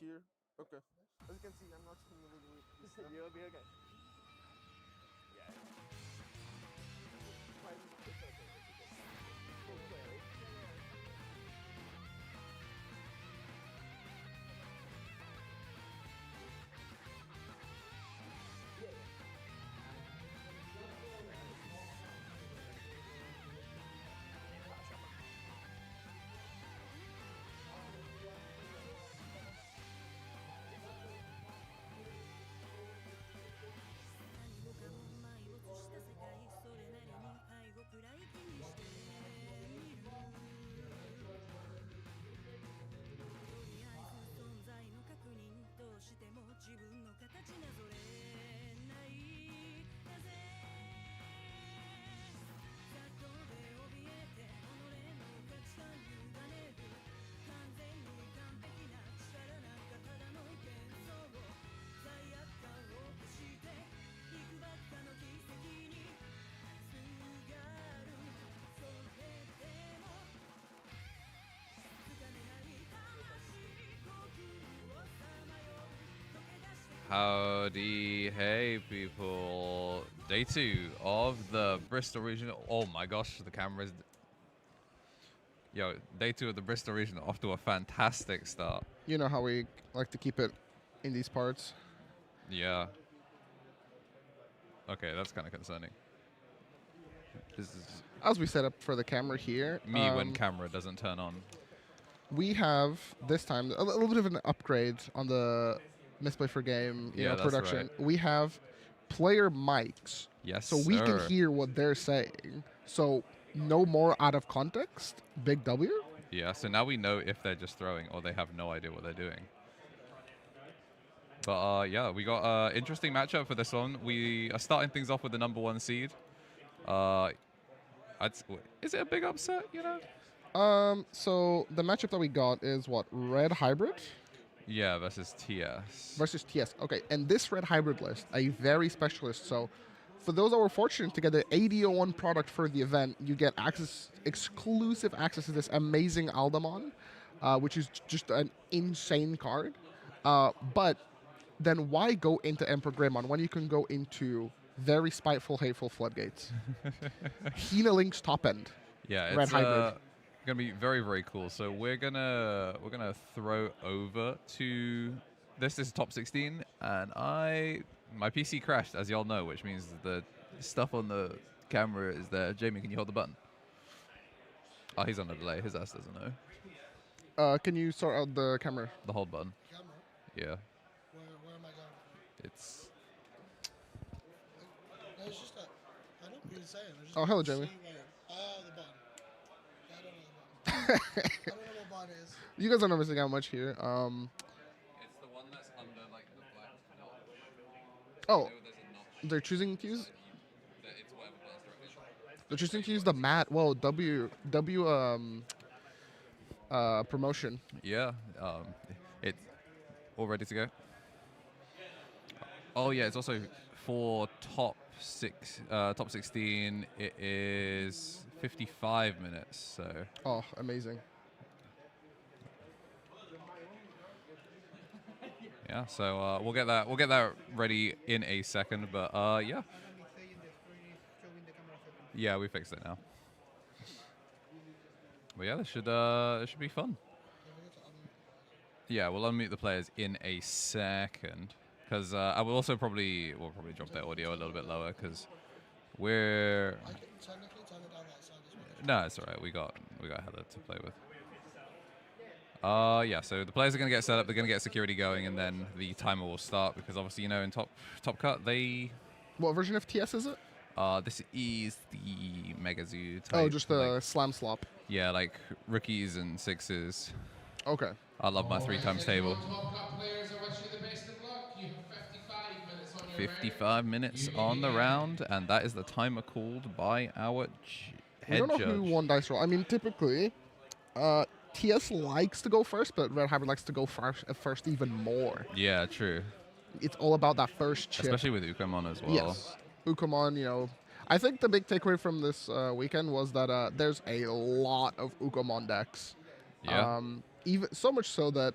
here. Okay. As you can see, I'm not simulating this stuff. You'll be okay. Yeah. It's okay. Full play. Howdy, hey people. Day 2 of the Bristol regional. Oh my gosh, the camera's. Yo, day 2 of the Bristol regional off to a fantastic start. You know how we like to keep it in these parts. Yeah. Okay, that's kind of concerning. This is As we set up for the camera here, me when camera doesn't turn on. we have this time a little bit of an upgrade on the Misplay for game Yeah, that's production. right. We have player mics. Yes, So we can sir. hear what they're saying. So no more out of context. Big W. Yeah, so now we know if they're just throwing or they have no idea what they're doing. But yeah, we got interesting matchup for this one. We are starting things off with the #1 seed. Is it a big upset, you know? So the matchup that we got is what? Red Hybrid Yeah, versus TS. versus TS. Okay, and this Red Hybrid list, a very specialist. So for those that were fortunate to get the AD01 product for the event, you get exclusive access to this amazing Aldamon, which is just an insane card. But then why go into Emperor Greymon when you can go into very spiteful, hateful Floodgates? Hina Link's top end. Yeah, Red it's Hybrid. gonna be very, very cool. So we're gonna throw over to this is top 16, and my PC crashed, as y'all know, which means the stuff on the camera is there. Jamie, can you hold the button? Oh, he's on a delay. His ass doesn't know. Can you sort out the camera? The hold button. Camera? Yeah, Where am I going? it's No, it's just that I don't really say it. I just Oh, hello, see Jamie. where- Oh, the button. Yeah, I don't know the button. I don't know what button it is. You guys are not missing out much here. it's the one that's under like the black notch. Oh, There's a notch. they're choosing to use. It's whatever buttons directly. They're choosing to use the mat. Whoa, promotion. Yeah, it's all ready to go. Oh yeah, it's also for top 16. It is 55 minutes. So Oh, amazing. yeah, so we'll get that ready in a second. But yeah, yeah, we fixed it now. But yeah, this should be fun. Yeah, we'll unmute the players in a second. Because I will also we'll probably drop their audio a little bit lower because we're I can technically turn it down that side as well. no, it's alright. We got Heather to play with. Yeah. So the players are gonna get set up. They're gonna get security going, and then the timer will start because obviously in top cut they What version of TS is it? this is the Mega Zoo type. Oh, just the like, slam slop. yeah, like rookies and sixes. Okay. I love my 3 times table. Top Cup players, I wish you the best of luck. You have 55 minutes on your 55 minutes on the round, and that is the timer called by our We head don't know judge. who won dice roll. I mean, typically, TS likes to go first, but Red Hybrid likes to go first even more. Yeah, true. It's all about that first chip. Especially with Ukamon as well. Yes. Ukamon, I think the big takeaway from this weekend was that there's a lot of Ukamon decks. Yeah. even so much so that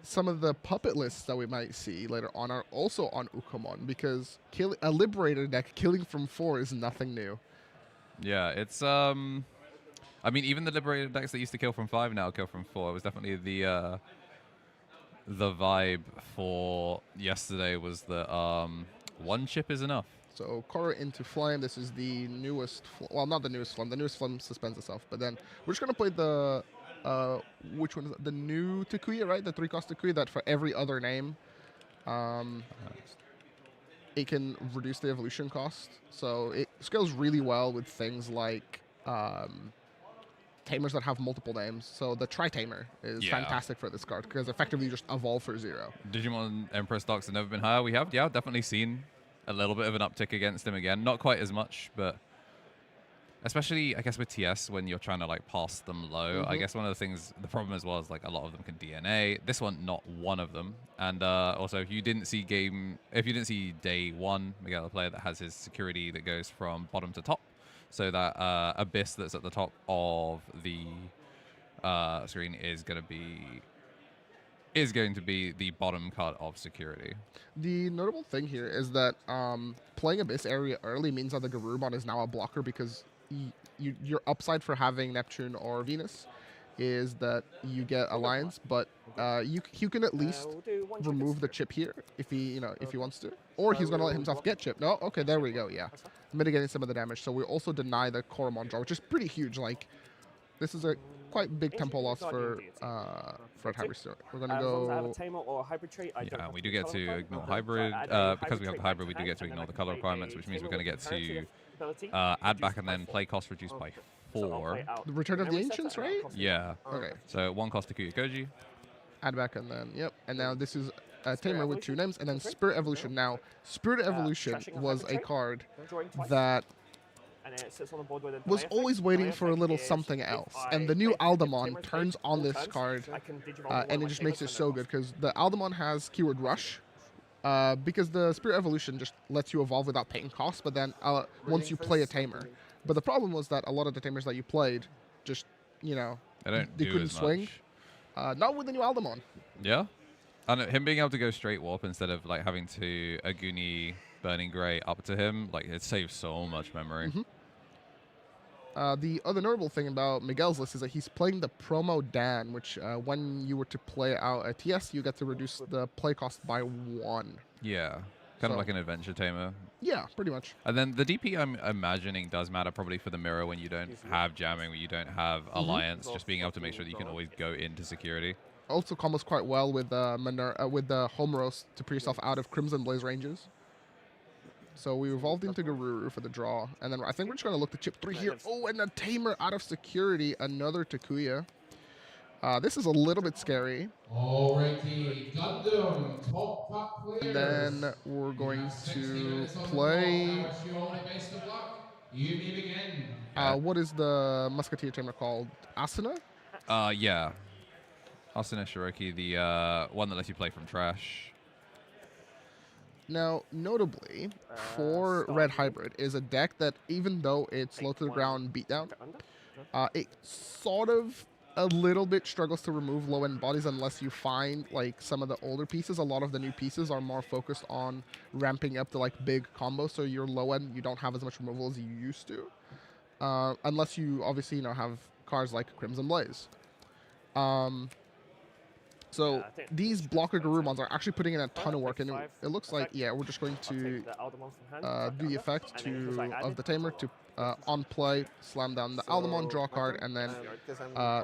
some of the puppet lists that we might see later on are also on Ukomon because a Liberator deck killing from 4 is nothing new. Yeah, it's I mean, even the Liberator decks that used to kill from 5 now kill from 4. It was definitely the vibe for yesterday was that one chip is enough. So Korra into Flame. This is the newest. Well, not the newest Flame. The newest Flame suspends itself. But then we're just gonna play the which one is it? The new Takuya, right? The 3-cost Takuya that for every other name, it can reduce the evolution cost. So it scales really well with things like tamers that have multiple names. So the Tri-Tamer is Yeah. fantastic for this card because effectively you just evolve for 0. Digimon Emperor stocks have never been higher. We have, yeah, definitely seen a little bit of an uptick against him again. Not quite as much, but especially, I guess, with TS when you're trying to like pass them low. I guess one of the things, the problem as well is like a lot of them can DNA. This one, not one of them. And also, if you didn't see day 1, Miguel, a player that has his security that goes from bottom to top, so that abyss that's at the top of the screen is going to be the bottom card of security. The notable thing here is that playing Abyss area early means that the Garurumon is now a blocker because your upside for having Neptune or Venus is that you get Alliance, but you can at least remove the chip here if he wants to, or he's gonna let himself get chip. No, okay, there we go. Yeah, mitigating some of the damage. So we also deny the Koromon draw, which is pretty huge. Like this is a quite big tempo loss for Hybrid. We're gonna go. Yeah, we do get to ignore hybrid because we have the hybrid. We do get to ignore the color requirements, which means we're going to get to add back and then play cost reduced by 4. The Return of the Ancients, right? Yeah. Okay. So 1 cost to Kuya Koji. Add back and then yep. And now this is a Tamer with 2 names, and then Spirit Evolution. Now Spirit Evolution was a card that was always waiting for a little something else, and the new Aldamon turns on this card, and it just makes it so good because the Aldamon has keyword Rush, because the Spirit Evolution just lets you evolve without paying cost, but then once you play a Tamer. But the problem was that a lot of the Tamers that you played just, they couldn't swing. Not with the new Aldamon. Yeah. And him being able to go straight warp instead of like having to Aguni Burning Grey up to him, like it saves so much memory. The other notable thing about Miguel's list is that he's playing the promo Dan, which when you were to play out a TS, you get to reduce the play cost by 1. Yeah. Kind of like an adventure tamer. Yeah, pretty much. And then the DP, I'm imagining, does matter probably for the mirror when you don't have jamming, when you don't have alliance, just being able to make sure that you can always go into security. Also combos quite well with the home roast to put yourself out of Crimson Blaze ranges. So we evolved into Garuru for the draw, and then I think we're just going to look to chip 3 here. Oh, and a Tamer out of security, another Takuya. This is a little bit scary. Alrighty, Gundam, top pack players. And then we're going to play. I wish you all the best of luck. You may begin. What is the Musketeer Tamer called? Asuna? Yeah. Asuna Shiroki, the one that lets you play from trash. Now, notably, for Red Hybrid is a deck that, even though it's low to the ground beatdown, it sort of a little bit struggles to remove low-end bodies unless you find like some of the older pieces. A lot of the new pieces are more focused on ramping up the like big combos, so your low-end, you don't have as much removal as you used to, unless you obviously have cards like Crimson Blaze. So these blocker Garurumons are actually putting in a ton of work, and it looks like, yeah, we're just going to do the effect of the Tamer to on play, slam down the Aldamon, draw a card, and then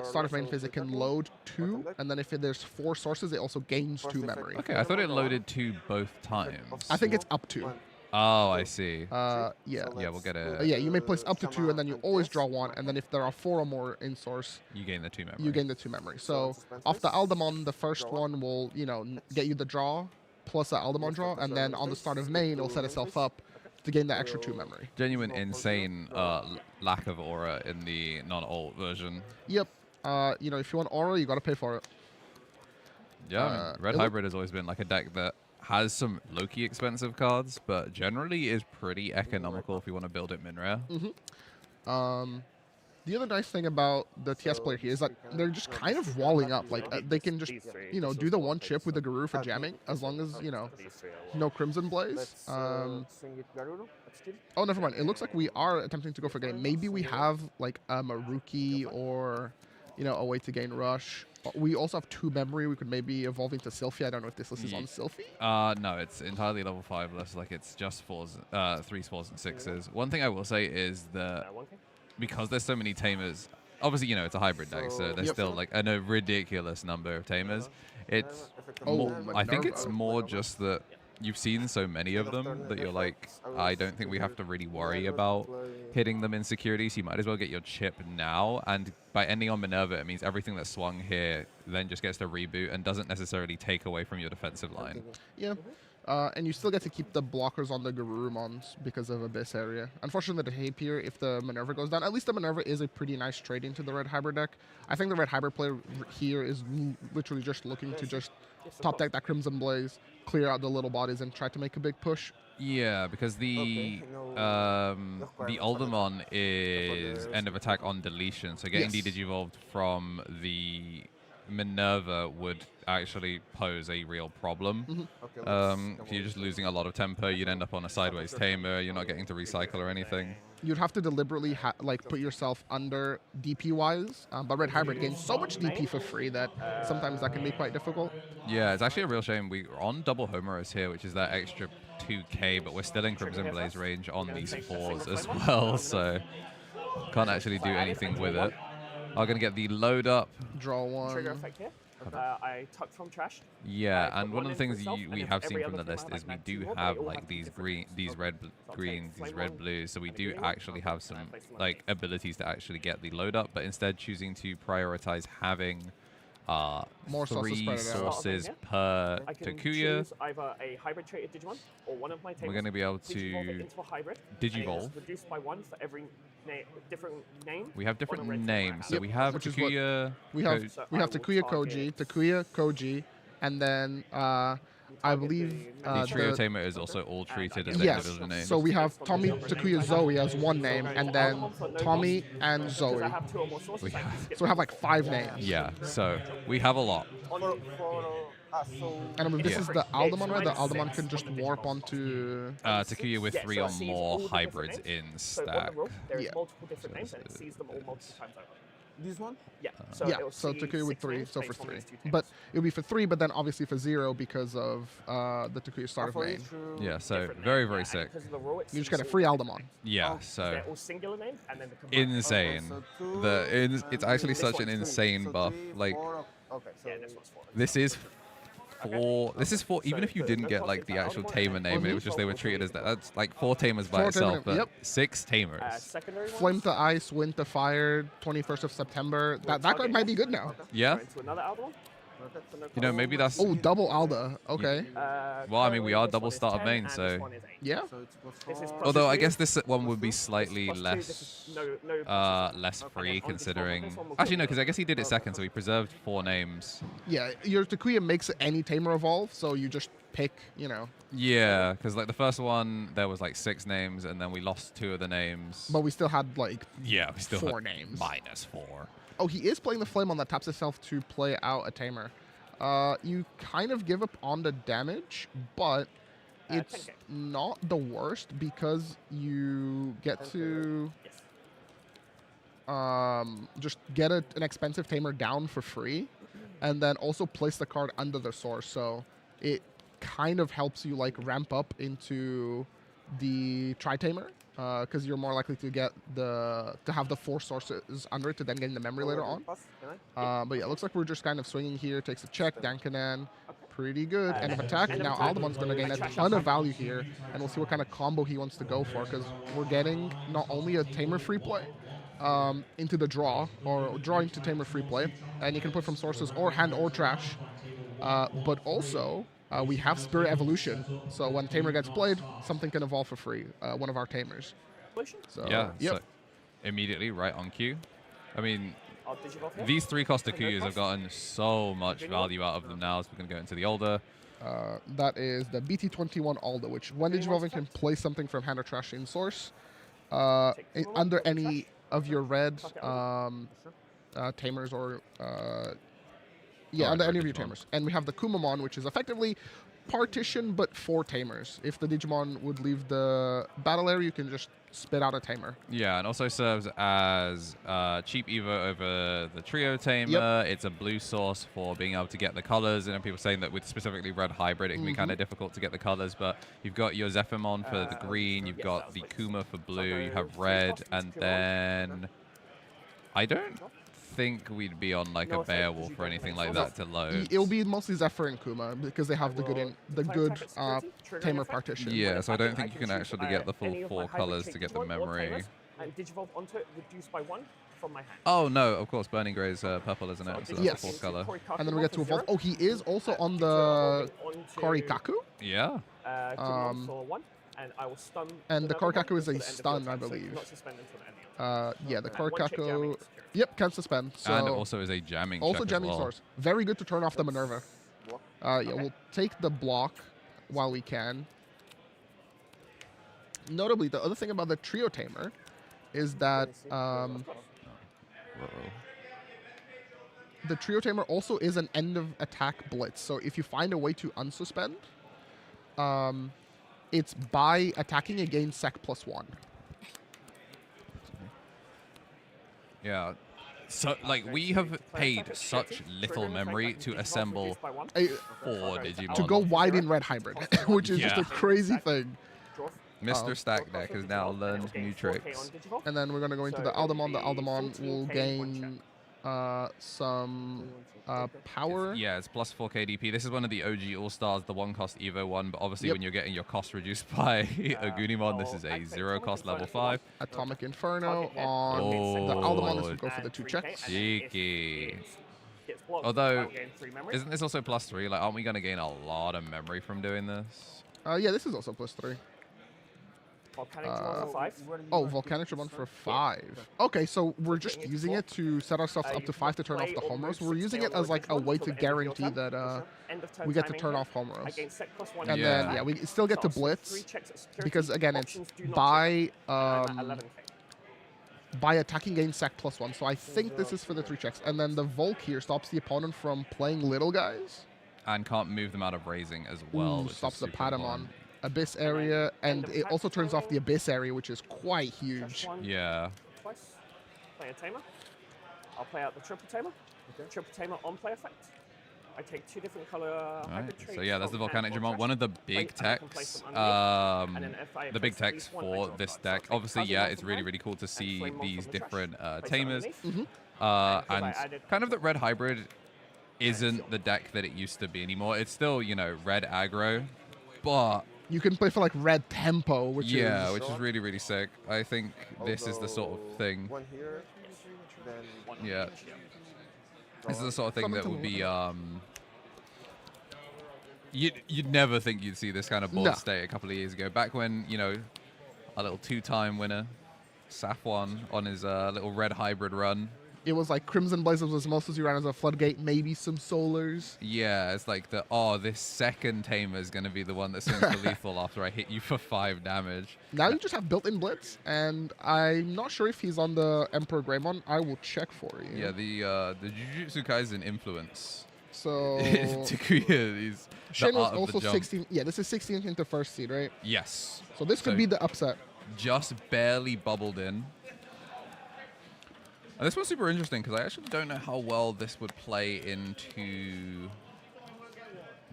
start of main phase, it can load 2, and then if there's 4 sources, it also gains 2 memory. Okay, I thought it loaded 2 both times. I think it's up to. Oh, I see. Yeah. Yeah, we'll get it. Yeah, you may place up to 2, and then you always draw 1, and then if there are 4 or more in source, You gain the 2 memory. you gain the 2 memory. So off the Aldamon, the first one will, get you the draw plus the Aldamon draw, and then on the start of main, it'll set itself up to gain the extra 2 memory. Genuine insane lack of aura in the non-alt version. Yep. If you want aura, you got to pay for it. Yeah, I mean, Red Hybrid has always been like a deck that has some low-key expensive cards, but generally is pretty economical if you want to build it min rare. The other nice thing about the TS player here is that they're just kind of walling up. Like they can just, do the one chip with the Guru for jamming, as long as, no Crimson Blaze. Swing it Garuru. Still. Oh, never mind. It looks like we are attempting to go for game. Maybe we have like a Maruki or, a way to gain Rush. We also have 2 memory. We could maybe evolve into Sylphie. I don't know if this list is on Sylphie. No, it's entirely level 5 list. Like it's just 3s, 4s, and 6s. One thing I will say is that 1K. because there's so many tamers, obviously, it's a hybrid deck, so there's Yep. still like a ridiculous number of tamers. It's Oh, I think it's Minerva. more just that you've seen so many of them that you're like, I don't think we have to really worry about hitting them in security, so you might as well get your chip now. And by ending on Minerva, it means everything that's swung here then just gets to reboot and doesn't necessarily take away from your defensive line. Yeah. And you still get to keep the blockers on the Garurumons because of Abyss area. Unfortunately, the hate here, if the Minerva goes down, at least the Minerva is a pretty nice trade into the red hybrid deck. I think the red hybrid player here is literally just looking to just top deck that Crimson Blaze, clear out the little bodies, and try to make a big push. Yeah, because the Aldermon is end of attack on deletion, so getting Yes. de-digivolved from the Minerva would actually pose a real problem. If you're just losing a lot of tempo, you'd end up on a sideways tamer, you're not getting to recycle or anything. You'd have to deliberately put yourself under DP-wise, but red hybrid gains so much DP for free that sometimes that can be quite difficult. Yeah, it's actually a real shame. We're on double Homeros here, which is that extra 2k, but we're still in Crimson Blaze range on these 4s as well, so can't actually do anything with it. I'm going to get the load up. Draw Trigger one. effect here. I tuck from trash. Yeah, put and one one of the in for things itself, we and then have for seen every from the other list team, I is have we like do two more, but have they all like have these different these red greens, these red blues. So we do actually have some like abilities to actually get the load up, but instead choosing to prioritize having More sources 3 spread it out. sources per I can Takuya. choose either a hybrid traded Digimon or one of my tables. We're going to be able Digivolve it to into a hybrid. and it is Digivolve. reduced by 1 for every different name. We have on a different red team names. So Yep, we have which is what Takuya. We have Ko- So we have I will Takuya Koji, target- Takuya Koji, and then I believe the trio the tamer is also all treated as yes. individual names. So we have Tommy, Takuya, Zoe as one name, and then Tommy and Because Zoe. I have 2 or more sources, We I can have- skip So we have like 5 names. Yeah, so we have a lot. on And I mean, this Yeah. is the Yeah, Aldemon, it's right? The minus Aldemon 6 can just on the warp Digimon. onto. Takuya with Yeah, 3 so it or sees all more the different hybrids names. in So on stack. the roof, there is Yeah. multiple different names, and it sees them all multiple times over. This one? Yeah. Yeah, it'll so see Takuya with 6 3, names so for based on 3. these 2 But tables. it would be for 3, but then obviously for 0 because of the Takuya start of main. Yeah, so Different very, name, very and sick. because of the rule, it You just sees get a all free the- Aldemon. Yeah, They're so all singular names, and then the combined. insane. It's actually such an insane buff. Like Okay, so Yeah, this one's 4. this is for even if you didn't get like the actual tamer name, and it was just they were treated as that. That's like 4 tamers by 4 itself, tamer, but yep. 6 tamers. Secondary Flame ones, to Ice, Wind to Fire, 21st of September. That card might be good now. Yeah, go into another album. you know maybe that's. Oh, double Alda. Okay. Well, I mean, we are This double one is start of 10, main, and so- this one is 8. Yeah. This is plus Although I 2. guess this one would be slightly Plus 2, less this is no pluses. less Okay, free on this one, considering. this one will Actually, kill no, me. because I guess he did it second, so he preserved 4 names. Yeah, your Takuya makes any tamer evolve, so you just pick, Yeah, because like the first one there was like 6 names, and then we lost 2 of the names. but we still had like Yeah, we still 4 had names. -4. Oh, he is playing the Flame on that taps itself to play out a tamer. You kind of give up on the damage, but it's 10K. not the worst because you get to Yes. just get an expensive tamer down for free, and then also place the card under the source. So it kind of helps you like ramp up into the tri-tamer because you're more likely to get to have the 4 sources under it to then gain the memory later on. But yeah, it looks like we're just kind of swinging here. Takes a check, Dankanan. Pretty good. End of attack. End of Now attack. Aldemon's going to gain a ton of value here, and we'll see what kind of combo he wants to go for because we're getting not only a tamer free play into the draw, or draw into tamer free play, and you can put from sources or hand or trash, but also we have Spirit Evolution. So when tamer gets played, something can evolve for free. One of our tamers. Evolution? So Yeah, yep. so immediately right on cue. I mean, I'll Digivolve here. these 3 cost Takuyas have gotten so much value out of them now, so we're going to go into the older. That is the BT21 Alda, which when Any Digivolving monster can types? play something from hand or trash in source Take two more, under put in any trash. of your red Fuck it, Sure. tamers or Or under under any of your Digimon. tamers. And we have the Kumamon, which is effectively partition but 4 tamers. If the Digimon would leave the battle area, you can just spit out a tamer. Yeah, and also serves as cheap Evo over the Trio Tamer. It's a blue source for being able to get the colors. And people saying that with specifically Red Hybrid, it can be kind of difficult to get the colors. But you've got your Zephyrmon for the green, you've yes, got that the was Kuma for blue, you go have 3 red, costs, and 2 on. then I don't think we'd be on like No a effect, 'cause Beowulf you or don't anything make like source. that to load. It'll be mostly Zephyr and Kuma because they have the good tamer partition. Yeah, so I don't think can you can choose, actually get the full any of my 4 hybrid colors shape to get the Digimon or memory. tamers, and Digivolve onto it, reduced by 1 from my hand. Oh no, of course, Burning Grey is purple, isn't it? So that's Yes. the 4th color. And then we get to evolve. Oh, he is also on the Korikaku. Yeah. Kumamon for 1, and I will stun. And the Minerva Korikaku one is a until the end of your stun, turn, I so you believe. cannot suspend until the end of your turn. Yeah, the And 1 check jamming Korikaku. security. Yep, can suspend. So And also is a jamming also check as jamming well. source. Very good to turn off the Minerva. Block. Yeah, Okay. we'll take the block while we can. Notably, the other thing about the Trio Tamer is that Uh-oh. the Trio Tamer also is an end of attack blitz. So if you find a way to unsuspend, it's by attacking against sec +1. Yeah. So, like, we have paid such little memory to assemble 4 Digimon. To go wide in Red Hybrid, which is just a Yeah. crazy thing. Mr. Stack Deck has now learned new tricks. And then we're going to go into the Aldemon. The Aldemon will gain some power. Yeah, it's plus 4 KDP. This is one of the OG All-Stars, the 1-cost Evo one, but obviously Yep. when you're getting your cost reduced by Agunimon, this is a 0-cost level 5. Atomic Inferno Target hit. on the Oh. Aldemon. This will go for the 2 checks. Cheeky. Although, Although, Isn't this also plus 3? Like, aren't we going to gain a lot of memory from doing this? Yeah, this is also +3. Volcanic Dramon for 5. Oh, Volcanic Dramon for 5. Okay, so we're just using it to set ourselves up to 5 to turn off the home rows. We're using it as like a way to guarantee that we get to turn off home rows. And Yeah. then, yeah, we still get to blitz because, again, it's by attacking gain sec +1. So I think this is for the 3 checks. And then the Volk here stops the opponent from playing little guys. And can't move them out of raising as well. Ooh, which is stops the super Patamon. important. Abyss area, and it also turns off the Abyss area, which is quite huge. Yeah. Twice. Play a tamer. I'll play out the triple tamer. Triple tamer on play effect. I take 2 different color Alright, hybrid traits. so yeah, that's the from Volcanic hand Dramon. or One of the trash. big Play- I can place techs, them underneath, and then if I the big place at techs least one, I for draw this 5. deck. So Obviously, Cousin yeah, Moth it's from really, hand, really cool to and see Flame Moth these from the trash. different Place it tamers. underneath. Mm-hmm. And And if I added kind of the Red Hybrid isn't the deck that it used to be anymore. It's still, you know, red aggro, but You can play for like red tempo, which yeah, is which is really, really sick. I think this is the sort of thing. One here, then one Yeah. This is the sort of thing Coming that to would be you'd never think you'd see this kind of board No. state a couple of years ago. Back when, you know, a little 2-time winner, Safwan, on his little red hybrid run. it was like Crimson Blazers was most as you ran as a Floodgate, maybe some Solars. Yeah, it's like this second tamer is going to be the one that swings for lethal after I hit you for 5 damage. Now you just have built-in Blitz, and I'm not sure if he's on the Emperor Greymon. I will check for you. Yeah, the Jujutsu Kaisen influence. So Takuya, he's Shin the was art of also the jump. 16. Yeah, this is 16th into first seed, right? Yes. So this could So- be the upset. Just barely bubbled in. And this one's super interesting because I actually don't know how well this would play into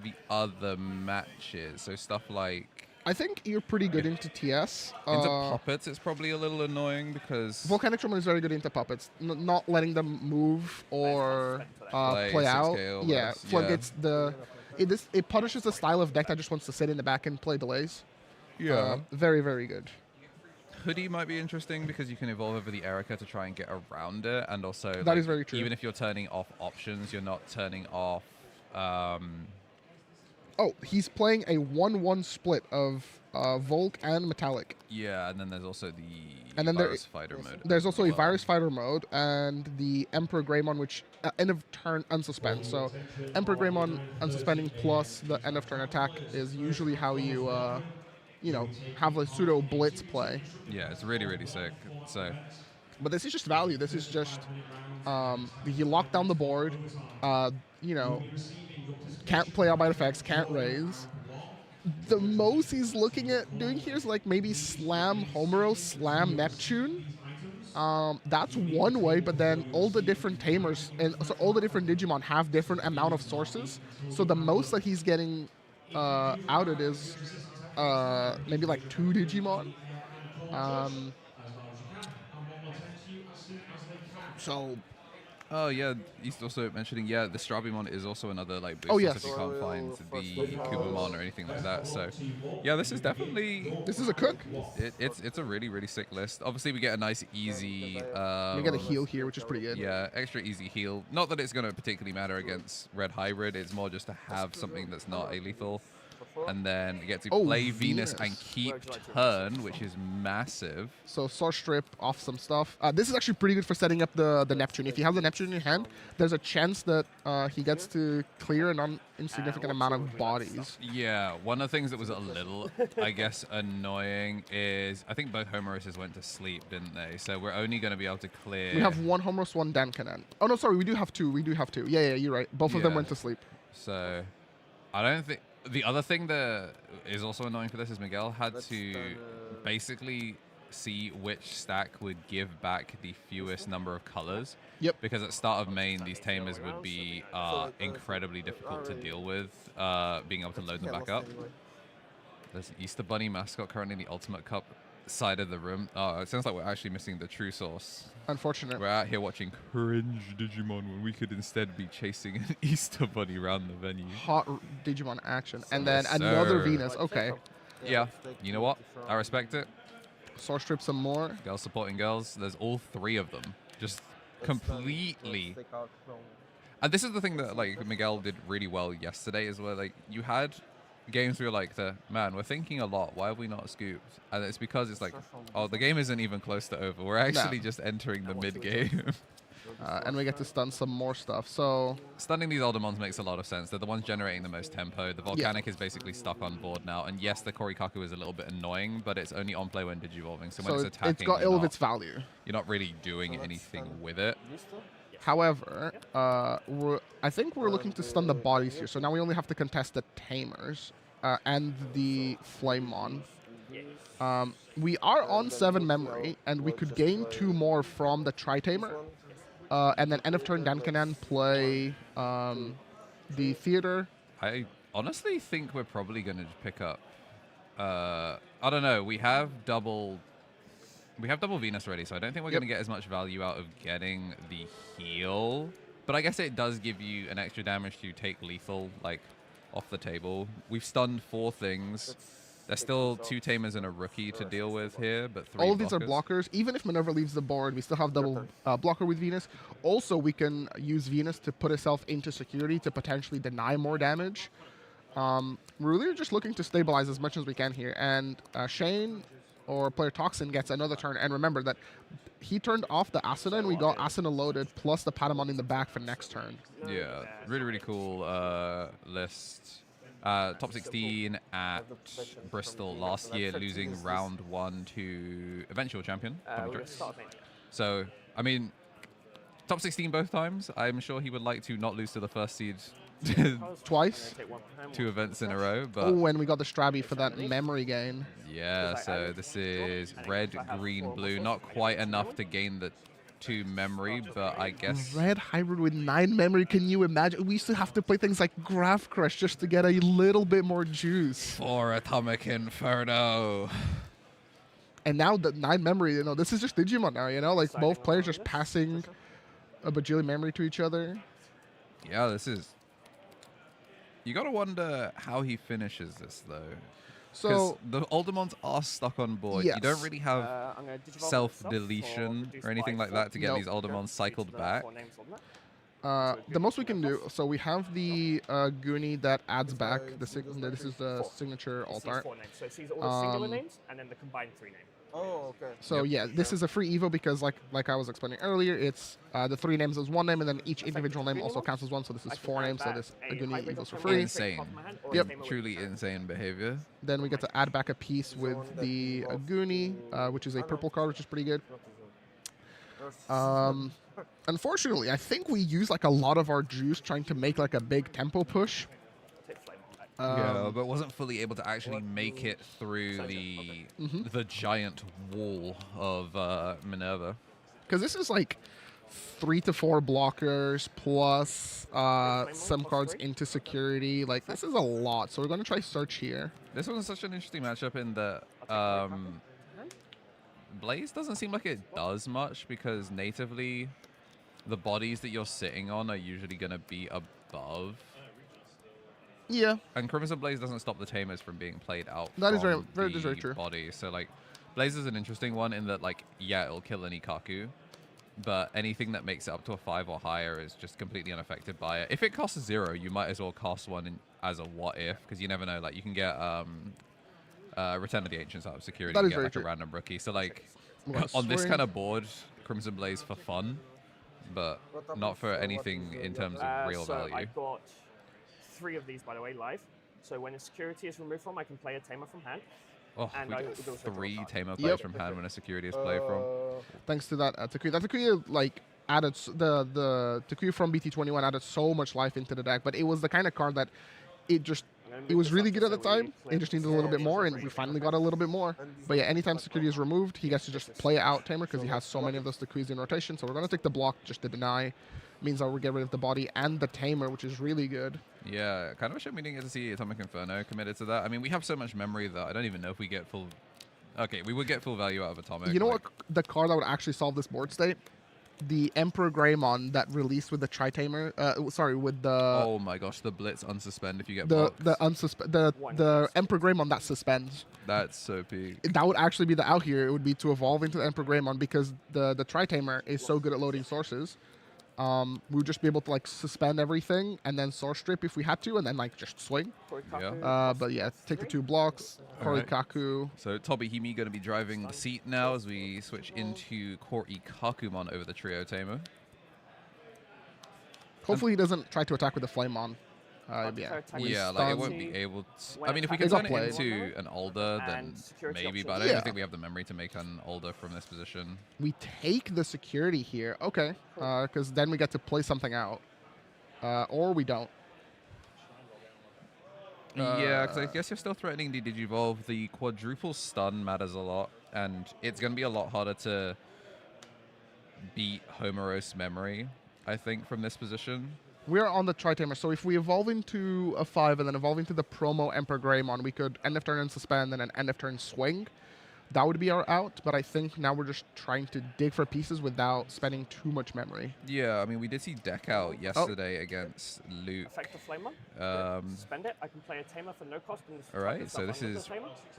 the other matches. So stuff like I think you're pretty good into TS. into puppets, it's probably a little annoying because Volcanic Dramon is very good into puppets, not letting them move or Play play 6K out. or Yeah, less, Floodgates it punishes the style of deck that just wants to sit in the back and play delays. Very, very good. Hoodie might be interesting because you can evolve over the Erica to try and get around it, and also That is very true. Even if you're turning off options, you're not turning off. Oh, he's playing a 1-1 split of Volk and Metallic. Yeah, and then there's also the And then there- Virus Fighter mode. There's also as a well. Virus Fighter mode and the Emperor Greymon, which end of turn unsuspend. So Emperor Greymon unsuspending plus the end of turn attack is usually how you, have a pseudo blitz play. Yeah, it's really, really sick. So But this is just value. This is just he locked down the board. You know, can't play out by effects, can't raise. The most he's looking at doing here is like maybe slam Homero, slam Neptune. That's one way, but then all the different tamers and so all the different Digimon have different amount of sources. So the most that he's getting outed is maybe like 2 Digimon. So Oh yeah, he's also mentioning the Strabimon is also another like boost Oh, source yes. if you can't find the Kubamon or anything like that. So yeah, this is definitely this is a cook. it's a really sick list. Obviously, we get a nice easy. We get a heal here, which is pretty good. Yeah, extra easy heal. Not that it's going to particularly matter against Red Hybrid. It's more just to have something that's not a lethal. And then you get to play Venus and keep turn, which is massive. So Source Strip off some stuff. This is actually pretty good for setting up the Neptune. If you have the Neptune in your hand, there's a chance that he gets to clear a non-insignificant amount of bodies. Yeah, one of the things that was a little, I guess, annoying is I think both Homeroses went to sleep, didn't they? So we're only going to be able to clear... We have one Homeros, one Dankanen. Oh, no, sorry, we do have 2. We do have 2. Yeah, you're right. Both of them went to sleep. So I don't think... The other thing that is also annoying for this is Miguel had to basically see which stack would give back the fewest number of colors. Yep. Because at start of main, these tamers would be incredibly difficult to deal with, being able to load them back up. There's an Easter Bunny mascot currently in the Ultimate Cup side of the room. Oh, it sounds like we're actually missing the true source. Unfortunate. We're out here watching cringe Digimon when we could instead be chasing an Easter Bunny around the venue. Hot Digimon action. And then another Venus. Okay. Yeah, you know what? I respect it. Source Strip some more. Girls supporting girls. There's all 3 of them. Just completely. And this is the thing that like Miguel did really well yesterday is where like you had games where you're like, man, we're thinking a lot. Why have we not scooped? And it's because it's like, oh, the game isn't even close to over. We're actually just entering the mid game. And we get to stun some more stuff. So stunning these Aldermons makes a lot of sense. They're the ones generating the most tempo. The Volcanic is basically stuck on board now. And yes, the Korikaku is a little bit annoying, but it's only on play when Digivolving. So when it's attacking, it's got all of its value. You're not really doing anything with it. However, I think we're looking to stun the bodies here. So now we only have to contest the Tamers and the Flamemon. We are on 7 memory, and we could gain 2 more from the Tritamer. And then end of turn, Dankanen play the Theater. I honestly think we're probably going to pick up... I don't know. We have double Venus ready, so I don't think we're going to get as much value out of getting the heal. But I guess it does give you an extra damage to take lethal, like, off the table. We've stunned 4 things. There's still 2 Tamers and a Rookie to deal with here, but 3 All of these are blockers. Even if Minerva leaves the board, we still have double blocker with Venus. Also, we can use Venus to put itself into security to potentially deny more damage. We're really just looking to stabilize as much as we can here. And Shane or player Toxin gets another turn. And remember that he turned off the Asuna, and we got Asuna loaded plus the Patamon in the back for next turn. Yeah, really cool list. Top 16 at Bristol last year, losing round 1 to eventual champion. So, I mean, top 16 both times. I'm sure he would like to not lose to the first seed twice. 2 events in a row. But oh, and we got the Strabby for that memory gain. yeah, so this is red, green, blue. Not quite enough to gain the 2 memory, but I guess... Red Hybrid with 9 memory, can you imagine? We used to have to play things like Graph Crush just to get a little bit more juice. 4 Atomic Inferno. And now the 9 memory, you know, this is just Digimon now, you know? Like, both players just passing a bajillion memory to each other. Yeah, this is... You gotta wonder how he finishes this, though. So the Aldermons are stuck on board. Yes. You don't really have self-deletion or anything like that to get these Aldermons cycled back. The most we can do, so we have the Goonie that adds back the this is the signature alt art. So it sees all the singular names and then the combined 3 names. Oh, okay. So yeah, this is a free Evo because like I was explaining earlier, it's the 3 names as 1 name, and then each individual name also counts as 1. So this is 4 names. So this Goonie Evos for free. Insane. Yep. Truly insane behavior. Then we get to add back a piece with the Goonie, which is a purple card, which is pretty good. Unfortunately, I think we use like a lot of our juice trying to make like a big tempo push. Take flame. Yeah, but wasn't fully able to actually make it through the giant wall of Minerva. Because this is like 3 to 4 blockers plus some cards into security. Like this is a lot. So we're going to try search here. This was such an interesting matchup in that Blaze doesn't seem like it does much because natively the bodies that you're sitting on are usually going to be above. Yeah. And Crimson Blaze doesn't stop the Tamers from being played out. That is from very the true. Body. So like, Blaze is an interesting one in that like, yeah, it'll kill any Kaku, but anything that makes it up to a 5 or higher is just completely unaffected by it. If it costs 0, you might as well cast one as a what if, because you never know. Like you can get Return of the Ancients out of security. That and is get very like true. a random rookie. So like, Well, on this swing. kind of board, Crimson Blaze for fun, but not for anything in terms of real So value. I've got 3 of these, by the way, live. So when a security is removed from, I can play a tamer from hand. Oh, And we I got would also draw a 3 card. Tamer plays from hand when a security is played from. Thanks to that Takuya. That Takuya like added the Takuya from BT21 added so much life into the deck, but it was the kind of card that it was really good at the time. It just needed a little bit more, and we finally got a little bit more. But yeah, anytime security is removed, he gets to just play it out Tamer because he has so many of those Takuyas in rotation. So we're going to take the block just to deny. Means that we'll get rid of the body and the Tamer, which is really good. Yeah, kind of a shame we didn't get to see Atomic Inferno committed to that. I mean, we have so much memory that I don't even know if we get full... Okay, we would get full value out of Atomic. You know like, what? The card that would actually solve this board state? The Emperor Greymon that released with the Tri-Tamer. Sorry, with the... Oh my gosh, the Blitz unsuspend if you get the blocked. the Emperor Greymon that suspends. That's so peak. That would actually be the out here. It would be to evolve into the Emperor Greymon because the Tri-Tamer is so good at loading sources. We would just be able to like suspend everything and then source strip if we had to, and then like just swing. Korikaku, But yeah, take the 2 blocks. Alright. Korikaku. So Tobi Himi going to be driving the seat now as we switch into Kori Kakumon over the Trio Tamer. Hopefully he doesn't try to attack with the Flame on. Yeah. Yeah, like it won't be able to... I mean, if we It can got turn it played. into an Alder, then And security maybe, but I options. don't Yeah. think we have the memory to make an Alder from this position. We take the security here. Okay. Because then we get to play something out. Or we don't. Yeah, because I guess you're still threatening the Digivolve. The quadruple stun matters a lot, and it's going to be a lot harder to beat Homeros memory, I think, from this position. We're on the Tri-Tamer, so if we evolve into a 5 and then evolve into the promo Emperor Greymon, we could end of turn and suspend and then end of turn swing. That would be our out, but I think now we're just trying to dig for pieces without spending too much memory. Yeah, I mean, we did see deck out yesterday against Luke. Effect the flame Spend it. I can play a tamer for no cost. And All right, so this is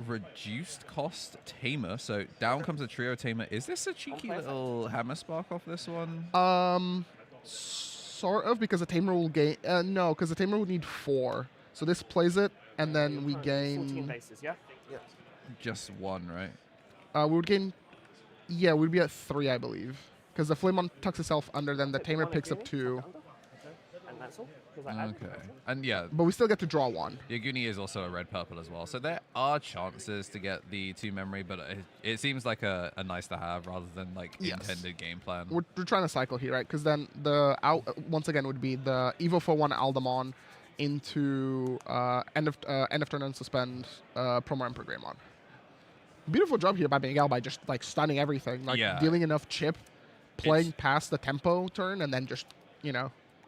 reduced cost Tamer. So down comes a Trio Tamer. Is this a cheeky little Hammer Spark off this one? Sort of, because the Tamer will gain... no, because the Tamer would need 4. So this plays it, and then we 14 gain... bases, yeah? Just 1, right? We would gain... Yeah, we'd be at 3, I believe. Because the Flamon tucks itself under, then the Tamer picks up 2. And that's all. 'cause I added Okay. it. And yeah, But we still get to draw 1. Yaguni is also a red-purple as well. So there are chances to get the 2 memory, but it seems like a nice to have rather than like Yes. intended game plan. We're trying to cycle here, right? Because then the out, once again, would be the Evo for 1 Aldamon into end of turn and suspend promo Emperor Greymon. Beautiful job here by Miguel by just like stunning everything, like Yeah. dealing enough chip, playing past the tempo turn, and then just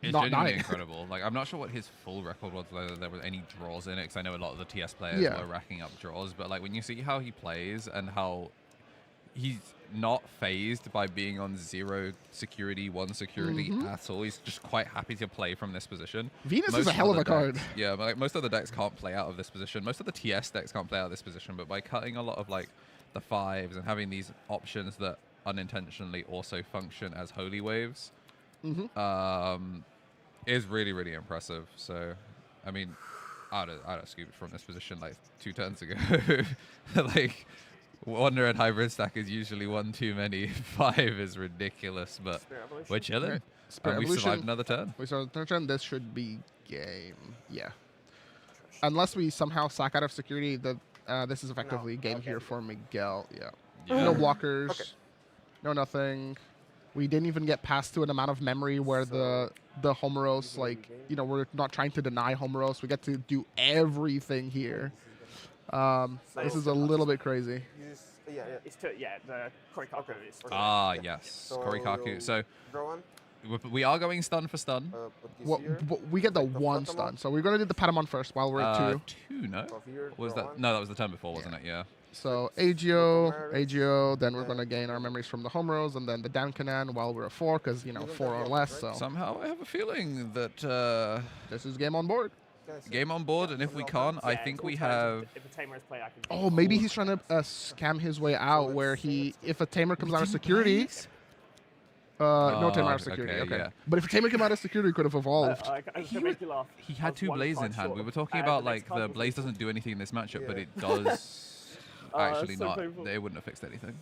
It's not genuinely dying. incredible. Like, I'm not sure what his full record was, whether there were any draws in it, because I know a lot of the TS players Yeah. were racking up draws. But like when you see how he plays and how he's not phased by being on 0 security, 1 security at all, he's just quite happy to play from this position. Venus is Most a hell of other a card. decks- Yeah, but like most of the decks can't play out of this position. Most of the TS decks can't play out of this position. But by cutting a lot of like the 5s and having these options that unintentionally also function as holy waves, is really, really impressive. So, I mean, I'd have scooped from this position like 2 turns ago. Like, Wonder and Hybrid Stack is usually 1 too many. 5 is ridiculous, but Spirit Evolution. we're chilling. Right. Spirit And we've Evolution. survived another turn. We started the turn. This should be game. Yeah. Unless we somehow sack out of security, this is effectively game here for Miguel. Yeah. Yeah. No blockers. No nothing. We didn't even get past to an amount of memory where the Homeros, like, you know, we're not trying to deny Homeros. We get to do everything here. This is a little bit crazy. Yeah. It's the Korikaku is. Ah, yes. Korikaku. So Draw one. we are going stun for stun. Put this Well, here. we get the Take the one Patamon. stun. So we're going to do the Patamon first while we're at 2. 2, no? Off here, Was draw that? one. No, that was the turn before, wasn't it? Yeah. So AGO, then we're going to gain our memories from the Homeros, and then the Dankanan while we're at 4, because, you know, 4 or less. So Somehow I have a feeling that this is game on board. game on board, and if we can't, I think we have. If a tamer is played, I can. Oh, maybe he's trying to scam his way out where he, if a tamer comes out of security. No tamer out of security, okay. yeah. But if a tamer came out of security, he could have evolved. I can make you laugh. He I had was 2 one Blaze card in hand. short. We were talking And about the next like card the was Blaze this. doesn't do anything in this matchup, but Yeah. it does. Actually, so not. painful. They wouldn't have fixed anything.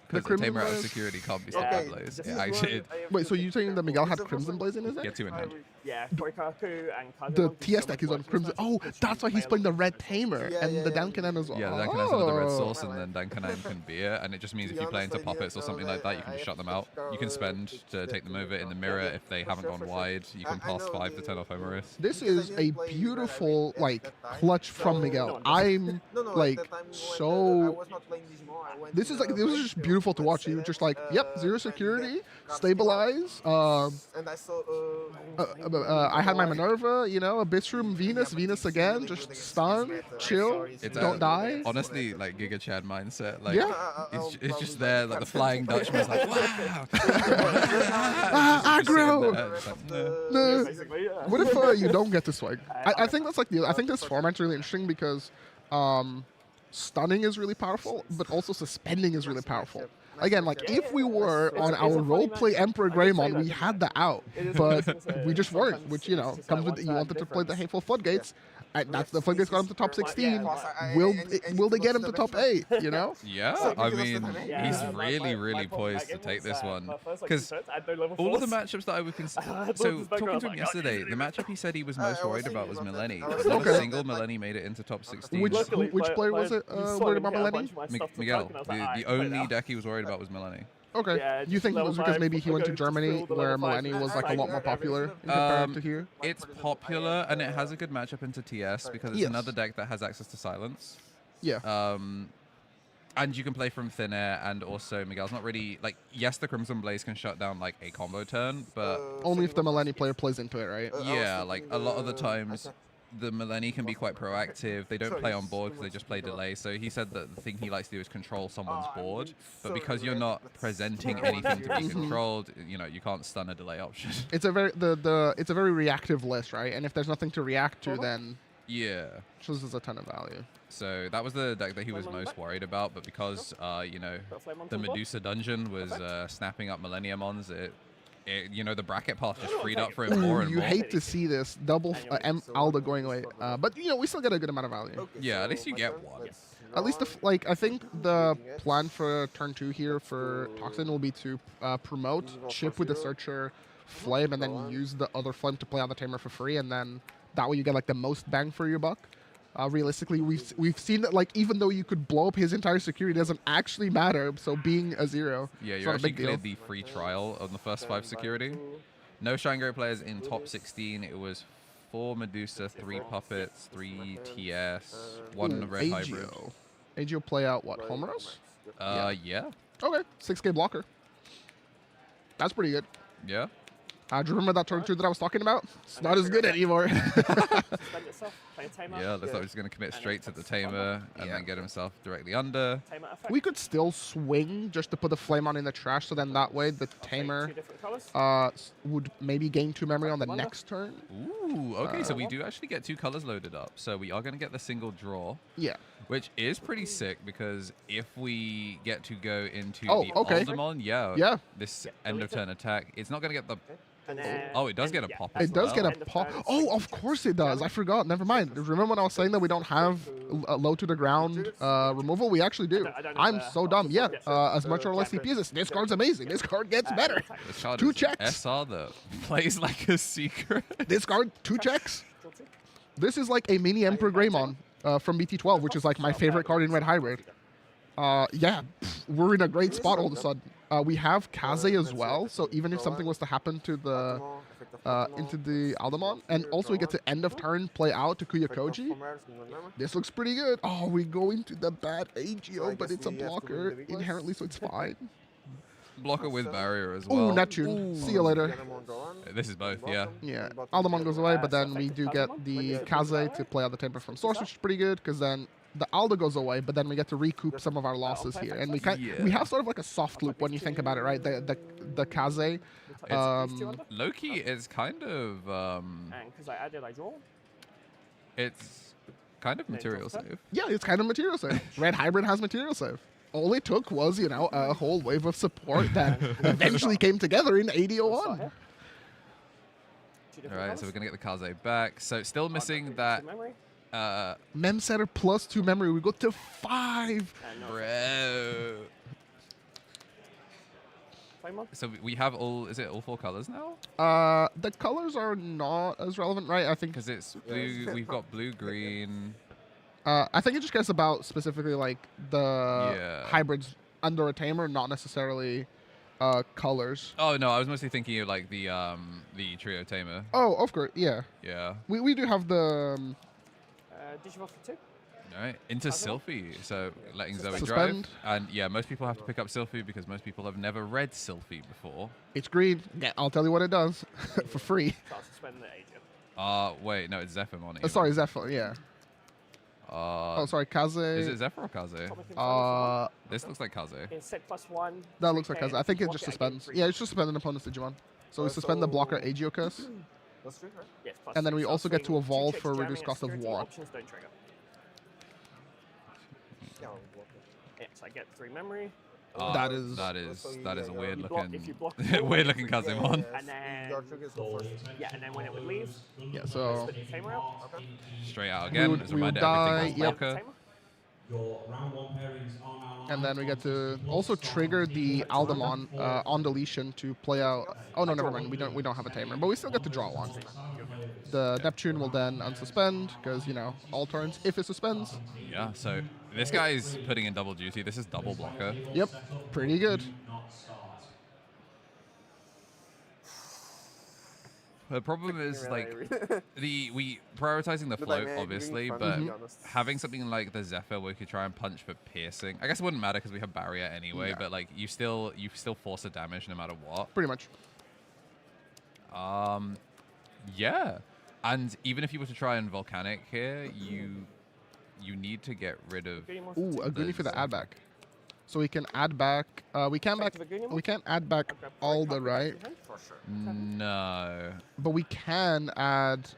The Because the Crimson tamer out of Blaze? security can't be Yeah, stopped by Okay, Blaze. this Yeah, is actually, why I have Wait, to so be you're saying that careful. Miguel This had is the Crimson first Blaze in his one. deck? get 2 in hand. Yeah, Korikaku and Kazuma. The TS deck is on Crimson. Oh, that's why he's playing the red tamer Yeah, and yeah, the yeah. Dankanan as well. Yeah, Dan can have another red Oh. source, and then Dan can be it, and it just means if you play into puppets or something like that, you can just shut them out. You can spend to take them over in the mirror if they haven't gone wide. You can pass 5 to 10 off Homeris. This is a beautiful, like, clutch from Miguel. I'm, like, so... This is just beautiful to watch. You're just like, yep, 0 security, stabilize. And I saw. I had my Minerva, you know, Abyssroom, Venus again, just stun, chill, It's don't die. Honestly, like Giga Chad mindset. Like, Yeah. it's just there. Like the Flying Dutchman's like, wow. Ah, aggro! It's like, no. No. Basically, yeah. What if you don't get to swing? I think that's like I think this format's really interesting because stunning is really powerful, but also suspending is really powerful. Again, like if we were on our roleplay Emperor Greymon, we had the out, but we just weren't. Which, you know, comes with you wanted to play the Hateful Floodgates. And that's the Floodgates got him to top 16. Will they get him to top 8? You know? Yeah, I mean, Yeah, he's my really point poised to again take was, this one. my first, like, Because two turns, I had no level all of the fours. matchups that I would I consider. thought So, this back, I talking was to him like, yesterday, the matchup he said he was most worried about was Millenni. I was Not a Okay. single Millenni made it into top 16. Which Luckily, player was it? you saw Worried him about get a Millenni? bunch of my stuff to Miguel, tuck, and I was like, the "Alright, only play now." deck he was worried about was Millenni. Okay. Yeah, You think it level was because 5, maybe he went to go Germany through the where level 5, Millenni was like a lot more popular in Um, comparison to here? It's popular and it has a good matchup into TS because it's Yes. another deck that has access to silence. Yeah. And you can play from thin air, and also Miguel's not really like. Yes, the Crimson Blaze can shut down like a combo turn, but Only if the Millenni player plays into it, right? yeah, like a lot of the times, the Millenni can be quite proactive. They don't play on board because they just play delay. So he said that the thing he likes to do is control someone's board, but because you're not presenting anything to be controlled, you know, you can't stun a delay option. It's a very it's a very reactive list, right? And if there's nothing to react to, then Yeah. this is a ton of value. So that was the deck that he was most worried about, but because you know, the Medusa dungeon was snapping up Millenniumons, it you know, the bracket path just freed up for him more and You more. hate to see this double Alda going away, but you know we still get a good amount of value. Yeah, at least you get one. At least I think the plan for turn 2 here for Toxin will be to promote chip with the Searcher, Flame, and then use the other Flame to play on the Tamer for free, and then that way you get like the most bang for your buck. Realistically, we've seen that like even though you could blow up his entire security, it doesn't actually matter. So being a 0, Yeah, it's you not a actually big deal. cleared the free trial on the first 5 security. No Shine Great players in top 16. It was 4 Medusa, 3 Puppets, 3 TS, 1 Red Hybrid. AGO play out what? Homeros? Yeah. Okay, 6k blocker. That's pretty good. Yeah. Do you remember that turn 2 that I was talking about? It's not as good anymore. Spend itself, play a tamer. Yeah, looks like he's going to commit straight to the Tamer and Yeah. then get himself directly under. Tamer effect. We could still swing just to put the Flame on in the trash, so then that way the Tamer Two different colors. would maybe gain 2 memory on the next turn. Ooh, okay, so we do actually get 2 colors loaded up. So we are going to get the single draw, Yeah. which is pretty sick because if we get to go into Oh, the okay. Aldermon, Yeah. this end of turn attack, it's not going to get the... And then- Oh, it does get a yeah, pop that's as It does well. get End a of pop. turn, Oh, six of course it does. I forgot. Never mind. Remember when I was saying that we don't have low to the ground removal? We actually do. I don't know I'm the so dumb. Yeah. yeah, As much or less CP as this card's amazing. This card gets better. This card 2 is checks. SR that plays like a secret. This card, 2 checks. This is like a mini Emperor Greymon from BT12, which is like my favorite card in Red Hybrid. Yeah, we're in a great spot all of a sudden. We have Kaze as well, so even if something was to happen to the into the Aldemon, and also we get to end of turn play out to Kuyakoji. This looks pretty good. Oh, we go into the bad AGO, but it's a blocker inherently, so it's fine. Blocker with barrier as Ooh, well. Neptune. See you later. This is both, yeah. Yeah, Aldemon goes away, but then we do get the Kaze to play out the Temper from Source, which is pretty good, because then the Aldo goes away, but then we get to recoup some of our losses here, and we have sort of like a soft loop when you think about it, right? The Kaze. Loki is kind of And because I added, I draw. it's kind of material save. Yeah, it's kind of material save. Red Hybrid has material save. All it took was, you know, a whole wave of support that eventually came together in AD01. All right, so we're gonna get the Kaze back. So still missing that. Mem Setter plus 2 memory. We go to 5. Bro. So we have all. Is it all 4 colors now? The colors are not as relevant, right? I think Because it's blue. We've got blue, green. I think it just cares about specifically like the hybrids under a tamer, not necessarily colors. Oh no, I was mostly thinking of like the trio tamer. Oh, of course, yeah. Yeah. We do have the Digimon for 2. All right, into Sylphie. So letting Zoe Suspend. drive. And yeah, most people have to pick up Sylphie because most people have never read Sylphie before. It's green. Yeah, I'll tell you what it does for free. Can't suspend the agent. Wait, no, it's Zephyr on Sorry, Zephyr. Yeah. Oh, sorry, Kaze. Is it Zephyr or Kaze? This looks like Kaze. In set +1. That looks like Kaze. I think it just suspends. Yeah, it's just suspend an opponent's Digimon. So we suspend the blocker Agio Curse. That's true, right? Yes, And then we +3. also get to Swing, evolve 2 for checks, reduced jamming, cost of and war. options don't trigger. Yeah, Yes, I get 3 memory. That is- that is a weird You block- looking if you block weird looking Kazemon. And then- your triggers go first. Yeah, and then when it would leave, Yeah, so split the tamer out. Straight out again. would- As a we would reminder, die, everything yep. was blocker. Tamer. Your round 1 pairings are now live. and then we get to also trigger the Aldemon on deletion to play out. Oh no, never mind. We don't have a tamer, but we still get to draw one. The Neptune will then unsuspend because you know all turns if it suspends. Yeah, so this guy's putting in double duty. This is double blocker. Yep, pretty good. Not start. The problem is like we prioritizing the Look float like me, obviously, green but front, to be honest. having something like the Zephyr where you could try and punch for piercing. I guess it wouldn't matter because we have barrier anyway, Yeah. but like you still force a damage no matter what. Pretty much. Yeah, and even if you were to try and volcanic here, you need to get rid of. Ooh, a Goonie for the add back. So we can add back. We can't add back all the right, For sure. No. but we can add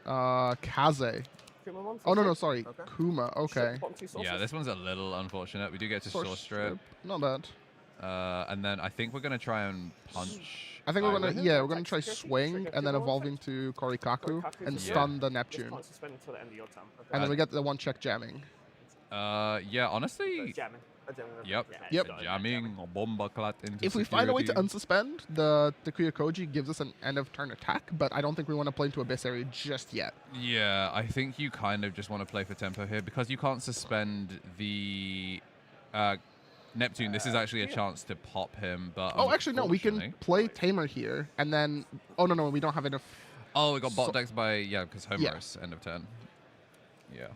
Kaze. Oh no, sorry, Okay. Kuma. Okay. Yeah, this one's a little unfortunate. We do get to Source Source Strip. Not bad. And then I think we're gonna try and punch. I think we're either. gonna we're gonna try swing and then evolving to Korikaku and stun the Neptune, Can't suspend until the end of your turn. and then we get the one check jamming. Yeah, honestly. Jamming. Yep. Yeah, Yep. it's done. Jamming or bomba clat into If we find a way to security. unsuspend, the Kuyakoji gives us an end of turn attack, but I don't think we want to play into Abyss area just yet. Yeah, I think you kind of just want to play for tempo here because you can't suspend the Neptune. This is actually a chance to pop him, but Oh, actually no, we can unfortunately- play Tamer here, and then oh no, we don't have enough. Oh, we got bot So- decks by because Homerus end of turn. Yeah.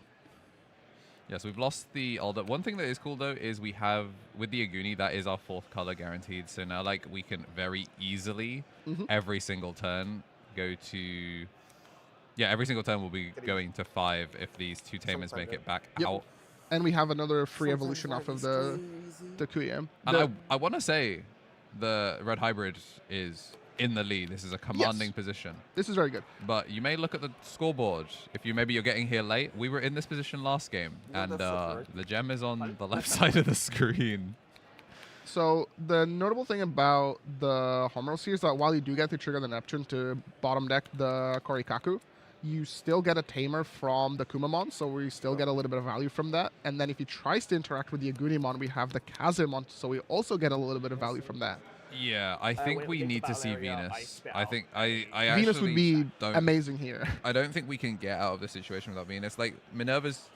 Yeah, so we've lost the Alder. One thing that is cool though is we have with the Aguni that is our 4th color guaranteed. So now like we can very easily every single turn go to. Yeah, every single turn will be going to 5 if these 2 tamers make it back Yep. out. And we have another free evolution off of the Kuya. And I want to say the Red Hybrid is in the lead. This is a commanding position. This is very good. But you may look at the scoreboard. If you're getting here late, we were in this position last game, Yeah, and that's so correct. the gem is on the left side of the screen. So the notable thing about the Homeros here is that while you do get to trigger the Neptune to bottom deck the Korikaku, you still get a tamer from the Kumamon, so we still get a little bit of value from that. And then if he tries to interact with the Agunimon, we have the Kazemon, so we also get a little bit of value from that. Yeah, I think when we we get need to to see battle area, I Venus. spit I out. think I Venus actually would be don't. amazing here. I don't think we can get out of this situation without Venus. Like Minerva's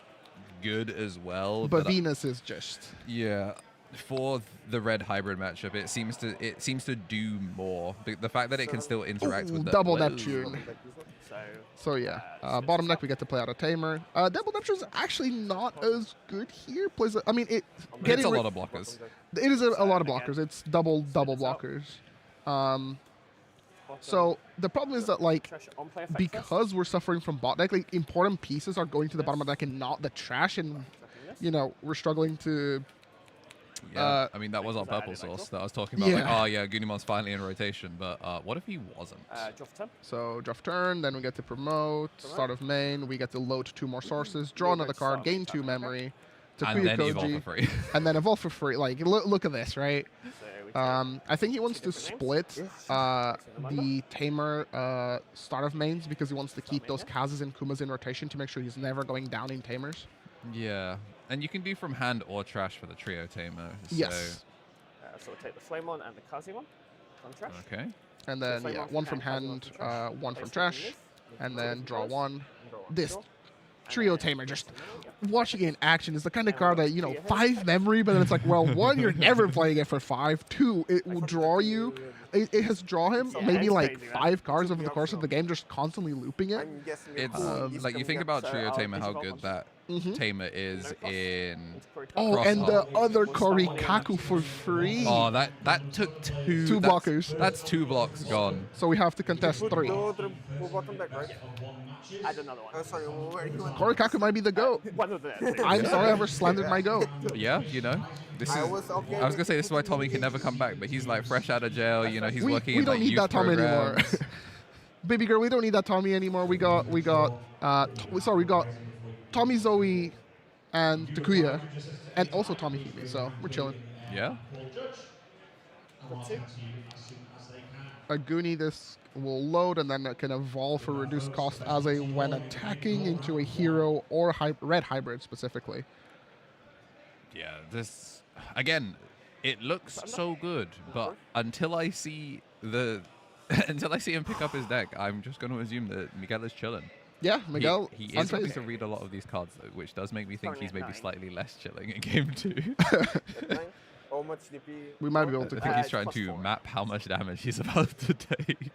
good as well, But but Venus is just... yeah, for the red hybrid matchup, it seems to do more. The fact that it can still interact Ooh, with the double Whoa. Neptune. Like this one. So, So yeah, split bottom this deck up. we get to play out a Tamer. Double Neptune's actually not as good here. Plays, I mean, It's getting a rid- lot of blockers. it is a lot of again, blockers. It's double this out. blockers. Bottom, So the problem is that like trash on play effect because first. we're suffering from bot deck, like important pieces are going to the bottom of the deck and not the trash, and Tracking this. you know we're struggling to. Yeah, I mean that was our Because I purple added source exhaust. that I was talking about. Like, Yeah. oh yeah, Gunimon's finally in rotation, but what if he wasn't? Draw for 10. So draw turn, then we get to promote, start of main, we get to load 2 more sources, draw another card, gain 2 memory, And Takuya then evolve Koji, for free. and then evolve for free. Like look at this, right? So we take I think he wants to different names. split the Tamer start of mains because he wants to keep those Kazas and Kumas in rotation to make sure he's never going down in Tamers. Yeah, and you can do from hand or trash for the trio tamer. So, Yes. so we'll take the flame one and the Kazi one on trash. Okay. And So then flame yeah, one one from Kazi hand, from trash. one from Place trash, something and this. then draw This. 1. Draw one. This Draw. Trio Tamer, just watching it in action is the kind of card that, you know, 5 memory, but then it's like, well, 1, you're never playing it for 5. 2, it will draw you. It has draw him Yeah, maybe it's like crazy, man. 5 cards over the course of the game, just constantly looping it. I'm guessing It's it's like you think coming up. about So trio I'll tamer, how digivolve good one. that Mhm. tamer is No cost. in. It's pretty Oh, tough. and the Crosshair. other What's that one Korikaku for free. Oh, that took 2 2 that's- blockers. That's 2 blocks gone. So we have to contest Put 3. the other bottom deck, right? Add another one. Sorry, where you went? Korikaku might be the GOAT. One of the. I'm sorry I ever slandered my GOAT. Yeah, you know. This is. I was okay. I was gonna say this is why Tommy can never come back, but he's like fresh out of jail. You know, he's We working in don't like need youth that Tommy anymore. programs. Baby girl, we don't need that Tommy anymore. We got we got Tommy Zoe and Takuya, and also Tommy Hime, so we're chilling. Yeah. A Goonie, this will load and then it can evolve for reduced cost as a when attacking into a hero or red hybrid specifically. Yeah. This again, it looks so good, but until I see the until I see him pick up his deck, I'm just going to assume that Miguel is chilling. Yeah, Miguel. He is going unfazed. to read a lot of these cards, though, which does make me think Currently he's at maybe 9. slightly less chilling in game 2. How much DP? We might be able to I think kill. he's it's trying plus to 4. map how much damage he's about to take.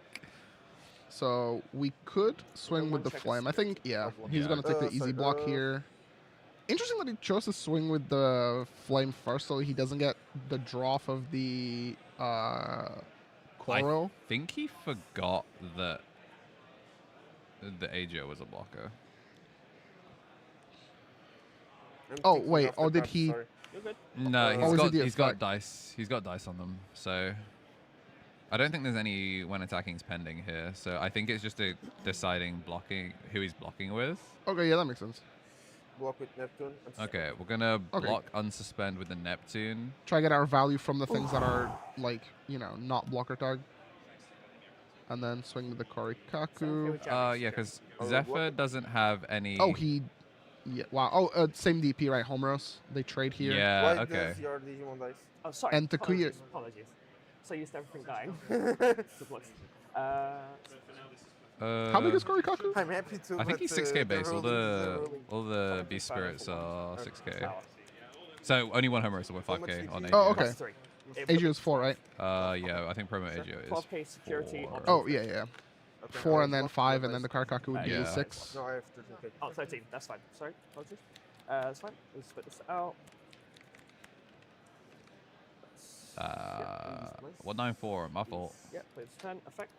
So we could swing with the flame. I think, yeah, he's Yeah. going to take the easy Sorry, block here. Interesting that he chose to swing with the flame first, so he doesn't get the draw of the Koro. I think he forgot that the AJ was a blocker. Oh, wait, or did he- Sorry. You're good. No, Oh, is it the he's got effect? dice. He's got dice on them. So I don't think there's any when attacking's pending here. So I think it's just a deciding blocking who he's blocking with. Okay, yeah, that makes sense. Block with Neptune. Okay, we're gonna Okay. block unsuspend with the Neptune. Try to get our value from the things that are, like, you know, not blocker tag. And then swing with the Korikaku. Yeah, because Oh, Zephyr what? doesn't have any. Oh, he... Yeah, wow. Oh, same DP, right? Homeros. They trade here. Yeah. Why Okay. does your Digimon dice? Oh, sorry. And Takuya- Apologies. So used to everything dying. Good looks. How big is Korikaku? I'm happy to. I think but, he's 6k base. All ruling is the ruling. all the beast spirits are 6k. So only one Homerosa with How much 5k did on you- AJ. Oh, okay. Plus 3. Agio is 4, right? Yeah, I think promo AJ is 12k security. 4. on Oh, yeah, yeah. Okay, 4 I and then blocked 5, the and then the dice. Korikaku would be Yeah. 6. No, I have 13k. Oh, 13. That's fine. Sorry. Apologies. That's fine. We'll split this out. Yeah, 194. My fault. Yeah, please 10. Effect.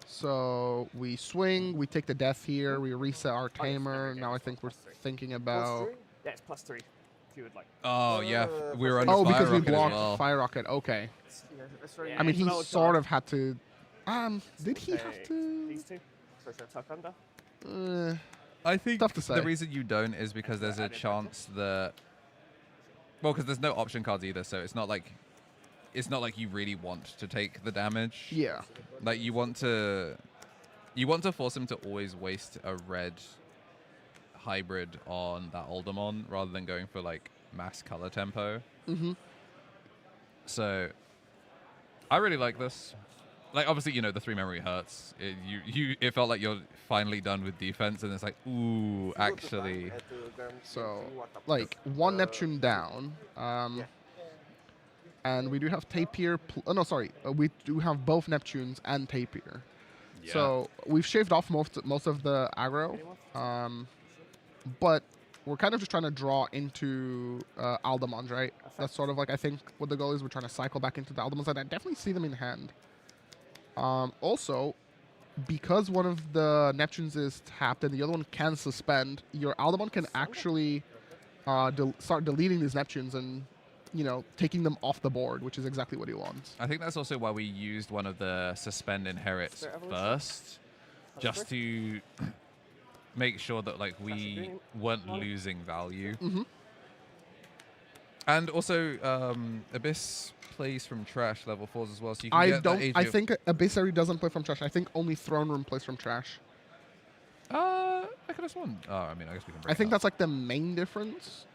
So we swing, we take the death here, we reset our Oh, yes, tamer. okay, Now I it's think we're plus 3. thinking Plus about... 3? Yeah, it's plus 3. If you would like. Oh yeah, Uh, we were plus under Oh, fire because we rocket as blocked well. Fire Rocket. Okay. Yeah, that's right. Yeah. I mean, he Well sort done. of had to... did he have Take to... These two. So should I tuck under? I think Tough to say. the reason you don't is because there's a chance that, well, because there's no option cards either, so it's not like you really want to take the damage. Yeah. Like you want to force him to always waste a red hybrid on that Aldermon rather than going for like mass color tempo. Mm-hmm. So I really like this. like obviously you know the 3 memory hurts. It felt like you're finally done with defense, and it's like ooh, actually. So, like, one Neptune down. Yeah. And we do have Tapir. Oh, no, sorry. We do have both Neptunes and Tapir. Yeah. So we've shaved off most of the aggro. But we're kind of just trying to draw into Aldemons, right? That's sort of like, I think, what the goal is. We're trying to cycle back into the Aldemons, and I definitely see them in hand. Also, because one of the Neptunes is tapped and the other one can suspend, your Aldemon can actually start deleting these Neptunes and, you know, taking them off the board, which is exactly what he wants. I think that's also why we used one of the suspend inherits first, just to make sure that like we weren't losing value. And also, Abyss plays from trash level 4s as well, so you can get that I think Abyssary doesn't play from trash. I think only Throne Room plays from trash. I could have sworn. Oh, I mean, I guess we can. I think that's like the main difference.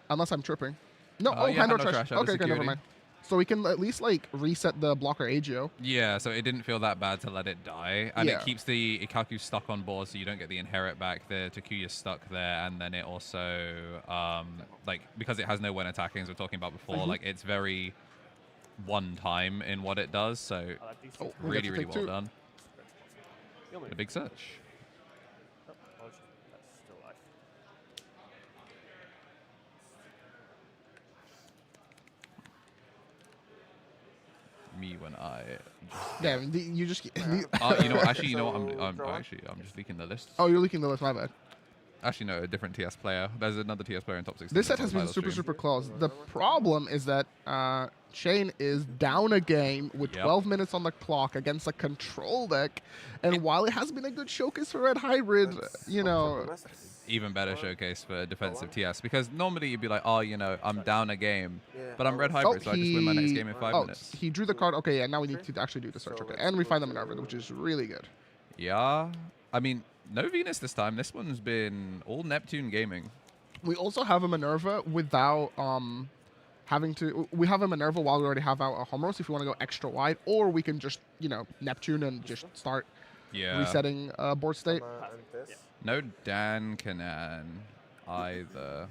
Unless I'm tripping. No, yeah, hand or hand or trash. trash, Okay, never security. mind. So we can at least like reset the blocker Agio. Yeah, so it didn't feel that bad to let it die, and Yeah. it keeps the Ikaku stuck on board, so you don't get the inherit back. The Takuya's stuck there, and then it also, like, because it has no when attacking, as we were talking about before, like it's very one time in what it does. So Oh, we really, get to really take well two. done. A big search. That's still alive. Me when I. Yeah, you just. You know what? Actually, you know what? I'm just leaking the list. Oh, you're leaking the list. My bad. Actually, no, a different TS player. There's another TS player in top 16. This set that's has on been the super, stream. super close. The problem is that Shane is down a game with 12 minutes on the clock against a control deck. And while it has been a good showcase for Red Hybrid, you know... Even better showcase for defensive TS. Because normally you'd be like, oh, you know, I'm down a game. But I'm Red Hybrid, so I just win my next game in 5 minutes. He drew the card. Okay, yeah, now we need to actually do the search. Okay, and we find the Minerva, which is really good. Yeah. I mean, no Venus this time. This one's been all Neptune gaming. We also have a Minerva without having to... We have a Minerva while we already have out a Homeros if we want to go extra wide. Or we can just, you know, Neptune and just start resetting board state. No Dan Kanan either.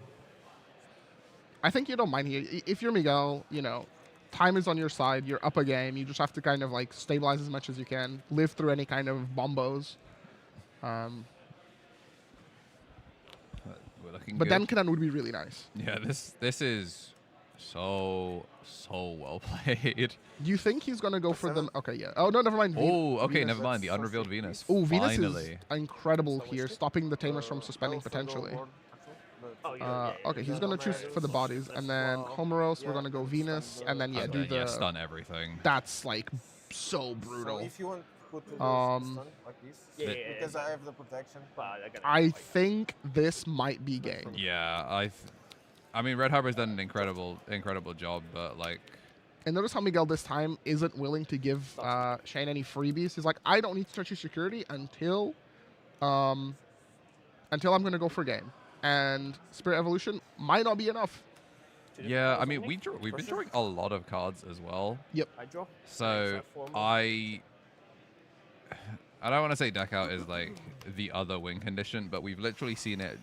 I think you don't mind here. If you're Miguel, you know, time is on your side. You're up a game. You just have to kind of like stabilize as much as you can. Live through any kind of bombos. We're looking But good. Dan Kanan would be really nice. Yeah, this is so well played. Do you think he's going to go for them? Okay, yeah. Oh, no, never mind. Oh, okay, Venus. never mind. The unrevealed Venus. Oh, Venus Finally. is incredible here, stopping the Tamers from suspending potentially. Okay, he's going to choose for the bodies. And then Homeros, we're going to go Venus. And then, And do then, the... stun everything. That's, like, so brutal. If you want to put Um, like this, Yeah, because I have the protection. I think this might be game. Yeah, I mean, Red Harbor's done an incredible job, but like... And notice how Miguel this time isn't willing to give Shane any freebies. He's like, I don't need to touch your security until I'm going to go for game. And Spirit Evolution might not be enough. Yeah, I mean, we've been drawing a lot of cards as well. Yep. I draw. So I don't want to say deck out is like the other win condition, but we've literally seen it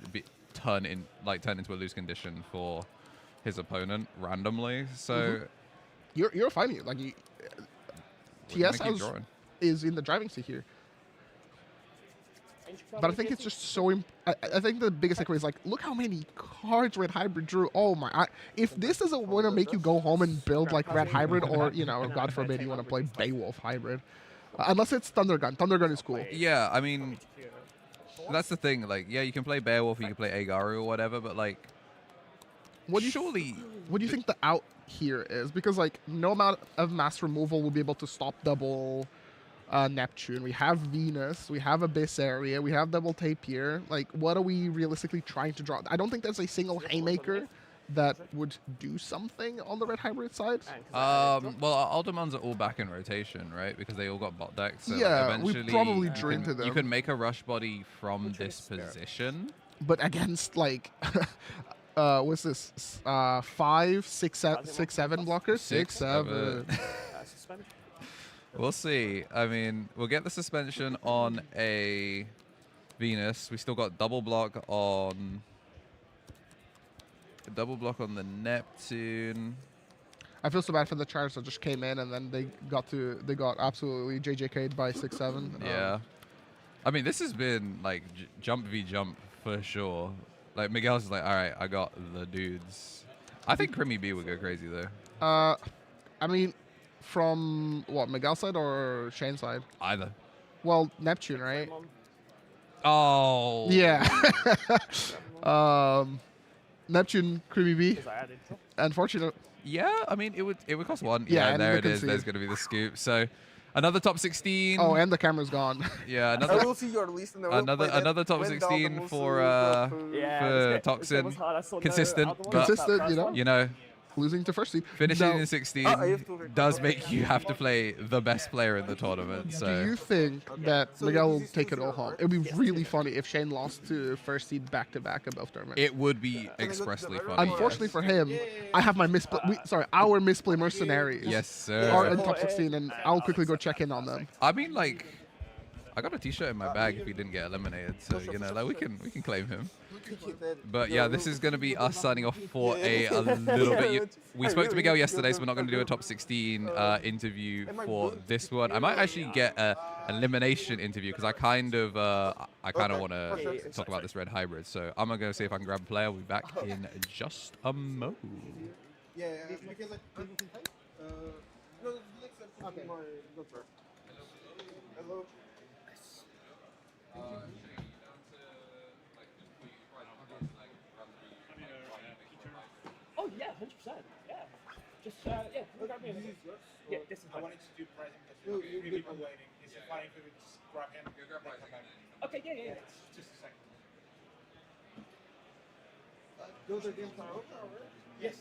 turn into a lose condition for his opponent randomly. So You're fine here. Like, TS is in the driving seat here. But I think it's just so... I think the biggest takeaway is, like, look how many cards Red Hybrid drew. Oh, my... if this doesn't want to make you go home and build, like, Red Hybrid or, you know, God forbid you want to play Beowulf Hybrid. Unless it's Thunder Gun. Thunder Gun is cool. Yeah, I mean, that's the thing. Like, yeah, you can play Beowulf, you can play Agaru or whatever, but, like, what do you think the out here is? Because, like, no amount of mass removal will be able to stop double... Neptune, we have Venus, we have Abyss Area, we have double Tapir. Like, what are we realistically trying to draw? I don't think there's a single Haymaker that would do something on the Red Hybrid side. Well, Aldemons are all back in rotation, right? Because they all got bot decks. So Yeah, like, we eventually probably drew into them. You can make a rush body from this position. But against, like, what's this? 5, 6, 7 blockers? 6, 7. We'll see. I mean, we'll get the suspension on a Venus. We still got double block on the Neptune. I feel so bad for the Chargers that just came in and then they got absolutely JJK'd by 6-7. Yeah. I mean, this has been like jump v jump for sure. Like Miguel's just like, all right, I got the dudes. I think Crimmy B would go crazy though. I mean, from what, Miguel's side or Shane's side? Either. Well, Neptune, right? Mom, Oh. Yeah. Neptune, Creamy B. because I added. Unfortunate. Yeah, I mean, it would cost one. Yeah, Yeah, and there the it is. concede. There's going to be the scoop. So another top 16. Oh, and the camera's gone. Yeah, I another will see your list and I will Another- play that another top when 16 Dalton for, also got, Yeah, for this game Toxin. was hard. I saw no Consistent, other one. but- Consistent, That you know? first one. you know, Losing to first seed. finishing Now, in 16 I have to- does make you have to play the best player in the tournament. do So you think that So Miguel will this is take it all 2-0, home? right? It would be really funny if Shane lost to first seed back-to-back in both tournaments. it would be Can I go to expressly the- funny. Unfortunately for him, I have my misplay. Our misplay mercenaries Yes, are sir. in top 16, and I'll quickly go check in on them. I mean, like, I got a T-shirt in my bag if he didn't get eliminated. So you know, like we can claim him. But yeah, this is going to be us signing off for a little bit. We spoke to Miguel yesterday, so we're not going to do a top 16 interview for this one. I might actually get an elimination interview because I kind of want to talk about this red hybrid. So I'm going to see if I can grab a player. We'll be back in just a mo. Yeah, because like, no, okay. My daughter. Hello. Oh yeah, 100%. Yeah. Just yeah, look at me. Yeah, this is I fine. wanted to do pricing because people waiting. Is it fine if we would just grab him? Then come back? Okay, yeah. Just a second. Those are games are over already? Yes.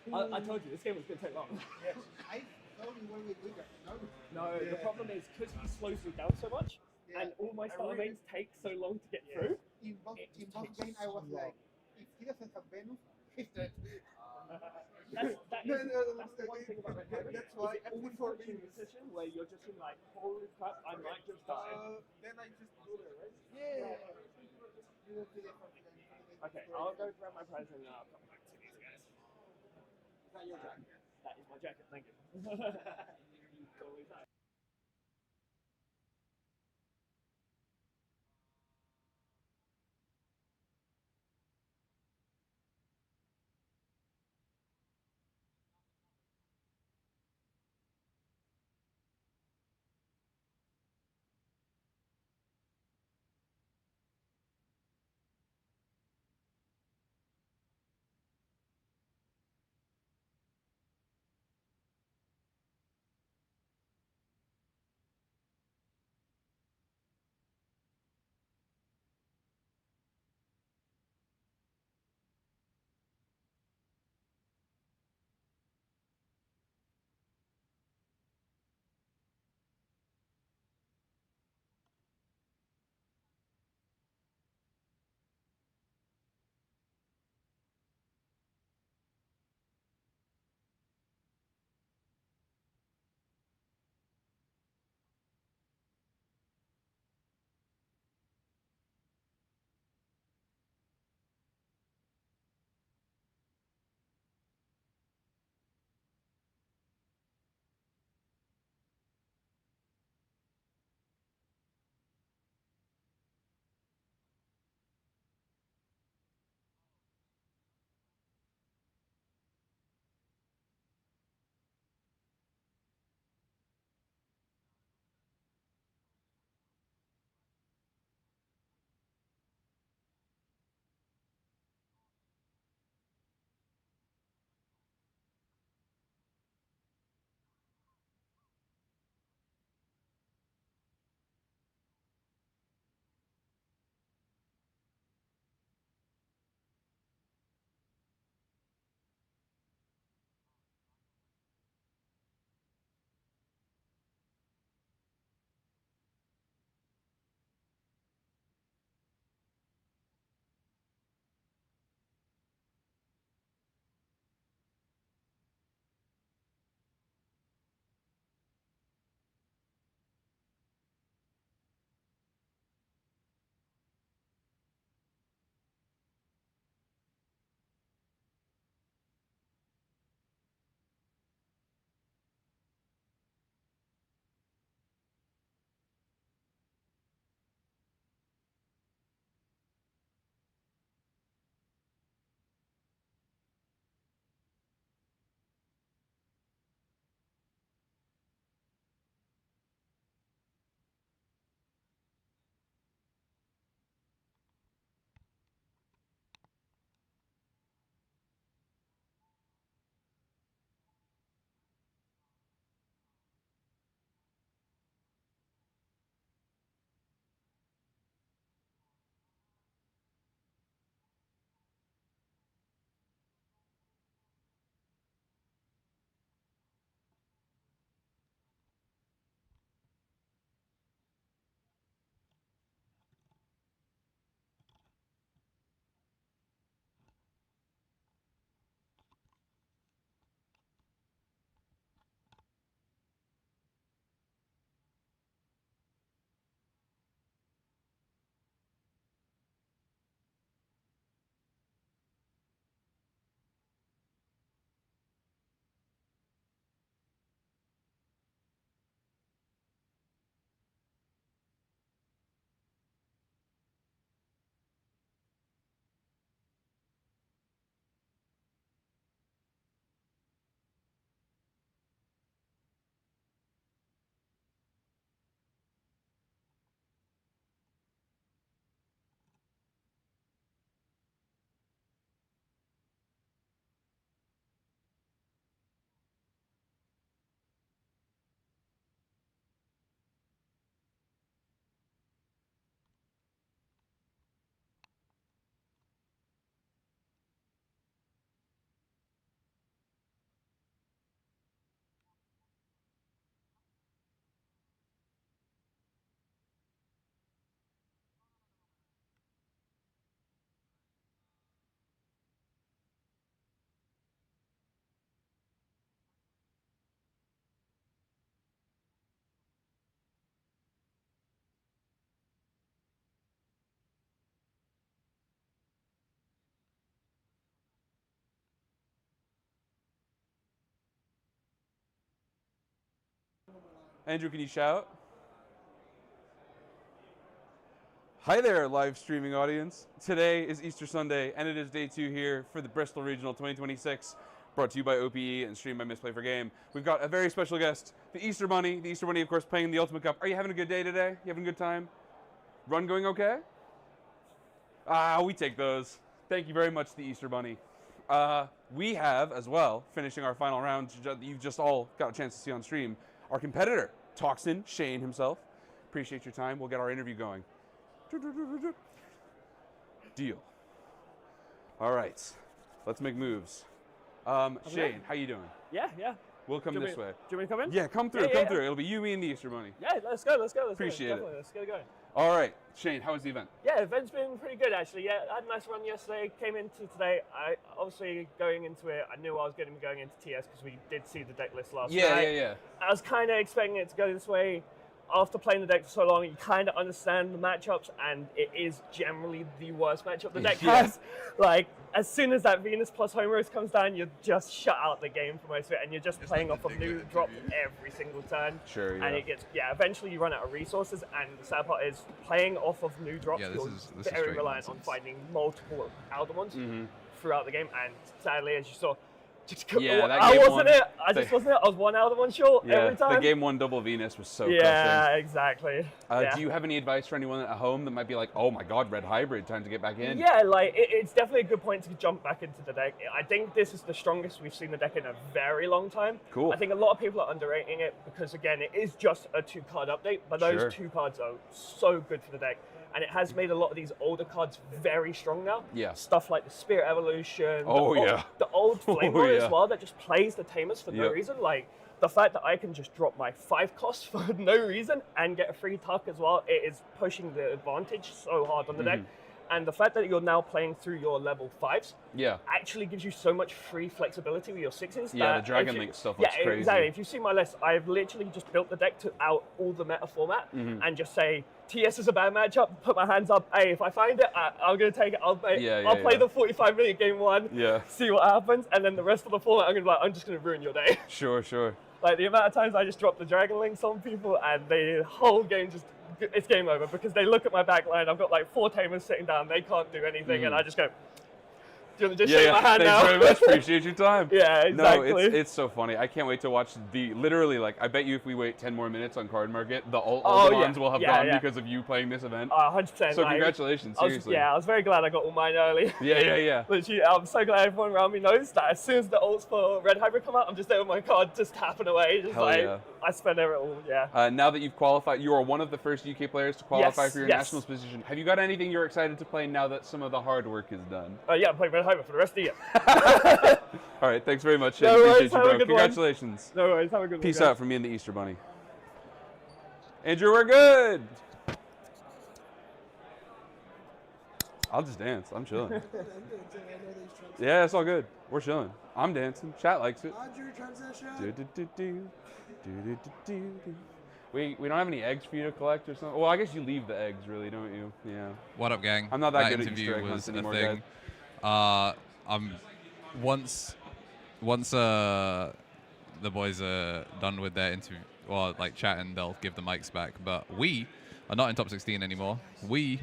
I told you this game was gonna take long. Yes. I told you when we do that. No. No, the problem is because he slows me down so much, and all my starter mains take so long to get through. In both games, I was like, if he doesn't have Venus, he's dead. That's the one thing about Red Hybrid. That's why is it always before puts you in a position where you're just in like, holy crap, I might just die. Then I just go there, right? Yeah. Okay, I'll go grab my prize and I'll come back to these guys. Is that your jacket? That is my jacket, thank you. Andrew, can you shout? Hi there, live streaming audience. Today is Easter Sunday, and it is day 2 here for the Bristol Regional 2026, brought to you by OPE and streamed by Misplay for Game. We've got a very special guest, the Easter Bunny. The Easter Bunny, of course, playing in the Ultimate Cup. Are you having a good day today? You having a good time? Run going okay? We take those. Thank you very much, the Easter Bunny. We have, as well, finishing our final round that you've just all got a chance to see on stream, our competitor, Toxin, Shane himself. Appreciate your time. We'll get our interview going. Deal. All right. Let's make moves. Shane, how you doing? Yeah, yeah. We'll come Do you this way. Do you want me to come in? Yeah, come through, Yeah, come yeah. through. It'll be you, me, and the Easter Bunny. Yeah, let's go. Appreciate it. Definitely, let's get it going. All right. Shane, how was the event? Yeah, event's been pretty good actually. Yeah, I had a nice run yesterday. Came into today. I obviously going into it, I knew I was going to be going into TS because we did see the deck list last night. Yeah. I was kind of expecting it to go this way. After playing the deck for so long, you kind of understand the matchups, and it is generally the worst matchup the deck has. Like, as soon as that Venus plus Homers comes down, you're just shut out the game for most of it, and you're just playing off of new drops every single turn. Sure, yeah. And it gets, eventually you run out of resources, and the sad part is playing off of new drops, Yeah, this you're is very straight reliant on nonsense. finding multiple Aldemons Mm-hmm. throughout the game, and sadly, as you saw, Yeah, that I game wasn't one- it. I just wasn't it. I was one Aldemon short every time. the game 1 double Venus was so Yeah, crushing. exactly. Yeah. Do you have any advice for anyone at home that might be like, oh my god, red hybrid, time to get back in? Yeah, like it's definitely a good point to jump back into the deck. I think this is the strongest we've seen the deck in a very long time. Cool. I think a lot of people are underrating it because again, it is just a 2-card update, but those Sure. 2 cards are so good for the deck. And it has made a lot of these older cards very strong now. Yeah. Stuff like the Spirit Evolution. Oh, the yeah. The old Flame Oh, Lord yeah. as well that just plays the Tamers for no Yep. reason. Like the fact that I can just drop my 5 cost for no reason and get a free tuck as well, it is pushing the advantage so hard on the deck. And the fact that you're now playing through your level 5s Yeah. actually gives you so much free flexibility with your 6s. Yeah, that the Dragon if you- Link stuff looks crazy. Exactly. If you see my list, I've literally just built the deck to out all the meta format and just say, TS is a bad matchup, put my hands up, hey, if I find it, I'm going to take it, I'll play, Yeah, I'll play yeah. the 45-minute game 1, Yeah. see what happens, and then the rest of the format, I'm going to be like, I'm just going to ruin your day. Sure. Like, the amount of times I just drop the Dragon Links on people, and the whole game just, it's game over, because they look at my back line, I've got like 4 Tamers sitting down, they can't do anything, and I just go, do you want to just shake my hand Thanks now? very much. Appreciate your time. Yeah, exactly. No, it's so funny. I can't wait to watch literally, like, I bet you if we wait 10 more minutes on Card Market, all the ones will have gone because of you playing this event. 100%. So like, congratulations, seriously. I was very glad I got all mine early. Yeah. Literally, I'm so glad everyone around me knows that as soon as the ults for Red Hybrid come out, I'm just there with my card, just tapping away. Just Hell like, yeah. I spend it all, yeah. Now that you've qualified, you are one of the first UK players to qualify Yes, for your yes. nationals position. Have you got anything you're excited to play now that some of the hard work is done? Yeah, I'm playing Red Hybrid for the rest of the year. All right, thanks very much. No Shane. worries, Appreciate you, have a bro. good one. Congratulations. No worries, have a good Peace one. out from me and the Easter Bunny. Andrew, we're good. I'll just dance. I'm chilling. Yeah, it's all good. We're chilling. I'm dancing. Chat likes it. Andrew, transition. Do-do-do-do. We don't have any eggs for you to collect or something. Well, I guess you leave the eggs, really, don't you? Yeah. What up, gang? I'm not that good at interview Easter egg was hunts a anymore, thing. I'm once the boys are done with their interview or like chatting, they'll give the mics back. But we are not in top 16 anymore. We're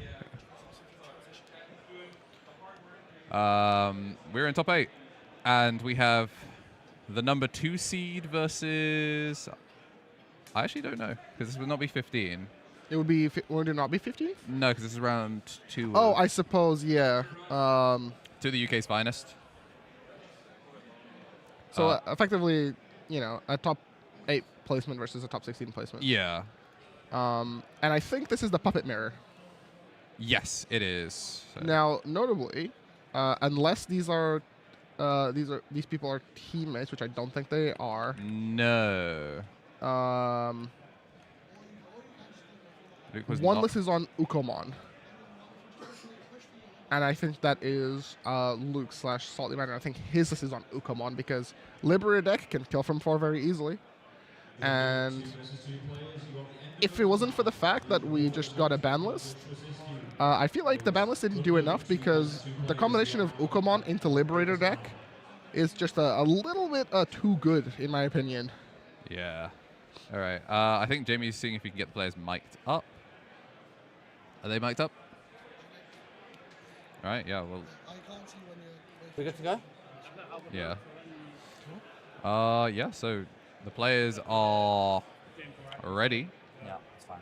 in top 8, and we have the number 2 seed versus. I actually don't know because this would not be 15. It would be. Would it not be 15? No, because this is round 2. Oh, I suppose. Yeah. To the UK's finest. So effectively, a top 8 placement versus a top 16 placement. Yeah. And I think this is the puppet mirror. Yes, it is. So- Now, notably, unless these people are teammates, which I don't think they are. No. Luke was One not- list is on Ukomon. And I think that is Luke/Salty Man. I think his list is on Ukomon because Liberator deck can kill from 4 very easily. And if it wasn't for the fact that we just got a ban list, I feel like the ban list didn't do enough because the combination of Ukomon into Liberator deck is just a little bit too good, in my opinion. Yeah. All right. I think Jamie's seeing if he can get the players mic'd up. Are they mic'd up? All right. Yeah. Well. I can't see when you're. We good to go? Yeah. Yeah. So the players are ready. Yeah, it's fine.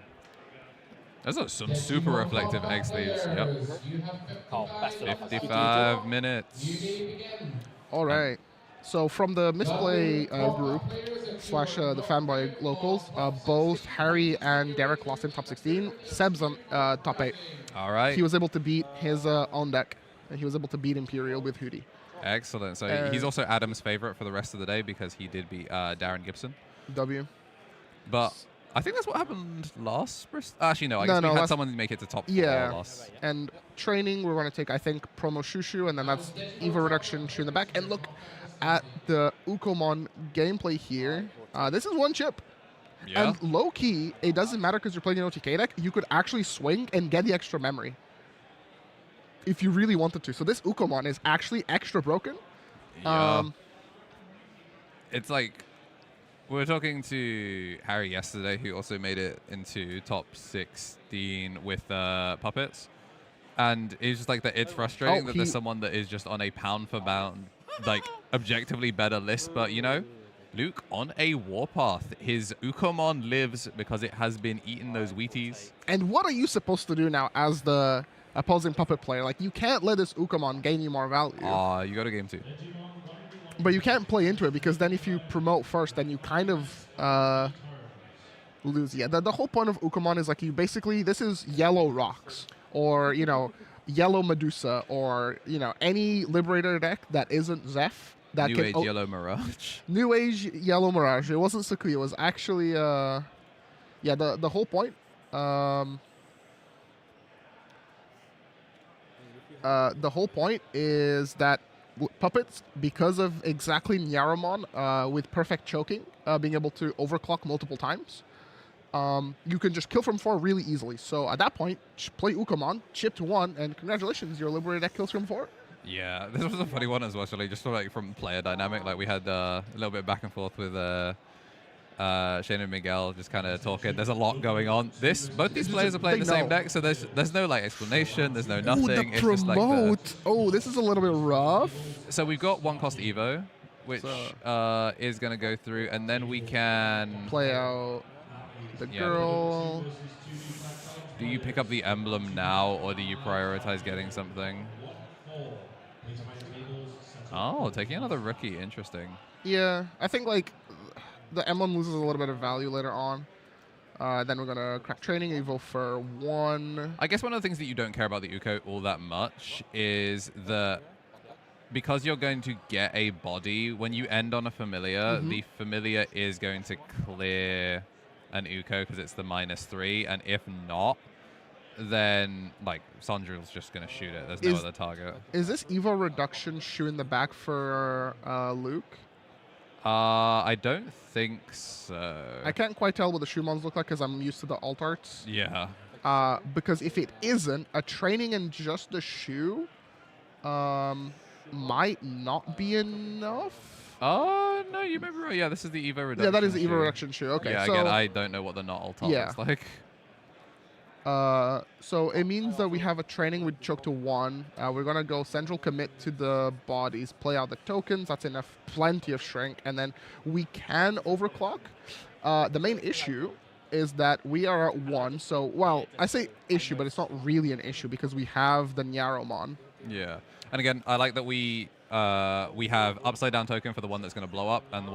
Those are some super reflective egg sleeves. Yep. Oh, best of luck. 55 minutes. All right. So from the Misplay group / the fanboy locals, both Harry and Derek lost in top 16. Seb's on top 8. All right. He was able to beat his own deck, and he was able to beat Imperial with Hootie. Excellent. So he's also Adam's favorite for the rest of the day because he did beat Darren Gibson. W. But I think that's what happened last. Actually, no. I guess we had someone make it to top 4 last. And training, we're going to take, I think, promo Shushu, and then that's Evo reduction Shu in the back. And look at the Ukomon gameplay here. This is one chip. Yeah. And low key, it doesn't matter because you're playing an OTK deck. You could actually swing and get the extra memory if you really wanted to. So this Ukomon is actually extra broken. Yeah. It's like, we were talking to Harry yesterday, who also made it into top 16 with puppets. And it's just like that it's frustrating that there's someone that is just on a pound for pound, like objectively better list. But you know, Luke on a warpath. His Ukomon lives because it has been eating those Wheaties. And what are you supposed to do now as the opposing puppet player? Like, you can't let this Ukomon gain you more value. You go to game 2. But you can't play into it because then if you promote first, then you kind of lose. Yeah, the whole point of Ukomon is like you basically, this is yellow rocks or, you know, yellow Medusa or, you know, any Liberator deck that isn't Zeph. That New can Age Yellow Mirage. New Age Yellow Mirage. It wasn't Sakuya. It was actually, yeah, the whole point. The whole point is that puppets, because of exactly Nyaromon with perfect choking, being able to overclock multiple times, you can just kill from 4 really easily. So at that point, play Ukomon, chip to 1, and congratulations, your Liberator deck kills from 4. Yeah, this was a funny one as well, actually, just like from player dynamic. Like we had a little bit back and forth with Shane and Miguel just kind of talking. There's a lot going on. Both these players are playing the same deck, so there's no like explanation, there's no nothing. It's just like this is a little bit rough. So we've got 1 cost Evo, which is going to go through, and then we can play out the girl. Do you pick up the emblem now, or do you prioritize getting something? Oh, taking another rookie. Interesting. Yeah, I think like the emblem loses a little bit of value later on. Then we're gonna crack training Evo for 1. I guess one of the things that you don't care about the Uko all that much is that because you're going to get a body, when you end on a familiar, the familiar is going to clear an Uko because it's the -3, and if not, then like Sandra's just gonna shoot it. There's no other target. Is this Evo reduction Shu in the back for Luke? I don't think so. I can't quite tell what the Shumons look like because I'm used to the alt arts. Yeah. Because if it isn't, a training in just the Shu might not be enough. Oh, no, you may be right. Yeah, this is the Evo reduction. Yeah, that is the Evo reduction Shu. Okay. Yeah, so, again, I don't know what the not alt art looks like. So it means that we have a training with choke to 1. We're going to go central commit to the bodies, play out the tokens. That's enough, plenty of shrink. And then we can overclock. The main issue is that we are at 1. So, well, I say issue, but it's not really an issue because we have the Nyaromon. Yeah. And again, I like that we have upside down token for the one that's going to blow up and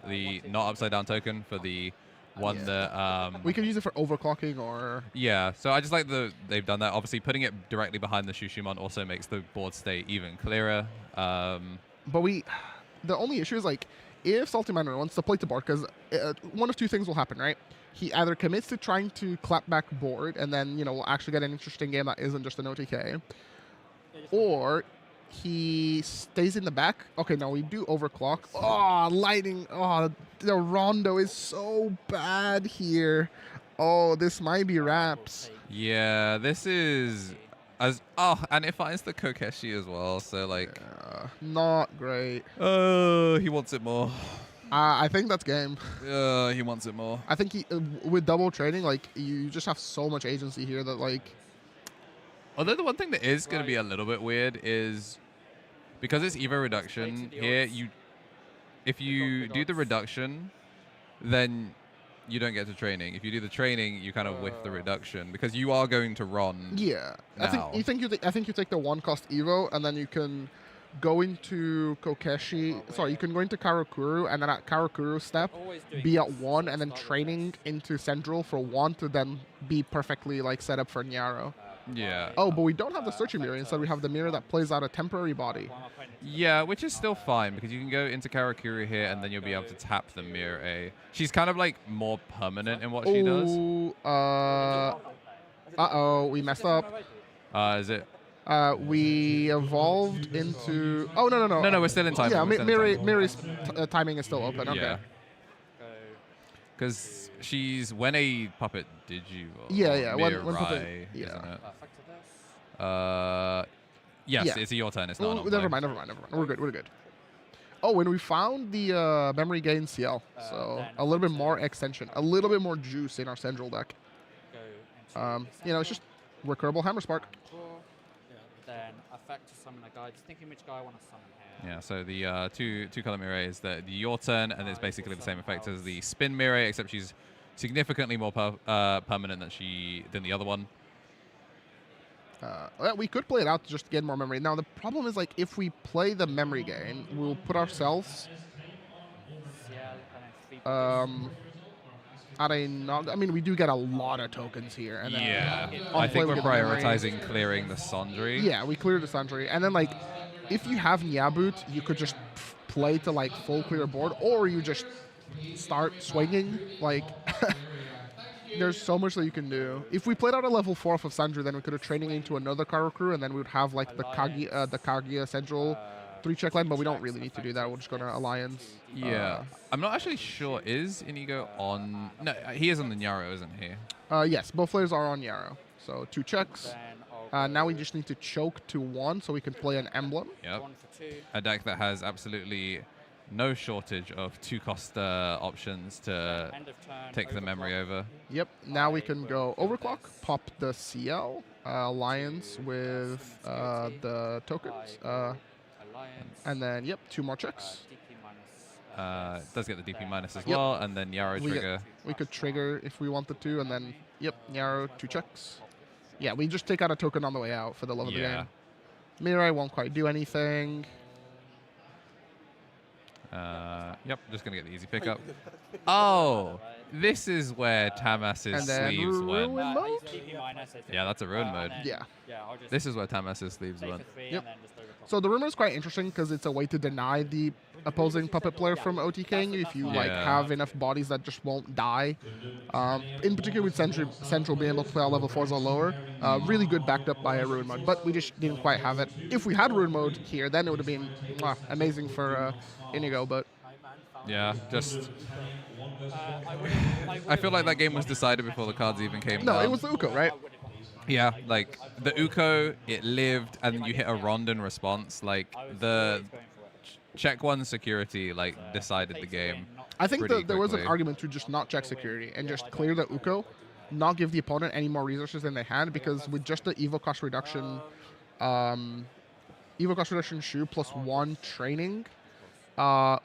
the not upside down token for the one that we can use it for overclocking or so I just like they've done that. Obviously putting it directly behind the Shushimon also makes the board stay even clearer. But the only issue is like if Salty Manor wants to play the board, because one of 2 things will happen, right? He either commits to trying to clap back board and then we'll actually get an interesting game that isn't just an OTK, or he stays in the back. Okay, no, we do overclock. Oh, lighting. Oh, the Rondo is so bad here. Oh, this might be wraps. Yeah, this is and it finds the Kokeshi as well. So like, not great. Oh, he wants it more. I think that's game. He wants it more. I think with double training, like you just have so much agency here that like. Although the one thing that is going to be a little bit weird is because it's Evo reduction here. If you do the reduction, then you don't get to training. If you do the training, you kind of whiff the reduction because you are going to run. Yeah, now. I think you take the 1-cost Evo, and then you can go into Kokeshi. Sorry, you can go into Karakuru, and then at Karakuru step, be at 1, and then training into Central for 1 to then be perfectly like set up for Nyaro. Yeah. Oh, but we don't have the searching mirror. Instead, we have the mirror that plays out a temporary body. Yeah, which is still fine because you can go into Karakuri here and then you'll be able to tap the mirror A. She's kind of like more permanent in what she does. Uh-oh, we messed up. Is it? We evolved into... Oh, no. No, we're still in time. Yeah, We're still in time. Mirror's timing is still open. Okay. Yeah. Because she's when a puppet Digi. Yeah. When Mirai, puppet... isn't Yeah. it? Yes, Yeah. it's your turn. It's not. Never mind. We're good. Oh, and we found the memory gain CL. So a little bit more extension. A little bit more juice in our Central deck. It's just recurable Hammer Spark. Then effect to summon a guy. Just thinking which guy I want to summon here. Yeah, so the two color mirror is the your turn, and it's basically the same effect as the spin mirror, except she's significantly more permanent than the other one. We could play it out to just get more memory. Now the problem is like if we play the memory gain, we'll put ourselves at a not. I mean, we do get a lot of tokens here. And then, Yeah, on I play think we we're get the memory. prioritizing clearing the Sundry. Yeah, we clear the Sundry, and then like if you have Nyaboot, you could just play to like full clear board, or you just start swinging. Like there's so much that you can do. If we played out a level 4 of Sundry, then we could have training into another Karakuru, and then we would have like the Kaguya Central 3-check line, but we don't really need to do that. We're just gonna Alliance. Yeah, I'm not actually sure. Is Inigo on? No, he is on the Nyaro, isn't he? Yes, both players are on Yarrow. So 2 checks. Now we just need to choke to 1 so we can play an emblem. Yep. A deck that has absolutely no shortage of 2-cost options to take the memory over. Yep. Now we can go Overclock, pop the CL, Alliance with the tokens, and then 2 more checks. Does get the DP minus as well, and then Yarrow trigger. We could trigger if we wanted to, and then Yarrow 2 checks. Yeah, we just take out a token on the way out for the love of the game. Mirai won't quite do anything. Yep, just gonna get the easy pickup. Oh, this is where Tamas's And then sleeves went. ruin mode? Yeah, that's a ruin mode. Yeah. This is where Tamas's sleeves went. Yep. So the rumor is quite interesting because it's a way to deny the opposing puppet player from OTKing you if you like have enough bodies that just won't die. In particular with Central being able to play all level 4s or lower, really good backed up by a ruin mode, but we just didn't quite have it. If we had ruin mode here, then it would have been amazing for Inigo, but yeah, just I feel like that game was decided before the cards even came down. No, it was the Uko, right? Yeah, like the Uko, it lived, and you hit a Rondon response. Like the check 1 security, like decided the game. I think there was an quickly. argument to just not check security and just clear the Uko, not give the opponent any more resources than they had, because with just the Evo cost reduction, shoe plus 1 training,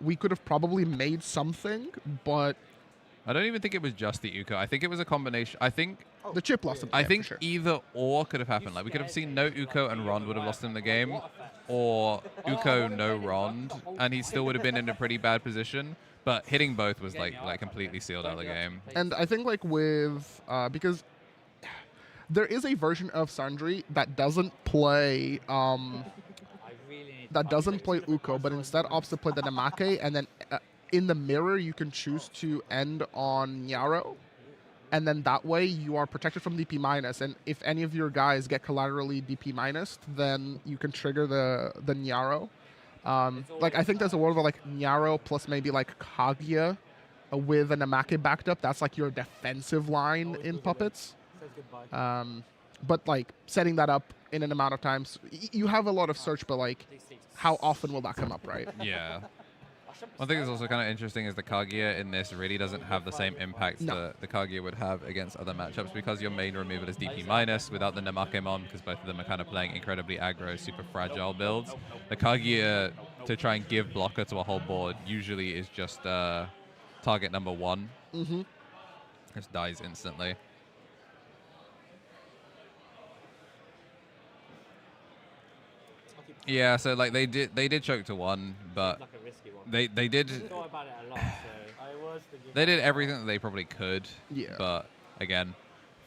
we could have probably made something, but I don't even think it was just the Uko. I think it was a combination. I think the chip lost him. I think either or could have happened. Like we could have seen no Uko and Rond would have lost him the game, or Uko no Rond, and he still would have been in a pretty bad position. But hitting both was like completely sealed out the game. And I think like with because there is a version of Sundry that doesn't play Uko, but instead opts to play the Namake, and then in the mirror you can choose to end on Nyaro, and then that way you are protected from DP minus, and if any of your guys get collaterally DP minus, then you can trigger the Nyaro. Like I think there's a world where like Nyaro plus maybe like Kaguya with an Namake backed up, that's like your defensive line in puppets. But like setting that up in an amount of times, you have a lot of search, but like how often will that come up, right? Yeah. One thing that's also kind of interesting is the Kaguya in this really doesn't have the same impact that the Kaguya would have against other matchups because your main removal is DP minus without the Namakemon because both of them are kind of playing incredibly aggro, super fragile builds. The Kaguya, to try and give blocker to a whole board, usually is just target number 1. Mm-hmm. Just dies instantly. Yeah, so like they did choke to 1, but Like a risky one. they did Thought about it a lot, so they did everything that they probably could. Yeah. But again,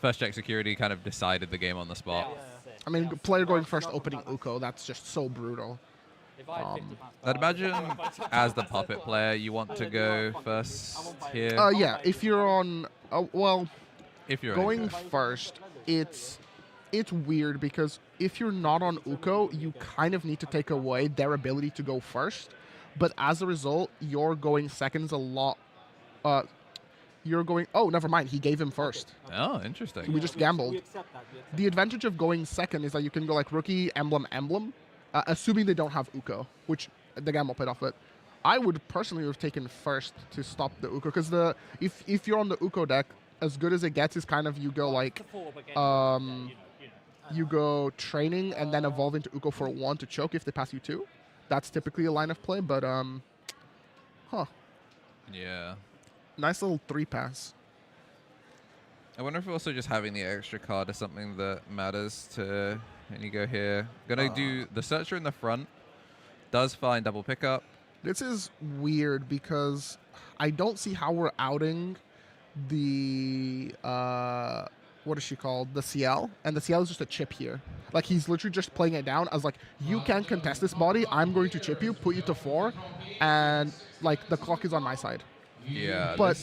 first check security kind of decided the game on the spot. I mean, player going first, opening Uko. That's just so brutal. If I had 50 I'd imagine as the puppet player, you want to go first here. Yeah. If you're on, well, If you're going okay. first, it's weird because if you're not on Uko, you kind of need to take away their ability to go first. But as a result, you're going second is a lot. You're going. Oh, never mind. He gave him first. Oh, interesting. We just gambled. The advantage of going second is that you can go like rookie, emblem, assuming they don't have Uko, which the gamble paid off. But I would personally have taken first to stop the Uko because if you're on the Uko deck, as good as it gets is kind of you go like you go training and then evolve into Uko for 1 to choke if they pass you 2. That's typically a line of play, but Yeah. nice little 3 pass. I wonder if also just having the extra card is something that matters to. And you go here. Gonna do the searcher in the front. Does find double pickup. This is weird because I don't see how we're outing the what is she called? The CL, and the CL is just a chip here. Like he's literally just playing it down as like you can't contest this body. I'm going to chip you, put you to 4, and like the clock is on my side. Yeah. But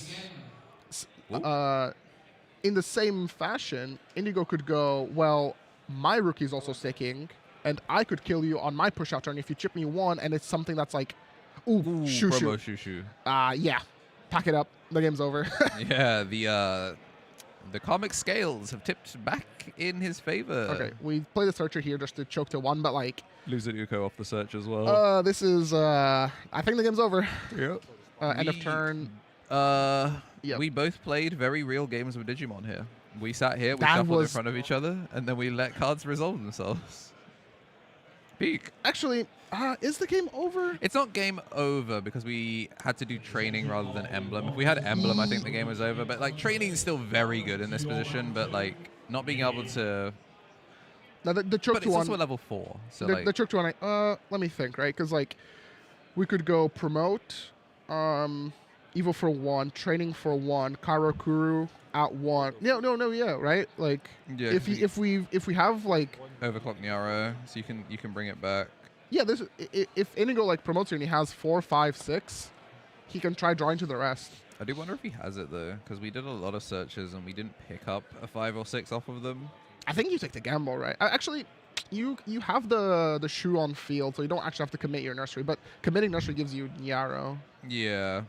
in the same fashion, Indigo could go, well, my rookie is also sticking, and I could kill you on my push out turn if you chip me 1, and it's something that's like, ooh shoo shoo. promo shoo. Yeah, pack it up. The game's over. Yeah, the comic scales have tipped back in his favor. Okay, we play the searcher here just to choke to 1, but like, Lose an Uko off the search as well. this is, I think the game's over. Yep. End of turn. Yep. We both played very real games of Digimon here. We sat here, we That shuffled in was- front of each other, and then we let cards resolve themselves. Peak. Actually, is the game over? It's not game over because we had to do training rather than emblem. If we had emblem, I think the game was over. But like training is still very good in this position. But like not being able to. Now the choke But to it's 1. also a level 4. So the, like the choke to 1. Let me think, right? Because like, we could go promote, Evo for 1, training for 1, Karakuru at 1. No, yeah, right? Like, Yeah, if we have like, overclock Nyaro, so you can bring it back. yeah, this if Indigo like promotes here and he has 4, 5, 6, he can try drawing to the rest. I do wonder if he has it though, because we did a lot of searches and we didn't pick up a 5 or 6 off of them. I think you take the gamble, right? Actually, you have the shoe on field, so you don't actually have to commit your nursery. But committing nursery gives you Nyaro. Yeah.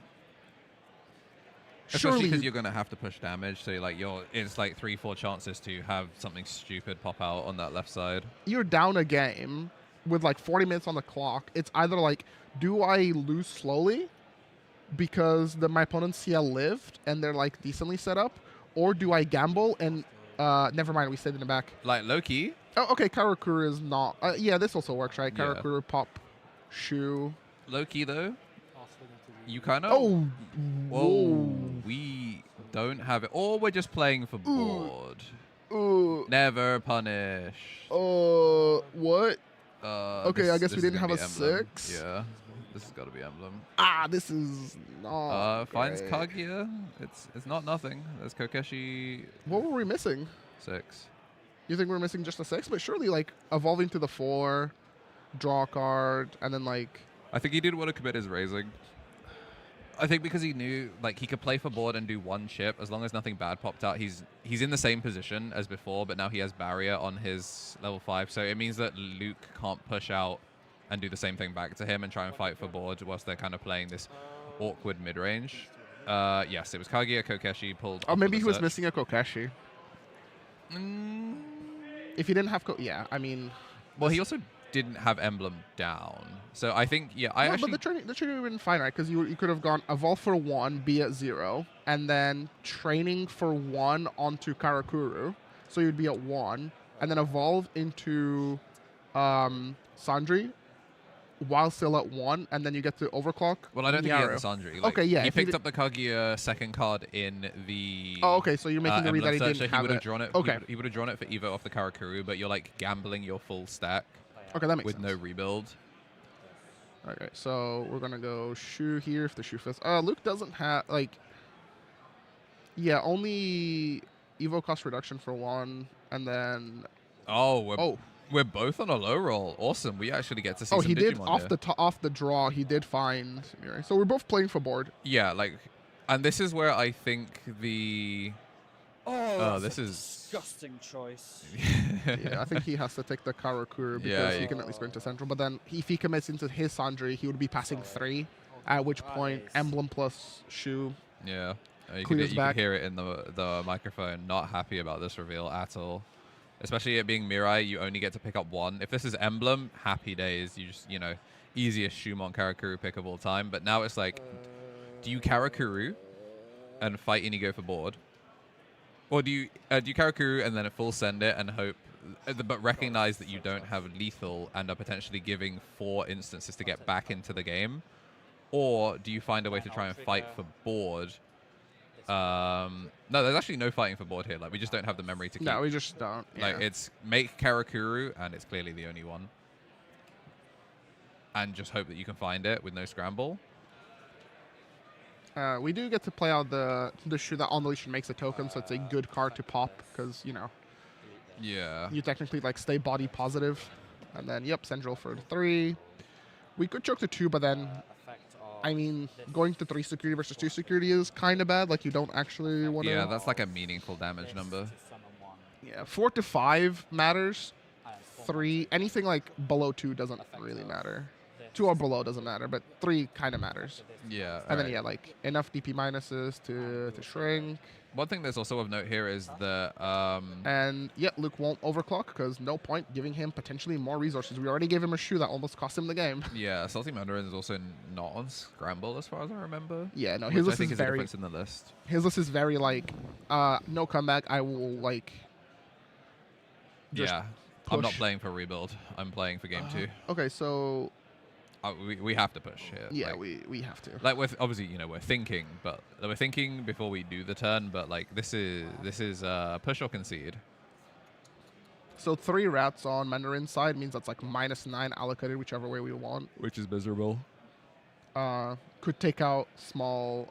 Especially because Surely, you're going to have to push damage, so like it's like 3-4 chances to have something stupid pop out on that left side. you're down a game with like 40 minutes on the clock. It's either like, do I lose slowly because my opponent's CL lived and they're like decently set up, or do I gamble and never mind, we stayed in the back. Like Loki. Oh, okay, Karakuru is not. Yeah, this also works, right? Yeah. Karakuru, pop, shoe. Loki though, you kind of. Oh, Whoa. whoa. We don't have it, or we're just playing for board. Ooh. Never punish. What? Okay, I guess this we is didn't gonna have be a emblem. 6. Yeah, this has got to be emblem. This is not. Finds great. Kaguya. It's not nothing. There's Kokeshi. What were we missing? 6. You think we're missing just a 6? But surely, like, evolving to the 4, draw a card, and then, like... I think he didn't want to commit his raising. I think because he knew like he could play for board and do 1 chip as long as nothing bad popped out. He's in the same position as before, but now he has barrier on his level 5, so it means that Luke can't push out and do the same thing back to him and try and fight for board whilst they're kind of playing this awkward mid range. Yes, it was Kaguya Kokeshi pulled. Oh, off maybe of he the was search. missing a Kokeshi. If he didn't have yeah, I mean... Well, he also didn't have Emblem down. So I think, yeah, I No, actually... but the training would have been fine, right? Because you could have gone evolve for 1, be at 0, and then training for 1 onto Karakuru, so you'd be at 1, and then evolve into Sandri while still at 1, and then you get to overclock. Well, I don't think he had Nyaru. the Sandri. Like, Okay, yeah, He if he picked did- up the Kaguya second card in the... Oh, okay, so you're making the read Emblem that he search, didn't so have would have it. drawn it. Okay. He would have drawn it for Evo off the Karakuru, but you're like gambling your full stack Okay, that makes with sense. no rebuild. Okay, so we're gonna go Shu here if the Shu fits. Luke doesn't have like. Yeah, only Evo cost reduction for 1, and then. Oh, we're both on a low roll. Awesome. We actually get to see some He did Digimon off here. off the draw. He did find Mirai. So we're both playing for board. Yeah, like, and this is where I think the... Oh, this that's a is... disgusting choice. Yeah, I think he has to take the Karakuru because Yeah, he yeah. can at least go into central. But then if he commits into his Sandri, he would be passing 3. At which point, Nice. Emblem plus Shu. Yeah. You Clears could back. hear it in the microphone. Not happy about this reveal at all. Especially it being Mirai, you only get to pick up 1. If this is Emblem, happy days. You just, easiest Shumon Karakuru pick of all time. But now it's like, do you Karakuru and fight Inigo for board? Or do you Karakuru and then full send it and hope, but recognize that you don't have lethal and are potentially giving 4 instances to get back into the game? Or do you find a way to try and fight for board? No, there's actually no fighting for board here. Like, we just don't have the memory to keep. No, we just don't. Like, yeah. it's make Karakuru, and it's clearly the only one. And just hope that you can find it with no scramble. We do get to play out the Shu that on deletion makes a token, so it's a good card to pop because Yeah. you technically like stay body positive, and then Central for 3. We could choke to 2, but then I mean going to 3 security versus 2 security is kind of bad. Like you don't actually want to. Yeah, that's like a meaningful damage number. Yeah, 4 to 5 matters. 3, anything like below 2 doesn't really matter. 2 or below doesn't matter, but 3 kind of matters. Yeah. And then alright. like enough DP minuses to shrink. One thing that's also of note here is that And Luke won't overclock because no point giving him potentially more resources. We already gave him a Shu that almost cost him the game. yeah, Salty Mandarin is also not on scramble as far as I remember. Yeah, no, Which his I list think is is a very difference in the list. his list is very like no comeback. I will like. Just Yeah, I'm not push. playing for rebuild. I'm playing for game 2. Okay, so We have to push here. yeah, like, we have to. Like, obviously, we're thinking, but we're thinking before we do the turn. But like, this is push or concede. So 3 rats on Mandarin side means that's like -9 allocated whichever way we want. Which is miserable. Could take out small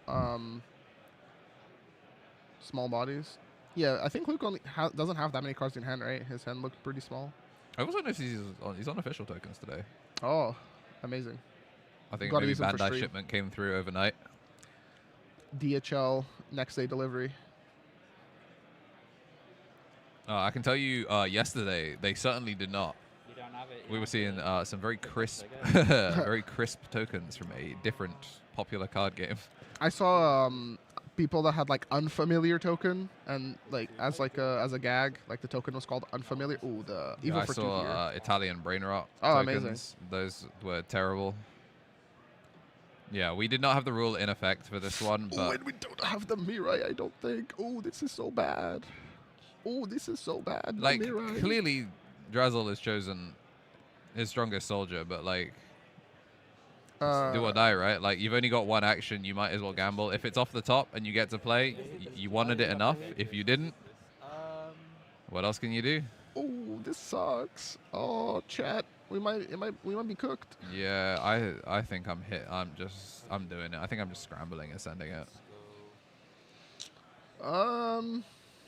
bodies. Yeah, I think Luke only doesn't have that many cards in hand, right? His hand looked pretty small. I also noticed he's on official tokens today. Oh, amazing. I think Gotta maybe use them for Bandai stream. shipment came through overnight. DHL next day delivery. I can tell you, yesterday they certainly did not. You don't have it. We were seeing some very crisp, very crisp tokens from a different popular card game. I saw people that had like unfamiliar token and like as a gag, like the token was called unfamiliar. Ooh, the Yeah, evil I for 2 saw here. Italian brain rot Oh, tokens. amazing. Those were terrible. Yeah, we did not have the rule in effect for this one, Oh, but and we don't have the Mirai, I don't think. Oh, this is so bad. Oh, this is so bad. the like Mirai. clearly Drazel has chosen his strongest soldier, but like do or die, right? Like you've only got one action, you might as well gamble. If it's off the top and you get to play, you wanted it enough. If you didn't, what else can you do? Oh, this sucks. Oh, chat. We might be cooked. Yeah, I think I'm hit. I'm doing it. I think I'm just scrambling and sending it.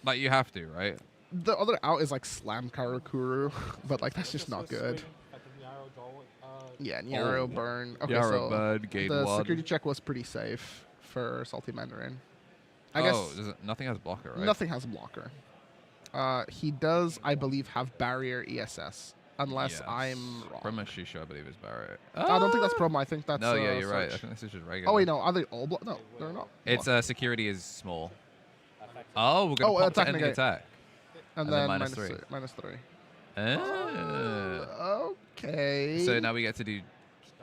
Like you have to, right? The other out is like Slam Karakuru, but like that's just not good. Yeah, Nyaro burn. Okay, Nyaro so burn, gain the 1. security check was pretty safe for Salty Mandarin. I guess Nothing has blocker, right? nothing has blocker. He does, I believe, have barrier ESS, unless Yes. I'm wrong. From a Shisho, I believe is Barrett. I don't think that's promo. I think that's No, yeah, you're right. I search. think this is just regular. Oh wait, no, are they all block? No, they're not. It's blocked. security is small. Oh, we're gonna pop to attack end the negate. attack. and then then minus minus 3. minus 3. Okay. So now we get to do.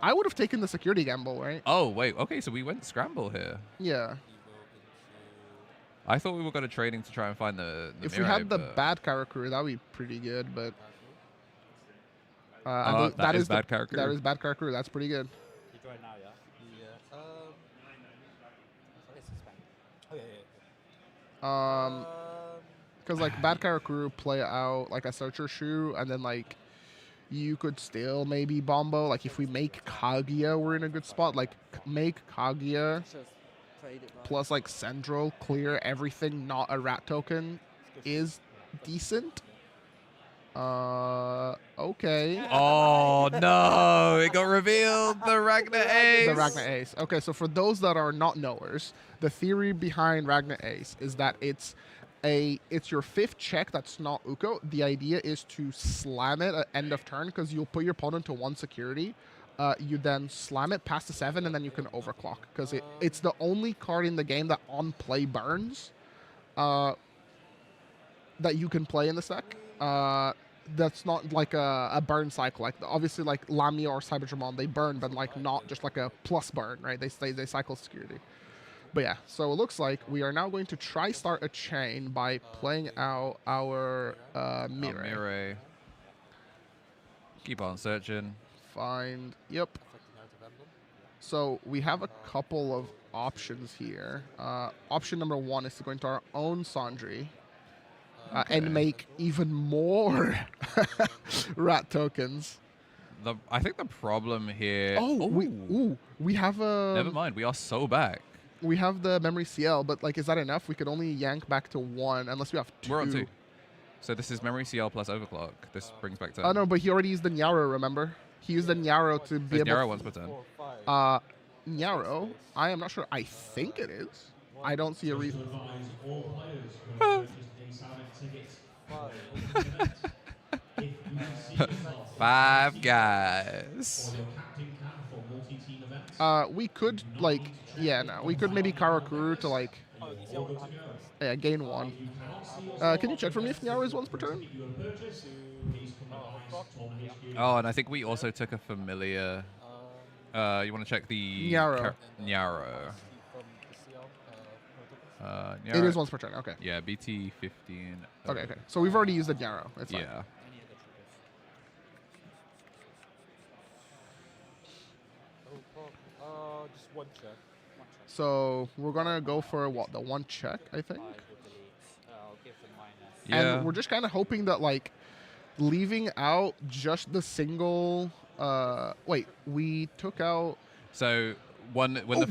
I would have taken the security gamble, right? Oh wait, okay, so we went scramble here. Yeah. I thought we were going to trading to try and find the If we Mirai, had the but- bad Karakuru, that would be pretty good, but... I Oh, believe that is the- bad Karakuru. That is bad Karakuru. That's pretty good. You join now, yeah? Yeah. Sorry, suspend. Oh, yeah. Because like bad Karakuru play out like a Searcher Shoe, and then like you could still maybe Bombo. Like if we make Kaguya, we're in a good spot. Like make Kaguya plus like Central clear everything not a rat token is decent. Okay. Oh no! It got revealed. The Ragnar Ace. The Ragnar Ace. Okay, so for those that are not knowers, the theory behind Ragnar Ace is that it's your 5th check that's not Uko. The idea is to slam it at end of turn because you'll put your opponent to 1 security. You then slam it past the 7, and then you can overclock because it's the only card in the game that on play burns that you can play in the deck. That's not like a burn cycle. Like obviously, like Lamia or Cyberdramon, they burn, but like not just like a plus burn, right? They cycle security. But yeah, so it looks like we are now going to try start a chain by playing out our Mirai. Mirai. Keep on searching. Find. Yep. So we have a couple of options here. Option number 1 is to go into our own Sandry. And make even more rat tokens. I think the problem here. We have a. Never mind. We are so back. We have the memory CL, but like, is that enough? We could only yank back to 1 unless we have 2. We're on 2. So this is memory CL plus overclock. This brings back 10. Oh no, but he already used the Nyaro. Remember, he used the Nyaro to be able. Nyaro once per turn. Nyaro. I am not sure. I think it is. I don't see a reason. Five guys. We could like, we could maybe Karakuru to like, gain 1. Can you check for me if Nyaro is once per turn? Oh, and I think we also took a familiar. You want to check the Nyaro. Nyaro. It is once per turn. Okay. Yeah, BT 15. Okay. So we've already used the Nyaro. It's fine. Yeah. Just 1 check. So we're gonna go for what, the 1 check, I think. I'll give them minus. Yeah. And we're just kind of hoping that like leaving out just the single. Wait, we took out. So when the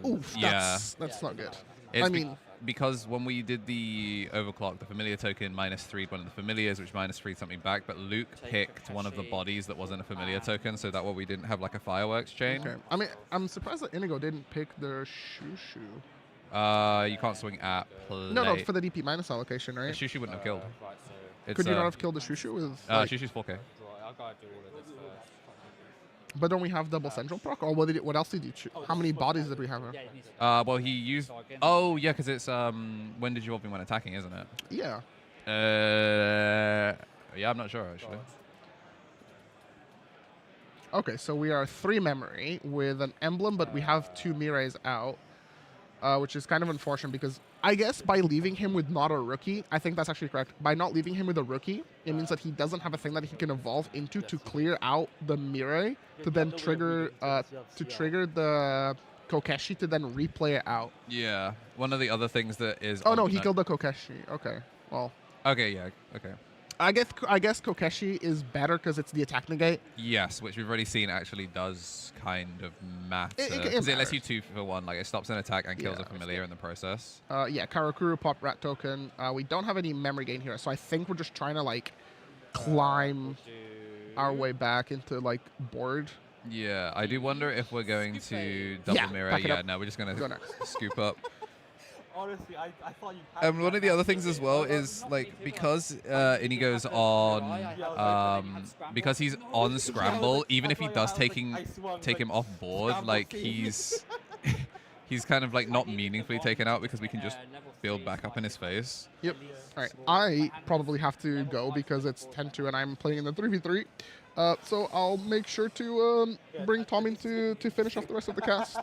Oof, yeah, that's not good. It's I mean, because when we did the overclock, the familiar token -3'd one of the familiars, which -3'd something back. But Luke picked one of the bodies that wasn't a familiar token, so that way we didn't have like a fireworks chain. okay. I mean, I'm surprised that Inigo didn't pick the Shushu. You can't swing at play. No, for the DP minus allocation, The right? Shushu wouldn't have killed. Right, so It's, Could you not have killed the Shushu with? Like, Shushu's 4K. right, I'll gotta do all of this first. but don't we have double central proc? Or what else did you choose? How many bodies did we have? Yeah, it needs to Well, he used. So again- Oh, yeah, because it's when did you open when attacking, isn't it? Yeah. Yeah, I'm not sure actually. Okay, so we are 3 memory with an emblem, but we have 2 Mirais out, which is kind of unfortunate because I guess by leaving him with not a rookie, I think that's actually correct. By not leaving him with a rookie, it means that he doesn't have a thing that he can evolve into to clear out the Mirai to then trigger the Kokeshi to then replay it out. Yeah, one of the other things that is. Oh no, he killed the Kokeshi. Okay, well. Okay, yeah, okay. I guess Kokeshi is better because it's the attack negate. Yes, which we've already seen actually does kind of matter. It Because it lets matters. you 2 for 1. Like, it stops an attack and kills Yeah. a familiar in the process. Karakuru pop rat token. We don't have any memory gain here, so I think we're just trying to like climb our way back into like board. Yeah, I do wonder if we're going to double mirror. back it Yeah, up. no, we're just going Go to next. scoop up. Honestly, I thought you had And one of the other things as well is like because Inigo's on because he's on scramble, even if he does take him off board, like he's kind of like not meaningfully taken out because we can just build back up in his face. Yep. All right. I probably have to go because it's 10-2 and I'm playing in the 3v3. So I'll make sure to bring Tom in to finish off the rest of the cast.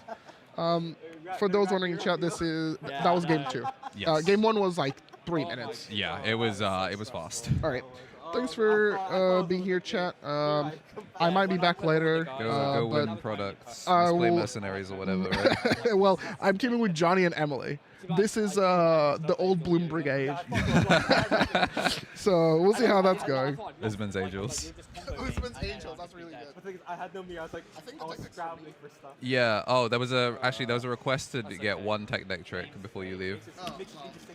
For those wondering in chat, that was game 2. Yes. Game 1 was like 3 minutes. Yeah, it was fast. All right. Thanks for being here, chat. I might be back later. Go but win products. I Misplay will- mercenaries or whatever, right? well, I'm teaming with Johnny and Emily. This is the old Bloom Brigade. So we'll see how that's going. Lisbon's Angels. Lisbon's Angels, that's really good. The thing is, I had no me. I was like, I think I the was technic's scrambling for stuff. Yeah. Oh, there was a request to get one tech deck trick before you leave.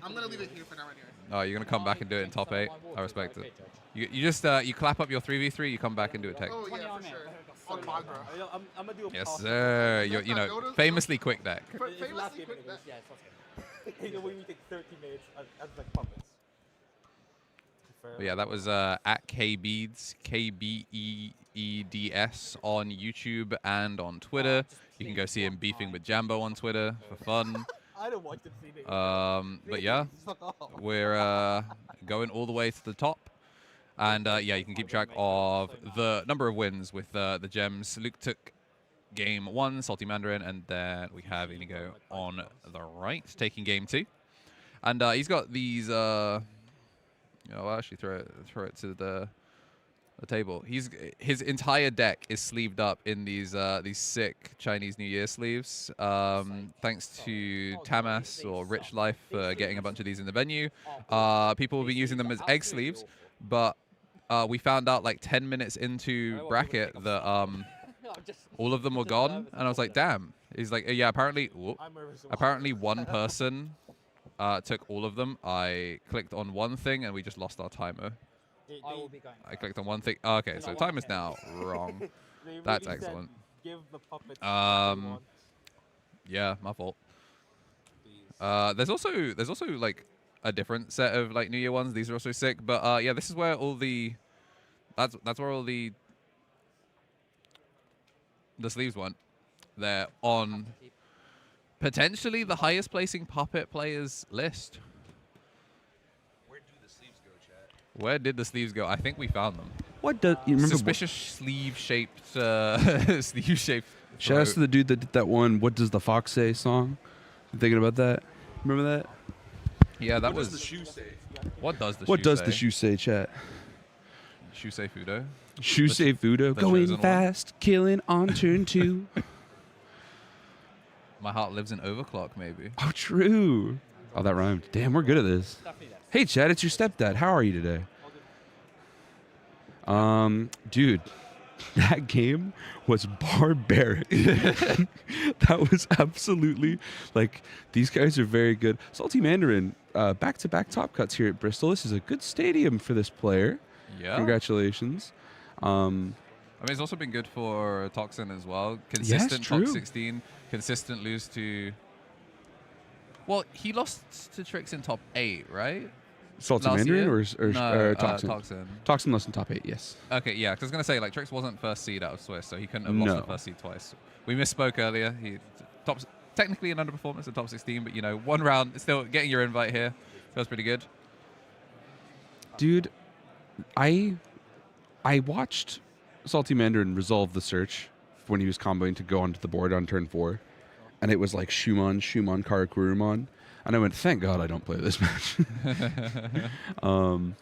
I'm gonna leave it here for now anyway. Oh, you're gonna come back and do it in top 8. I respect it. You just you clap up your 3v3. You come back and do a tech. Oh yeah, for sure. On Magra. I'm gonna do a Yes, pause. sir. You're, you know, famously quick deck. Famously quick bet. Yeah, it's okay. You know, when we take 30 minutes as like puppets. But yeah, that was at KBeads, KBEEDS on YouTube and on Twitter. You can go see him beefing with Jambo on Twitter for fun. I don't want to see it. But yeah, we're going all the way to the top. And yeah, you can keep track of the number of wins with the gems. Luke took game 1, Salty Mandarin, and then we have Inigo on the right, taking game 2. And he's got these... I'll actually throw it to the table. His entire deck is sleeved up in these sick Chinese New Year sleeves. Thanks to Tamas or Rich Life for getting a bunch of these in the venue. People have been using them as egg sleeves, but we found out like 10 minutes into bracket that all of them were gone, and I was like, damn. He's like, yeah, apparently one person took all of them. I clicked on one thing and we just lost our timer. I will be going. I clicked on one thing. Oh, okay, so time is now wrong. That's excellent. Give the puppets Yeah, my fault. There's also like a different set of like New Year ones. These are also sick, but yeah, this is where all the that's where all the sleeves went. They're on potentially the highest placing puppet players list. Where did the sleeves go? I think we found them. What does you remember? Suspicious sleeve-shaped sleeve-shaped. Shout out to the dude that did that one. What does the fox say? Song. You thinking about that? Remember that? Yeah, that What was. does the shoe say? What does the What shoe does say? the shoe say, chat? Shoe say Fudo. Shoe say Fudo. the Going chosen one. fast, killing on turn 2. My heart lives in overclock, maybe. Oh, true. Oh, that rhymed. Damn, we're good at this. Hey, Chad, it's your stepdad. How are you today? Dude, that game was barbaric. That was absolutely, like, these guys are very good. Salty Mandarin, back-to-back top cuts here at Bristol. This is a good stadium for this player. Yeah. Congratulations. I mean, it's also been good for Toxin as well. Consistent top true. 16, consistent lose to. Well, he lost to Trix in top 8, right? Salty Last Mandarin year? or No, Toxin? Toxin. Toxin lost in top 8, yes. Okay, yeah, 'cause I was gonna say like Trix wasn't first seed out of Swiss, so he couldn't have lost No. the first seed twice. We misspoke earlier. He technically an underperformance at top 16, but you know, one round, still getting your invite here feels pretty good. Dude, I watched Salty Mandarin resolve the search when he was comboing to go onto the board on turn 4, and it was like Shumon, Karakurumon, and I went, thank God I don't play this match. Oh,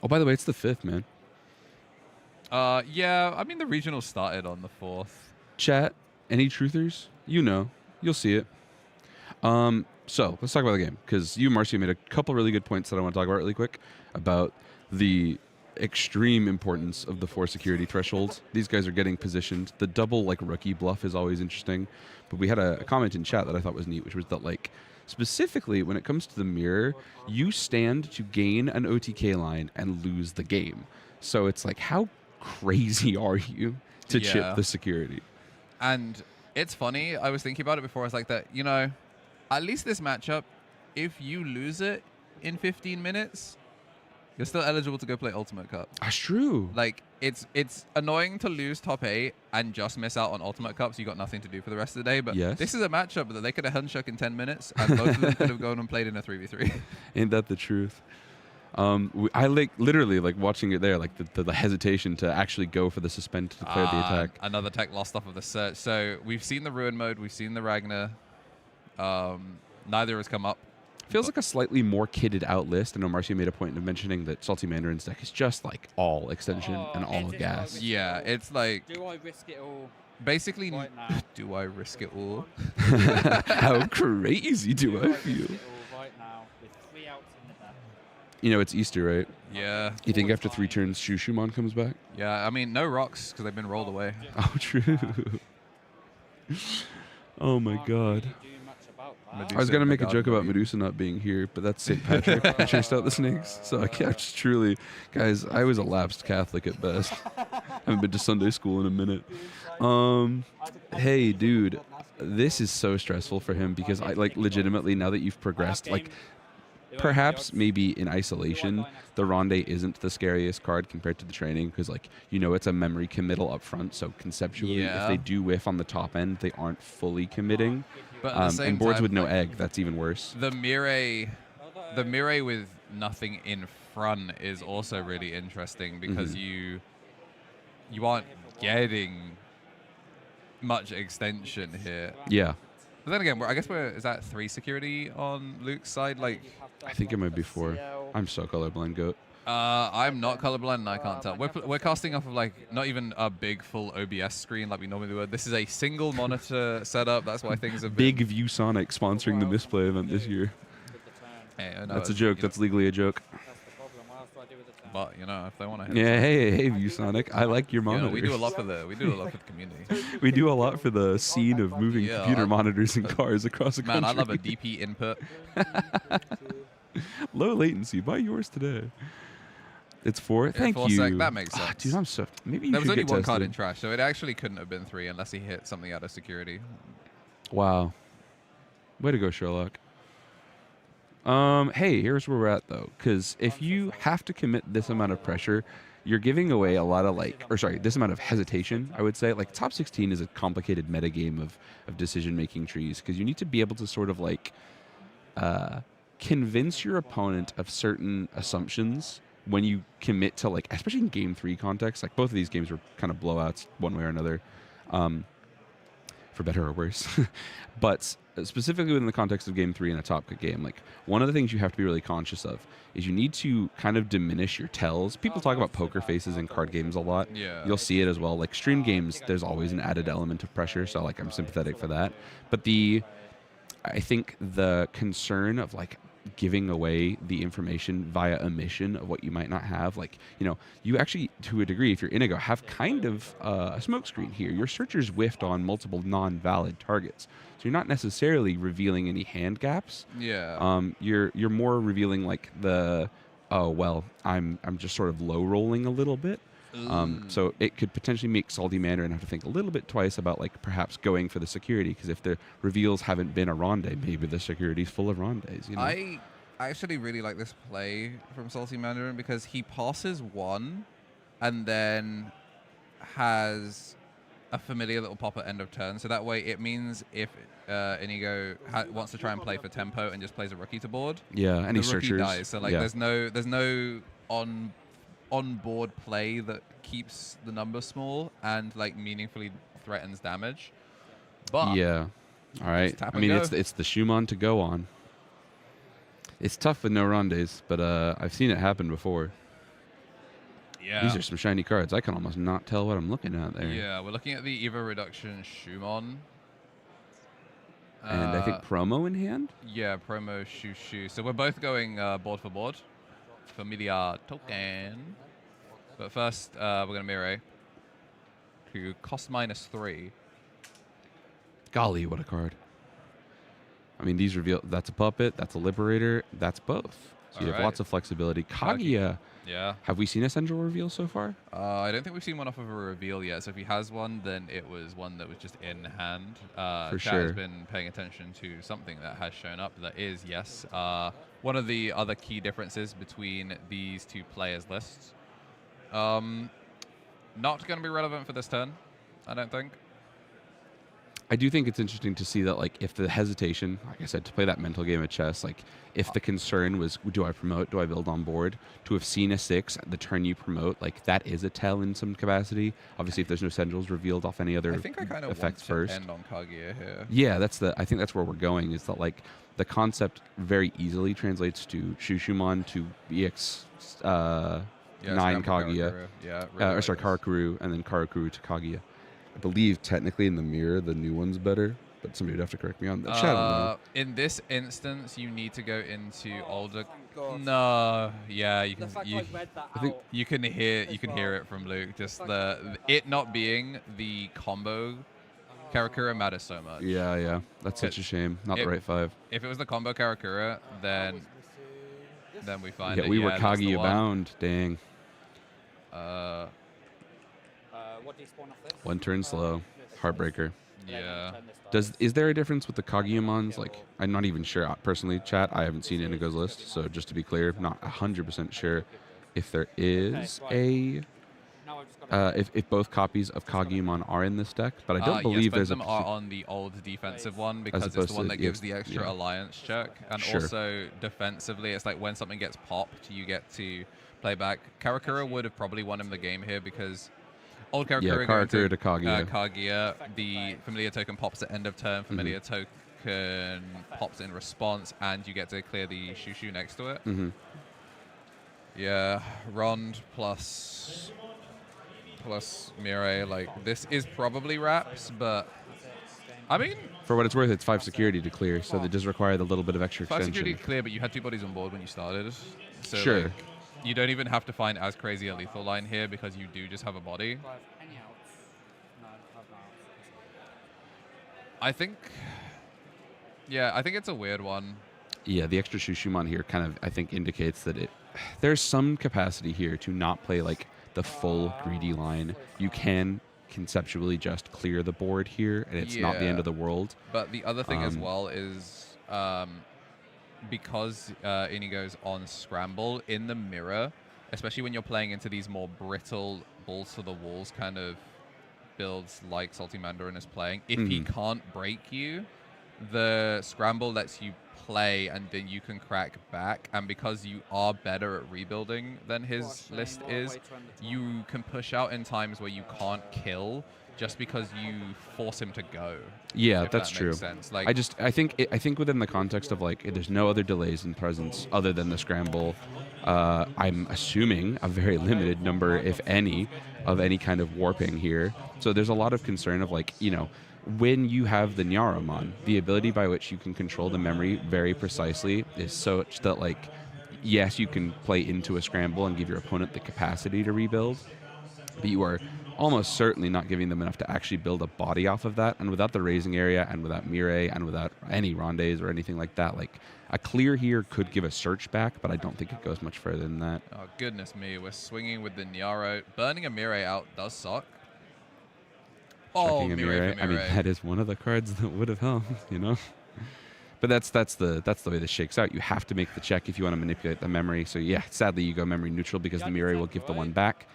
by the way, it's the 5th, man. Yeah, I mean the regional started on the 4th. Chat, any truthers? You know, you'll see it. So let's talk about the game, because you, Marcio, made a couple really good points that I want to talk about really quick about the extreme importance of the 4 security thresholds. These guys are getting positioned. The double like rookie bluff is always interesting, but we had a comment in chat that I thought was neat, which was that like specifically when it comes to the mirror, you stand to gain an OTK line and lose the game. So it's like, how crazy are you to Yeah. chip the security? And it's funny, I was thinking about it before, I was like that, you know, at least this matchup, if you lose it in 15 minutes, you're still eligible to go play Ultimate Cup. That's true. Like, it's annoying to lose top 8 and just miss out on Ultimate Cup, so you got nothing to do for the rest of the day. But Yes. this is a matchup that they could have Hunshook in 10 minutes, and both of them could have gone and played in a 3v3. Ain't that the truth? I literally watching it there, like the hesitation to actually go for the suspend to declare the attack. Another tech lost off of the search. So we've seen the Ruin mode, we've seen the Ragnar. Neither has come up. Feels like a slightly more kitted out list. I know Marcio made a point of mentioning that Salty Mandarin's deck is just like all extension and all gas. Yeah, it's like... Do I risk it all? Basically, right now? do I risk it all? How crazy do I feel? Risk it all right now with 3 outs in the deck. You know, it's Easter, right? Yeah. You think after 3 turns, Shumon comes back? Yeah, I mean, no rocks because they've been rolled away. Oh, true. Oh my god. I was gonna make a joke about Medusa not being here, but that's St. Patrick. I chased out the snakes, so I can't just truly, guys. I was a lapsed Catholic at best. Haven't been to Sunday school in a minute. Hey, dude, this is so stressful for him because I legitimately now that you've progressed, perhaps maybe in isolation, the Ronde isn't the scariest card compared to the training because it's a memory committal up front. So conceptually, if they do whiff on the top end, they aren't fully committing. But at the same and boards time, with no egg, that's even worse. The Mirai with nothing in front is also really interesting because you aren't getting much extension here. Yeah. But then again, I guess is that 3 security on Luke's side? Like, I think it might be 4. I'm so colorblind, goat. I'm not colorblind and I can't tell. We're casting off of not even a big full OBS screen like we normally would. This is a single monitor setup. That's why things have been... Big View Sonic sponsoring the Misplay event this year. Hey, I know That's a joke. That's legally a joke. But if they want to. Yeah, hey, View Sonic. I like your monitor. We do a lot for the community. We do a lot for the scene of moving computer monitors and cars across the country. Man, I love a DP input. Low latency. Buy yours today. It's 4. Thank 4 you. sec, that makes sense. Dude, I'm so... Maybe you there was should only get one card tested. in trash, so it actually couldn't have been 3 unless he hit something out of security. Wow. Way to go, Sherlock. Hey, here's where we're at, though. Because if you have to commit this amount of pressure, you're giving away a lot of, this amount of hesitation, I would say. Top 16 is a complicated metagame of decision-making trees, because you need to be able to sort of, convince your opponent of certain assumptions when you commit to especially in game 3 context, both of these games were kind of blowouts one way or another, for better or worse. But specifically within the context of game 3 in a Top Cut game, one of the things you have to be really conscious of is you need to kind of diminish your tells. People talk about poker faces in card games a lot. Yeah. You'll see it as well. Stream games, there's always an added element of pressure, so I'm sympathetic for that. But I think the concern of giving away the information via omission of what you might not have. You actually, to a degree, if you're Inigo, have kind of a smokescreen here. Your searchers whiffed on multiple non-valid targets. So you're not necessarily revealing any hand gaps. Yeah. You're more revealing I'm just sort of low rolling a little bit. So it could potentially make Salty Mandarin have to think a little bit twice about perhaps going for the security, because if the reveals haven't been a ronde, maybe the security's full of rondes. I actually really like this play from Salty Mandarin because he passes 1 and then has a familiar little pop at end of turn. So that way it means if Inigo wants to try and play for tempo and just plays a rookie to board, yeah, any the rookie searchers dies. So there's no on-board play that keeps the number small and meaningfully threatens damage. But yeah, all right. tap I and mean, go. it's the Shumon to go on. It's tough with no rondes, but I've seen it happen before. Yeah. These are some shiny cards. I can almost not tell what I'm looking at there. Yeah, we're looking at the Evo Reduction Shumon. And I think promo in hand? Yeah, promo Shushu. So we're both going board for board. Familiar token. But first, we're going to Mirai, who cost -3. Golly, what a card. I mean, these reveal, that's a puppet, that's a liberator, that's both. So you have Alright. lots of flexibility. Kaguya, Yeah. have we seen a central reveal so far? I don't think we've seen one off of a reveal yet. So if he has one, then it was one that was just in hand. For Chat sure. has been paying attention to something that has shown up. That is, yes, one of the other key differences between these two players' lists. Not going to be relevant for this turn, I don't think. I do think it's interesting to see that, like, if the hesitation, like I said, to play that mental game of chess, like, if the concern was, do I promote, do I build on board, to have seen a 6 the turn you promote, like, that is a tell in some capacity. Obviously, if there's no centrals revealed off any other I think I kind of want effects to first. end on Kaguya here. Yeah, I think that's where we're going, is that, like, the concept very easily translates to Shushumon to EX 9 Scramble Kaguya. Yeah, Or sorry, Karakuru, and then Karakuru to Kaguya. I believe technically in the mirror, the new one's better, but somebody would have to correct me on that. Chat, I don't know. In this instance, you need to go into older. God. No, yeah, you can The fact you, I read that I think- out. you can hear it from Luke. Just it not being the combo Karakura matters so much. Yeah, that's such a shame. Not the If- right 5. If it was the combo Karakura, then we find Yeah, it. we were yeah, that's the Kaguya one. bound. Dang. What do you spawn off this? One turn slow. Heartbreaker. Yeah. Is there a difference with the Kaguyamons? Like, I'm not even sure. Personally, chat, I haven't seen Inigo's list, so just to be clear, not 100% sure if there is a... Now I've just got if both copies of Kaguyamon are in this deck, but I don't believe yes, both there's of them a... are on the old defensive one because it's opposed the one to- that yeah, gives the extra yeah. alliance check, and Sure. also defensively, it's like when something gets popped, you get to play back. Karakura would have probably won him the game here because old Karakura going Karakura to Kaguya. Kaguya, the familiar token pops at end of turn, familiar token pops in response, and you get to clear the Shushu next to it. Mm-hmm. Yeah, Rond plus Mirai, like, this is probably wraps, but I mean, For what it's worth, it's 5 security to clear, so that does require the little bit of extra 5 extension. security clear, but you had 2 bodies on board when you started. So Sure. like, you don't even have to find as crazy a lethal line here because you do just have a body. Do I have any outs? No, I have no outs. I think it's a weird one. Yeah, the extra Shushumon here kind of, I think, indicates that there's some capacity here to not play, like, the full greedy line. You can conceptually just clear the board here, and it's not the end Yeah. of the world. But the other thing as well is because Inigo's on Scramble, in the mirror, especially when you're playing into these more brittle balls to the walls kind of builds like Salty Mandarin is playing, if he can't break you, the Scramble lets you play and then you can crack back, and because you are better at rebuilding than his list is, you can push out in times where you can't kill just because you force him to go. Yeah, if that's that true. makes sense. Like, I think within the context of, like, there's no other delays in presence other than the Scramble. I'm assuming a very limited number, if any, of any kind of warping here. So there's a lot of concern of, like, when you have the Nyaramon, the ability by which you can control the memory very precisely is such that, like, yes, you can play into a Scramble and give your opponent the capacity to rebuild, but you are almost certainly not giving them enough to actually build a body off of that. And without the raising area, and without Mirai, and without any Rondes or anything like that, like, a clear here could give a search back, but I don't think it goes much further than that. oh goodness me, we're swinging with the Nyaro. Burning a Mirai out does suck. Oh, Checking a Mirai for I mean, Mirai. that is one of the cards that would have helped, But that's the way this shakes out. You have to make the check if you want to manipulate the memory. So yeah, sadly you go memory neutral because the Mirai will give the one back.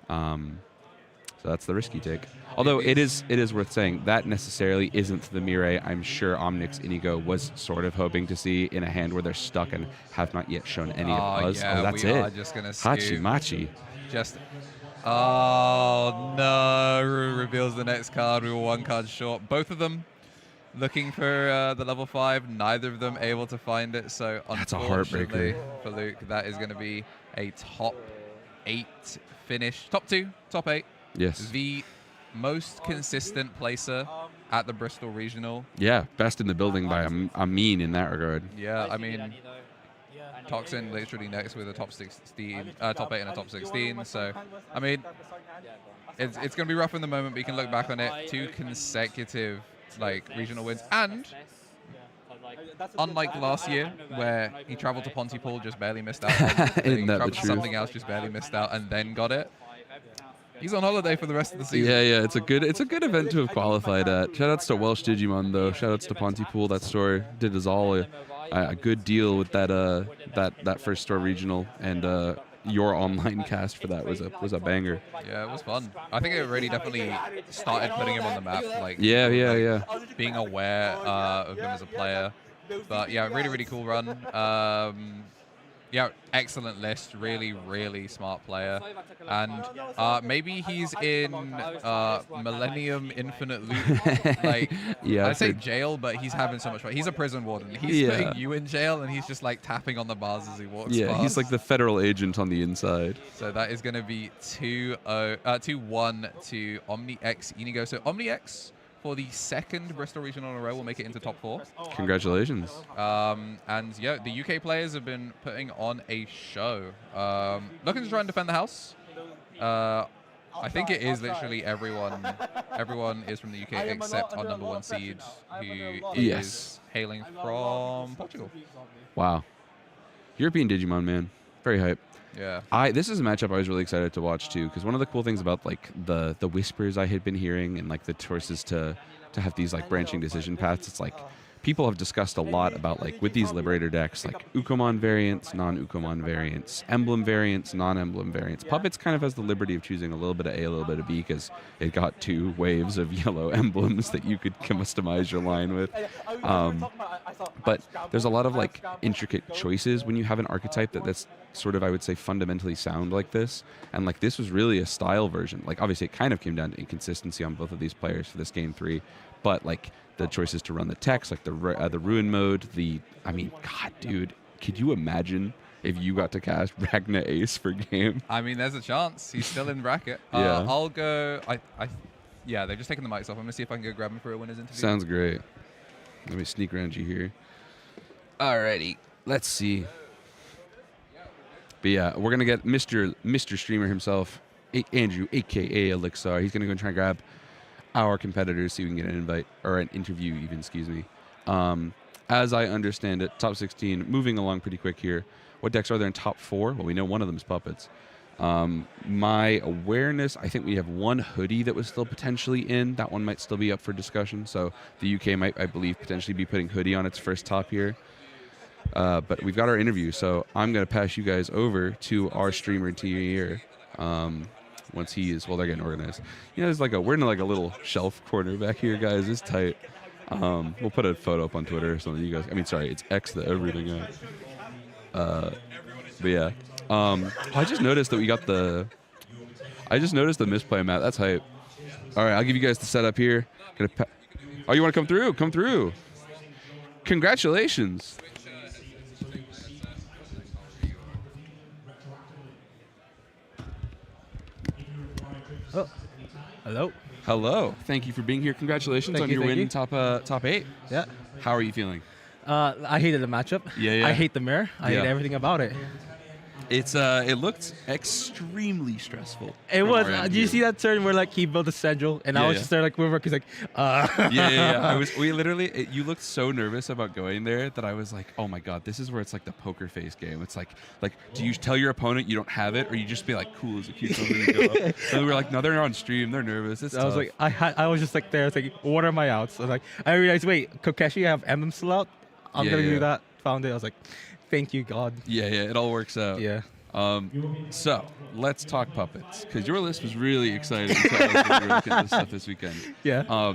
So that's the risk you take. Although it is worth saying that necessarily isn't the Mirai I'm sure Omnix Inigo was sort of hoping to see in a hand where they're stuck and have not yet shown any of us. Yeah, that's we it. are just gonna Hachi scoop. Machi. Just, oh no, Rue reveals the next card. We were 1 card short. Both of them looking for the level 5, neither of them able to find it. So That's a unfortunately heartbreaker. for Luke, that is going to be a top 8 finish. Top 2, top 8. Yes. The most consistent placer at the Bristol Regional. Yeah, best in the building by a mean in that regard. Yeah, I mean, Toxin literally next with a top 16, top 8 and a top 16. So, I mean, it's going to be rough in the moment, but you can look back on it. 2 consecutive, like, regional wins. And unlike last year, where he traveled to Pontypool, just barely missed out. Isn't that the traveled to truth? something else, just barely missed out, and then got it. He's on holiday for the rest of the season. Yeah, it's a good event to have qualified at. Shoutouts to Welsh Digimon though. Shoutouts to Pontypool. That store did us all a good deal with that first store regional, and your online cast for that was a banger. Yeah, it was fun. I think it really definitely started putting him on the map. Like Yeah. being aware of him as a player. But yeah, really cool run. Yeah, excellent list. Really smart player. And maybe he's in Millennium Infinite Loop. Like, Yeah, I'd say jail, but he's having so much fun. He's a prison warden. He's putting you in jail, and he's just like tapping on the bars as he walks past. He's like the federal agent on the inside. So that is going to be 2-1 to Omni X Inigo. So Omni X, for the second Bristol regional in a row, will make it into top 4. Congratulations. And yeah, the UK players have been putting on a show. Looking to try and defend the house. I think it is literally everyone. Everyone is from the UK except our number 1 seed, who is hailing from Portugal. Wow. European Digimon, man. Very hype. Yeah. This is a matchup I was really excited to watch too, because one of the cool things about like the whispers I had been hearing and like the choices to have these like branching decision paths, it's like people have discussed a lot about like with these Liberator decks, like Ukomon variants, non-Ukomon variants, emblem variants, non-emblem variants. Puppets kind of has the liberty of choosing a little bit of A, a little bit of B, because it got 2 waves of yellow emblems that you could customize your line with. But there's a lot of like intricate choices when you have an archetype that's sort of, I would say, fundamentally sound like this. And like this was really a style version. Like obviously it kind of came down to inconsistency on both of these players for this game 3, but like the choices to run the techs, like the ruin mode, God, dude, could you imagine if you got to cast Ragna Ace for game? I mean, there's a chance. He's still in bracket. Yeah. I'll go. Yeah, they've just taken the mics off. I'm going to see if I can go grab him for a winner's interview. Sounds great. Let me sneak around you here. Alrighty, let's see. But yeah, we're gonna get Mr. Streamer himself, Andrew, aka Elixir. He's gonna go and try and grab our competitors, see if we can get an invite or an interview, even. Excuse me. As I understand it, top 16, moving along pretty quick here. What decks are there in top 4? Well, we know one of them is Puppets. My awareness, I think we have one hoodie that was still potentially in. That one might still be up for discussion. So the UK might, I believe, potentially be putting hoodie on its first top here. But we've got our interview, so I'm going to pass you guys over to our streamer here. Once he is, well, they're getting organized. You know, there's we're in like a little shelf corner back here, guys. It's tight. We'll put a photo up on Twitter or something. You guys, it's X the everything out. But yeah. I just noticed that we got the Misplay map. That's hype. All right, I'll give you guys the setup here. Oh, you want to come through? Come through. Congratulations. Oh, hello. Hello. Thank you for being here. Congratulations on your win in top 8. Yeah. How are you feeling? I hated the matchup. Yeah. I hate the mirror. I hate everything about it. It looked extremely stressful. It was. Do you see that turn where he built a schedule, and I was just there with he's like, Yeah. You looked so nervous about going there that I was like, oh my god, this is where it's like the poker face game. It's like, do you tell your opponent you don't have it, or you just be like, cool as a cucumber and go up? And we were like, no, they're on stream, they're nervous. It's tough. was like, I was just there. I was like, what are my outs? I was like, I realized, wait, Kokeshi, I have Emblem still out. I'm gonna do that. Found it. I was like, thank you, God. Yeah, it all works out. Yeah. So let's talk Puppets, because your list was really exciting to tell us when we were looking at this stuff this weekend. Yeah.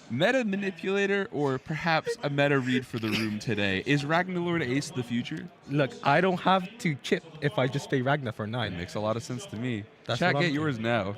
Meta manipulator, or perhaps a meta read for the room today. Is Ragnarlord Ace the future? Look, I don't have to chip if I just play Ragnar for 9. It makes a lot of sense to me. That's Chat, what get I'm yours now.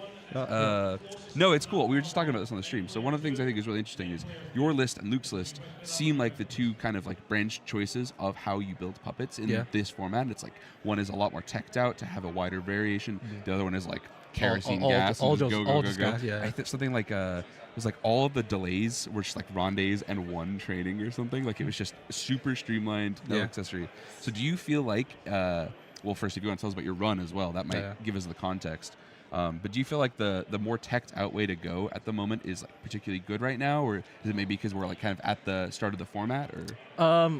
No, it's cool. We were just talking about this on the stream. So one of the things I think is really interesting is your list and Luke's list seem like the two kind of branched choices of how you build Puppets in this format. It's one is a lot more teched out to have a wider variation. The other one is kerosene gas. All and go. gas, yeah. I think something it was all of the delays were just rondes and one training or something. It was just super streamlined, no accessory. So do you feel well, first, if you want to tell us about your run as well, that might give us the context. But do you feel like the more teched out way to go at the moment is like particularly good right now, or is it maybe because we're like kind of at the start of the format? Or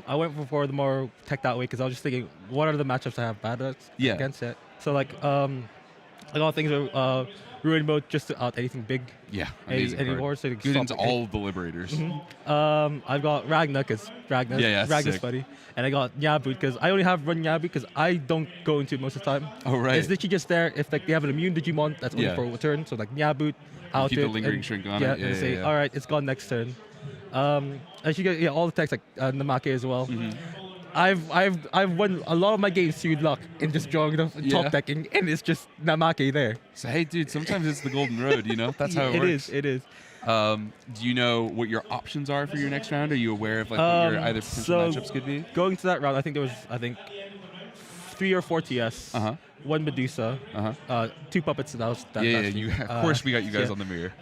I went for the more tech that way because I was just thinking, what are the matchups I have bad against it? So like a lot of things are ruin mode just to out anything big. Yeah, amazing any card. horse. So Good into all of the Liberators. I've got Ragnar because Ragnar's sick. funny, and I got Nyabu because I only have run Nyabu because I don't go into it most of the time. Oh right. It's literally just there if like they have an immune Digimon that's only for a turn. So like Nyabu, out keep it, the lingering and, shrink on yeah, it. and say all right, it's gone next turn. And you get all the techs like Namake as well. I've won a lot of my games through luck in just drawing the top decking, and it's just Namake there. So hey, dude, sometimes it's the golden road. You know, that's how it works. It is. Do you know what your options are for your next round? Are you aware of like what your either potential matchups could be? Going to that round, I think there was 3 or 4 TS, 1 Medusa, 2 puppets. That was that. Of course, we got you guys on the mirror.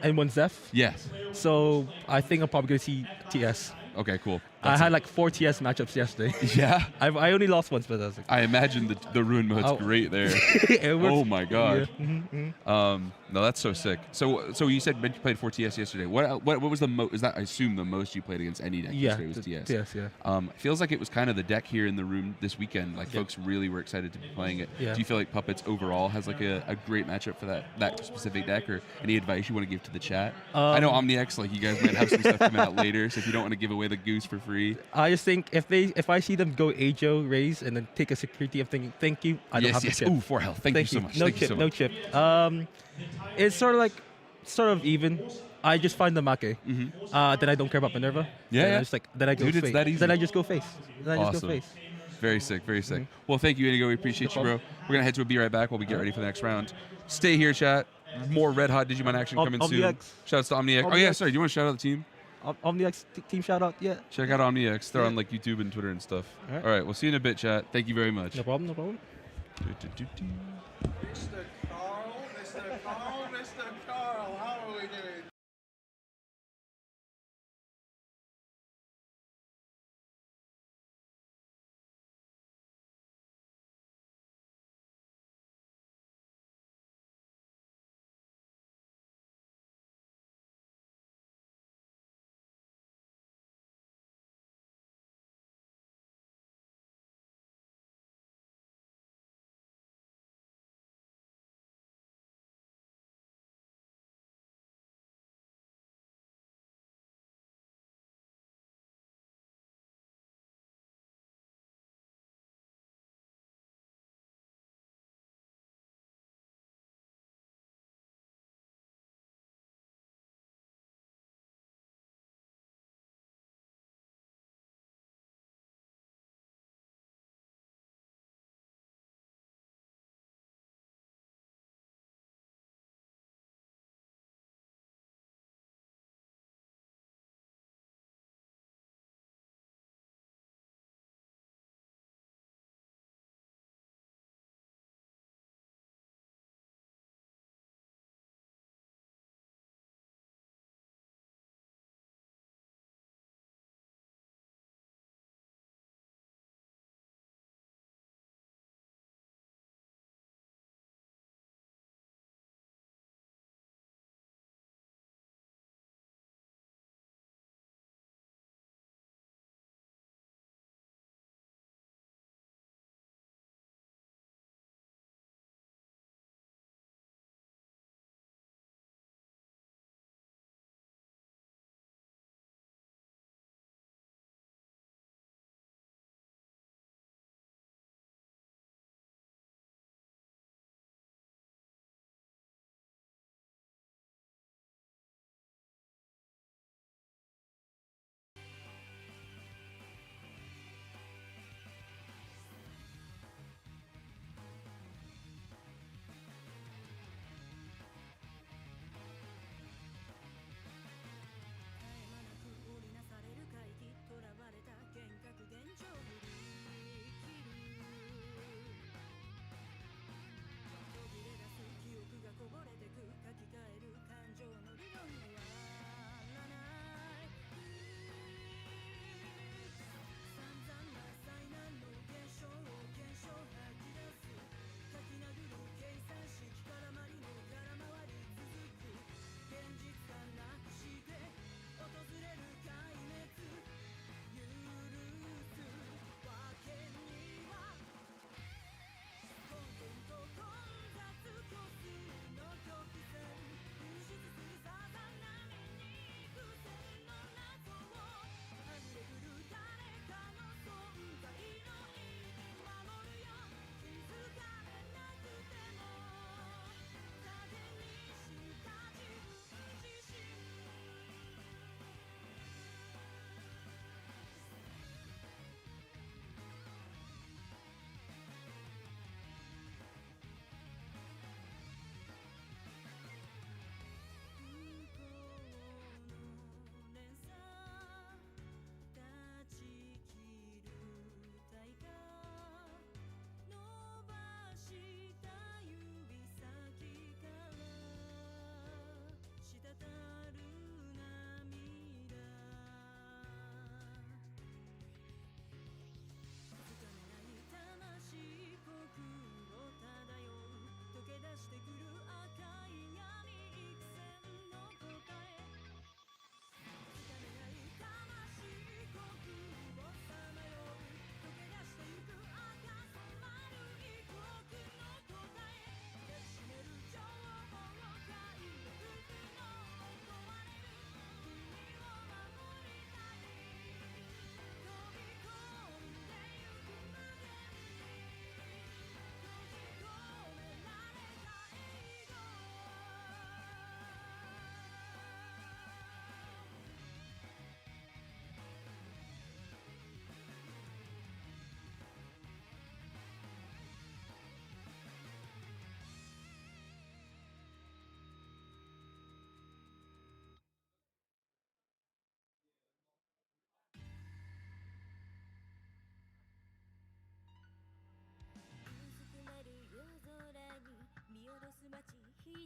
And 1 Zeph. Yes. So I think I'm probably gonna see TS. Okay, cool. I had like 4 TS matchups yesterday. Yeah. I only lost once, but that's I imagine the ruin mode's great there. Oh my god. Yeah. No, that's so sick. So you said you played 4 TS yesterday. What was the most? Is that I assume the most you played against any deck yesterday was TS? TS, yeah. Feels like it was kind of the deck here in the room this weekend. Like folks really were excited to be playing it. Yeah. Do you feel like Puppets overall has like a great matchup for that specific deck, or any advice you want to give to the chat? I know OmniX, like you guys might have some stuff coming out later, so if you don't want to give away the goose for free. I just think if I see them go Ajo raise and then take a security, I'm thinking thank you. I don't have the chip. Ooh, 4 health. Thank you so much. No Thank chip. you so No much. chip. It's sort of even. I just find the Make. Then I don't care about Minerva. Yeah. Then I go Dude, face. it's that easy. Then I just go face. Then I just go Awesome. face. Very sick, very sick. Well, thank you, Inigo. We appreciate you, bro. We're going to head to a Be Right Back while we get ready for the next round. Stay here, chat. More red hot Digimon action coming soon. OmniX. Shouts to OmniX. Oh, yeah, sorry. Do you want to shout out the team? OmniX team shout out. Yeah. Check out OmniX. They're on like YouTube and Twitter and stuff. All right. We'll see you in a bit, chat. Thank you very much. No problem. No problem. Mr. Carl, Mr. Carl, how are we doing?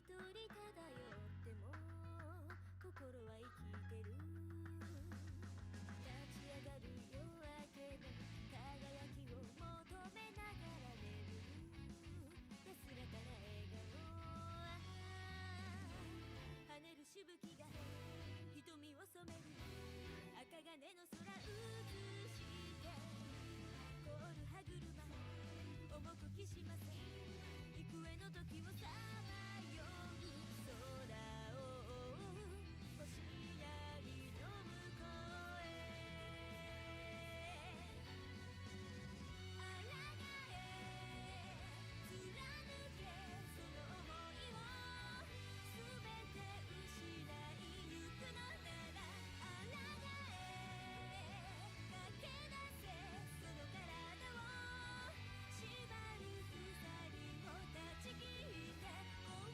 人漂っても心は生きてる立ち上がる夜明けの輝きを求めながら眠る安らかな笑顔跳ねるしぶきが瞳を染める赤金の空映して凍る歯車重くきしませ幾重の時をさまよう空を星やりの向こうへあらがえ貫けその想いを全て失いゆくのならあらがえ駆け出せその体を縛る鎖を断ち切って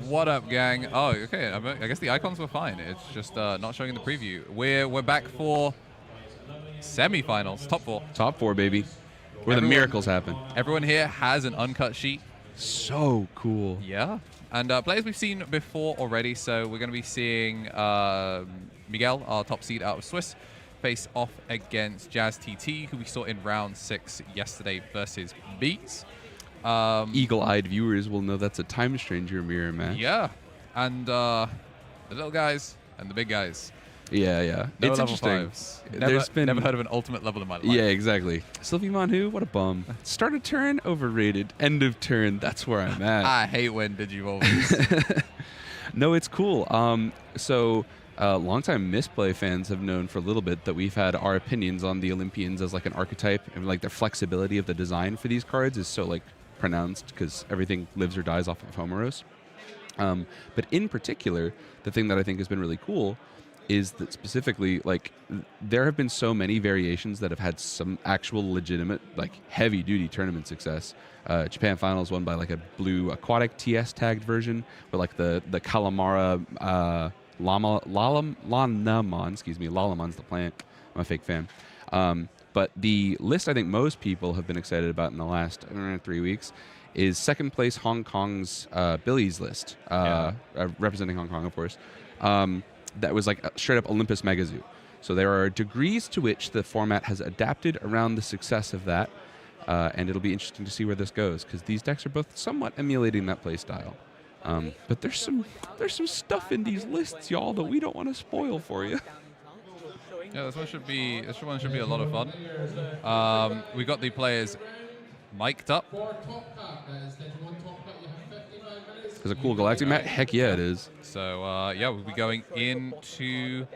What up, gang? Oh, okay. I guess the icons were fine. It's just not showing in the preview. We're back for semifinals, top 4. Top 4, baby. Where the miracles happen. Everyone here has an uncut sheet. So cool. Yeah. And players we've seen before already. So we're going to be seeing Miguel, our top seed out of Swiss, face off against Jazz TT, who we saw in round 6 yesterday versus Beats. Eagle-eyed viewers will know that's a time stranger mirror match. Yeah. And the little guys and the big guys. Yeah, yeah. No It's level interesting. 5s. Never heard of an ultimate level in my life. Yeah, exactly. Sylvie who? What a bum. Start of turn, overrated. End of turn, that's where I'm at. I hate when Digivolve. No, it's cool. Longtime Misplay fans have known for a little bit that we've had our opinions on the Olympians as like an archetype, and like the flexibility of the design for these cards is so like pronounced because everything lives or dies off of Homeros. But in particular, the thing that I think has been really cool is that specifically, like, there have been so many variations that have had some actual legitimate, like, heavy-duty tournament success. Japan Finals won by, like, a blue aquatic TS tagged version, with, like, the Calamara Lalamon, excuse me, Lalamon's the plant. I'm a fake fan. But the list I think most people have been excited about in the last 3 weeks is second place Hong Kong's Billy's list, representing Hong Kong, of course. That was like straight up Olympus Megazoo. So there are degrees to which the format has adapted around the success of that, and it'll be interesting to see where this goes because these decks are both somewhat emulating that play style. But there's some stuff in these lists, y'all, that we don't want to spoil for you. Yeah, this one should be a lot of fun. We got the players mic'd up. Is it a cool Galactic Mat? Heck yeah, it is. So yeah, we'll be going into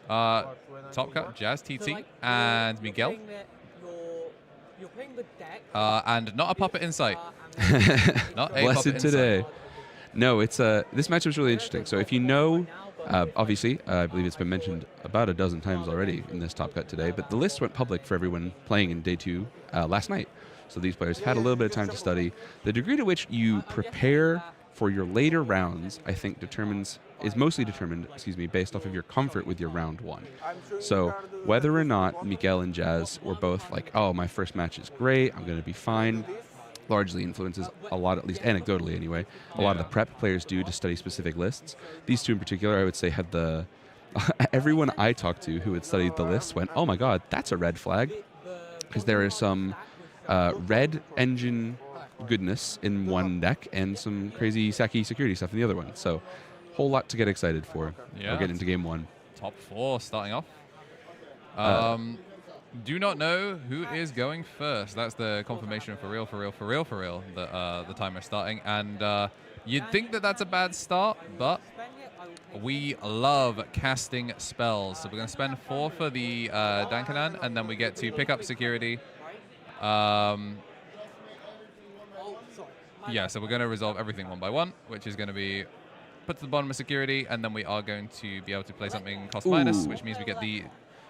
Top Cut, Jazz TT, and Miguel. You're playing the deck. And not a puppet in sight. Not a Blessed puppet in today. sight. No, it's this matchup's really interesting. So if you know, obviously, I believe it's been mentioned about a dozen times already in this Top Cut today, but the list went public for everyone playing in day 2 last night. So these players had a little bit of time to study. The degree to which you prepare for your later rounds, I think, is mostly determined, based off of your comfort with your round 1. So whether or not Miguel and Jazz were both like, oh, my first match is great, I'm going to be fine, largely influences a lot, at least anecdotally anyway, a lot of the prep players do to study specific lists. These two in particular, I would say, had the... everyone I talked to who had studied the lists went, oh my god, that's a red flag, because there is some red engine goodness in one deck and some crazy Saki security stuff in the other one. So, whole lot to get excited for. Yeah. We'll get into game 1. Top 4 starting off. Do not know who is going first. That's the confirmation for real that the timer is starting. And you'd think that that's a bad start, but we love casting spells. So we're going to spend 4 for the Dankanan, and then we get to pick up security. Yeah, so we're going to resolve everything one by one, which is going to be put to the bottom of security, and then we are going to be able to play something cost minus, which means we get the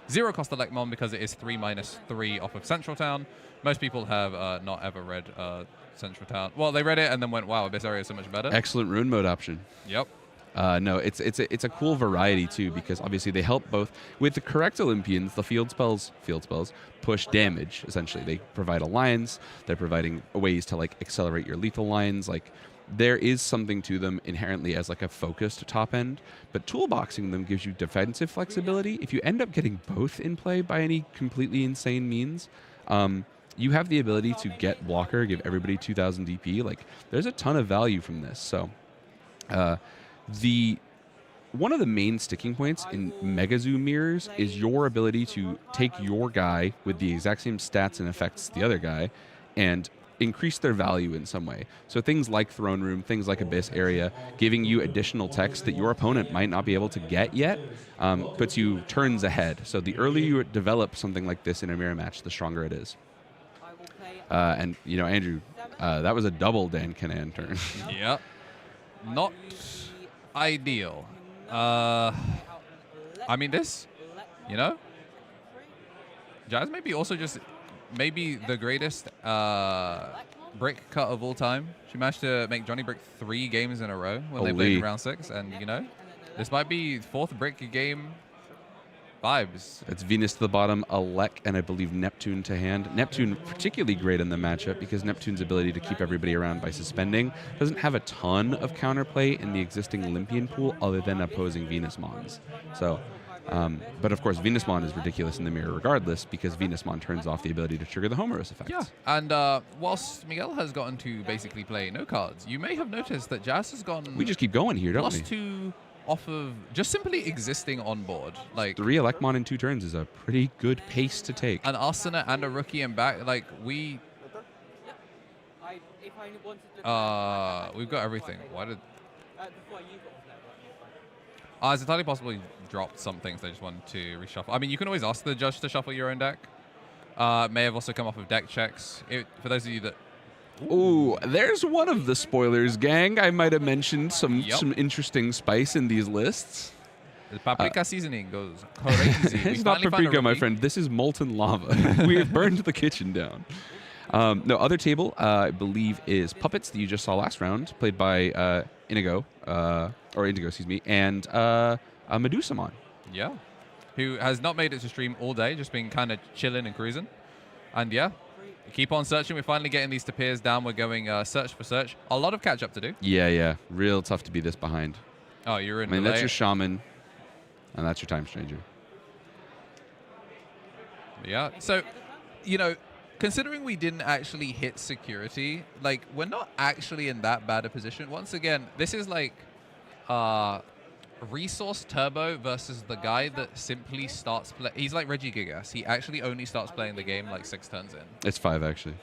0 cost Elecmon because it is 3/3 off of Central Town. Most people have not ever read Central Town. Well, they read it and then went, wow, Abyss Area is so much better. Excellent rune mode option. Yep. No, it's a cool variety too, because obviously they help both with the correct Olympians. The field spells push damage. Essentially, they provide a lines. They're providing ways to like accelerate your lethal lines. Like there is something to them inherently as like a focused top end, but toolboxing them gives you defensive flexibility. If you end up getting both in play by any completely insane means, you have the ability to get blocker, give everybody 2,000 DP. Like there's a ton of value from this. So. One of the main sticking points in Megazoo mirrors is your ability to take your guy with the exact same stats and effects the other guy and increase their value in some way. So things like Throne Room, things like Abyss Area, giving you additional text that your opponent might not be able to get yet, puts you turns ahead. So the earlier you develop something like this in a mirror match, the stronger it is. And, you know, Andrew, that was a double Dan Kanan turn. Yep. Not ideal. I mean, this, you know, Jazz maybe also just maybe the greatest brick cut of all time. She managed to make Johnny Brick 3 games in a row when they played Holy. in round 6, and you know, this might be 4th brick game vibes. It's Venus to the bottom, Alec, and I believe Neptune to hand. Neptune particularly great in the matchup because Neptune's ability to keep everybody around by suspending doesn't have a ton of counterplay in the existing Olympian pool other than opposing Venus Mons. So, but of course, Venus Mon is ridiculous in the mirror regardless because Venus Mon turns off the ability to trigger the Homerus effect. Yeah, and whilst Miguel has gotten to basically play no cards, you may have noticed that Jazz has gone. We just keep going here, don't we? +2 off of just simply existing on board. Like 3 Elecmon in 2 turns is a pretty good pace to take. An Asuna and a rookie and back. Like we. We've got everything. Why did? It's entirely possible he dropped some things. They just wanted to reshuffle. I mean, you can always ask the judge to shuffle your own deck. May have also come off of deck checks. For those of you that. Ooh, there's one of the spoilers, gang. I might have mentioned some interesting spice in these lists. The paprika seasoning goes crazy. It's not paprika, my friend. This is molten lava. We have burned the kitchen down. No, other table, I believe, is Puppets that you just saw last round, played by Indigo, excuse me, and Medusamon. Yeah, who has not made it to stream all day, just been kind of chilling and cruising. And yeah, keep on searching. We're finally getting these Tapirs down. We're going search for search. A lot of catch up to do. Yeah. Real tough to be this behind. Oh, you're in. I mean, that's your Shaman, and that's your Time Stranger. Yeah. So, you know, considering we didn't actually hit security, like, we're not actually in that bad a position. Once again, this is like Resource Turbo versus the guy that simply starts play. He's like Reggie Gigas. He actually only starts playing the game like 6 turns in. It's 5, actually.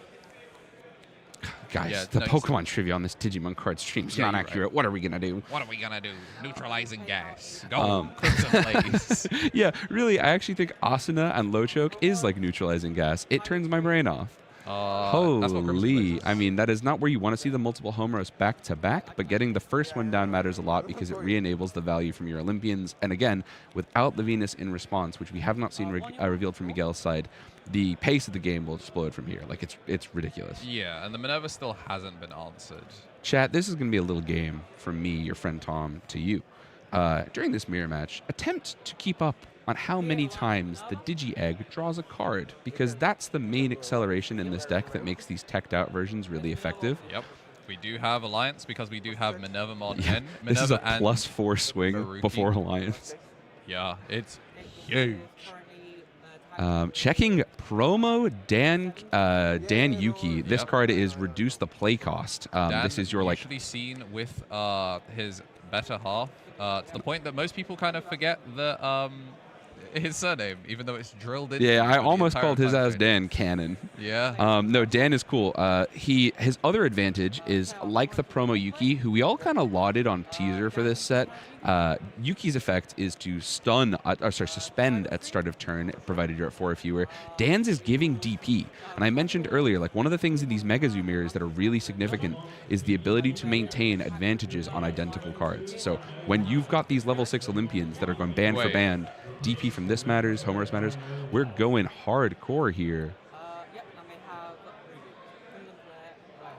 Guys, Yeah, the no, Pokemon trivia on this Digimon card stream is not you're accurate. right. What are we going to do? What are we going to do? Neutralizing gas. Go. Crimson Blaze. Yeah, really, I actually think Asuna and Low Choke is like neutralizing gas. It turns my brain off. That's what Crimson Blaze Holy. is. I mean, that is not where you want to see the multiple Homeros back to back, but getting the first one down matters a lot because it re-enables the value from your Olympians. And again, without the Venus in response, which we have not seen revealed from Miguel's side, the pace of the game will explode from here. Like, it's ridiculous. Yeah, and the Minerva still hasn't been answered. Chat, this is going to be a little game from me, your friend Tom, to you. During this mirror match, attempt to keep up on how many times the Digi-Egg draws a card, because that's the main acceleration in this deck that makes these teched out versions really effective. Yep. We do have Alliance because we do have Minerva Mon Yeah, N. this is a Minerva and +4 swing Faruqi. before Alliance. Yeah, it's huge. Checking promo Dan Yuki. This Yep. card is reduce the play cost. Dan This is your like usually seen with his better half to the point that most people kind of forget the his surname, even though it's drilled in. I almost called his as Dan Cannon. Yeah. No, Dan is cool. His other advantage is like the promo Yuki, who we all kind of lauded on teaser for this set. Yuki's effect is to suspend at start of turn, provided you're at 4 or fewer. Dan's is giving DP. And I mentioned earlier, like one of the things in these Mega Zoo mirrors that are really significant is the ability to maintain advantages on identical cards. So when you've got these level 6 Olympians that are going band for band, DP from this matters, Homeros matters, we're going hardcore here.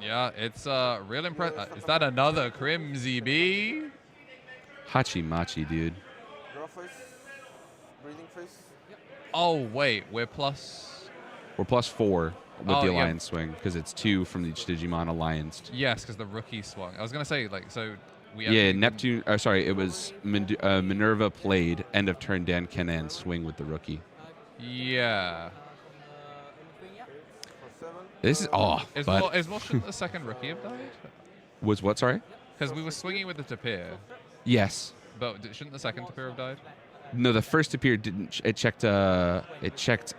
Yeah, it's real impressive. Is that another Crimzy B? Hachi Machi, dude. Draw face, breathing face. Oh, wait, we're plus... We're +4 with Oh, the yeah. Alliance swing, because it's 2 from each Digimon Alliance. Yes, because the rookie swung. I was going to say, like, so... Yeah, Neptune. Sorry, it was Minerva played end of turn. Dan Kenan swing with the rookie. Yeah. This is Is Motion the second rookie have died? Was what? Sorry. Because we were swinging with the Tapir. Yes. But shouldn't the second Tapir have died? No, the first appear didn't. It checked. Checked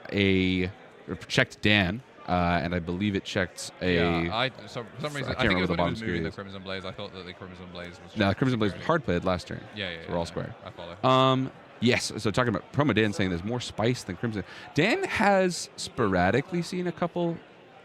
Dan. And I believe it checked a. Yeah, for some reason, I think it was when it was moving the is. Crimson Blaze. I thought that the Crimson Blaze was. No, Crimson Blaze was hard played last turn. Yeah. So we're all square. I follow. Yes. So talking about promo Dan saying there's more spice than Crimson. Dan has sporadically seen a couple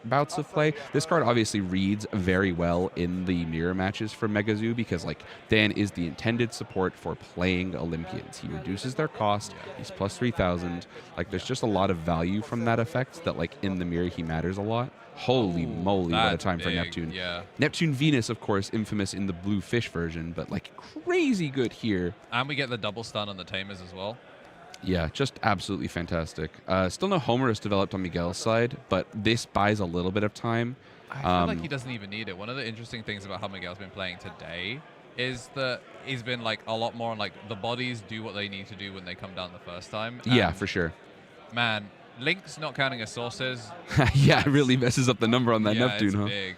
bouts of play. This card obviously reads very well in the mirror matches for Megazoo because like Dan is the intended support for playing Olympians. He reduces their cost. He's plus 3,000. Like there's just a lot of value from that effect that like in the mirror he matters a lot. Holy moly, what a that's time for big, Neptune. yeah. Neptune Venus, of course, infamous in the blue fish version, but like crazy good here. And we get the double stun on the Tamers as well. Yeah, just absolutely fantastic. Still no Homerus developed on Miguel's side, but this buys a little bit of time. I feel like he doesn't even need it. One of the interesting things about how Miguel's been playing today is that he's been like a lot more on like the bodies do what they need to do when they come down the first time. Yeah, And for sure. Man, Link's not counting as sources. Yeah, it really messes up the number on that Yeah, Neptune, it's huh? big.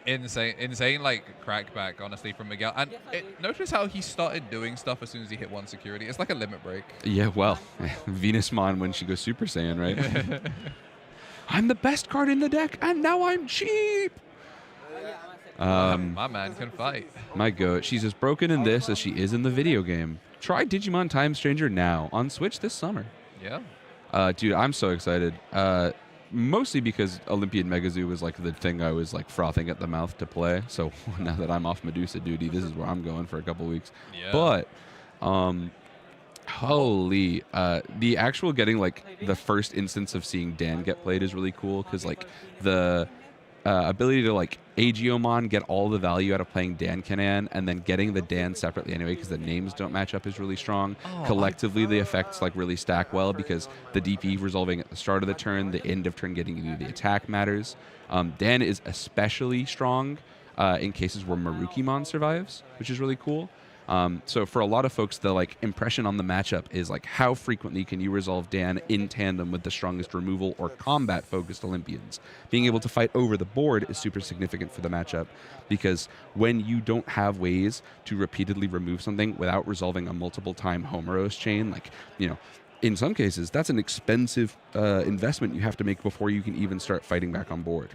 Insane like crackback, honestly, from Miguel. And notice how he started doing stuff as soon as he hit one security. It's like a limit break. Yeah, well, Venusmon when she goes Super Saiyan, right? I'm the best card in the deck, and now I'm cheap. My man can fight. My goat. She's as broken in this as she is in the video game. Try Digimon Time Stranger now on Switch this summer. Yeah. Dude, I'm so excited. Mostly because Olympian Megazoo was like the thing I was like frothing at the mouth to play. So now that I'm off Medusa duty, this is where I'm going for a couple weeks. Yeah. But holy, the actual getting like the first instance of seeing Dan get played is really cool because like the ability to like Agiomon get all the value out of playing Dan Kanan and then getting the Dan separately anyway because the names don't match up is really strong. Collectively, the effects like really stack well because the DP resolving at the start of the turn, the end of turn getting you the attack matters. Dan is especially strong in cases where Marukimon survives, which is really cool. So for a lot of folks, the like impression on the matchup is like how frequently can you resolve Dan in tandem with the strongest removal or combat focused Olympians. Being able to fight over the board is super significant for the matchup because when you don't have ways to repeatedly remove something without resolving a multiple time Homeros chain, like, you know, in some cases that's an expensive investment you have to make before you can even start fighting back on board.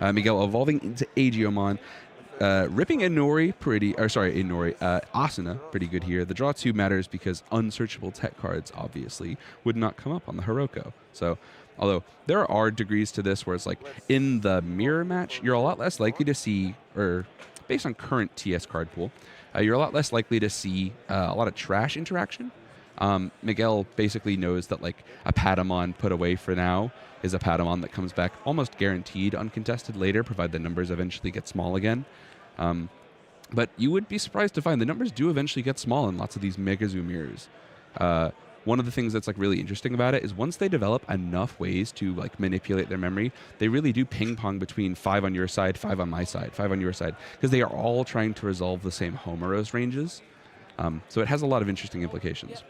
Miguel evolving into Agiomon. Ripping Asuna pretty good here. The draw 2 matters because unsearchable tech cards obviously would not come up on the Hiroko. So, although there are degrees to this where it's like in the mirror match, you're a lot less likely to see, or based on current TS card pool, you're a lot less likely to see a lot of trash interaction. Miguel basically knows that like a Patamon put away for now is a Patamon that comes back almost guaranteed uncontested later, provided the numbers eventually get small again. But you would be surprised to find the numbers do eventually get small in lots of these Megazoo mirrors. One of the things that's like really interesting about it is once they develop enough ways to like manipulate their memory, they really do ping pong between 5 on your side, 5 on my side, 5 on your side, because they are all trying to resolve the same Homeros ranges. So it has a lot of interesting implications.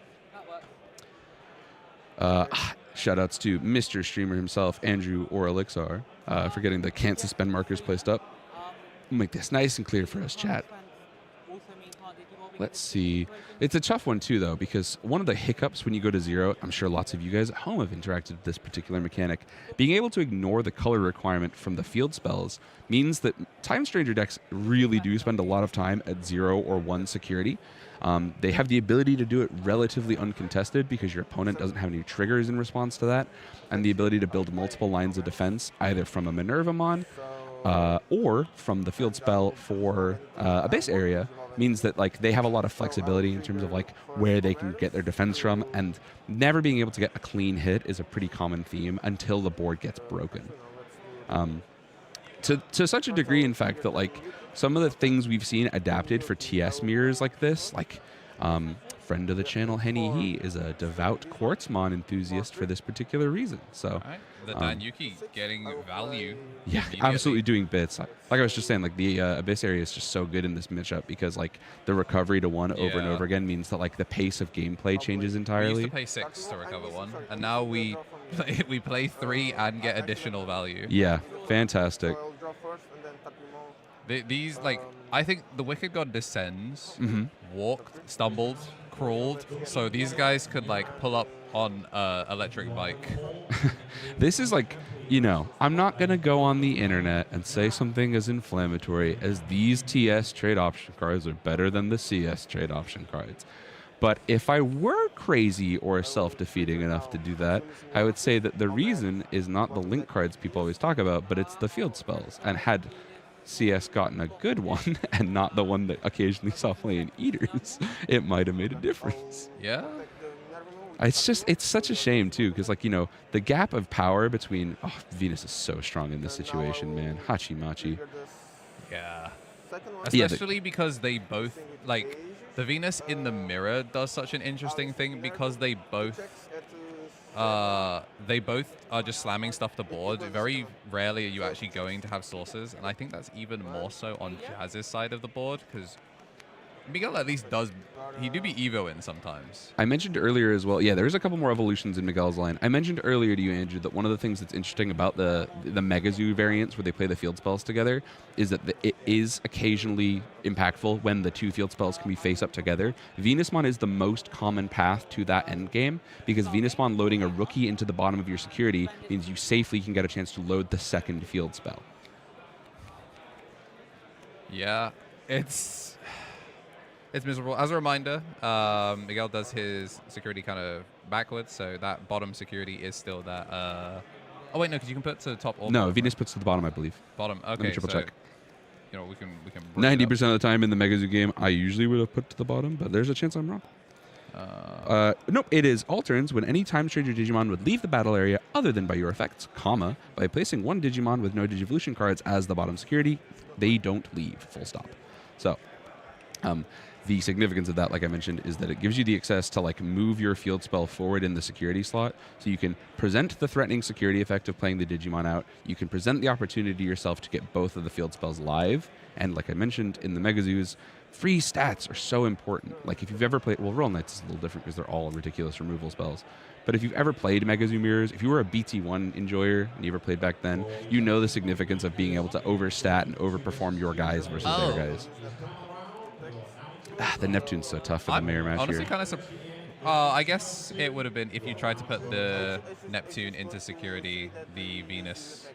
Shoutouts to Mr. Streamer himself, Andrew or Elixir, for getting the can't suspend markers placed up. We'll make this nice and clear for us, chat. Let's see. It's a tough one, too, though, because one of the hiccups when you go to 0, I'm sure lots of you guys at home have interacted with this particular mechanic. Being able to ignore the color requirement from the field spells means that Time Stranger decks really do spend a lot of time at 0 or 1 security. They have the ability to do it relatively uncontested because your opponent doesn't have any triggers in response to that, and the ability to build multiple lines of defense, either from a Minervamon or from the field spell for a base area, means that like they have a lot of flexibility in terms of like where they can get their defense from, and never being able to get a clean hit is a pretty common theme until the board gets broken. To such a degree, in fact, that like some of the things we've seen adapted for TS mirrors like this, like friend of the channel Henny He is a devout Quartzmon enthusiast for this particular reason. So the Danyuki getting value. Yeah, absolutely doing bits. Like I was just saying, like the Abyss area is just so good in this matchup because like the recovery to 1 over and over again means that like the pace of gameplay changes entirely. We used to pay 6 to recover 1, and now we play 3 and get additional value. Yeah, fantastic. These, like, I think the Wicked God descends, walked, stumbled, crawled, so these guys could, like, pull up on electric bike. This is like, you know, I'm not going to go on the internet and say something as inflammatory as these TS trade option cards are better than the CS trade option cards. But if I were crazy or self-defeating enough to do that, I would say that the reason is not the link cards people always talk about, but it's the field spells. And had CS gotten a good one and not the one that occasionally saw playing Eaters, it might have made a difference. Yeah. It's such a shame too, because like, you know, the gap of power between Venus is so strong in this situation, man. Hachimachi. Yeah. Yeah, Especially because they both, like, the Venus in the mirror does such an interesting thing because they both are just slamming stuff to board. Very rarely are you actually going to have sources, and I think that's even more so on Jazz's side of the board, because Miguel at least he do be Evo in sometimes. I mentioned earlier as well, yeah, there's a couple more evolutions in Miguel's line. I mentioned earlier to you, Andrew, that one of the things that's interesting about the Mega Zoo variants where they play the field spells together is that it is occasionally impactful when the two field spells can be face up together. Venusmon is the most common path to that end game because Venusmon loading a rookie into the bottom of your security means you safely can get a chance to load the second field spell. Yeah, it's miserable. As a reminder, Miguel does his security kind of backwards, so that bottom security is still that. Oh wait, no, because you can put it to the top. Or No, bottom, Venus right? puts to the bottom, I believe. Bottom. Okay. Let me triple check. You know, we can. 90% of the time in the Mega Zoo game, I usually would have put to the bottom, but there's a chance I'm wrong. Nope, it is all turns when any time stranger Digimon would leave the battle area other than by your effects, comma, by placing one Digimon with no Digivolution cards as the bottom security, they don't leave, full stop. So, the significance of that, like I mentioned, is that it gives you the access to like move your field spell forward in the security slot, so you can present the threatening security effect of playing the Digimon out, you can present the opportunity yourself to get both of the field spells live, and like I mentioned in the Mega Zoos, free stats are so important. Like if you've ever played, well, Roll Knights is a little different because they're all ridiculous removal spells. But if you've ever played Mega Zoo Mirrors, if you were a BT1 enjoyer and you ever played back then, you know the significance of being able to overstat and overperform your guys versus their guys. The Neptune's so tough for the mirror match honestly here. kind of I guess it would have been if you tried to put the Neptune into security, the Venus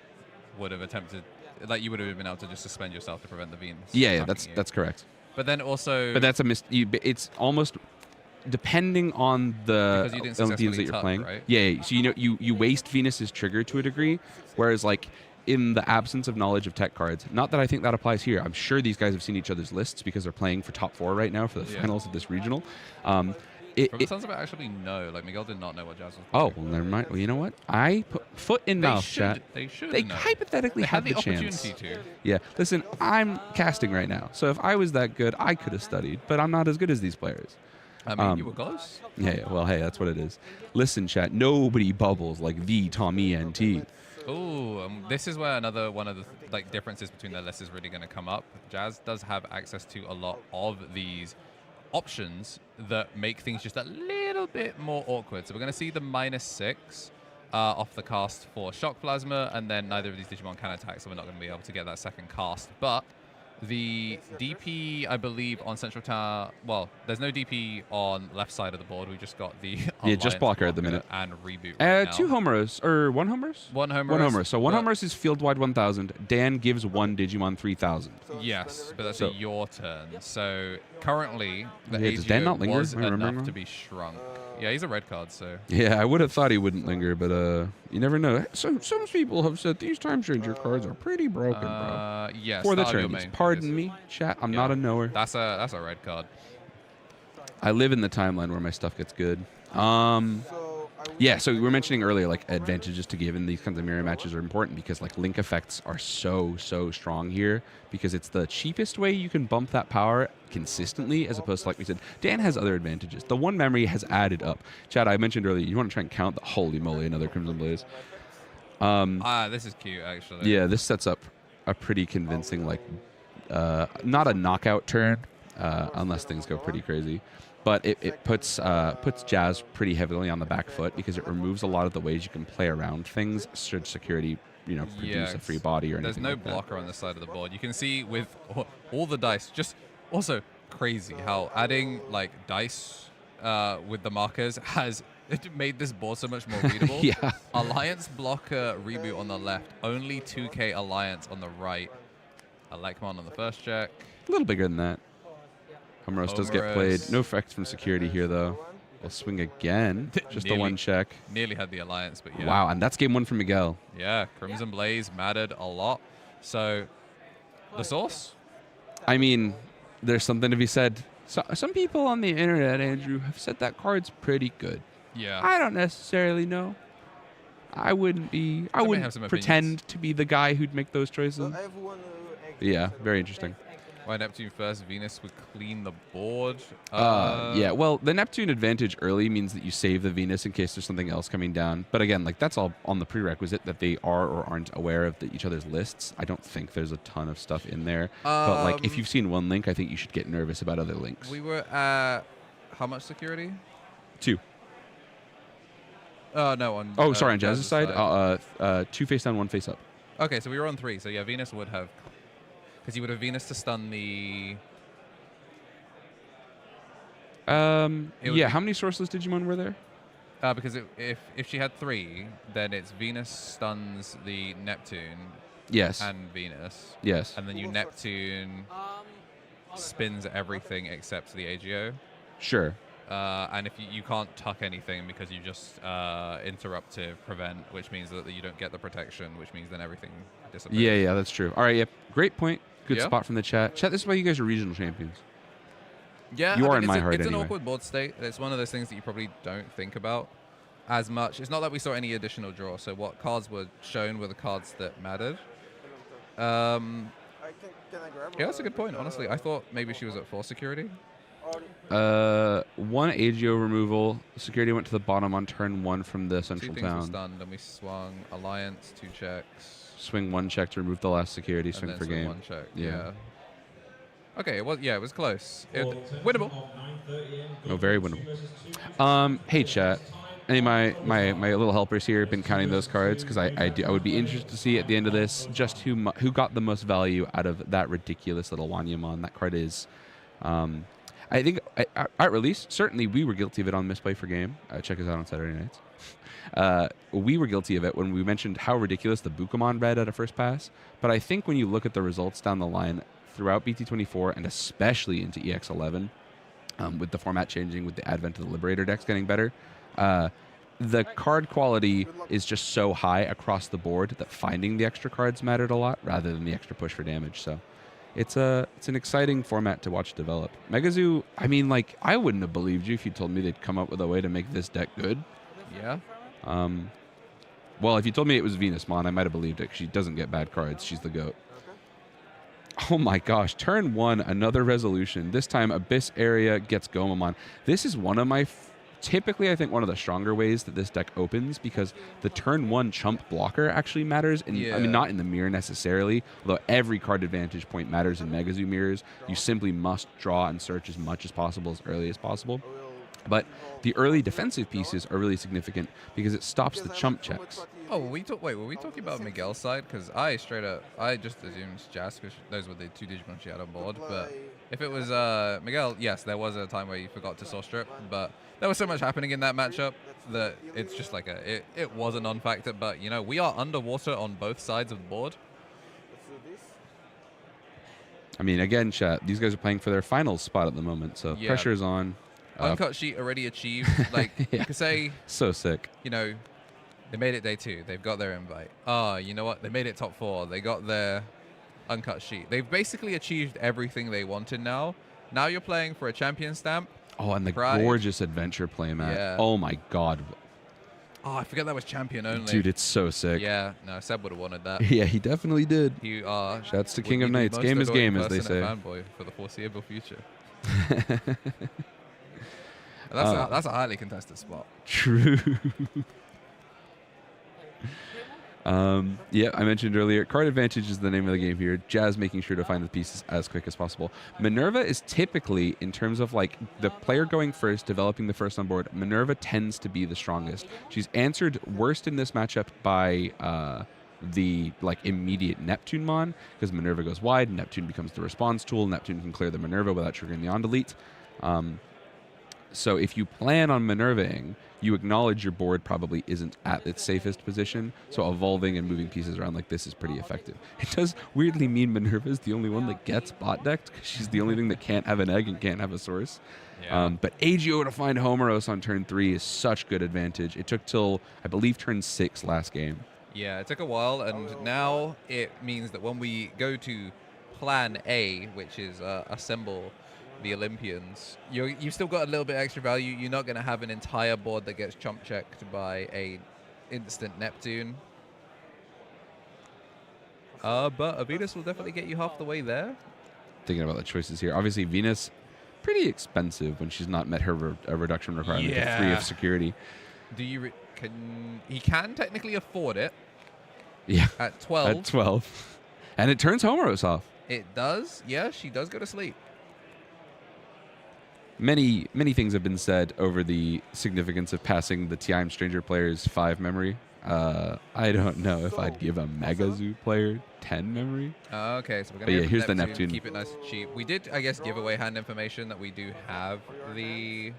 would have attempted, like you would have been able to just suspend yourself to prevent the Venus. Yeah, that's correct. But then also, but that's it's almost depending on the because you didn't Olympians that successfully you're tuck, playing. right? Yeah, so you know you waste Venus's trigger to a degree, whereas like in the absence of knowledge of tech cards, not that I think that applies here. I'm sure these guys have seen each other's lists because they're playing for top 4 right now for the finals of this regional. From the sounds of it, actually, no. Like Miguel did not know what Jazz was. Oh, well, never mind. Well, you know what? I put foot in mouth, chat. They should. They know. hypothetically They had had the chance. opportunity to. Yeah. Listen, I'm casting right now, so if I was that good, I could have studied. But I'm not as good as these players. I mean, you were close. Yeah. Well, hey, that's what it is. Listen, chat. Nobody bubbles like the Tommy NT. Oh, this is where another one of the like differences between their lists is really going to come up. Jazz does have access to a lot of these options that make things just a little bit more awkward. So we're going to see the -6 off the cast for Shock Plasma, and then neither of these Digimon can attack, so we're not going to be able to get that second cast. But the DP, I believe, on Central Tower, well, there's no DP on left side of the board. We just got the just blocker at the minute. And reboot right now. 2 homers, or 1 homers? One homers. 1 homers. So 1 homers is field wide 1,000. Dan gives 1 Digimon 3,000. Yes, but that's your turn. So currently, the Yeah, does Dan not AGO linger? was Am I remembering enough wrong? to be shrunk. Yeah, he's a red card, so. Yeah, I would have thought he wouldn't linger, but you never know. Some people have said these time changer cards are pretty broken, bro. Yes. For the that'll be your turns. main Pardon me, chat. I'm not a knower. That's a red card. I live in the timeline where my stuff gets good. Yeah, so we were mentioning earlier, like, advantages to give in these kinds of mirror matches are important because, like, link effects are so strong here because it's the cheapest way you can bump that power consistently as opposed to, like we said, Dan has other advantages. The one memory has added up. Chad, I mentioned earlier, you want to try and count the, holy moly, another Crimson Blaze. This is cute, actually. Yeah, this sets up a pretty convincing, like, not a knockout turn, unless things go pretty crazy. But it puts Jazz pretty heavily on the back foot because it removes a lot of the ways you can play around things should security, produce a free body or anything. There's no like that. blocker on this side of the board. You can see with all the dice, just also crazy how adding like dice with the markers has made this board so much more readable. Yeah. Alliance blocker reboot on the left, only 2k Alliance on the right. Alekmon on the first check. A little bigger than that. Humoros does get played. No effect from security here, though. We'll swing again. Just the one check. Nearly had the alliance, but yeah. Wow, and that's game 1 for Miguel. Yeah, Crimson Blaze mattered a lot. So, the source? I mean, there's something to be said. So, some people on the internet, Andrew, have said that card's pretty good. Yeah. I don't necessarily know. I wouldn't pretend to be the guy who'd make those choices. Yeah, very interesting. Why Neptune first, Venus would clean the board. Yeah, well, the Neptune advantage early means that you save the Venus in case there's something else coming down. But again, like that's all on the prerequisite that they are or aren't aware of each other's lists. I don't think there's a ton of stuff in there. But like, if you've seen one link, I think you should get nervous about other links. We were at how much security? 2. No, on. Oh, sorry, on Jazz's side, 2 face down, 1 face up. Okay, so we were on 3. So yeah, Venus would have. Because you would have Venus to stun the... yeah, how many sourceless Digimon were there? Because if she had 3, then it's Venus stuns the Neptune. Yes. And Venus. Yes. And then you Neptune spins everything except the AGO. Sure. And if you can't tuck anything because you just interruptive prevent, which means that you don't get the protection, which means then everything disappears. Yeah, that's true. All right, yep. Great point. Good spot from the chat. Chat, this is why you guys are regional champions. Yeah, you are in my heart It's anyway. an awkward board state. It's one of those things that you probably don't think about as much. It's not like we saw any additional draw. So what cards were shown were the cards that mattered. Yeah, that's a good point, honestly. I thought maybe she was at 4 security. 1 AGO removal. Security went to the bottom on turn 1 from the central 2 things town. were stunned, and we swung Alliance, 2 checks. Swing 1 check to remove the last security. Swing and for then swing game. 1 check. Yeah. Okay, well, yeah, it was close. Winnable. Oh, very winnable. Hey, chat. Any of my little helpers here have been counting those cards because I would be interested to see at the end of this just who got the most value out of that ridiculous little Wanyamon. That card is. I think at release, certainly we were guilty of it on Misplay for Game. Check us out on Saturday nights. We were guilty of it when we mentioned how ridiculous the Bukamon read at a first pass. But I think when you look at the results down the line throughout BT24 and especially into EX11, with the format changing, with the advent of the Liberator decks getting better, the card quality is just so high across the board that finding the extra cards mattered a lot rather than the extra push for damage. So it's an exciting format to watch develop. Megazoo, I mean, like, I wouldn't have believed you if you told me they'd come up with a way to make this deck good. Yeah. Well, if you told me it was Venusmon, I might have believed it. She doesn't get bad cards. She's the GOAT. Oh my gosh. Turn 1, another resolution. This time, Abyss Area gets Gomamon. This is one of my... typically, I think one of the stronger ways that this deck opens because the turn 1 chump blocker actually matters. And I mean, not in the mirror necessarily, although every card advantage point matters in Megazoo mirrors. You simply must draw and search as much as possible, as early as possible. But the early defensive pieces are really significant because it stops the chump checks. Oh, were we talking about Miguel's side? Because I just assumed Jazz because those were the 2 Digimon she had on board. But if it was Miguel, yes, there was a time where you forgot to source strip, but there was so much happening in that matchup that it's just like it was a non-factor. But you know, we are underwater on both sides of the board. I mean, again, chat, these guys are playing for their finals spot at the moment, so pressure is on. Uncut sheet already achieved. Like you could say, so sick. You know, they made it day 2. They've got their invite. Oh, you know what? They made it top 4. They got their uncut sheet. They've basically achieved everything they wanted now. Now you're playing for a champion stamp. Oh, and the Pride. gorgeous adventure playmat. Yeah. Oh my god. Oh, I forget that was champion only. Dude, it's so sick. Yeah, no, Seb would have wanted that. Yeah, he definitely did. Shouts to King of Knights. Game is game, as they say. Fanboy for the foreseeable future. That's a highly contested spot. True. Yeah, I mentioned earlier, card advantage is the name of the game here. Jazz making sure to find the pieces as quick as possible. Minerva is typically, in terms of like the player going first, developing the first on board, Minerva tends to be the strongest. She's answered worst in this matchup by the like immediate Neptune Mon, because Minerva goes wide, Neptune becomes the response tool, Neptune can clear the Minerva without triggering the on delete. So if you plan on Minervaing, you acknowledge your board probably isn't at its safest position. So evolving and moving pieces around like this is pretty effective. It does weirdly mean Minerva is the only one that gets bot decked because she's the only thing that can't have an egg and can't have a source. Yeah. But AGO to find Homeros on turn 3 is such good advantage. It took till, I believe, turn 6 last game. Yeah, it took a while, and now it means that when we go to Plan A, which is assemble the Olympians, you've still got a little bit extra value. You're not going to have an entire board that gets chump checked by a instant Neptune. But a Venus will definitely get you half the way there. Thinking about the choices here. Obviously, Venus, pretty expensive when she's not met her reduction requirement of 3 of security. Do you he can technically afford it. Yeah. At 12. At 12. And it turns Homeros off. It does. Yeah, she does go to sleep. Many things have been said over the significance of passing the TIM Stranger players 5 memory. I don't know if I'd give a Mega Zoo player 10 memory. Okay, so we're going to here's the Neptune. Keep it nice and cheap. We did, I guess, give away hand information that we do have the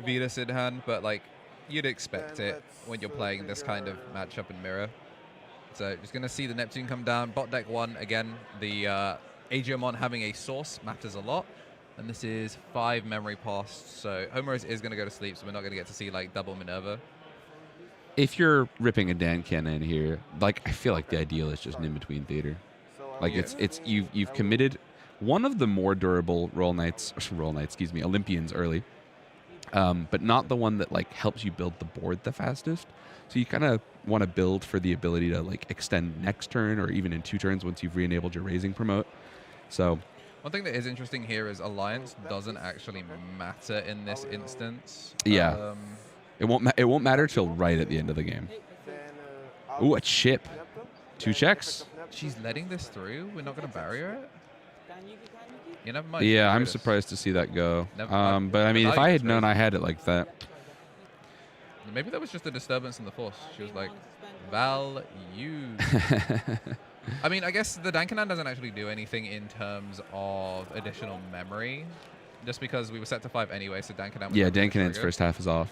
Venus in hand, but like you'd expect it when you're playing this kind of matchup in Mirror. So just going to see the Neptune come down. Bot deck 1, again, the Digimon having a source matters a lot. And this is 5 memory passed, so Homeros is going to go to sleep, so we're not going to get to see like double Minerva. If you're ripping a Dan Cannon here, like I feel like the ideal is just an in-between theater. Like it's you've committed one of the more durable Olympians early, but not the one that like helps you build the board the fastest. So you kind of want to build for the ability to like extend next turn or even in 2 turns once you've re-enabled your raising promote. So one thing that is interesting here is Alliance doesn't actually matter in this instance. Yeah. It won't matter till right at the end of the game. Ooh, a chip. 2 checks. She's letting this through? We're not going to barrier it? You never mind. Yeah, I'm surprised to see that go. But I mean, if I had known I had it like that. Maybe that was just a disturbance in the force. She was like, value. I mean, I guess the Dankanan doesn't actually do anything in terms of additional memory, just because we were set to 5 anyway, so Dankanan was Dankanan's first half is off.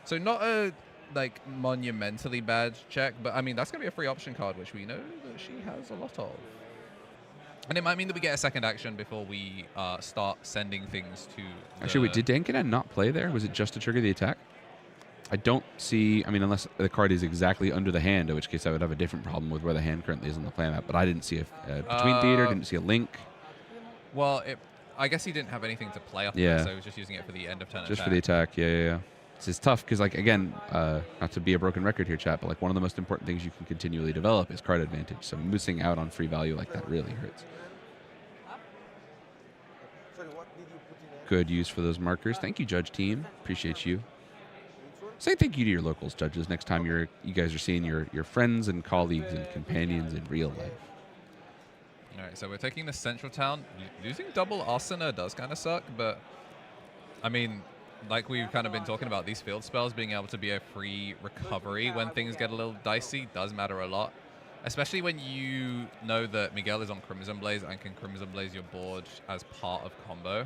So not a like monumentally bad check, but I mean that's gonna be a free option card, which we know that she has a lot of. And it might mean that we get a second action before we start sending things to Actually, wait, did Dankanan not play there? Was it just to trigger the attack? I don't see, I mean, unless the card is exactly under the hand, in which case I would have a different problem with where the hand currently is on the play map, but I didn't see a between theater, didn't see a link. Well, I guess he didn't have anything to play off of, so he was just using it for the end of turn Just attack. for the attack, yeah. It's tough because, like, again, not to be a broken record here, chat, but like one of the most important things you can continually develop is card advantage. So missing out on free value like that really hurts. Good use for those markers. Thank you, judge team. Appreciate you. Say thank you to your locals, judges, next time you guys are seeing your friends and colleagues and companions in real life. All right, so we're taking the central town. Losing double Asana does kind of suck, but I mean, like we've kind of been talking about, these field spells being able to be a free recovery when things get a little dicey does matter a lot. Especially when you know that Miguel is on Crimson Blaze and can Crimson Blaze your board as part of combo.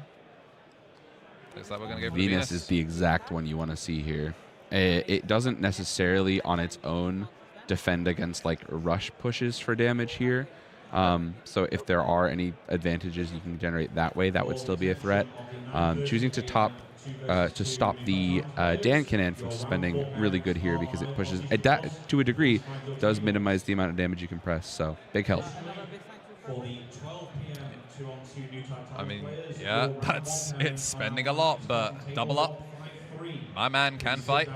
Looks like we're going to go for Venus is the exact one you want to see here. It doesn't necessarily on its own defend against like rush pushes for damage here. So if there are any advantages you can generate that way, that would still be a threat. Choosing to stop the Dankanan from suspending really good here because it pushes to a degree does minimize the amount of damage you can press. So big help. I mean, yeah, it's spending a lot, but double up. My man can fight,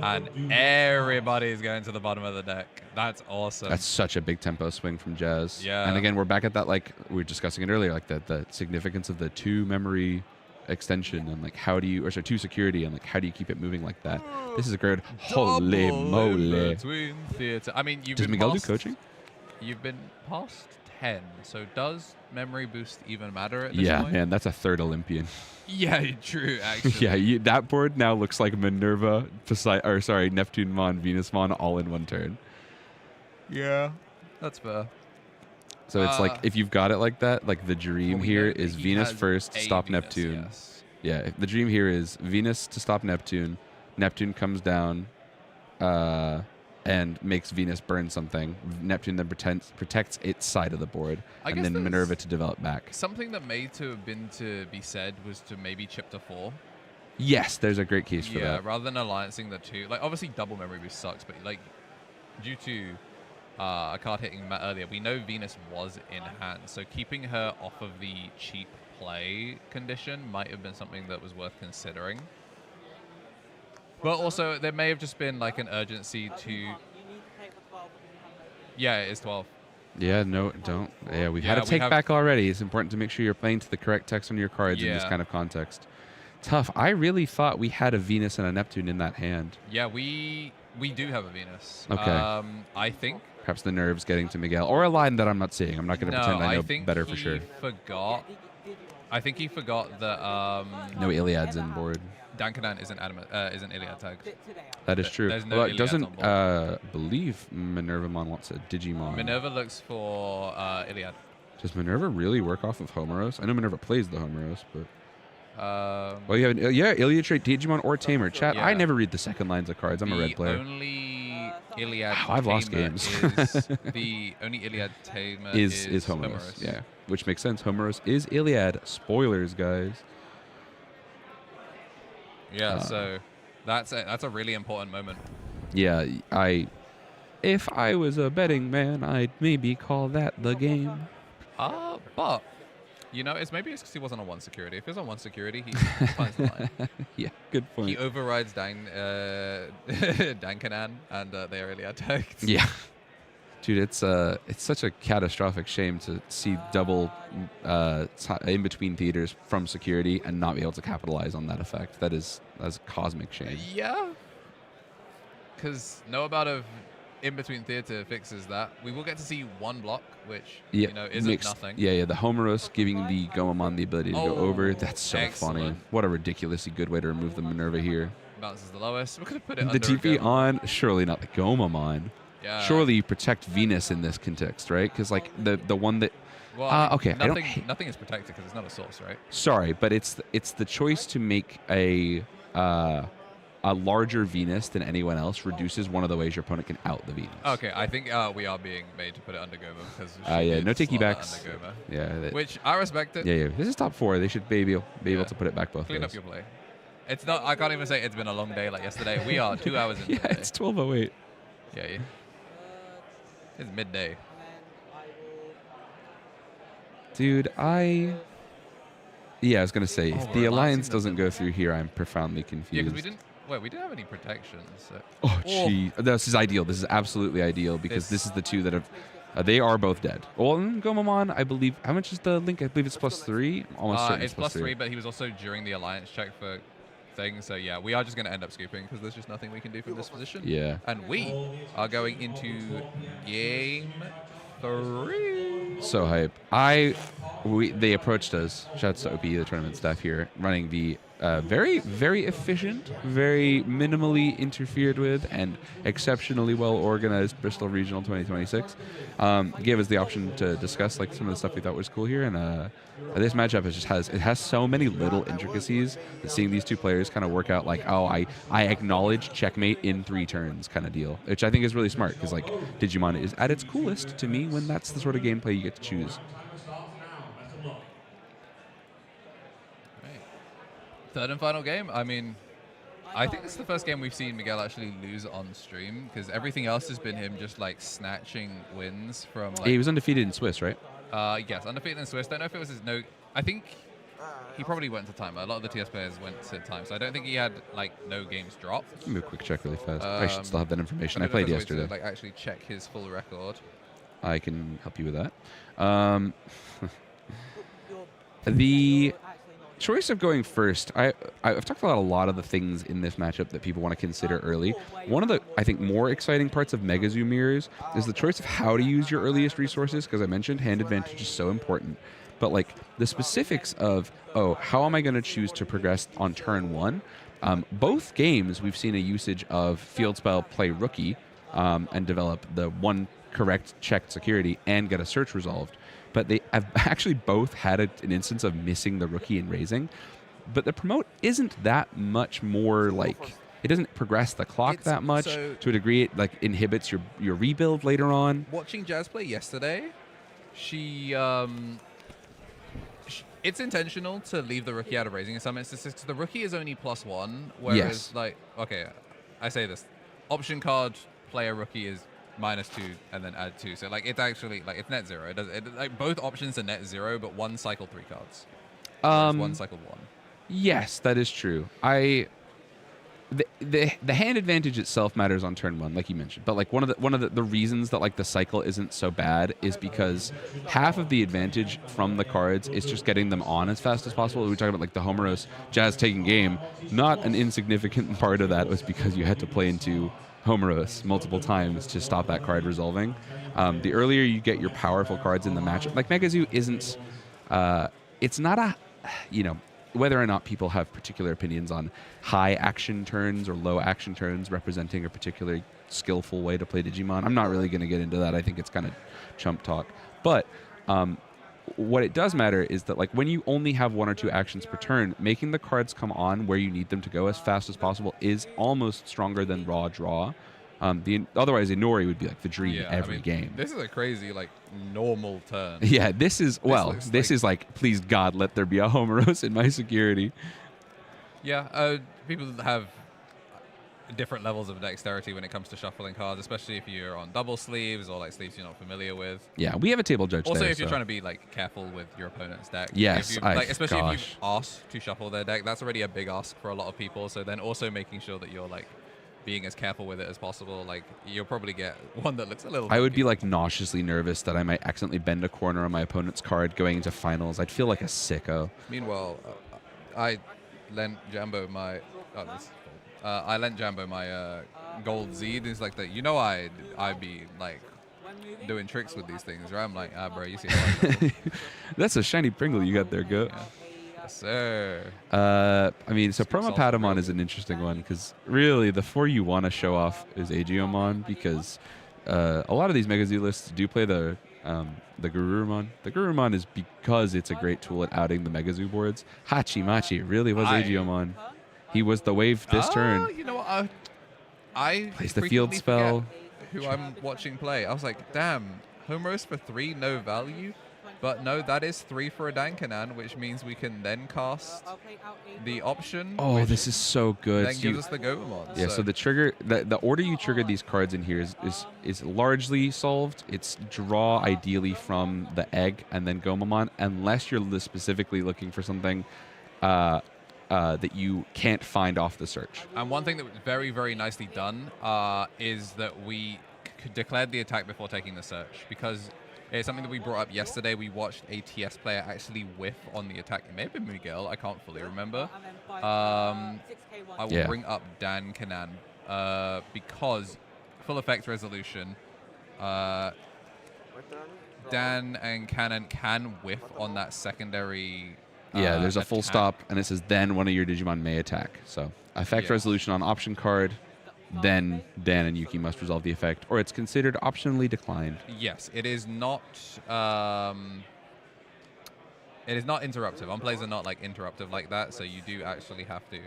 and everybody's going to the bottom of the deck. That's awesome. That's such a big tempo swing from Jazz. Yeah. And again, we're back at that, like we were discussing it earlier, like the significance of the 2 memory extension and like how do you, or sorry, 2 security and like how do you keep it moving like that? This is a great holy moly. Between theater. I mean, does Miguel do coaching? You've been past 10, so does memory boost even matter at this point? Man, that's a 3rd Olympian. Yeah, true, actually. Yeah, that board now looks like Minerva, Neptune Mon, Venus Mon, all in one turn. Yeah, that's fair. So it's like, if you've got it like that, like the dream we here know that is he Venus has first, a stop Venus, Neptune. yes. Yeah, the dream here is Venus to stop Neptune. Neptune comes down and makes Venus burn something. Neptune then protects its side of the board, I and guess then there's Minerva to develop back. Something that may to have been to be said was to maybe chip to 4. Yes, there's a great case for Yeah, that. rather than alliancing the two. Like, obviously, double memory boost sucks, but like, due to a card hitting Matt earlier, we know Venus was in hand, so keeping her off of the cheap play condition might have been something that was worth considering. But also, there may have just been like an urgency to. Yeah, it is 12. Yeah, no, don't. Yeah, we've Yeah, had a we take have- back already. It's important to make sure you're playing to the correct text on your cards in this Yeah. kind of context. Tough. I really thought we had a Venus and a Neptune in that hand. Yeah, we do have a Venus. Okay. I think. Perhaps the nerves getting to Miguel, or a line that I'm not seeing. I'm not going to pretend I know think better he for sure. Forgot. I think he forgot that. No Iliad's in board. Dankanan isn't Iliad tagged. That is true. There's no Well, it Iliads doesn't on board. believe Minervamon wants a Digimon. Minerva looks for Iliad. Does Minerva really work off of Homeros? I know Minerva plays the Homeros, but. Well, you have Iliad trait, Digimon, or Tamer. Chat, I Yeah. never read the second lines of cards. I'm a red player. The only Iliad Wow, I've lost Tamer games. the only Iliad Tamer is Homeros. Yeah, which makes sense. Homeros is Iliad. Spoilers, guys. Yeah, so that's a really important moment. Yeah, if I was a betting man, I'd maybe call that the game. But you know, it's because he wasn't on 1 security. If he was on 1 security, he finds the line. Yeah, good point. He overrides Dankanan, and they are Iliad tagged. Yeah. Dude, it's such a catastrophic shame to see double in between theaters from security and not be able to capitalize on that effect. That's a cosmic shame. Yeah. Because no amount of in between theater fixes that. We will get to see 1 block, which isn't mixed, nothing. Yeah, the Homeros giving the Gomamon the ability to go over. That's so excellent. funny. What a ridiculously good way to remove the Minerva here. Bounces the lowest. We're gonna put it The under TP again. on, surely not the Gomamon. Yeah. Surely you protect Venus in this context, right? Because like the one that. Well, I mean, okay, nothing is protected because it's not a source, right? Sorry, but it's the choice to make a larger Venus than anyone else reduces one of the ways your opponent can out the Venus. Okay, I think we are being made to put it under Goma because Yeah, no takey backs. Under Goma. Yeah, which I respect it. Yeah. This is top 4. They should be able to put it back both Clean ways. up your play. It's not. I can't even say it's been a long day like yesterday. We are 2 hours into Yeah, the day. it's 12:08. Yeah. It's midday. Dude, I was gonna say if we're the alliance alliancing doesn't go through here, I'm profoundly Yeah, confused. because we didn't. Wait, we didn't have any protections. So. Oh, gee. This is ideal. This is absolutely ideal because this is the two that have. They are both dead. Well, Gomamon, I believe. How much is the link? I believe it's +3. I'm almost certain It's +3, but he was also during the alliance check for things. So yeah, we are just going to end up scooping because there's just nothing we can do from this position. Yeah. And we are going into game 3. So hype. They approached us. Shouts to OPE, the tournament staff here, running the very, very efficient, very minimally interfered with, and exceptionally well organized Bristol Regional 2026. Gave us the option to discuss like some of the stuff we thought was cool here, and this matchup has so many little intricacies that seeing these two players kind of work out like, oh, I acknowledge checkmate in 3 turns kind of deal, which I think is really smart because like Digimon is at its coolest to me when that's the sort of gameplay you get to choose. Third and final game. I mean, I think it's the first game we've seen Miguel actually lose on stream because everything else has been him just like snatching wins from. Like, He was undefeated in Swiss, right? Yes, undefeated in Swiss. Don't know if it was his no. I think he probably went to timer. A lot of the TS players went to time, so I don't think he had like no games dropped. Give me a quick check really fast. I should still have that information. I don't know if played there's a way yesterday. to, like actually check his full record. I can help you with that. The choice of going first, I've talked about a lot of the things in this matchup that people want to consider early. One of the, I think, more exciting parts of Mega Zoo Mirrors is the choice of how to use your earliest resources, because I mentioned hand advantage is so important. But like the specifics of, how am I going to choose to progress on turn 1? Both games we've seen a usage of field spell play rookie and develop the 1 correct checked security and get a search resolved. But they have actually both had an instance of missing the rookie and raising. but the promote isn't that much more like. It doesn't progress the clock that much. so- To a degree, it like inhibits your rebuild later on. Watching Jazz play yesterday, she it's intentional to leave the rookie out of raising in some instances because the rookie is only +1, whereas Yes. like okay, I say this, option card player rookie is -2 and then add 2, so like it's actually like it's net 0. Like both options are net 0, but one cycle 3 cards, whereas one cycle 1. Yes, that is true. The hand advantage itself matters on turn 1, like you mentioned. But like one of the reasons that like the cycle isn't so bad is because half of the advantage from the cards is just getting them on as fast as possible. We talk about like the Homeros Jazz taking game. Not an insignificant part of that was because you had to play into Homeros multiple times to stop that card resolving. The earlier you get your powerful cards in the matchup, like Megazoo isn't. It's not a, whether or not people have particular opinions on high action turns or low action turns representing a particularly skillful way to play Digimon. I'm not really going to get into that. I think it's kind of chump talk. But what it does matter is that like when you only have 1 or 2 actions per turn, making the cards come on where you need them to go as fast as possible is almost stronger than raw draw. Otherwise, Inori would be like the dream every game. This is a crazy like normal turn. Yeah, this is like please God, let there be a Homeros in my security. Yeah, people have different levels of dexterity when it comes to shuffling cards, especially if you're on double sleeves or like sleeves you're not familiar with. Yeah, we have a table judge. Also, there, if you're so. trying to be like careful with your opponent's deck. Yes, if especially if you ask to shuffle their deck, that's already a big ask for a lot of people. So then also making sure that you're like being as careful with it as possible. Like you'll probably get one that looks a little. I would be like nauseously nervous that I might accidentally bend a corner on my opponent's card going into finals. I'd feel like a sicko. Meanwhile, I lent Jambo my. I lent Jambo my gold Z. It's like that. I'd be like doing tricks with these things, right? I'm like, bro, you see. That's a shiny Pringle you got there, Go. Yeah. Yes, sir. I mean, so Promo Patamon is an interesting one because really the 4 you want to show off is AD01 because a lot of these Megazoo lists do play the Garurumon. The Garurumon is because it's a great tool at outing the Megazoo boards. Hachimachi really was AD01. He was the wave this turn. You know what? I plays the field spell. Who I'm watching play. I was like, damn, Homeros for 3, no value. But no, that is 3 for a Dankanan, which means we can then cast the option. Oh, this is so good. Then gives us the Gomamon. Yeah, so the trigger, the order you trigger these cards in here is largely solved. It's draw ideally from the egg and then Gomamon, unless you're specifically looking for something that you can't find off the search. And one thing that was very, very nicely done is that we declared the attack before taking the search, because it's something that we brought up yesterday. We watched a TS player actually whiff on the attack. It may have been Miguel. I can't fully remember. I will bring up Dan Kanan because full effect resolution. Dan and Kanan can whiff on that secondary. Yeah, there's a full attack. stop, and it says then one of your Digimon may attack. So effect resolution on option card. Then Dan and Yuki must resolve the effect, or it's considered optionally declined. Yes, it is not. It is not interruptive. On plays are not like interruptive like that, so you do actually have to.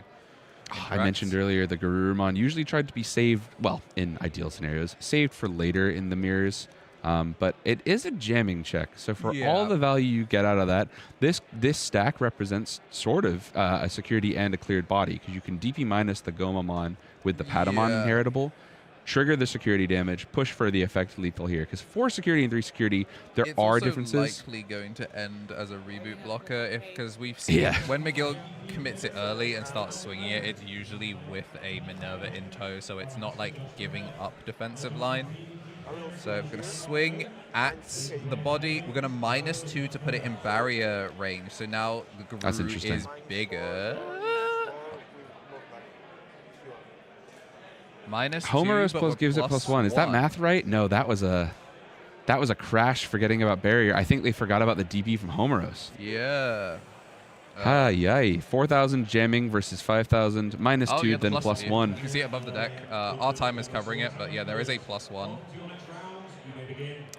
I mentioned earlier the Garurumon usually tried to be saved. Well, in ideal scenarios, saved for later in the mirrors. But it is a jamming check. So for all the value you get out of that, this stack represents sort of a security and a cleared body, because you can DP minus the Gomamon with the Patamon inheritable, trigger the security damage, push for the effect lethal here. Because 4 security and 3 security, there are differences. It's likely going to end as a reboot blocker because we've seen when McGill commits it early and starts swinging it, it's usually with a Minerva in tow, so it's not like giving up defensive line. So we're going to swing at the body. We're going to -2 to put it in barrier range. So now the Guru is bigger. -2. Homeros plus gives it +1. Is that math right? No, that was a crash forgetting about barrier. I think they forgot about the DP from Homeros. Yeah. Yay. 4,000 jamming versus 5,000. -2, then +1. You can see it above the deck. Our time is covering it, but yeah, there is a +1.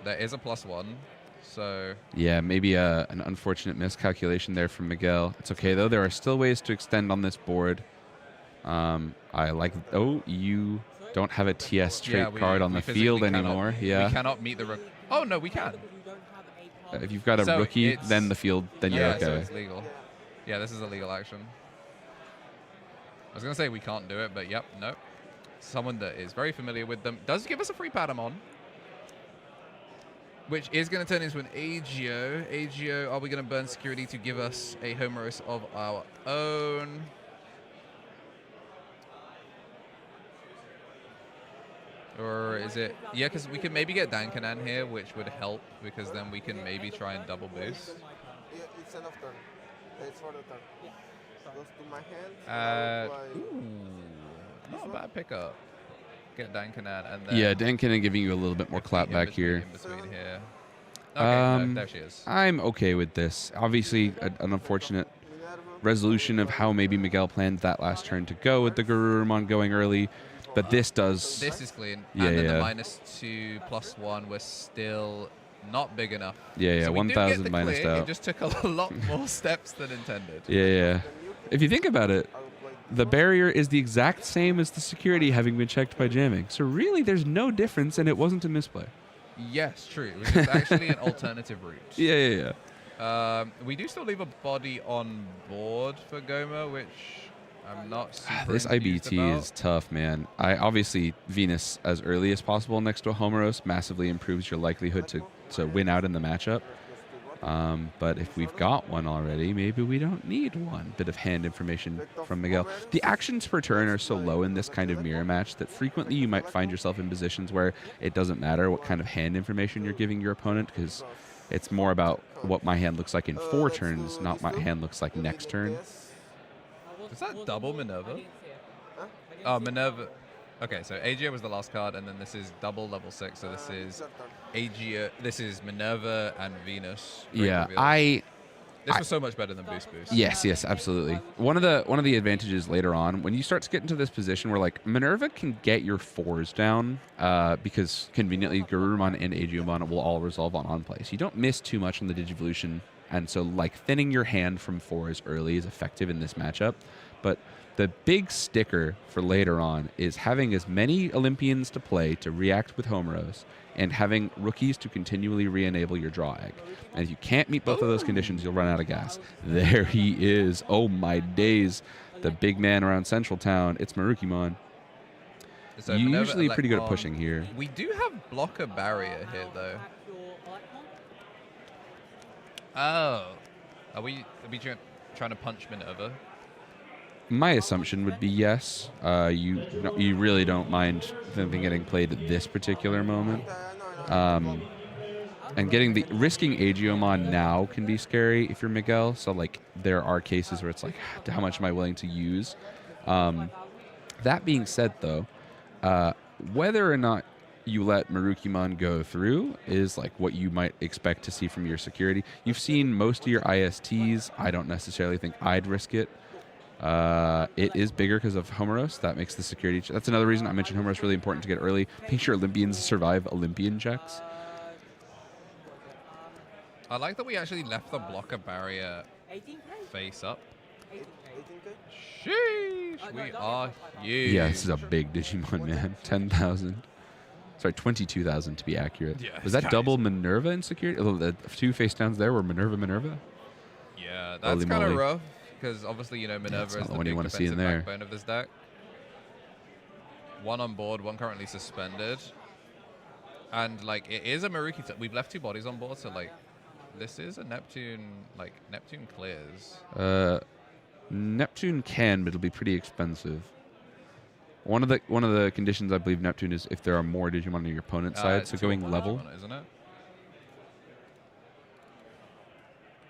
There is a +1. So Yeah, maybe an unfortunate miscalculation there from Miguel. It's okay though. There are still ways to extend on this board. I like. Oh, you don't have a TS trait card on the field anymore. Yeah. We cannot meet the. Oh no, we can. If you've got a So rookie, then the field, then you're Yeah, okay. so it's legal. Yeah, this is a legal action. I was gonna say we can't do it, but yep, nope. Someone that is very familiar with them does give us a free Patamon, which is going to turn into an Agio. Agio, are we going to burn security to give us a Homeros of our own? Or is it... Yeah, because we can maybe get Dankanan here, which would help, because then we can maybe try and double boost. Yeah, it's end of turn. It's for the turn. Goes to my hand. Ooh, not a bad pickup. Get Dankanan and then... Yeah, Dankanan giving you a little bit more clap back here. In between here. Okay, no, there she is. I'm okay with this. Obviously, an unfortunate resolution of how maybe Miguel planned that last turn to go with the Garurumon going early, but this does... This is clean. Yeah, and then yeah. the -2/+1 was still not big enough. Yeah, yeah, so 1,000 minused out. It just took a lot more steps than intended. Yeah, yeah. If you think about it, the barrier is the exact same as the security having been checked by jamming. So really, there's no difference, and it wasn't a misplay. Yes, true. It was just actually an alternative route. Yeah, yeah, yeah. We do still leave a body on board for Goma, which I'm not super This enthused IBT about. is tough, man. Obviously, Venus as early as possible next to a Homeros massively improves your likelihood to win out in the matchup. But if we've got one already, maybe we don't need one. Bit of hand information from Miguel. The actions per turn are so low in this kind of mirror match that frequently you might find yourself in positions where it doesn't matter what kind of hand information you're giving your opponent, because it's more about what my hand looks like in 4 turns, not my hand looks like next turn. Is that double Minerva? Oh, Minerva. Okay, so Agio was the last card, and then this is double level 6. So this is Agio. This is Minerva and Venus. Great Yeah, reveal. This was so much better than Boost. Yes, yes, absolutely. One of the advantages later on, when you start to get into this position where like Minerva can get your 4s down, because conveniently Garurumon and Agiomon will all resolve on play. So you don't miss too much on the Digivolution, and so like thinning your hand from 4s early is effective in this matchup. But the big sticker for later on is having as many Olympians to play to react with Homeros and having rookies to continually re-enable your draw egg. And if you can't meet both of those conditions, you'll run out of gas. There he is. Oh my days. The big man around Central Town. It's Marukimon. So You're Minerva, usually pretty good at Electron. pushing here. We do have blocker barrier here, though. Oh. Are we trying to punch Minerva? My assumption would be yes. You really don't mind something getting played at this particular moment. And risking Agiomon now can be scary if you're Miguel. So like there are cases where it's like, how much am I willing to use? That being said, though, whether or not you let Marukimon go through is like what you might expect to see from your security. You've seen most of your ISTs. I don't necessarily think I'd risk it. It is bigger because of Homeros. That makes the security... That's another reason I mentioned Homeros really important to get early. Make sure Olympians survive Olympian checks. I like that we actually left the blocker barrier face up. Sheesh, we are huge. Yeah, this is a big Digimon, man. 10,000. Sorry, 22,000 to be accurate. Yeah, Was that double Minerva in security? Oh, the 2 face downs there were Minerva? Yeah, that's Holy kind of moly. rough. Because obviously, you know, Minerva it's is not the the one you big wanna see in defensive there. backbone of this deck. 1 on board, 1 currently suspended. And, like, it is a Maruki. We've left 2 bodies on board, so, like, this is a Neptune. Like, Neptune clears. Neptune can, but it'll be pretty expensive. One of the conditions I believe Neptune is if there are more Digimon on your opponent's side, It's so 2 on going 1 level. Digimon, isn't it?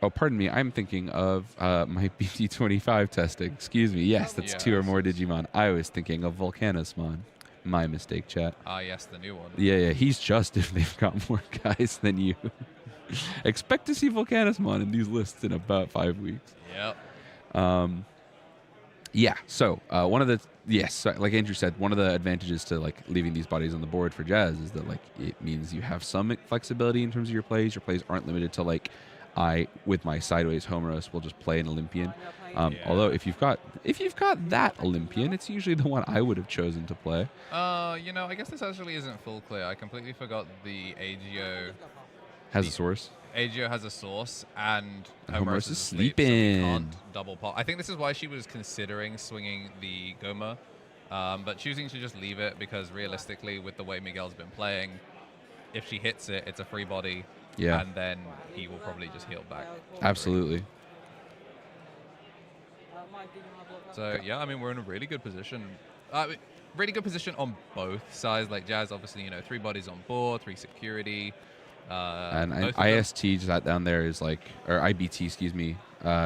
Oh, pardon me. I'm thinking of my BT25 testing. Excuse me. Yes, that's 2 or more Digimon. I was thinking of Volcanismon. My mistake, chat. Ah, yes, the new one. Yeah, he's just if they've got more guys than you. Expect to see Volcanismon in these lists in about 5 weeks. Yep. Yeah. So one of the like Andrew said, one of the advantages to like leaving these bodies on the board for Jazz is that like it means you have some flexibility in terms of your plays. Your plays aren't limited to like I with my sideways Homeros will just play an Olympian. Although if you've got that Olympian, it's usually the one I would have chosen to play. You know, I guess this actually isn't full clear. I completely forgot the AGO Has a source. AGO has a source, and Homeros is asleep, so we sleeping. can't double pop. I think this is why she was considering swinging the Goma, but choosing to just leave it because realistically, with the way Miguel's been playing, if she hits it, it's a free body, and then he will probably just heal back. Absolutely. So yeah, I mean, we're in a really good position. Really good position on both sides. Like Jazz, obviously, you know, 3 bodies on board, 3 security. And IST sat down there is like, or IBT, excuse me,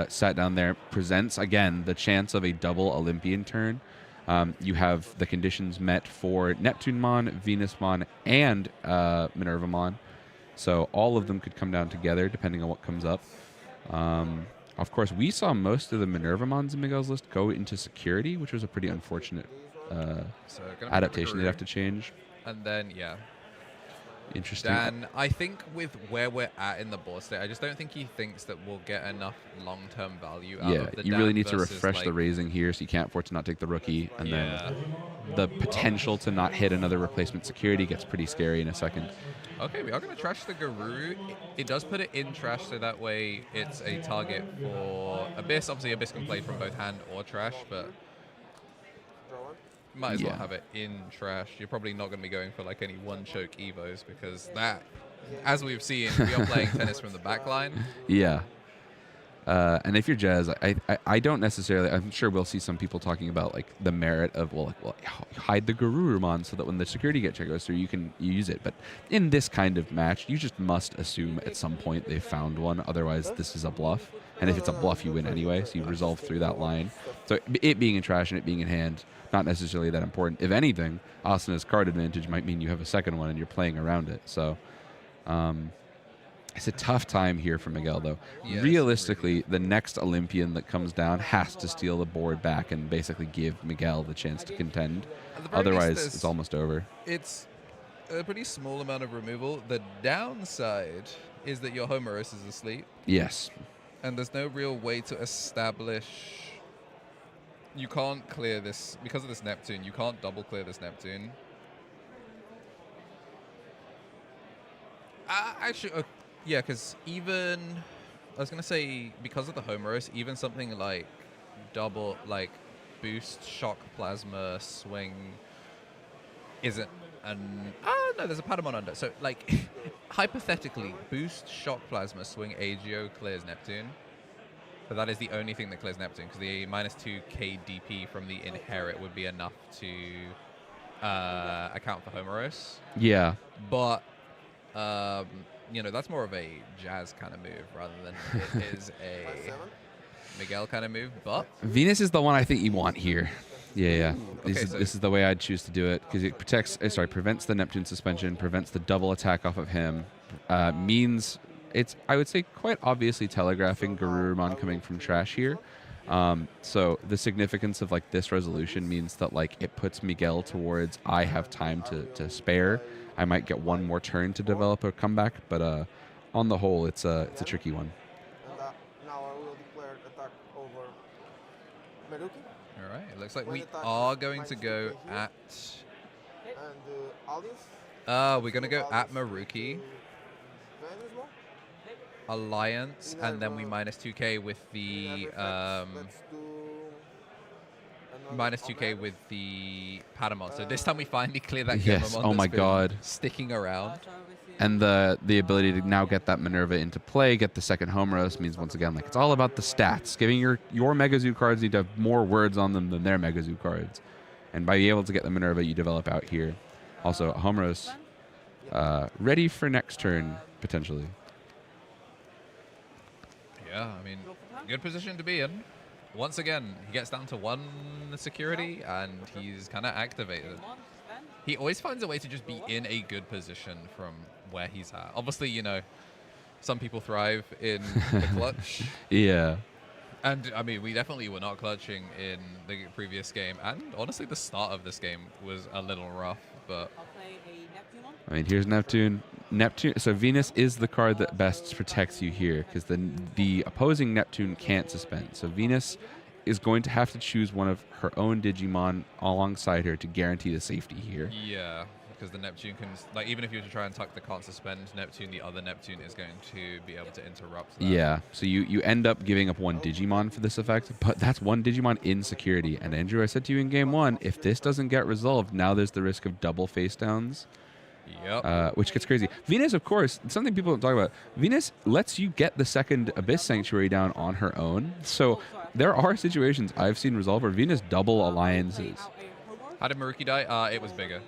sat down there, presents again the chance of a double Olympian turn. You have the conditions met for Neptunemon, Venusmon, and Minervamon. So all of them could come down together depending on what comes up. Of course, we saw most of the Minervamons in Miguel's list go into security, which was a pretty unfortunate adaptation they'd have to change. And then, yeah. Interesting. Dan, I think with where we're at in the board state, I just don't think he thinks that we'll get enough long-term value out of the you Dan really need to versus, refresh like, the raising here, so you can't afford to not take the rookie. And then the potential to not hit another replacement security gets pretty scary in a second. Okay, we are going to trash the Guru. It does put it in trash, so that way it's a target for Abyss. Obviously, Abyss can play from both hand or trash, but might as well have it in trash. You're probably not going to be going for like any one-choke Evos, because that, as we've seen, we are playing tennis from the back line. Yeah. And if you're Jazz, I don't necessarily. I'm sure we'll see some people talking about like the merit of hide the Garurumon so that when the security check goes through, you can use it. But in this kind of match, you just must assume at some point they found one. Otherwise, this is a bluff. And if it's a bluff, you win anyway. So you resolve through that line. So it being in trash and it being in hand, not necessarily that important. If anything, Asana's card advantage might mean you have a second one and you're playing around it. So. It's a tough time here for Miguel, though. Yeah, realistically, the next Olympian that comes down has to steal the board back and basically give Miguel the chance to contend. Otherwise, it's almost over. It's a pretty small amount of removal. The downside is that your Homeros is asleep. Yes. And there's no real way to establish... You can't clear this... Because of this Neptune, you can't double clear this Neptune. Actually... Yeah, because even, I was going to say, because of the Homeros, even something like double, like boost, shock, plasma, swing isn't no, there's a Patamon under. So, like, hypothetically, boost, shock, plasma, swing, AGO clears Neptune. But that is the only thing that clears Neptune, because the -2 KDP from the inherit would be enough to account for Homeros. Yeah. But... you know, that's more of a Jazz kind of move rather than it is a Miguel kind of move. But Venus is the one I think you want here. Yeah. Okay, This is the way I'd choose to do it, because it prevents the Neptune suspension, prevents the double attack off of him, means it's, I would say, quite obviously telegraphing Garurumon coming from trash here. So the significance of like this resolution means that like it puts Miguel towards I have time to spare. I might get one more turn to develop a comeback, but on the whole, it's a tricky one. And now I will declare attack over Meruki. All right, it looks like we are going to go at... And Alice. We're going to go at Maruki. Alliance, and then we -2k with the... -2k with the Patamon. So this time we finally clear that Yes, Gomamon oh that's my been god. sticking around. And the ability to now get that Minerva into play, get the second Homeros, means once again, like, it's all about the stats. Giving your Megazoo cards need to have more words on them than their Megazoo cards. And by being able to get the Minerva, you develop out here. Also, Homeros ready for next turn, potentially. Yeah, I mean, good position to be in. Once again, he gets down to 1 security, and he's kind of activated. He always finds a way to just be in a good position from where he's at. Obviously, you know, some people thrive in the clutch. Yeah. And I mean, we definitely were not clutching in the previous game, and honestly, the start of this game was a little rough. But I'll play a Neptune. I mean, here's Neptune. So Venus is the card that best protects you here, because the opposing Neptune can't suspend. So Venus is going to have to choose one of her own Digimon alongside her to guarantee the safety here. yeah, because the Neptune can, like, even if you were to try and tuck the can't suspend Neptune, the other Neptune is going to be able to interrupt that. Yeah, so you end up giving up one Digimon for this effect, but that's one Digimon in security. And Andrew, I said to you in game 1, if this doesn't get resolved, now there's the risk of double face downs. Yep. Which gets crazy. Venus, of course, something people don't talk about. Venus lets you get the second Abyss Sanctuary down on her own. So there are situations I've seen resolve where Venus double alliances. How did Maruki die? It was bigger.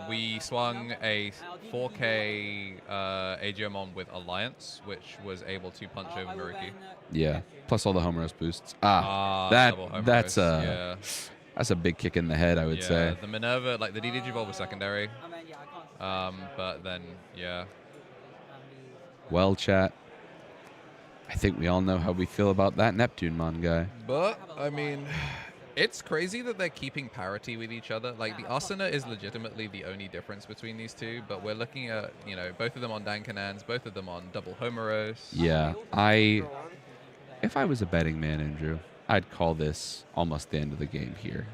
We swung a 4K AD01 with Alliance, which was able to punch over Maruki. Yeah, plus all the Homeros boosts. Double Homeros, That's a big kick in the head, I would say. The Minerva, like the D-Digivolve was secondary. But then, yeah. Well, chat, I think we all know how we feel about that Neptunemon guy. But, I mean, it's crazy that they're keeping parity with each other. Like, the Asuna is legitimately the only difference between these two, but we're looking at, you know, both of them on Dankanans, both of them on double Homeros. Yeah, if I was a betting man, Andrew, I'd call this almost the end of the game here.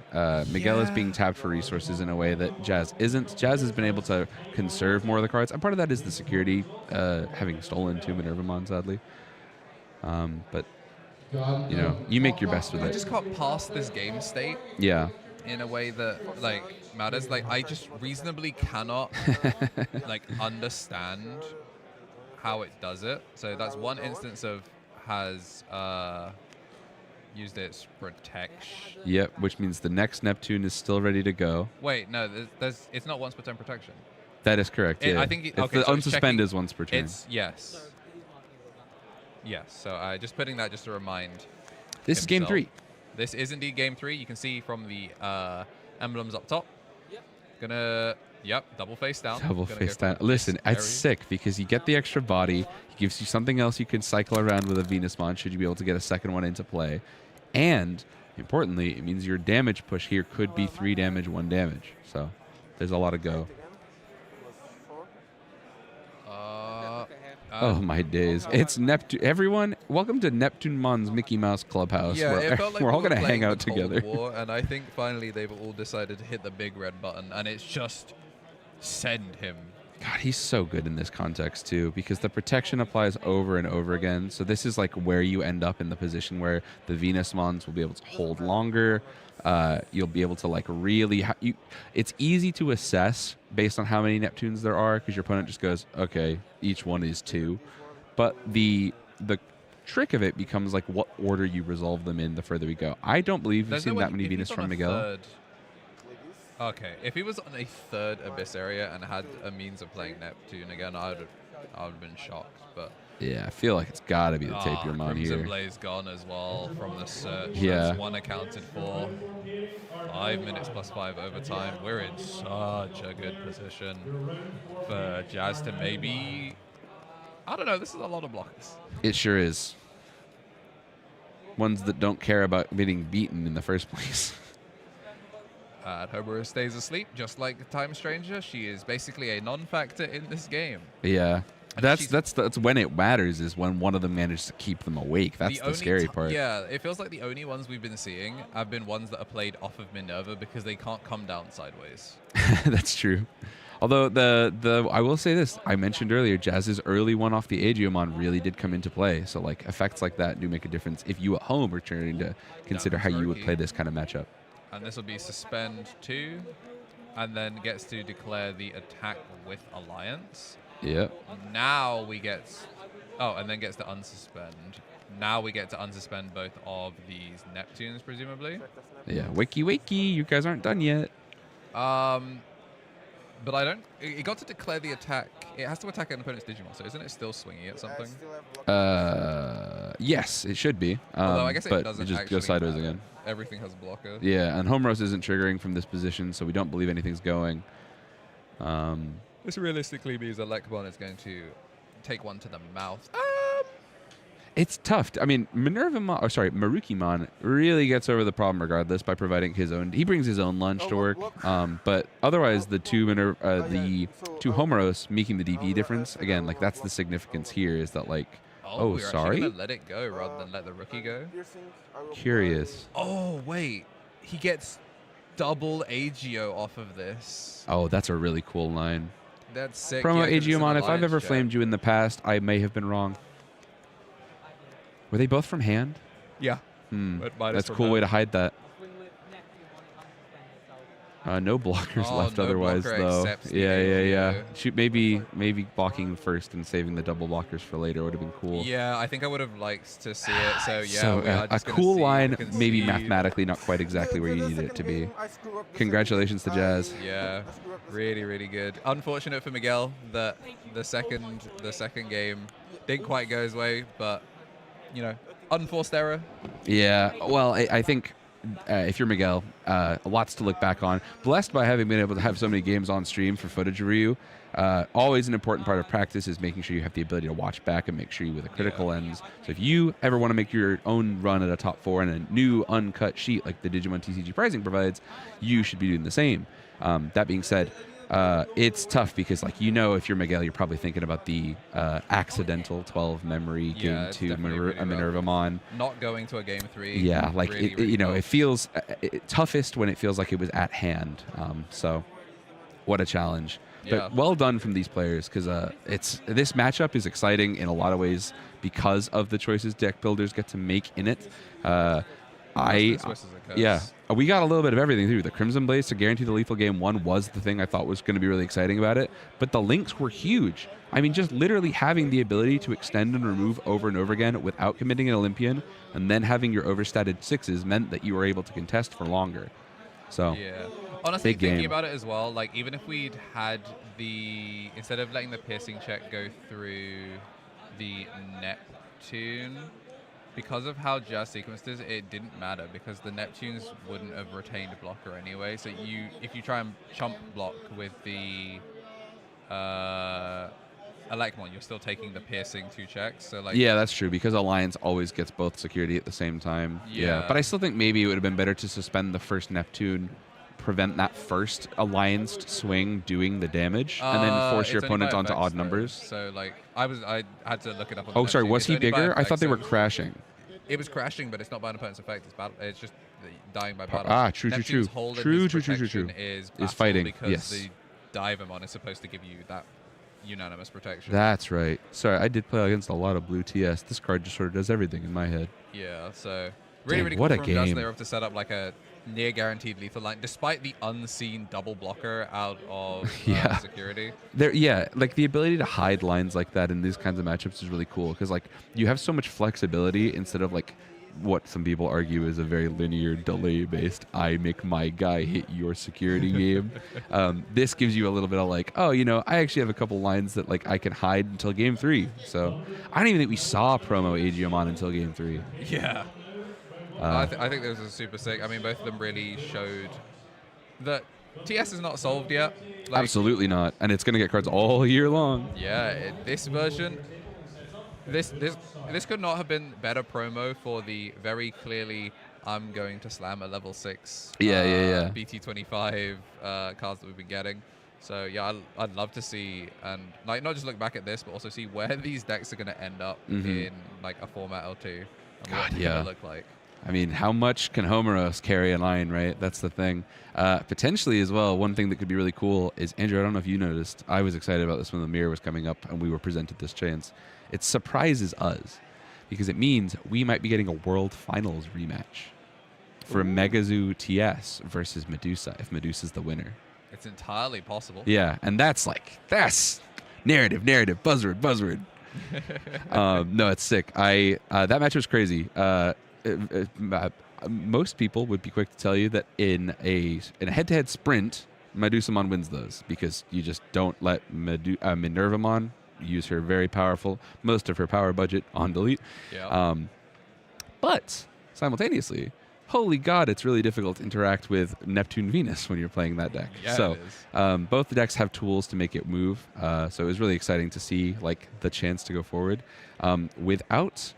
Miguel is being tapped for resources in a way that Jazz isn't. Jazz has been able to conserve more of the cards, and part of that is the security, having stolen 2 Minervamon, sadly. But, you know, you make your best with I it. just can't pass this game state. Yeah. In a way that, like, matters. Like, I just reasonably cannot, like, understand how it does it. So that's one instance of has used its protection. Yep, which means the next Neptune is still ready to go. Wait, no, it's not once per turn protection. That is correct. Yeah. I think the unsuspend is once per turn. It's yes. Yes. So just putting that just to remind. This is game 3. This is indeed game 3. You can see from the emblems up top. Yep. Double face down. Double face down. Listen, it's sick because you get the extra body. He gives you something else you can cycle around with a Venusmon should you be able to get a second one into play. And importantly, it means your damage push here could be 3 damage, 1 damage. So there's a lot of go. Oh my days! It's Neptune. Everyone, welcome to Neptunemon's Mickey Mouse Clubhouse. Yeah, it felt like we're all we were gonna hang playing out the Cold together. War, and I think finally they've all decided to hit the big red button, and it's just send him. God, he's so good in this context too, because the protection applies over and over again. So this is like where you end up in the position where the Venusmons will be able to hold longer. You'll be able to like really. It's easy to assess based on how many Neptunes there are, because your opponent just goes, okay, each one is 2. But the trick of it becomes like what order you resolve them in the further we go. I don't believe we've seen that many Venus from Miguel. Okay, if he was on a 3rd Abyss area and had a means of playing Neptune again, I would have been shocked. But yeah, I feel like it's got to be the Takeover here. Crimson Blaze gone as well from the search. Yeah. That's 1 accounted for. 5 minutes plus 5 overtime. We're in such a good position for Jazz to maybe. I don't know. This is a lot of blockers. It sure is. Ones that don't care about being beaten in the first place. Homeros stays asleep, just like Time Stranger. She is basically a non-factor in this game. Yeah. That's when it matters, is when one of them manages to keep them awake. That's the scary part. Yeah, it feels like the only ones we've been seeing have been ones that are played off of Minerva because they can't come down sideways. That's true. Although I will say this, I mentioned earlier, Jazz's early one off the AD01 really did come into play. So like effects like that do make a difference if you at home are trying to consider how you would play this kind of matchup. And this will be suspend 2, and then gets to declare the attack with Alliance. Yep. Now we get, and then gets to unsuspend. Now we get to unsuspend both of these Neptunes, presumably. Yeah, wakey, you guys aren't done yet. But I don't. It got to declare the attack. It has to attack an opponent's Digimon, so isn't it still swinging at something? Yes, it should be. Although I guess but it doesn't. It just actually goes sideways matter. again. Everything has a blocker. Yeah, and Homeros isn't triggering from this position, so we don't believe anything's going. This realistically means that Lekbon is going to take one to the mouth. It's tough. I mean, Marukimon really gets over the problem regardless by providing his own. He brings his own lunch to work. But otherwise, the two Homeros making the DP difference again. Like that's the significance here is that like. Oh, we're sorry. actually gonna let it go rather than let the rookie go. Curious. Oh wait, he gets double AGO off of this. Oh, that's a really cool line. That's sick. Promo yeah, 'cause it's an Aegiomon, if I've ever alliance flamed you in the past, I may have been wrong. Were they both from hand? Yeah. That's a cool way to hide that. No blockers left no otherwise, blocker though. accepts the Yeah. AGO. Shoot, maybe blocking first and saving the double blockers for later would have been cool. Yeah, I think I would have liked to see it. So yeah, So we are a just gonna cool line, concede. maybe mathematically not quite exactly where you needed it to be. Congratulations to Jazz. Yeah, really, really good. Unfortunate for Miguel that the second game didn't quite go his way, but you know, unforced error. Yeah, well, I think if you're Miguel, lots to look back on. Blessed by having been able to have so many games on stream for footage of Ryu. Always an important part of practice is making sure you have the ability to watch back and make sure you with a critical lens. So if you ever want to make your own run at a top 4 in a new uncut sheet like the Digimon TCG pricing provides, you should be doing the same. That being said, it's tough because, like, if you're Miguel, you're probably thinking about the accidental 12 memory game 2 Minervamon. Not going to a game 3. Yeah, like, really, it feels toughest when it feels like it was at hand. So, what a challenge. Yeah. But well done from these players because this matchup is exciting in a lot of ways because of the choices deck builders get to make in it. We got a little bit of everything too. The Crimson Blaze to guarantee the lethal game 1 was the thing I thought was going to be really exciting about it. But the links were huge. I mean, just literally having the ability to extend and remove over and over again without committing an Olympian, and then having your overstated 6s meant that you were able to contest for longer. So yeah. Honestly, big thinking game. about it as well, like even if we'd had instead of letting the piercing check go through the Neptune, because of how Jazz sequenced is, it didn't matter because the Neptunes wouldn't have retained blocker anyway. So if you try and chump block with the Elecmon, you're still taking the piercing 2 checks. So like yeah, that's true because Alliance always gets both security at the same time. Yeah. But I still think maybe it would have been better to suspend the first Neptune, prevent that first allianced swing doing the damage, and then force your it's only opponent by onto effects, odd though. numbers. So like I had to look it up on Oh, sorry, Neptune. was It's he only by bigger? I thought effects, they were so crashing. It was crashing, but it's not by an opponent's effect. It's just dying by battle. True. Neptune's hold in True. his protection is fighting, because yes. the Divamon is supposed to give you that unanimous protection. That's right. Sorry, I did play against a lot of blue TS. This card just sort of does everything in my head. Yeah, so really, Dang, really what cool a from Dust game. there to set up like a near guaranteed lethal line, despite the unseen double blocker out of Yeah. security. Like the ability to hide lines like that in these kinds of matchups is really cool because like you have so much flexibility instead of like what some people argue is a very linear delay based I make my guy hit your security game. This gives you a little bit of like, oh, I actually have a couple lines that like I can hide until game 3. So I don't even think we saw promo Aegiomon until game 3. Yeah. I think this is super sick. I mean, both of them really showed that TS is not solved yet. Like, Absolutely not. And it's going to get cards all year long. Yeah, this version, this could not have been better promo for the very clearly I'm going to slam a level 6 BT25 cards that we've been getting. So yeah, I'd love to see and like not just look back at this, but also see where these decks are going to end up in like a format L2 and what it's going to look like. I mean, how much can Homeros carry a line, right? That's the thing. Potentially as well, one thing that could be really cool is, Andrew, I don't know if you noticed, I was excited about this when the mirror was coming up and we were presented this chance. It surprises us because it means we might be getting a World Finals rematch for Megazoo TS versus Medusa, if Medusa's the winner. It's entirely possible. Yeah, and that's narrative, buzzword. No, it's sick. That match was crazy. Most people would be quick to tell you that in a head-to-head sprint, Medusamon wins those because you just don't let Minervamon use her very powerful, most of her power budget on delete. Yeah. But simultaneously, holy God, it's really difficult to interact with Neptune Venus when you're playing that deck. Yeah, so it is. both the decks have tools to make it move. So it was really exciting to see like the chance to go forward without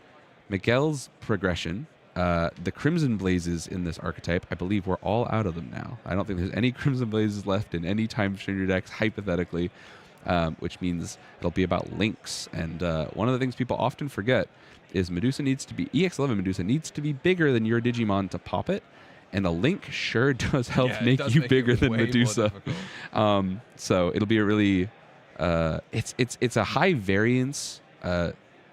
Miguel's progression. The Crimson Blazes in this archetype, I believe we're all out of them now. I don't think there's any Crimson Blazes left in any Time Stranger decks, hypothetically, which means it'll be about links. And one of the things people often forget is Medusa needs to be, EX11 Medusa needs to be bigger than your Digimon to pop it. And a link sure does help make you bigger than Medusa. So it'll be a really, it's a high variance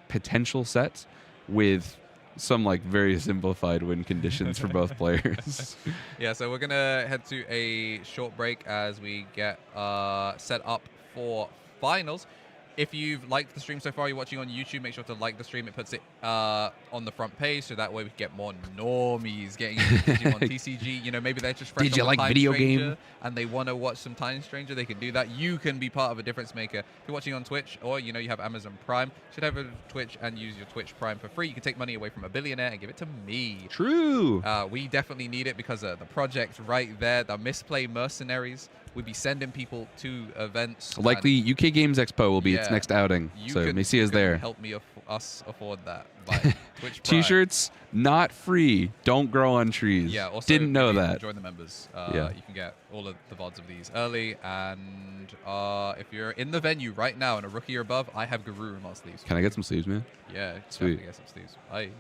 potential set with some like very simplified win conditions for both players. Yeah, so we're gonna head to a short break as we get set up for finals. If you've liked the stream so far, you're watching on YouTube, make sure to like the stream. It puts it on the front page, so that way we can get more normies getting into Digimon TCG. You know, maybe they're just fresh Did you off like Time video Stranger game? and they want to watch some Time Stranger, they can do that. You can be part of a difference maker. If you're watching on Twitch or, you know, you have Amazon Prime, you should have a Twitch and use your Twitch Prime for free. You can take money away from a billionaire and give it to me. True. We definitely need it because the project right there, the Misplay Mercenaries, we'd be sending people to events. Likely UK Games Expo will be its Yeah, next outing, so you may see us there. Help me us afford that by Twitch Prime. T-shirts not free. Don't grow on trees. Yeah, also Didn't know that. Join the members. Yeah. You can get all of the VODs of these early, and if you're in the venue right now and a rookie or above, I have Guru Remote sleeves. Can I get some sleeves, man? Yeah, Sweet. definitely get some sleeves. Bye.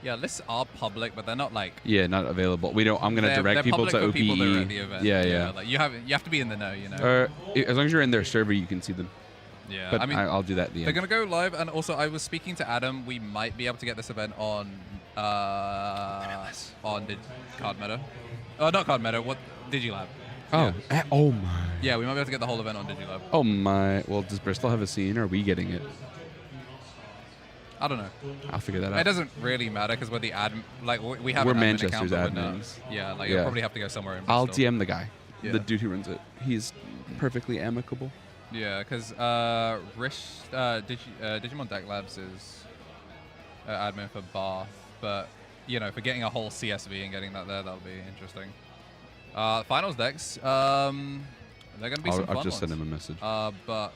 Yeah, lists are public, but they're not like. Yeah, not available. We don't. I'm gonna They're direct people public to for OPE. people that are at the event. Yeah. Like you have to be in the know, you know. As long as you're in their server, you can see them. Yeah, But I mean, I'll do that at the they're end. gonna go live, and also I was speaking to Adam. We might be able to get this event on Card Meta. Oh, not Card Meta. What Digilab? Oh, oh my. Yeah, we might be able to get the whole event on Digilab. Oh my. Well, does Bristol have a scene? Or are we getting it? I don't know. I'll figure that out. It doesn't really matter because we're the admin. Like we have. We're an admin Manchester's account, but we're not. admins. Yeah, like you'll probably have to go somewhere in I'll Bristol. DM the guy, Yeah. the dude who runs it. He's perfectly amicable. Yeah, because Digimon Deck Labs is admin for Bath, but you know, for getting a whole CSV and getting that there, that'll be interesting. Finals decks, they're gonna be some fun I'll just send ones. him a message. But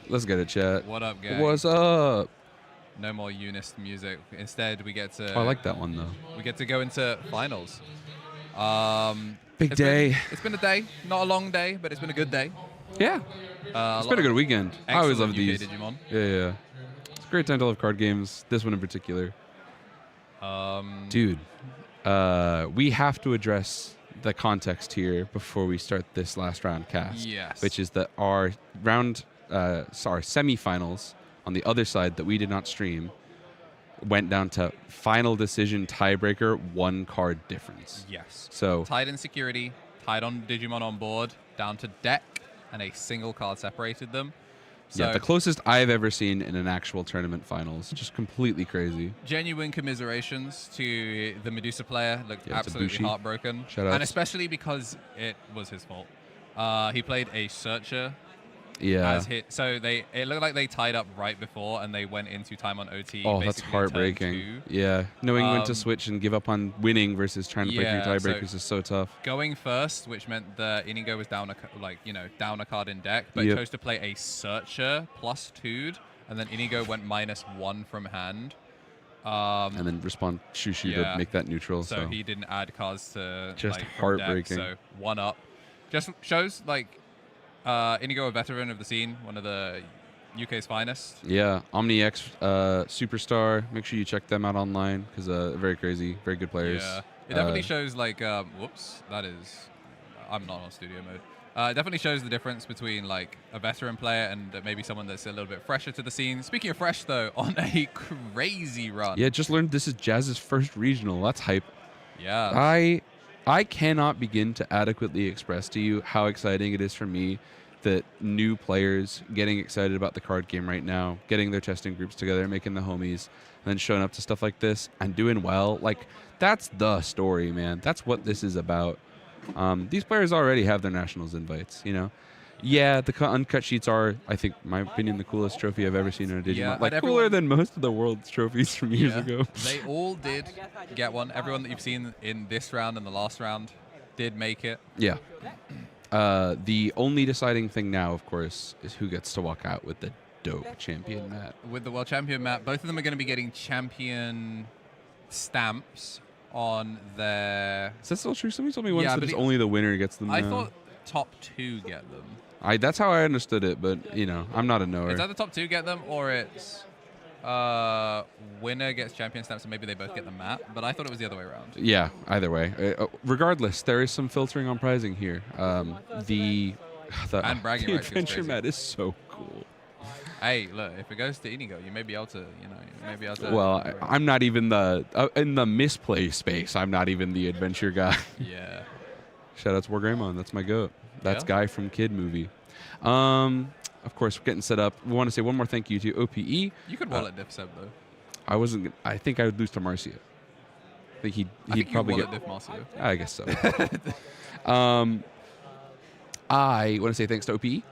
let's get it, chat. what up, gang? What's up? No more Unist music. Instead, we get to. Oh, I like that one though. We get to go into finals. Big day. It's been a day, not a long day, but it's been a good day. Yeah. It's been a good weekend. I always love UK these. Digimon. Yeah. It's a great time to love card games. This one in particular. Dude, we have to address the context here before we start this last round cast. Yes. Which is that our semifinals on the other side that we did not stream went down to final decision tiebreaker, 1 card difference. Yes. So tied in security, tied on Digimon on board, down to deck, and a single card separated them. So yeah, the closest I've ever seen in an actual tournament finals. Just completely crazy. genuine commiserations to the Medusa player. Looked Yeah, absolutely Tabushi. heartbroken. Shoutouts. And especially because it was his fault. He played a searcher. Yeah. As hit. So it looked like they tied up right before, and they went into time on OT. Oh, that's basically turn heartbreaking. 2. Yeah, knowing when to switch and give up on winning versus trying to play Yeah, through so tiebreakers is so tough. Going first, which meant that Inigo was down down a card in deck, but Yep. chose to play a searcher plus 2'd, and then Inigo went -1 from hand. And then respond shoo to make that neutral. So he didn't add cards to Just from deck, heartbreaking. so 1 up. Just shows Inigo, a veteran of the scene, one of the UK's finest. Yeah, OmniX Superstar. Make sure you check them out online because very crazy, very good players. Yeah, it definitely shows whoops, that is, I'm not on studio mode. It definitely shows the difference between a veteran player and maybe someone that's a little bit fresher to the scene. Speaking of fresh though, on a crazy run. Yeah, just learned this is Jazz's first regional. That's hype. Yeah. I cannot begin to adequately express to you how exciting it is for me that new players getting excited about the card game right now, getting their testing groups together, making the homies, and then showing up to stuff like this and doing well. That's the story, man. That's what this is about. These players already have their nationals invites, you know? Yeah, the uncut sheets are, I think, my opinion, the coolest trophy I've ever seen in a Digimon. Yeah, Cooler than most of the world's trophies from years ago. They all did get one. Everyone that you've seen in this round and the last round did make it. Yeah. The only deciding thing now, of course, is who gets to walk out with the dope champion mat. With the world champion mat, both of them are going to be getting champion stamps on their... Is that still true? Somebody told me once Yeah, that but it's only the winner gets them I now. thought top 2 get them. That's how I understood it, but, you know, I'm not a knower. Is that the top 2 get them, or it's winner gets champion stamps and maybe they both get the mat? But I thought it was the other way around. Yeah, either way. Regardless, there is some filtering on prizing here. The And bragging the rights is adventure crazy. mat is so cool. Hey, look, if it goes to Inigo, you may be able to, you may be able to... Well, I'm not even in the misplay space. I'm not even the adventure guy. Yeah. Shout out to Wargreymon. That's my goat. That's Yeah. Guy from Kid Movie. Of course, we're getting set up. We want to say one more thank you to OPE. You could wallet diff Seb, though. I wasn't. I think I would lose to Marcia. I think he'd probably wallet get. diff Marcio. I guess so. I want to say thanks to OPE.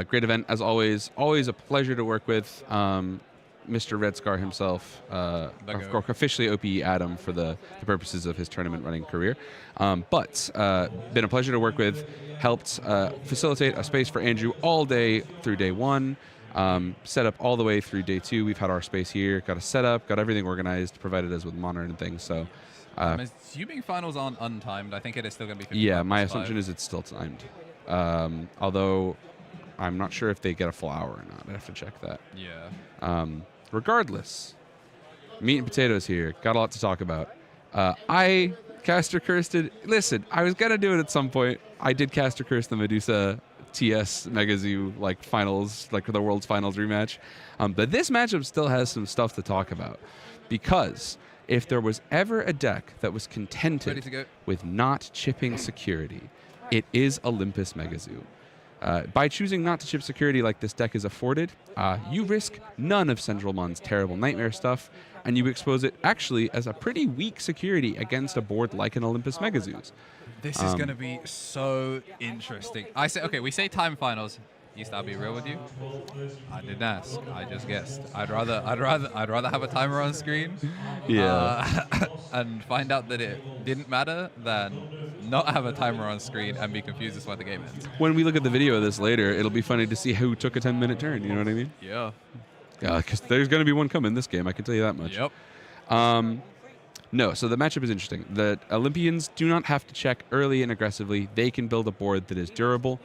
Great event as always. Always a pleasure to work with. Mr. Red Scar himself, of course, officially OPE Adam for the purposes of his tournament running career. But been a pleasure to work with. Helped facilitate a space for Andrew all day through day 1. Set up all the way through day 2. We've had our space here, got a setup, got everything organized, provided us with monitor and things. So, I'm assuming finals aren't untimed. I think it is still going to be 55 yeah, my plus assumption 5. is it's still timed. Although I'm not sure if they get a full hour or not. I have to check that. Yeah. Regardless, meat and potatoes here. Got a lot to talk about. I caster cursed it. Listen, I was gonna do it at some point. I did caster curse the Medusa TS Megazoo like finals, like the world's finals rematch. But this matchup still has some stuff to talk about, because if there was ever a deck that was contented with not chipping security, it is Olympus Megazoo. By choosing not to chip security like this deck is afforded, you risk none of Centralmon's terrible nightmare stuff, and you expose it actually as a pretty weak security against a board like an Olympus Megazoo's. This is going to be so interesting. We say time finals. East, I'll be real with you. I didn't ask. I just guessed. I'd rather have a timer on screen, and find out that it didn't matter than not have a timer on screen and be confused as to why the game ends. When we look at the video of this later, it'll be funny to see who took a 10-minute turn. You know what I mean? Yeah. Because there's going to be one coming in this game. I can tell you that much. Yep. No, so the matchup is interesting. The Olympians do not have to check early and aggressively. They can build a board that is durable.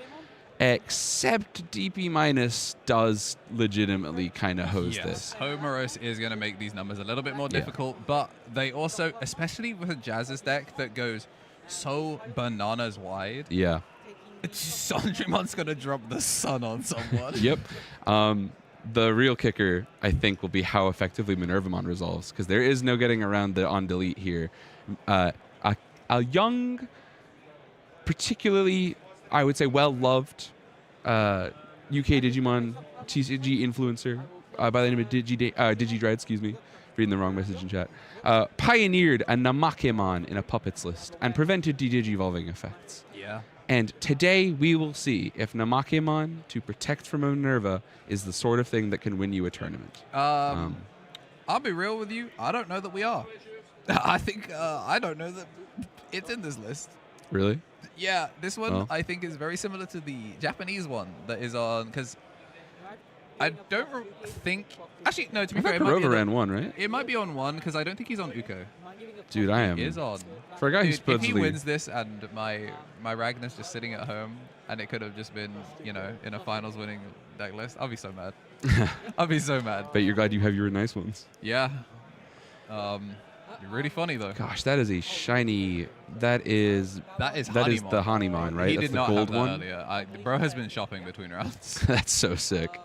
Except DP minus does legitimately kind of hose this. Homeros is going to make these numbers a little bit more difficult, but they also, especially with a Jazz's deck that goes so bananas wide. Yeah. Sandramon's going to drop the sun on someone. Yep. The real kicker, I think, will be how effectively Minervamon resolves, because there is no getting around the on delete here. A young, particularly, I would say, well-loved UK Digimon TCG influencer by the name of Digidread, excuse me, reading the wrong message in chat, pioneered a Namakemon in a puppets list and prevented de-digivolving effects. Yeah. And today we will see if Namakemon to protect from Minerva is the sort of thing that can win you a tournament. I'll be real with you. I don't know that we are. I think I don't know that it's in this list. Really? Yeah, this one I think is very similar to the Japanese one that is on, because I don't think... Actually, no, to be fair, it might be ran one, right? It might be on one, because I don't think he's on Uko. Dude, I am. He is on. For a guy who's If he wins this and my Ragnar's just sitting at home and it could have just been, in a finals winning deck list, I'll be so mad. I'll be so mad. But you're glad you have your nice ones. Yeah. You're really funny, though. Gosh, that is a shiny... That is the Hanimon, right? He That's did the not gold have that one? earlier. Bro has been shopping between rounds. That's so sick.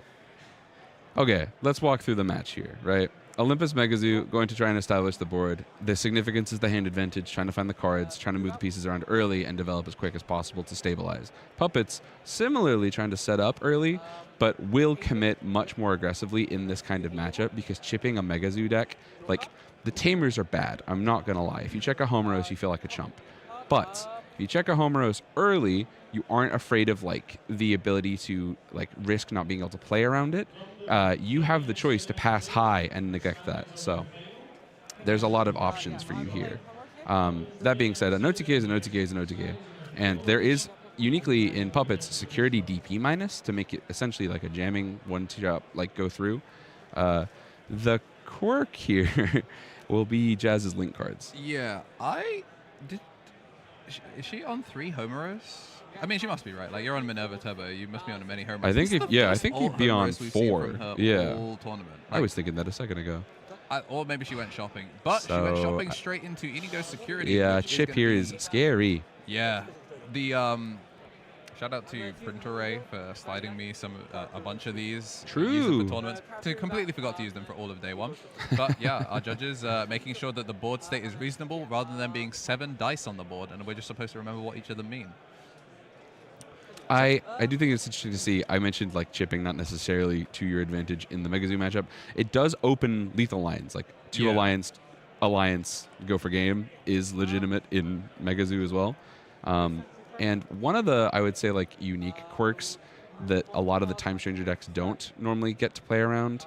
Okay, let's walk through the match here, right? Olympus Megazoo going to try and establish the board. The significance is the hand advantage, trying to find the cards, trying to move the pieces around early and develop as quick as possible to stabilize. Puppets, similarly trying to set up early, but will commit much more aggressively in this kind of matchup, because chipping a Megazoo deck, like, the tamers are bad, I'm not going to lie. If you check a Homeros, you feel like a chump. But if you check a Homeros early, you aren't afraid of, like, the ability to, like, risk not being able to play around it. You have the choice to pass high and neglect that. So there's a lot of options for you here. That being said, an OTK is an OTK is an OTK. And there is, uniquely in Puppets, security DP minus to make it essentially like a jamming one-shot, like, go through. The quirk here will be Jazz's link cards. Yeah, is she on 3 Homeros? I mean, she must be, right? Like, you're on Minerva Turbo. You must be on many Homeros. I think I think you'd be on 4. Yeah. Whole tournament. I was thinking that a second ago. Or maybe she went shopping. But she went shopping straight into Inigo Security. Yeah, chip here is scary. Yeah. The shout out to Printer for sliding me a bunch of these. True. For tournaments. Completely forgot to use them for all of day one. But yeah, our judges making sure that the board state is reasonable rather than being 7 dice on the board, and we're just supposed to remember what each of them mean. I do think it's interesting to see. I mentioned, like, chipping not necessarily to your advantage in the Megazoo matchup. It does open lethal lines. Like, 2 alliance go for game is legitimate in Megazoo as well. And one of the, I would say, like, unique quirks that a lot of the Time Stranger decks don't normally get to play around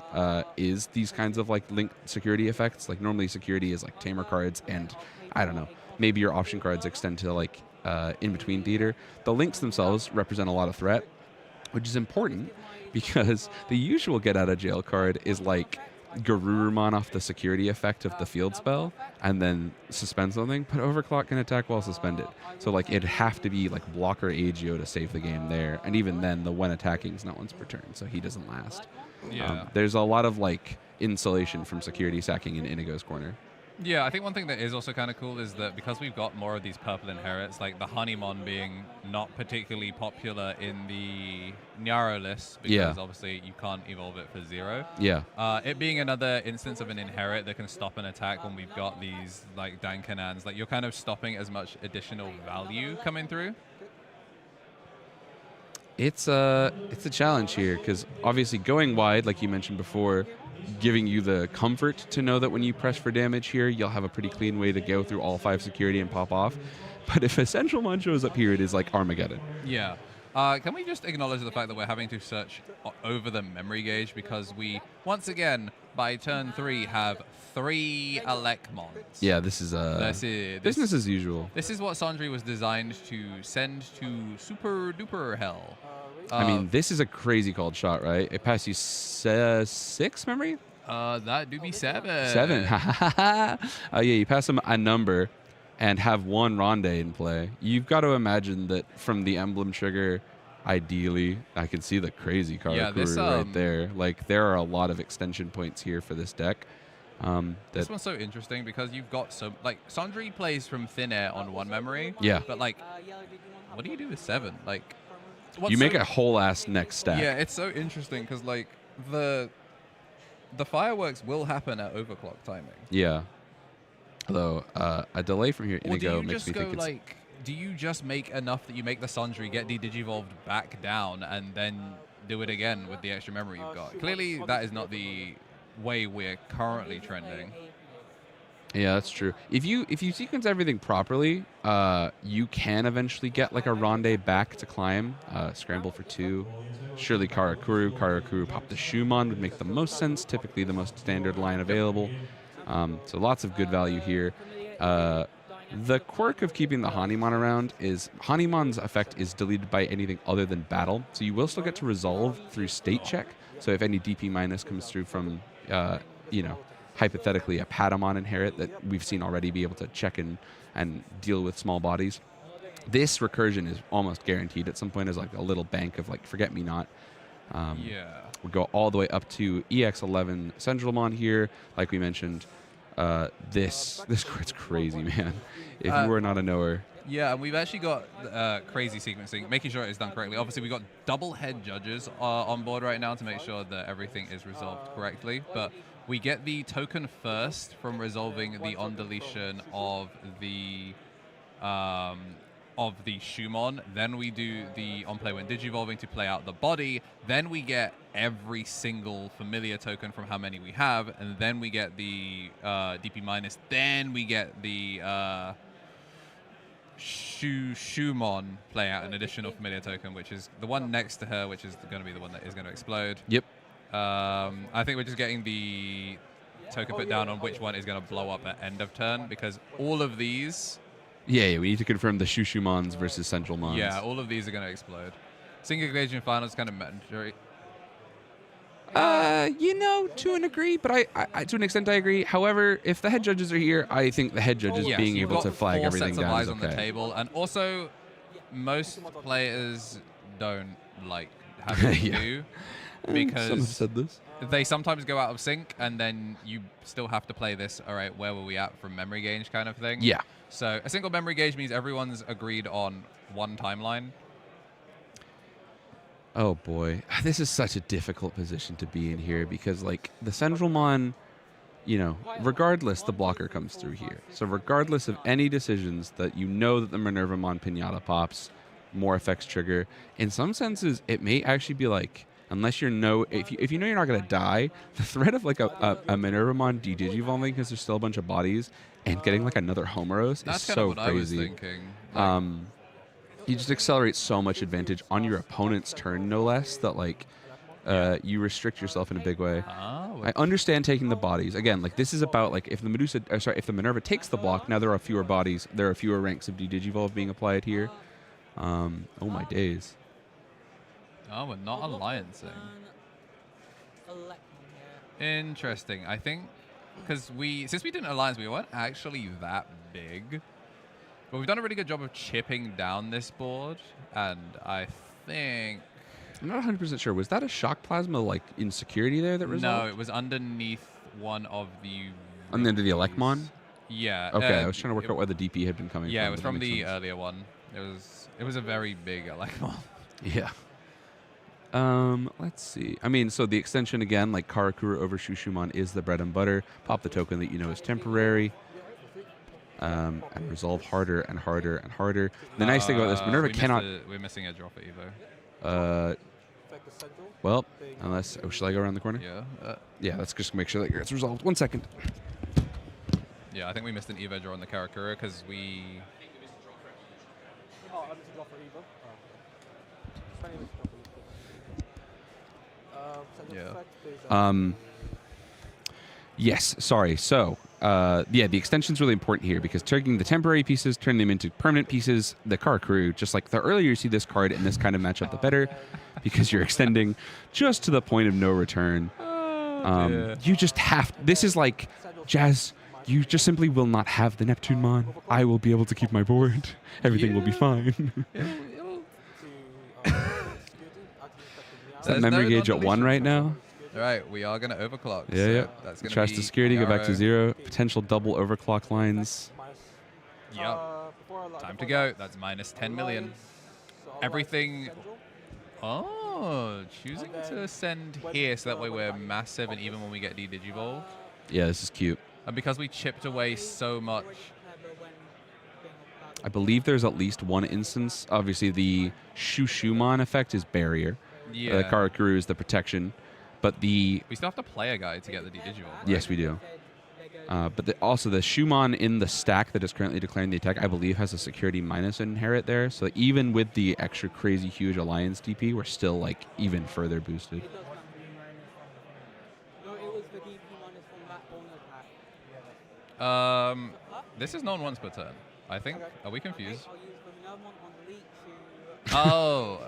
is these kinds of, like, link security effects. Like, normally security is, like, tamer cards and, I don't know, maybe your option cards extend to, like, in-between theater. The links themselves represent a lot of threat, which is important because the usual get-out-of-jail card is, like, Garurumon off the security effect of the field spell and then suspend something, but Overclock can attack while suspended. So, like, it'd have to be, like, blocker Agio to save the game there, and even then, the when attacking is not once per turn, so he doesn't last. Yeah. There's a lot of, like, insulation from security sacking in Inigo's corner. Yeah, I think one thing that is also kind of cool is that because we've got more of these purple inherits, like the Honeymon being not particularly popular in the Nyaro list, because obviously you can't evolve it for 0. Yeah. It being another instance of an inherit that can stop an attack when we've got these like Dankanans, like you're kind of stopping as much additional value coming through. It's a challenge here because obviously going wide, like you mentioned before, giving you the comfort to know that when you press for damage here, you'll have a pretty clean way to go through all 5 security and pop off. But if Essential Mon shows up here, it is like Armageddon. Yeah. Can we just acknowledge the fact that we're having to search over the memory gauge because we, once again, by turn 3, have 3 Elecmons. Yeah, this is business as usual. This is what Sandry was designed to send to super duper hell. I mean, this is a crazy called shot, right? It passed you 6 memory? That do be 7. 7. Yeah, you pass him a number and have 1 Ronde in play. You've got to imagine that from the emblem trigger, ideally, I can see the crazy Karakuru right there. Like, there are a lot of extension points here for this deck. This one's so interesting because you've got like, Sandry plays from thin air on 1 memory. Yeah. But, like, what do you do with 7? Like, you make a whole ass next stack. Yeah, it's so interesting because like the fireworks will happen at overclock timing. Yeah. Although a delay from here, Inigo makes me think it's like, do you just make enough that you make the Sandry get de-digivolved back down and then do it again with the extra memory you've got? Clearly, that is not the way we're currently trending. Yeah, that's true. If you sequence everything properly, you can eventually get like a Ronde back to climb. Scramble for 2. Surely Karakuru pop the Shumon would make the most sense. Typically the most standard line available. So lots of good value here. The quirk of keeping the Honeymon around is Honeymon's effect is deleted by anything other than battle. So you will still get to resolve through state check. So if any DP minus comes through from, hypothetically a Patamon inherit that we've seen already be able to check and deal with small bodies, this recursion is almost guaranteed at some point as like a little bank of like Forget-Me-Not. We'll go all the way up to EX11 Centralmon here. Like we mentioned, this card's crazy, man. If you were not a knower. Yeah, and we've actually got crazy sequencing, making sure it's done correctly. Obviously, we've got double head judges on board right now to make sure that everything is resolved correctly. But we get the token first from resolving the on-deletion of the Shumon. Then we do the on-play when digivolving to play out the body. Then we get every single familiar token from how many we have. And then we get the DP minus. Then we get the Shumon play out an additional familiar token, which is the one next to her, which is going to be the one that is going to explode. Yep. I think we're just getting the token put down on which one is going to blow up at end of turn, because all of these... Yeah, we need to confirm the Shumons versus Central Mons. Yeah, all of these are going to explode. Single Gladiation Final is kind of mandatory. To an degree, but I to an extent I agree. However, if the head judges are here, I think the head judges being able to flag everything down is okay. On the table, and also most players don't like having to do because some have said this. They sometimes go out of sync, and then you still have to play this. All right, where were we at from memory gauge kind of thing? Yeah. So a single memory gauge means everyone's agreed on one timeline. Oh boy, this is such a difficult position to be in here because, like, the Central Mon, regardless, the blocker comes through here. So regardless of any decisions that that the Minerva Mon Pinata pops, more effects trigger. In some senses, it may actually be like, unless if you know you're not going to die, the threat of like a Minerva Mon de-digivolving because there's still a bunch of bodies and getting like another Homeros is so crazy. I was thinking. You just accelerate so much advantage on your opponent's turn, no less, that you restrict yourself in a big way. I understand taking the bodies. Again, like this is about like if the Minerva takes the block, now there are fewer bodies, there are fewer ranks of de-digivolve being applied here. Oh my days. Oh, we're not alliancing. Interesting. I think because since we didn't alliance, we weren't actually that big. But we've done a really good job of chipping down this board, and I think I'm not 100% sure. Was that a shock plasma like insecurity there that resolved? No, it was underneath one of the. Under the Elecmon? Yeah. Okay, I was trying to work out where the DP had been coming from. Yeah, it was but that from makes the sense. earlier one. It was a very big Elecmon. Yeah. Let's see. I mean, so the extension again, like Karakura over Shushumon, is the bread and butter. Pop the token that you know is temporary. And resolve harder and harder and harder. The nice thing about this, Minerva cannot. We're missing a drop at Evo. Well, unless. Oh, should I go around the corner? Yeah. Yeah, let's just make sure that gets resolved. 1 second. Yeah, I think we missed an Evo draw on the Karakura because we. Oh, I missed a draw for Evo. Yeah. Yes, sorry. So, yeah, the extension's really important here because taking the temporary pieces, turning them into permanent pieces, the Karakuru, just like the earlier you see this card in this kind of matchup, the better, because you're extending just to the point of no return. You just have, this is like, Jazz, you just simply will not have the Neptune Mon. I will be able to keep my board. Everything will be fine. Is that memory gauge at 1 right now? All right, we are going to overclock. Yeah, so yeah. That's going Trash to security, go back to 0. Potential double overclock lines. Yep. Time to go. That's minus 10 million. Everything. Oh, choosing to send here so that way we're massive and even when we get de-digivolve. Yeah, this is cute. And because we chipped away so much. I believe there's at least one instance. Obviously, the Shushumon effect is barrier. Yeah. The Karakuru is the protection. But the... We still have to play a guy to get the de-digivolve, right? Yes, we do. But also the Shumon in the stack that is currently declaring the attack, I believe, has a security minus inherit there. So even with the extra crazy huge alliance DP, we're still like even further boosted. This is known once per turn, I think. Are we confused? Oh.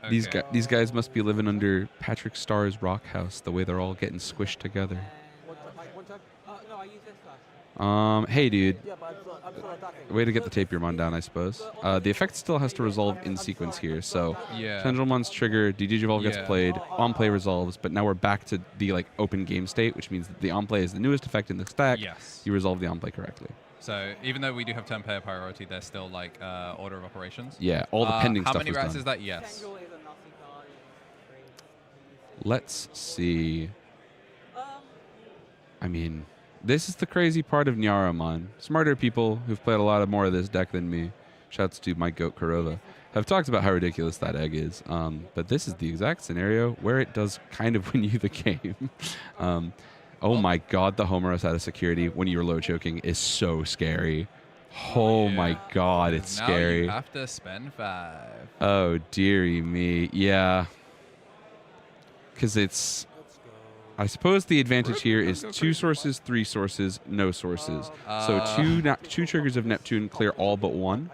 These guys must be living under Patrick Starr's rock house, the way they're all getting squished together. Hey, dude. Way to get the Tapirmon down, I suppose. The effect still has to resolve in sequence here, so Yeah. Tendrilmon's trigger, Digivolve gets Yeah. played, on-play resolves, but now we're back to the like open game state, which means that the on-play is the newest effect in the stack. Yes. You resolve the on-play correctly. So even though we do have turn pair priority, there's still like order of operations. Yeah, all the pending how stuff many is rats done. is that? Yes. Let's see. I mean, this is the crazy part of Nyaramon. Smarter people who've played a lot of more of this deck than me, shouts to my goat Kurova, have talked about how ridiculous that egg is. But this is the exact scenario where it does kind of win you the game. Oh my god, the Homeros out of security when you're low choking is so scary. Oh my god, it's now scary. You have to spend 5. Oh dearie me, yeah. Because it's... I suppose the advantage here is 2 sources, 3 sources, no sources. So two triggers of Neptune clear all but 1.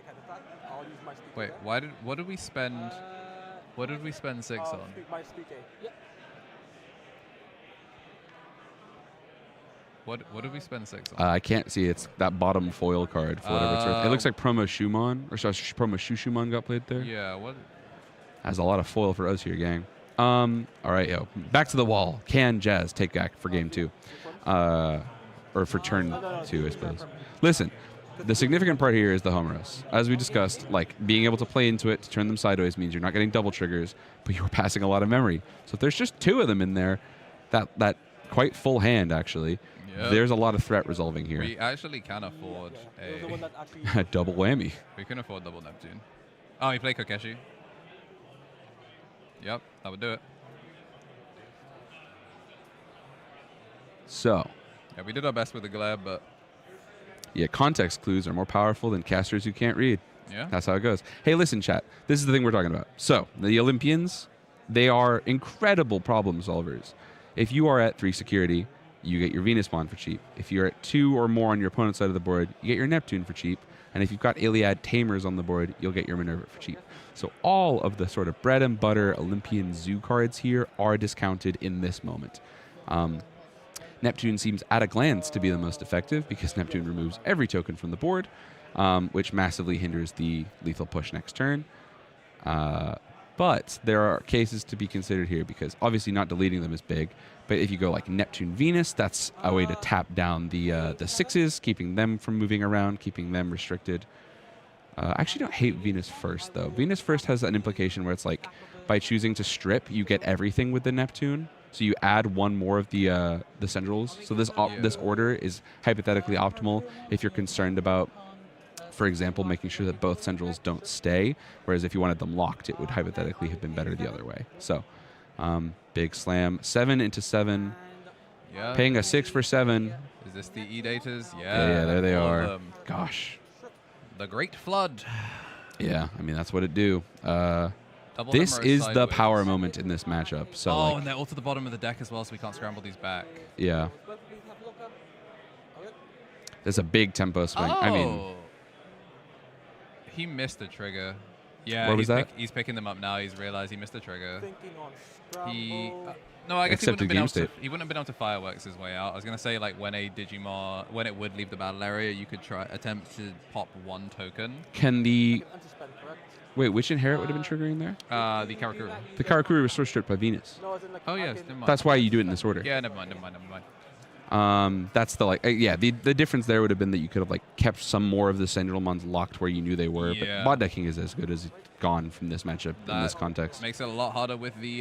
Wait, what did we spend? What did we spend 6 on? What did we spend 6 on? I can't see. It's that bottom foil card for whatever it's worth. It looks like Promo Shumon, or sorry, Promo Shushumon got played there. Yeah, what? Has a lot of foil for us here, gang. All right, yo. Back to the wall. Can Jazz take back for game 2? Or for turn 2, I suppose. Listen, the significant part here is the Homeros. As we discussed, like being able to play into it to turn them sideways means you're not getting double triggers, but you're passing a lot of memory. So if there's just 2 of them in there, that quite full hand, actually, there's a lot of threat resolving here. We actually can afford a... A double whammy. We can afford double Neptune. Oh, we play Kokeshi. Yep, that would do it. So. Yeah, we did our best with the glare, but... Yeah, context clues are more powerful than casters who can't read. Yeah. That's how it goes. Hey, listen, chat. This is the thing we're talking about. So, the Olympians, they are incredible problem solvers. If you are at 3 security, you get your Venusmon for cheap. If you're at 2 or more on your opponent's side of the board, you get your Neptune for cheap. And if you've got Iliad Tamers on the board, you'll get your Minerva for cheap. So all of the sort of bread and butter Olympian zoo cards here are discounted in this moment. Neptune seems at a glance to be the most effective because Neptune removes every token from the board, which massively hinders the lethal push next turn. But there are cases to be considered here because obviously not deleting them is big. But if you go like Neptune Venus, that's a way to tap down the 6s, keeping them from moving around, keeping them restricted. I actually don't hate Venus First, though. Venus First has an implication where it's like, by choosing to strip, you get everything with the Neptune. So you add one more of the Centrals. So this order is hypothetically optimal if you're concerned about, for example, making sure that both Centrals don't stay. Whereas if you wanted them locked, it would hypothetically have been better the other way. So big slam. 7 into 7. Yeah. Paying a 6 for 7. Is this the E-Daters? Yeah, there they all are. of them. Gosh. The Great Flood. Yeah, I mean, that's what it do. Double This Hammer is the sideways. power moment in this matchup. So like, and they're all to the bottom of the deck as well, so we can't scramble these back. yeah. There's a big tempo swing. I mean, he missed the trigger. Yeah, What was that? He's picking them up now. He's realized he missed the trigger. Thinking on He scramble. no, I guess he Accepted wouldn't, have been game able state. he wouldn't have been able to fireworks his way out. I was gonna say like when a Digimon when it would leave the battle area, you could attempt to pop one token. can the Anti-spend, correct? wait? Which inherit would have been triggering there? The Karakura. The Karakuri was source stripped by Venus. No, as in like Oh I yes, can- never mind. That's why you do it in this order. Yeah, never mind. That's the the difference there would have been that you could have like kept some more of the Sentinelmons locked where you knew they were. Yeah. But bot decking is as good as gone from this matchup in this That context. Makes it a lot harder with the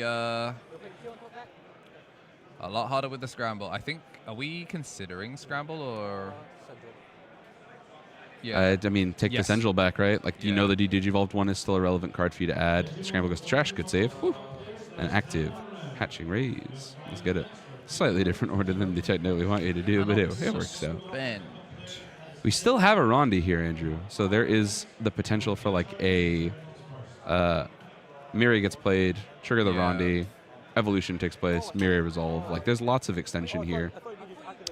scramble. I think, are we considering scramble or? Yeah. I mean, take Yes. the Sengel back, right? Like, you Yeah. know the Digivolved one is still a relevant card for you to add. Scramble goes to trash. Good save. Whew. An active hatching raise. Let's get it. Slightly different order than the techno we want you to do, but it works out. Spend. We still have a Rondi here, Andrew. So there is the potential for like a Miri gets played, trigger the Yeah. Rondi, evolution takes place, Miri resolve. Like there's lots of extension here.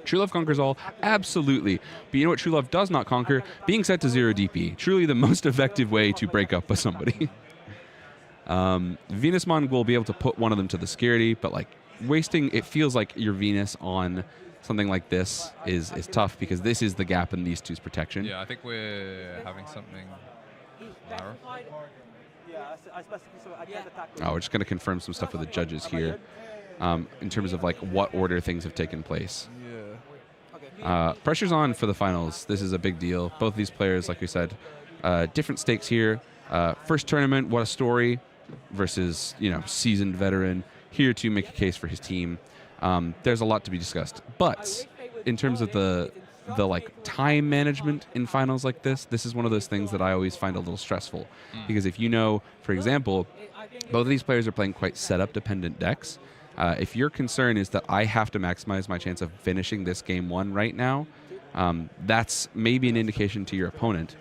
True Love conquers all, absolutely. But you know what True Love does not conquer? Being set to 0 DP. Truly the most effective way to break up with somebody. Venusmon will be able to put one of them to the security, but like wasting, it feels like your Venus on something like this is tough because this is the gap in these two's protection. Yeah, I think we're having something narrow. Yeah, I specifically so I can't attack. Oh, we're just going to confirm some stuff with the judges here in terms of like what order things have taken place. Pressure's on for the finals. This is a big deal. Both of these players, like we said, different stakes here. First tournament, what a story, versus seasoned veteran here to make a case for his team. There's a lot to be discussed, but in terms of the like time management in finals like this is one of those things that I always find a little stressful because if for example, both of these players are playing quite setup dependent decks. If your concern is that I have to maximize my chance of finishing this game one right now, that's maybe an indication to your opponent,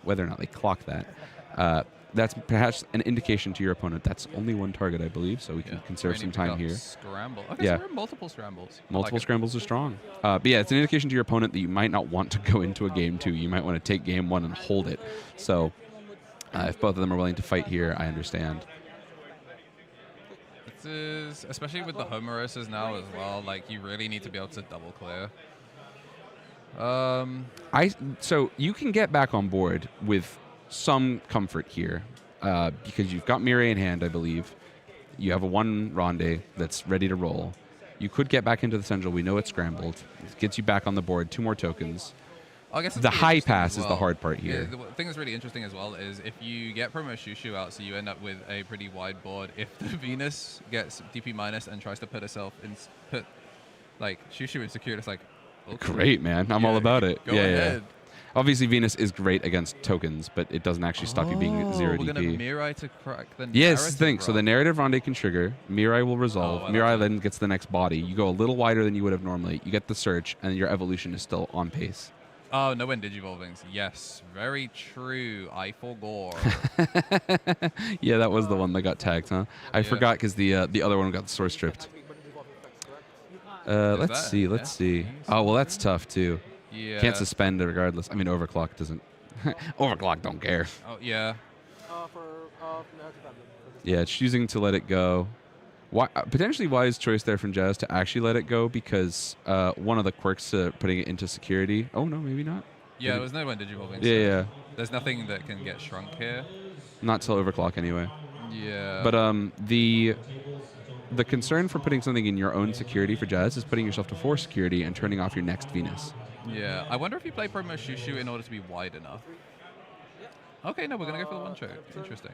whether or not they clock that. That's perhaps an indication to your opponent that's only one target, I believe, so we can conserve some time here. Scramble. Okay, Yeah. so we're multiple scrambles. Multiple scrambles are strong. But yeah, it's an indication to your opponent that you might not want to go into a game two. You might want to take game one and hold it. So if both of them are willing to fight here, I understand. This is, especially with the Homeroses now as well, like you really need to be able to double clear. So you can get back on board with some comfort here because you've got Mireille in hand, I believe. You have a one Ronde that's ready to roll. You could get back into the Sengel. We know it's scrambled. It gets you back on the board. 2 more tokens. I guess it's The really high interesting pass as is the well. hard part here. Yeah, the thing that's really interesting as well is if you get Promo Shushu out, so you end up with a pretty wide board. If the Venus gets DP minus and tries to put herself in, Shushu in secure, it's like, okay. Great, man. I'm all about it. Go ahead. Obviously, Venus is great against tokens, but it doesn't actually stop you being 0 we're DP. going to Mirai to crack the Yes, narrative think. So the run. narrative Ronde can trigger. Mirai will resolve. Oh, I Mirai like then gets the next body. You go a little wider than you would have normally. You get the search, and your evolution is still on pace. Oh, no when Digivolvings. Yes, very true. I forgot. Yeah, that was the one that got tagged, huh? I forgot because the other one got the source stripped. Let's see. Oh, well, that's tough, too. Yeah. Can't suspend it regardless. I mean, overclock doesn't. Overclock don't care. Oh, yeah. Yeah, choosing to let it go. Potentially wise choice there from Jazz to actually let it go because one of the quirks to putting it into security. Oh no, maybe not. Yeah, there was no one digivolving. Yeah, yeah. There's nothing that can get shrunk here. Not till overclock anyway. Yeah. But the concern for putting something in your own security for Jazz is putting yourself to 4 security and turning off your next Venus. Yeah. I wonder if you play promo Shushu in order to be wide enough. Okay, no, we're gonna go for the one choke. Interesting.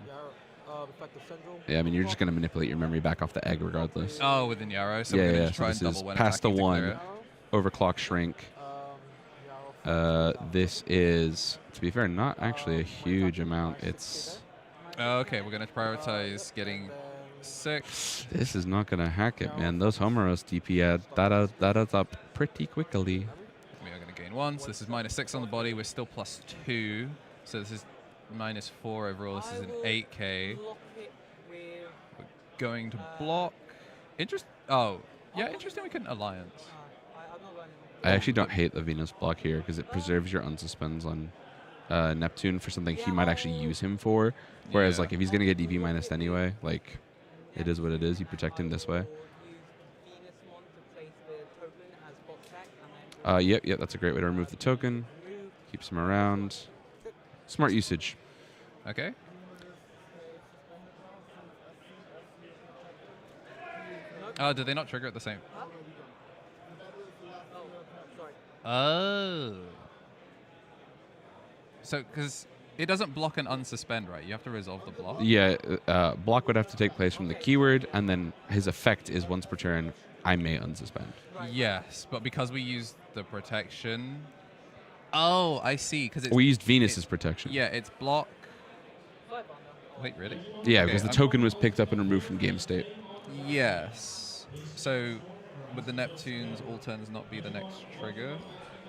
Yeah, I mean, you're just going to manipulate your memory back off the egg regardless. Oh, with the Yarrow. So yeah, we're gonna yeah. just try So and this double is when past the attacking to 1, clear it. overclock shrink. This is, to be fair, not actually a huge amount. It's... Okay, we're gonna prioritize getting 6. This is not going to hack it, man. Those Homeros DP add that adds up pretty quickly. We are gonna gain 1, so this is -6 on the body. We're still +2, so this is -4 overall. This is an 8k. We're going to block. Oh, yeah, interesting. We couldn't alliance. I actually don't hate the Venus block here because it preserves your unsuspends on Neptune for something he might actually use him for. Whereas, like, if he's going to get DP minus anyway, like, it is what it is. You protect him this way. Yep, that's a great way to remove the token. Keeps him around. Smart usage. Okay. Oh, did they not trigger at the same? Oh. So, because it doesn't block and unsuspend, right? You have to resolve the block. Yeah, block would have to take place from the keyword, and then his effect is once per turn, I may unsuspend. Yes, but because we used the protection... Oh, I see. Because we used Venus's protection. Yeah, it's block... Wait, really? Yeah, Okay, because the token was picked up and removed from game state. Yes. So, would the Neptunes all turns not be the next trigger?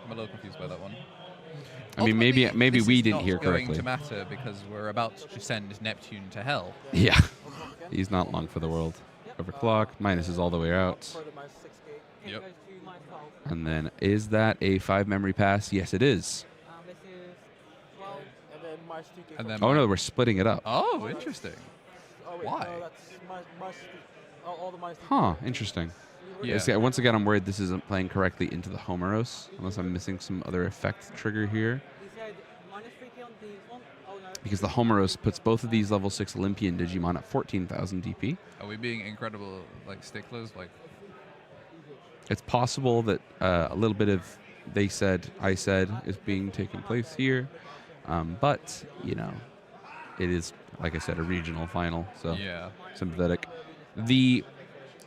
I'm a little confused by that one. I mean, maybe we didn't hear It's not going correctly. to matter because we're about to send Neptune to hell. Yeah. He's not long for the world. Overclock. Minus is all the way out. Yep. And then, is that a 5 memory pass? Yes, it is. And then Oh no, we're splitting it up. Oh, interesting. Why? Huh, interesting. Yeah. See, once again, I'm worried this isn't playing correctly into the Homeros, unless I'm missing some other effect trigger here. Because the Homeros puts both of these level 6 Olympian Digimon at 14,000 DP. Are we being incredible, like, sticklers? Like, It's possible that a little bit of they said, I said is being taken place here. But, you know, it is, like I said, a regional final, so yeah. sympathetic.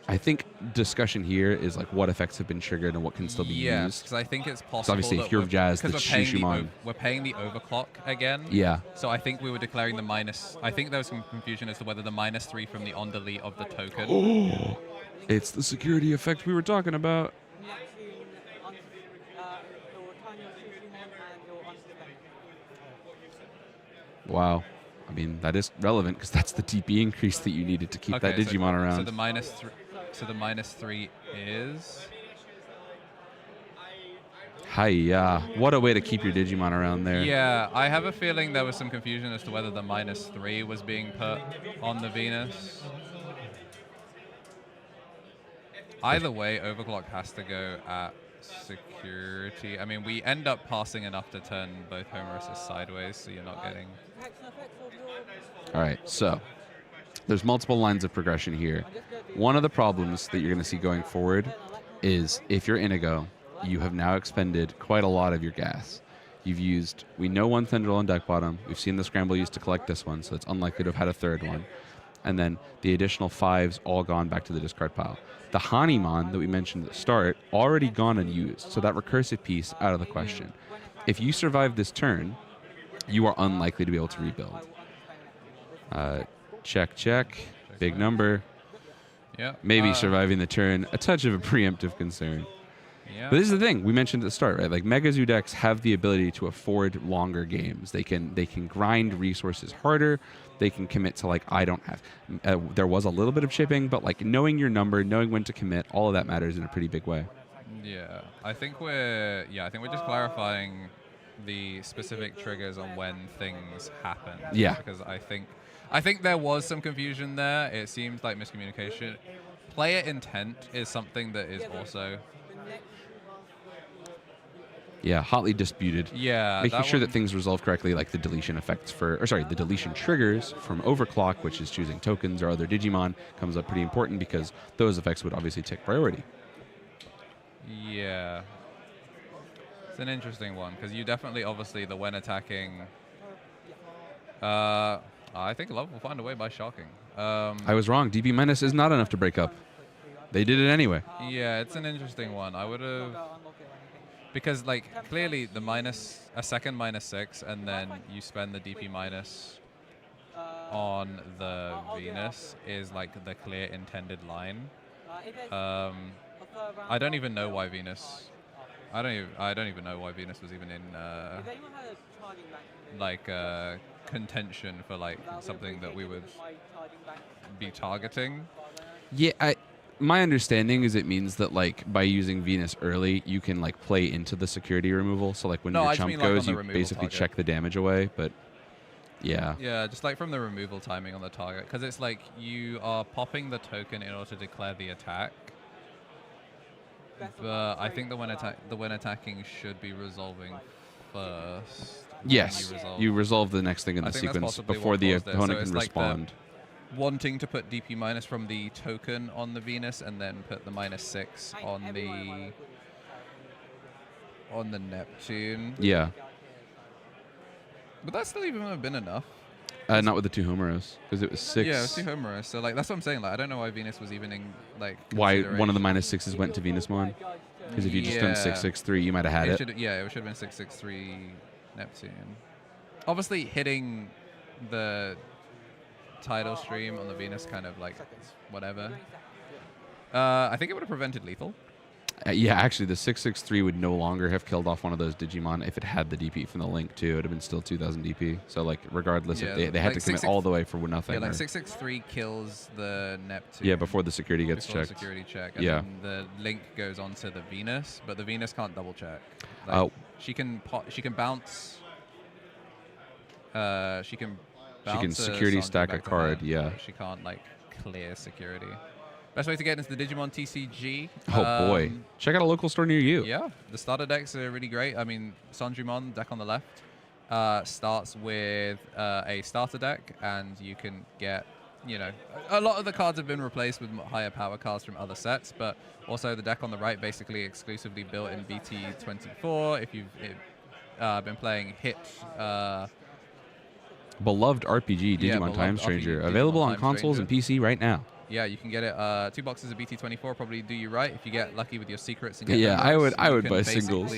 I think discussion here is like what effects have been triggered and what can still be yes, used. because I think it's possible. So obviously, that if you're we're- Jazz, the because we're paying Shishimon. we're paying the overclock again. Yeah. So I think we were declaring the minus. I think there was some confusion as to whether the -3 from the on delete of the token. Oh, it's the security effect we were talking about. Wow. I mean, that is relevant because that's the DP increase that you needed to keep that Digimon around. So the -3 is. Hiya. What a way to keep your Digimon around there. Yeah, I have a feeling there was some confusion as to whether the -3 was being put on the Venus. Either way, overclock has to go at security. I mean, we end up passing enough to turn both Homeros sideways, so you're not getting... All right, so there's multiple lines of progression here. One of the problems that you're going to see going forward is if you're Inigo, you have now expended quite a lot of your gas. You've used, we know one Tendril on deck bottom. We've seen the scramble used to collect this one, so it's unlikely to have had a third one. And then the additional 5's all gone back to the discard pile. The Hanimon that we mentioned at the start, already gone and used, so that recursive piece out of the question. If you survive this turn, you are unlikely to be able to rebuild. Check. Big number. Yeah. Maybe surviving the turn, a touch of a preemptive concern. Yeah. But this is the thing we mentioned at the start, right? Like Mega Zoo decks have the ability to afford longer games. They can grind resources harder. They can commit to like I don't have. There was a little bit of chipping, but like knowing your number, knowing when to commit, all of that matters in a pretty big way. Yeah, I think we're just clarifying the specific triggers on when things happen. Yeah. Because I think there was some confusion there. It seems like miscommunication. player intent is something that is also hotly disputed. Yeah, making that sure that one- things resolve correctly, like the deletion effects the deletion triggers from overclock, which is choosing tokens or other Digimon, comes up pretty important because those effects would obviously take priority. Yeah. It's an interesting one because you definitely, obviously, the when attacking. I think Love will find a way by shocking. I was wrong. DB minus is not enough to break up. They did it anyway. Yeah, it's an interesting one. I would have. Because, like, clearly the a second -6, and then you spend the DP minus on the Venus is, like, the clear intended line. I don't even know why Venus. I don't even know why Venus was even in contention for like something that we would be targeting. Yeah, my understanding is it means that like by using Venus early, you can like play into the security removal. So like when your chump goes, you basically check the damage away. But yeah. Yeah, just like from the removal timing on the target, because it's like you are popping the token in order to declare the attack. But I think the when attacking should be resolving first. Yes, you resolve the next thing in the sequence before the opponent can respond. Wanting to put DP minus from the token on the Venus and then put the -6 on the Neptune. Yeah. But that still even would have been enough. Not with the 2 Homeros, because it was 6. Yeah, it was 2 Homeros. So like that's what I'm saying. Like I don't know why Venus was even in like. Why one of the -6s went to Venusmon? Because if you just done 663, you might have had it. Yeah, it should have been 663 Neptune. Obviously, hitting the tidal stream on the Venus kind of like whatever. I think it would have prevented lethal. Yeah, actually, the 663 would no longer have killed off one of those Digimon if it had the DP from the Link, too. It would have been still 2000 DP. So, like, regardless, if they had to commit all the way for nothing. Yeah, like 663 kills the Neptune. Yeah, before the security gets checked. Security check. And then the Link goes on to the Venus, but the Venus can't double check. Like, she can bounce. She can security stack a card, yeah. She can't, like, clear security. Best way to get into the Digimon TCG. Oh boy. Check out a local store near you. Yeah, the starter decks are really great. I mean, Sanjumon, deck on the left, starts with a starter deck, and you can get, you know, a lot of the cards have been replaced with higher power cards from other sets, but also the deck on the right basically exclusively built in BT24. If you've been playing Hit... beloved RPG, Digimon Time Stranger, available on consoles and PC right now. Yeah, you can get it. 2 boxes of BT24 probably do you right if you get lucky with your secrets. And get I would buy singles.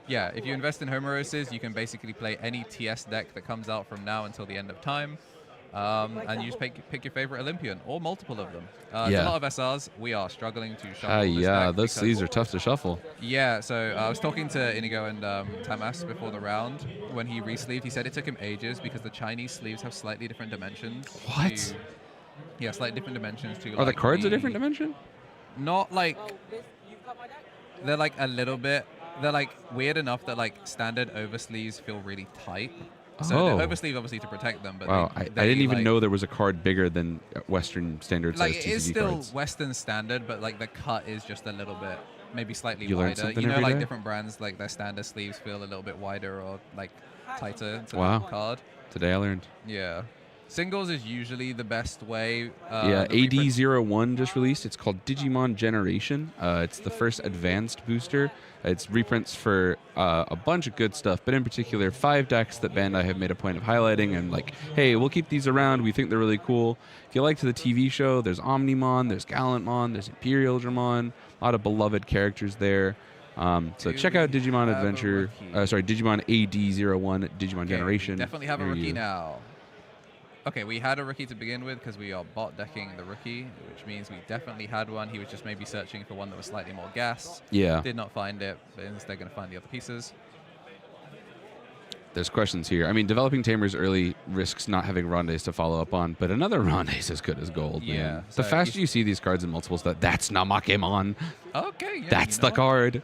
Yeah, if you invest in Homeroses, you can basically play any TS deck that comes out from now until the end of time, and you just pick your favorite Olympian or multiple of them. A lot of SRs. We are struggling to shuffle. Yeah, those sleeves are tough to shuffle. Yeah, so I was talking to Inigo and Tamas before the round. When he re-sleeved, he said it took him ages because the Chinese sleeves have slightly different dimensions. What? Yeah, slightly different dimensions too. Are the cards a different dimension? Not like... They're like a little bit... They're like weird enough that like standard oversleeves feel really tight. So the oversleeve obviously to protect them. But wow, I didn't even know there was a card bigger than Western standard size TCG cards. It is still Western standard, but like the cut is just a little bit, maybe slightly you learn wider. something You know, every like day? different brands, like their standard sleeves feel a little bit wider or like tighter to Wow. the card. Today I learned. Yeah. Singles is usually the best way. Yeah, AD01 just released. It's called Digimon Generation. It's the first advanced booster. It's reprints for a bunch of good stuff, but in particular 5 decks that Bandai have made a point of highlighting and like, hey, we'll keep these around. We think they're really cool. If you liked the TV show, there's Omnimon, there's Gallantmon, there's Imperial Dramon, a lot of beloved characters there. So check out Digimon Adventure. Digimon AD01, Digimon Generation. We definitely have a rookie now. Okay, we had a rookie to begin with because we are bot decking the rookie, which means we definitely had one. He was just maybe searching for one that was slightly more gas. Yeah. Did not find it, but instead going to find the other pieces. There's questions here. I mean, developing Tamers early risks not having Rondes to follow up on, but another Ronde is as good as gold, man. Yeah, The so faster you see these cards in multiples, that's Namakemon. Okay, yeah. That's the card.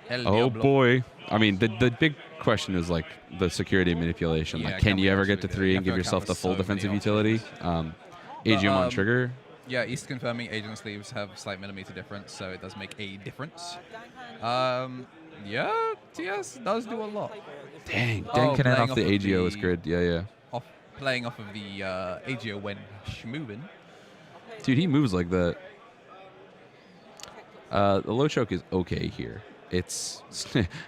Oh, boy. I mean, the big question is, like, the security manipulation. Yeah, like, can you ever get to actually 3 do it? and You give have to yourself the account for full so defensive many utility? Agumon Trigger. Yeah, East confirming agent sleeves have slight millimeter difference, so it does make a difference. Yeah, TS does do a lot. Dang, Oh, Dan Cannon playing off the of AGO is good. Yeah. Playing off of the AGO when schmovin'. Dude, he moves like that. The low choke is okay here. It's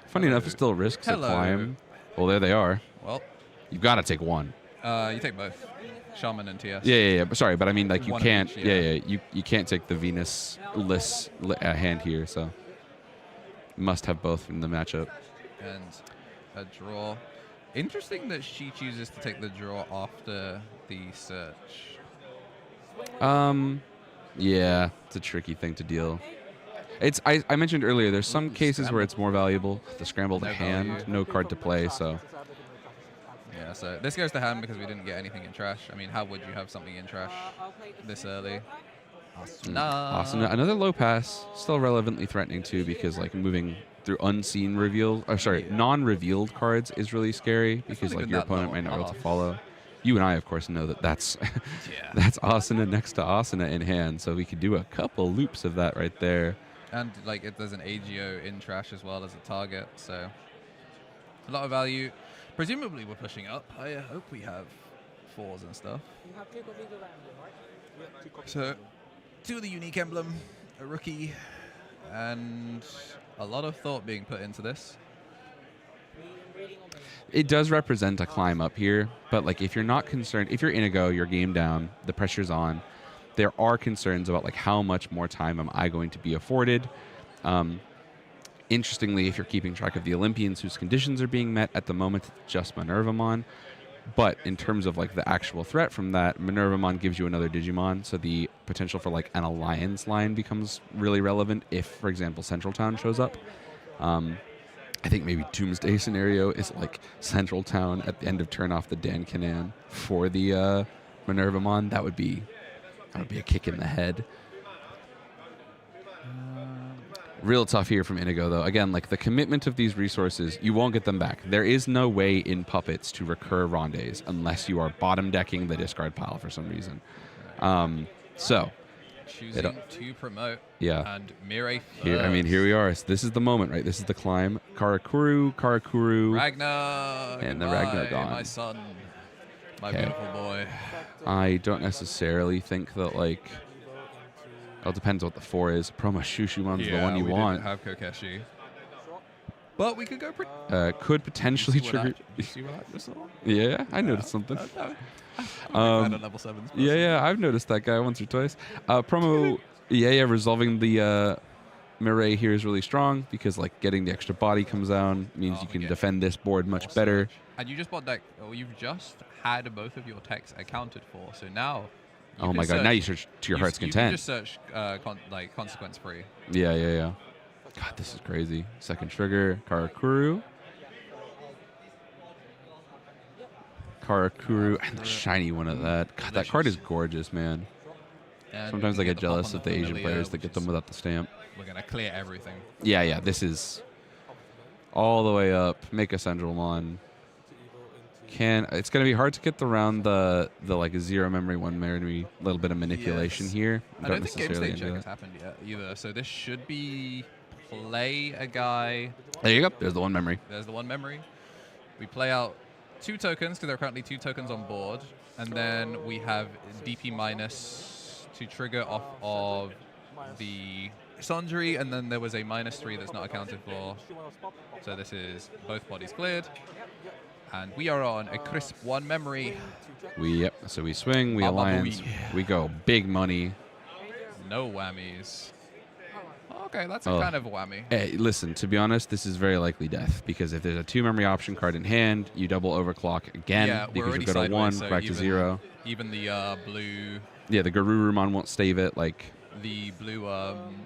funny enough, it still risks a climb. Well, there they are. Well, you've got to take one. You take both, Shaman and TS. Yeah. Sorry, but I mean, like, you One of can't. each, yeah. You can't take the Venus-less hand here. So must have both in the matchup. And a draw. Interesting that she chooses to take the draw after the search. Yeah, it's a tricky thing to deal. I mentioned earlier, there's some cases where it's more valuable. The scrambled hand, value. no card to play, so. Yeah, so this goes to hand because we didn't get anything in trash. I mean, how would you have something in trash this early? Asuna, another low pass, still relevantly threatening too, because like moving through unseen reveal, non-revealed cards is really scary because like your opponent might not be able to follow. You and I, of course, know that that's that's Asuna next to Asuna in hand, so we could do a couple loops of that right there. And like if there's an AGO in trash as well as a target, so a lot of value. Presumably we're pushing up. I hope we have 4s and stuff. So 2 of the unique emblem, a rookie, and a lot of thought being put into this. It does represent a climb up here, but like if you're not concerned, if you're Inigo, you're game down, the pressure's on, there are concerns about like how much more time am I going to be afforded. Interestingly, if you're keeping track of the Olympians whose conditions are being met at the moment, it's just Minervamon. But in terms of like the actual threat from that, Minervamon gives you another Digimon, so the potential for like an alliance line becomes really relevant if, for example, Central Town shows up. I think maybe Doomsday scenario is like Central Town at the end of turn off the Dan Kanan for the Minervamon. That would be a kick in the head. Real tough here from Inigo, though. Again, like the commitment of these resources, you won't get them back. There is no way in Puppets to recur Rondes unless you are bottom decking the discard pile for some reason. So choosing to promote. Yeah. And Mirai Here, I mean, here we are. So this is the moment, right? This is the climb. Karakuru. Ragnar. And the goodbye, Ragnar gone. My son. My Okay. beautiful boy. I don't necessarily think that, like... Well, it depends what the 4 is. Promo Shushumon's the one you we want. Didn't have Kokeshi. But we could go pretty... Could potentially trigger... You see what I just saw? Yeah, I noticed something. I'm at level 7s. Yeah, I've noticed that guy once or twice. Promo resolving the Mirai here is really strong because like getting the extra body comes down means you can defend this board much better. And you just bought deck. Well, you've just had both of your techs accounted for. So now. Oh my god! Now you search to your heart's content. You just search consequence free. Yeah. God, this is crazy. Second trigger, Karakuru. And the shiny one of that. God, that card is gorgeous, man. And sometimes I get jealous of the Asian players that get them without the stamp. We're gonna clear everything. Yeah. This is all the way up. Make a Central Mon. It's going to be hard to get around the like 0 memory, 1 memory, little bit of manipulation here. I don't think game state check has happened yet either. So this should be play a guy. There you go. There's the 1 memory. There's the 1 memory. We play out 2 tokens because there are currently 2 tokens on board, and then we have DP minus to trigger off of the Sundry, and then there was a -3 that's not accounted for. So this is both bodies cleared. And we are on a crisp 1 memory. So we swing, we alliance, we go big money. No whammies. Okay, that's a kind of a whammy. Hey, listen, to be honest, this is very likely death because if there's a 2 memory option card in hand, you double overclock again because you go to 1, so back to 0. Even the blue. Yeah, the Garurumon won't stave it. Like the blue,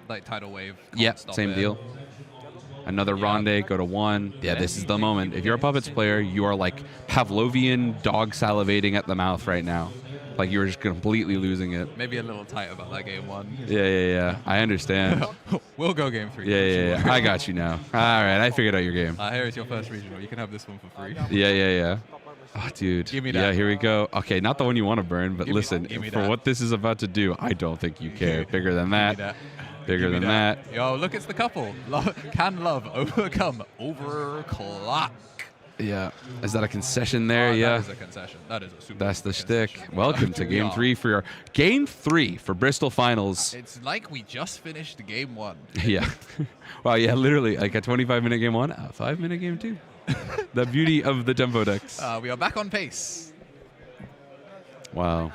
like tidal wave. Yeah, same deal. Another Ronde, go to 1. Yeah, this is the moment. If you're a Puppets player, you are like Pavlovian dog salivating at the mouth right now. Like you're just completely losing it. Maybe a little tight about that game 1. Yeah. I understand. We'll go game 3. Yeah. I got you now. All right, I figured out your game. Here is your first regional. You can have this one for free. Yeah. Oh, dude. Give me Yeah, that. here we go. Okay, not the one you want to burn, but Give me- listen, give me for that. what this is about to do, I don't think you care. Bigger than Give me that. Bigger Give me than that. Yo, look, it's the couple. Can love overcome overclock? Yeah. Is that a concession there? Yeah. That is a concession. That is a super That's the concession. shtick. Welcome to We Game are. 3 for your Game 3 for Bristol Finals. It's like we just finished game 1. Yeah. Wow, yeah, literally like a 25-minute game 1, a 5-minute game 2. The beauty of the tempo decks. We are back on pace. Wow.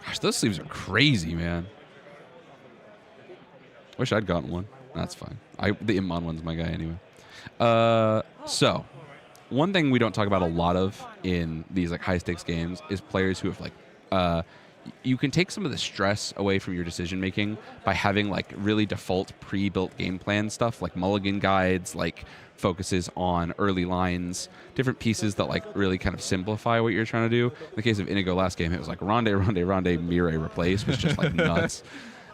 Gosh, those sleeves are crazy, man. Wish I'd gotten one. That's fine. The Immon one's my guy anyway. So, one thing we don't talk about a lot of in these like high stakes games is players who have like, you can take some of the stress away from your decision making by having like really default pre-built game plan stuff like mulligan guides, like focuses on early lines, different pieces that like really kind of simplify what you're trying to do. In the case of Inigo last game, it was like ronde, Mire, replace, which is just like nuts.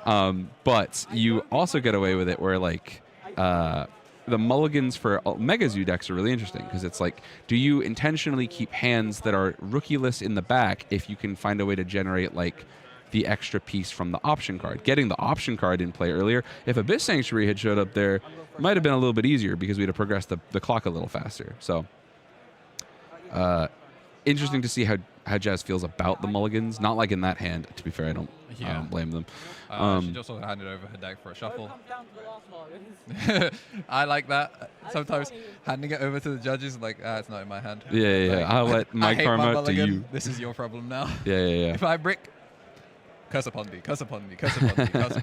But you also get away with it where like the mulligans for Mega Zoo decks are really interesting because it's like, do you intentionally keep hands that are rookieless in the back if you can find a way to generate like the extra piece from the option card? Getting the option card in play earlier, if Abyss Sanctuary had showed up there, it might have been a little bit easier because we'd have progressed the clock a little faster. So interesting to see how Jazz feels about the mulligans. Not like in that hand, to be fair, I don't blame them. She just also handed over her deck for a shuffle. I like that. Sometimes handing it over to the judges, like, it's not in my hand. Yeah. Like, I'll let my I hate karma to mulligan. you. This is your problem now. Yeah. If I brick, curse upon thee, curse upon thee, curse upon thee, curse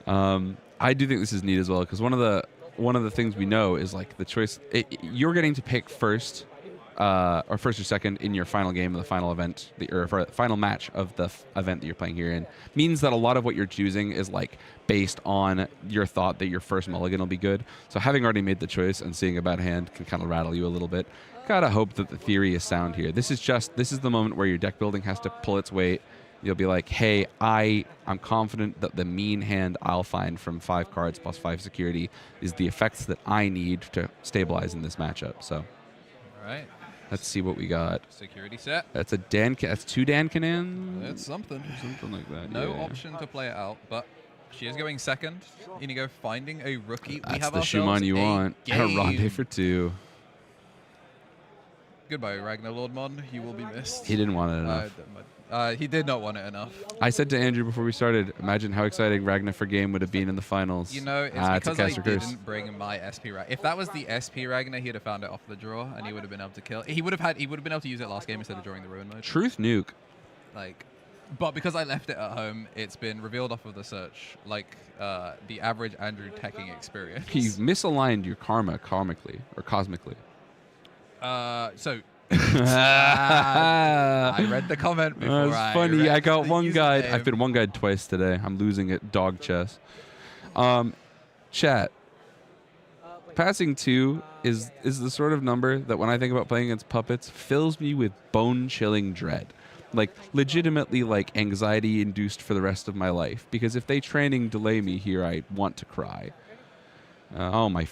bro. I do think this is neat as well because one of the things we know is like the choice. You're getting to pick first. Or first or second in your final game of the final event, or final match of the event that you're playing here in, means that a lot of what you're choosing is like based on your thought that your first mulligan will be good. So having already made the choice and seeing a bad hand can kind of rattle you a little bit. Gotta hope that the theory is sound here. This is the moment where your deck building has to pull its weight. You'll be like, hey, I'm confident that the mean hand I'll find from 5 cards plus 5 security is the effects that I need to stabilize in this matchup. So, All right. let's see what we got. Security set. That's that's 2 Dan Canans. It's something. Something like that. No yeah. option to play it out, but she is going second. Inigo finding a rookie. That's we have the ourselves Shumon you a want. game. And a Ronde for 2. Goodbye, Ragnar Lordmon. You will be missed. He didn't want it enough. He did not want it enough. I said to Andrew before we started, imagine how exciting Ragnar for game would have been in the finals. You know, it's a because I caster curse. didn't bring my SP Ragnar. If that was the SP Ragnar, he'd have found it off the draw, and he would have been able to kill. He would have been able to use it last game instead of drawing the ruin mode. Truth nuke. But because I left it at home, it's been revealed off of the search, like the average Andrew teching experience. You've misaligned your karma karmically or cosmically. I read the comment before. That's funny. I got one guide. I've been one guide twice today. I'm losing at dog chess. Chat. Passing 2 is the sort of number that when I think about playing against puppets fills me with bone-chilling dread. Like legitimately like anxiety induced for the rest of my life. Because if they training delay me here, I want to cry. Oh my.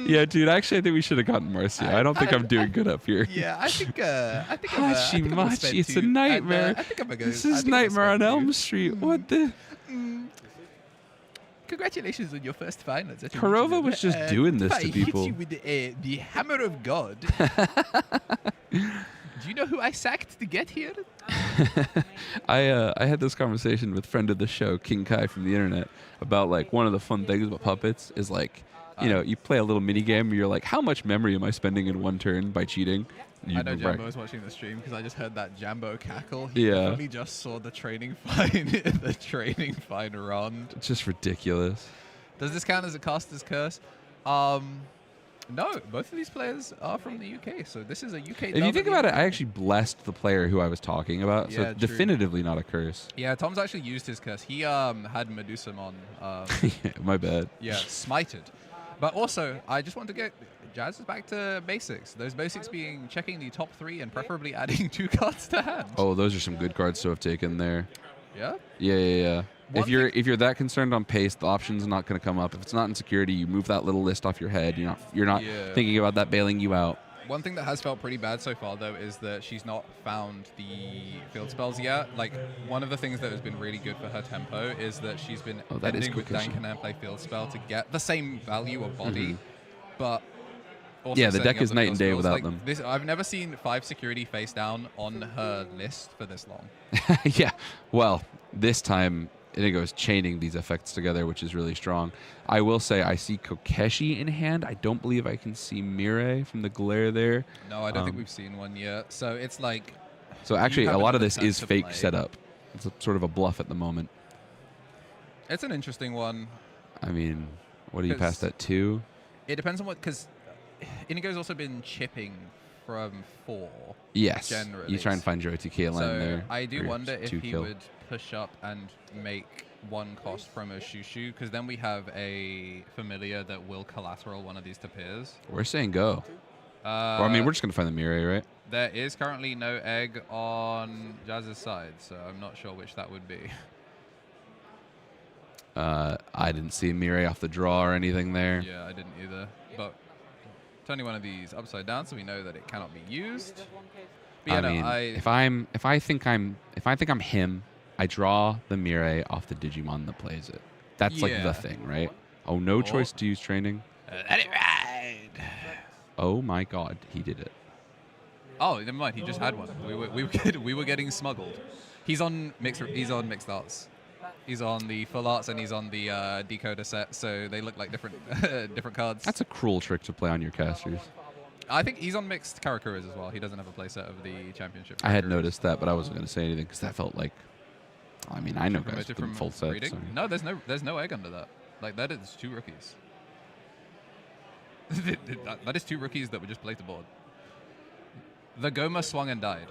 Yeah, dude. Actually, I think we should have gotten Marcia. I don't think I'm doing good up here. Yeah, I think Hashimachi, it's a nightmare. This is Nightmare on Elm Street. What the? Congratulations on your first final. Kurova was just doing this to people. I hit you with the hammer of God. Do you know who I sacked to get here? I had this conversation with friend of the show, King Kai from the internet, about like one of the fun things about puppets is like, you play a little mini game. You're like, how much memory am I spending in one turn by cheating? I know Jambo was watching the stream because I just heard that Jambo cackle. He probably just saw the training fine round. It's just ridiculous. Does this count as a caster's curse? No, both of these players are from the UK, so this is a UK. If you think about it, I actually blessed the player who I was talking about, so Yeah, true. definitively not a curse. Yeah, Tom's actually used his curse. He had Medusam on. My bad. Yeah, smited. But also, I just want to get Jazz back to basics. Those basics being checking the top 3 and preferably adding 2 cards to hand. Oh, those are some good cards to have taken there. Yeah? Yeah. If you're that concerned on pace, the option's not going to come up. If it's not in security, you move that little list off your head. You're not thinking about that bailing you out. One thing that has felt pretty bad so far, though, is that she's not found the field spells yet. Like, one of the things that has been really good for her tempo is that she's been ending with Dank and play field spell to get the same value of body, but also yeah, the setting deck up is night field and day spells. without Like, them. I've never seen 5 security face down on her list for this long. Yeah, well, this time Inigo is chaining these effects together, which is really strong. I will say I see Kokeshi in hand. I don't believe I can see Mirai from the glare there. No, I don't think we've seen one yet. So it's like... So actually, a lot of this is fake play. setup. It's sort of a bluff at the moment. It's an interesting one. I mean, what do you pass that to? It depends on what... Because Inigo's also been chipping from 4. Yes. Generally. You try and find your OTK line there. I do wonder if he kill. would push up and make 1 cost promo Shushu, because then we have a familiar that will collateral one of these tapirs. We're saying go. Well, I mean, we're just going to find the Mirai, right? There is currently no egg on Jazz's side, so I'm not sure which that would be. I didn't see Mirai off the draw or anything there. Yeah, I didn't either. But turning one of these upside down, so we know that it cannot be used. But yeah, I mean, if I think I'm him, I draw the Mirai off the Digimon that plays it. That's like the thing, right? Oh, no choice to use training. Let it ride. Oh my God, he did it. Oh, never mind. He just had one. We were getting smuggled. He's on mixed arts. He's on the full arts and he's on the decoder set, so they look like different different cards. That's a cruel trick to play on your casters. I think he's on mixed Karakuras as well. He doesn't have a playset of the championship. I had noticed that, but I wasn't going to say anything because that felt like. I mean, I know guys with them full sets. Reading? No, there's no egg under that. Like that is 2 rookies. that is 2 rookies that were just played to board. The Goma swung and died.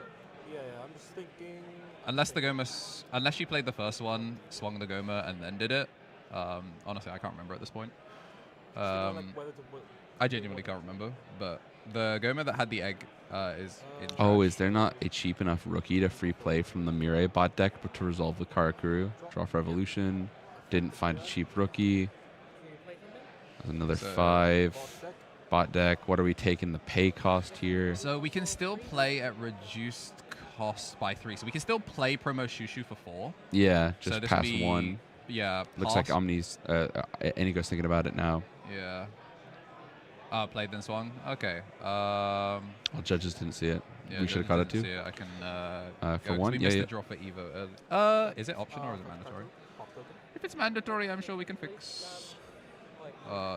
Yeah, I'm just thinking. Unless she played the first one, swung the Goma, and then did it. Honestly, I can't remember at this point. I genuinely can't remember. But the Goma that had the egg is in Oh, is there not a cheap enough rookie to free play from the Mirai bot deck but to resolve the Karakuru? Draw for Evolution. Didn't find a cheap rookie. Another 5. Bot deck. What are we taking the pay cost here? So we can still play at reduced cost by 3. So we can still play promo Shushu for 4. Yeah, just so pass 1. Yeah. Looks like Omni's. Inigo's thinking about it now. Yeah. Played then swung. Okay. Well, judges didn't see it. Yeah, we should have caught it too. See it. I can. For go, 1, we missed the draw for Evo early. Is it optional or is it mandatory? If it's mandatory, I'm sure we can fix.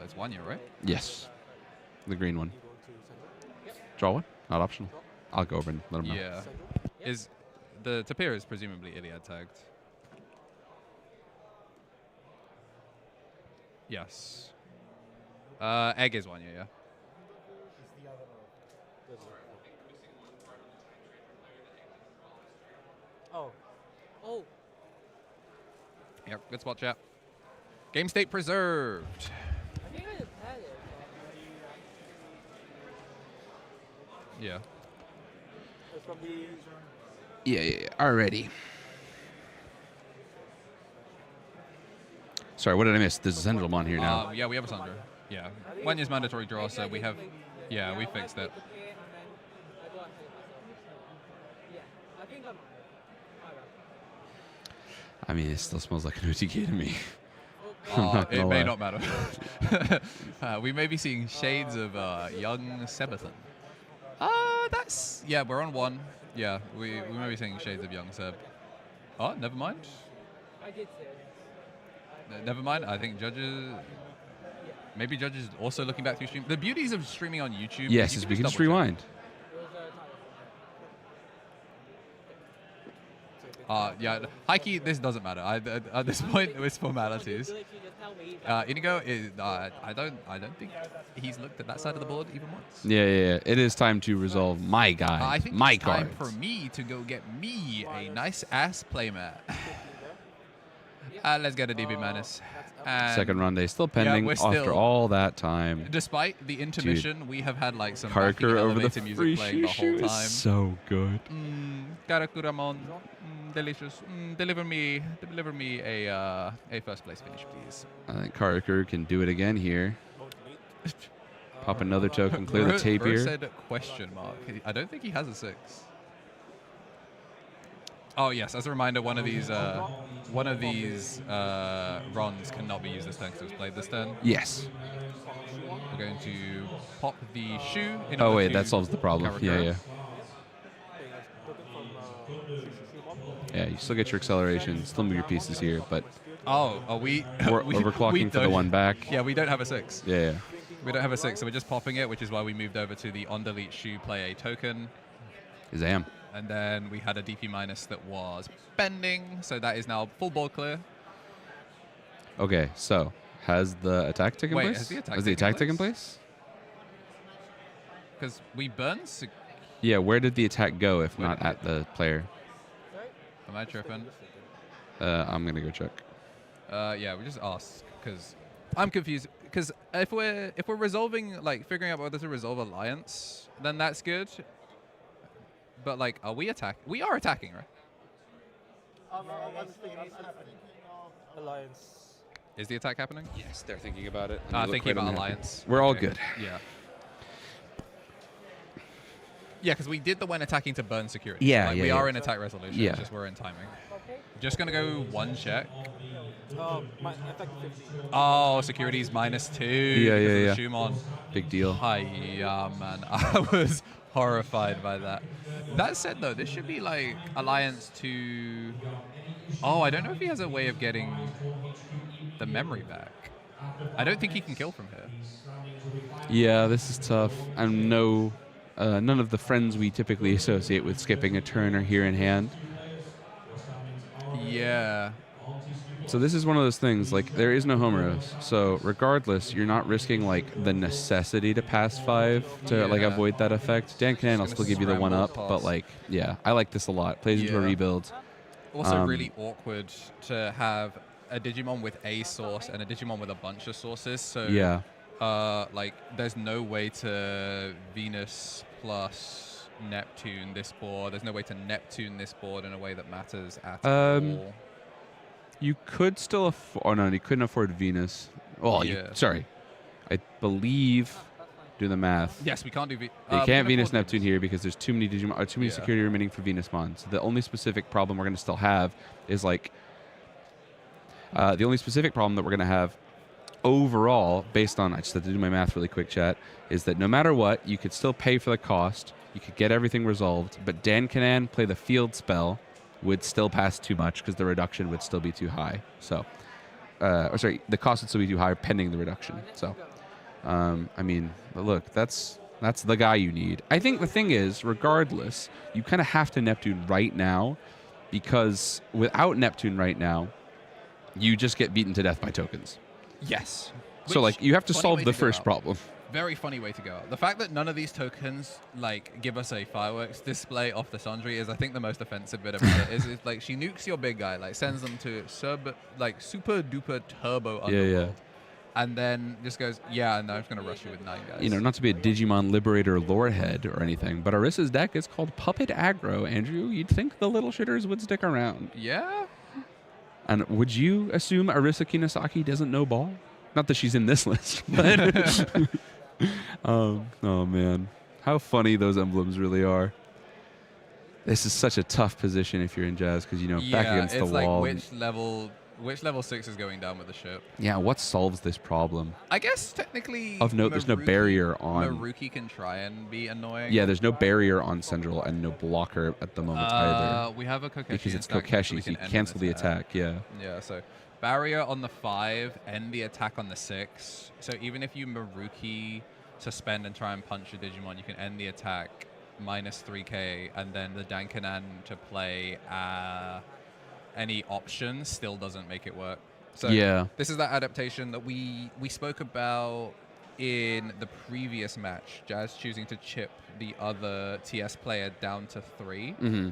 It's 1 year, right? Yes. The green one. Draw 1? Not optional. I'll go over and let him know. Yeah. Is the Tapir is presumably Iliad tagged? Yes. Egg is 1 year, yeah. Oh. Yep, good spot, chat. Game state preserved. I think I just had it. Yeah. Yeah. Alrighty. Sorry, what did I miss? There's a Syndrome on here now. Yeah, we have a Sandra. Yeah. 1 year's mandatory draw, so we have. Yeah, we fixed it. I mean, it still smells like an OTK to me. It may not matter. We may be seeing shades of young Sebathon. Yeah, we're on 1. Yeah, we may be seeing shades of young Seb. Oh, never mind. I did say it. Never mind. I think judges. Maybe judges also looking back through stream. The beauties of streaming on YouTube. Yes, is we can just rewind. Yeah, high-key, this doesn't matter. At this point, it's formalities. Inigo is. I don't think he's looked at that side of the board even once. Yeah. It is time to resolve my guy. I think my it's time cards. for me to go get me a nice ass playmat. Let's get a DB Manus. And Second run day still pending we're after still- all that time. Despite the intermission, we have had like some Parker backing over the elevator music playing the whole Free Shoe time. is so good. Karakuramon, delicious. Deliver me a first place finish, please. I think Parker can do it again here. Pop another token, clear the Bro tapier. said question mark. I don't think he has a 6. Oh yes, as a reminder, one of these runs cannot be used this turn because it was played this turn. Yes. We're going to pop the shoe. In Oh order wait, to that solves the problem. Karakura. Yeah. Yeah, you still get your acceleration, still move your pieces here, but Oh, are we? we're we overclocking for the don't- one back. Yeah, we don't have a 6. Yeah. We don't have a 6, so we're just popping it, which is why we moved over to the on delete shoe play a token. Zam. And then we had a DP minus that was bending, so that is now full board clear. Okay, so has the attack taken Wait, place? has the attack Has the taken attack taken place? Because we burned. Yeah, where did the attack go if not at the player? Am I tripping? I'm gonna go check. Yeah, we just ask because I'm confused. Because if we're resolving, like figuring out whether to resolve alliance, then that's good. But like, are we attacking? We are attacking, right? Alliance. Is the attack happening? Yes, they're thinking about it. and they look Thinking quite about unhappy. alliance. We're all Okay. good. Yeah. Yeah, because we did the when attacking to burn security. Yeah, like, yeah, we yeah. are in attack resolution. Yeah. It's just we're in timing. Just gonna go one check. Attack 50. Oh, security's -2. Yeah, because yeah, of yeah. the Shumon. Big deal. Hi, man. I was horrified by that. That said, though, this should be like alliance to. Oh, I don't know if he has a way of getting the memory back. I don't think he can kill from here. Yeah, this is tough. And no, none of the friends we typically associate with skipping a turn are here in hand. Yeah. So this is one of those things, like, there is no Homeros. So regardless, you're not risking, like, the necessity to pass 5 to, like, Yeah. avoid that effect. Dan Canan will still give you the one up, scramble but, toss. like, yeah, I like this a lot. Plays into a Yeah. rebuild. Also, really awkward to have a Digimon with a source and a Digimon with a bunch of sources. So, Yeah. like, there's no way to Venus plus Neptune this board. There's no way to Neptune this board in a way that matters at all. You could still afford. Oh no, you couldn't afford Venus. Well, Yeah. sorry, I believe. Do the math. Yes, we can't do. You we can't can Venus afford Neptune here because there's too many Digimon, or too many Yeah. security remaining for Venus Mon. So the only specific problem we're going to still have is like. The only specific problem that we're going to have overall, based on, I just had to do my math really quick, chat, is that no matter what, you could still pay for the cost, you could get everything resolved, but Dan Canan play the field spell would still pass too much because the reduction would still be too high. So, or sorry, the cost would still be too high pending the reduction. So, I mean, but look, that's the guy you need. I think the thing is, regardless, you kind of have to Neptune right now because without Neptune right now, you just get beaten to death by tokens. Yes. So, Which, like, you have to funny solve way the to go first out. problem. Very funny way to go out. The fact that none of these tokens like give us a fireworks display off the Sundry is, I think, the most offensive bit about it. Is like she nukes your big guy, like sends them to super duper turbo underworld, and then just goes, yeah, and I'm just gonna rush you with 9 guys. You know, not to be a Digimon Liberator lorehead or anything, but Arissa's deck is called Puppet Aggro. Andrew, you'd think the little shitters would stick around. Yeah. And would you assume Arissa Kinosaki doesn't know ball? Not that she's in this list, but oh man, how funny those emblems really are. This is such a tough position if you're in Jazz because, you know, back against the it's like wall. which level 6 is going down with the ship. Yeah, what solves this problem? I guess technically Of note, there's no barrier on. Maruki can try and be annoying. Yeah, there's no barrier on Central and no blocker at the moment either. We have a Kokeshi because in it's stack, Kokeshi, so we so you can end cancel an the attack. Yeah. Yeah, so barrier on the 5, end the attack on the 6. So even if you Maruki suspend and try and punch a Digimon, you can end the attack -3k, and then the Dankanan to play any option still doesn't make it work. So Yeah. this is that adaptation that we spoke about in the previous match. Jazz choosing to chip the other TS player down to 3. Mm-hmm.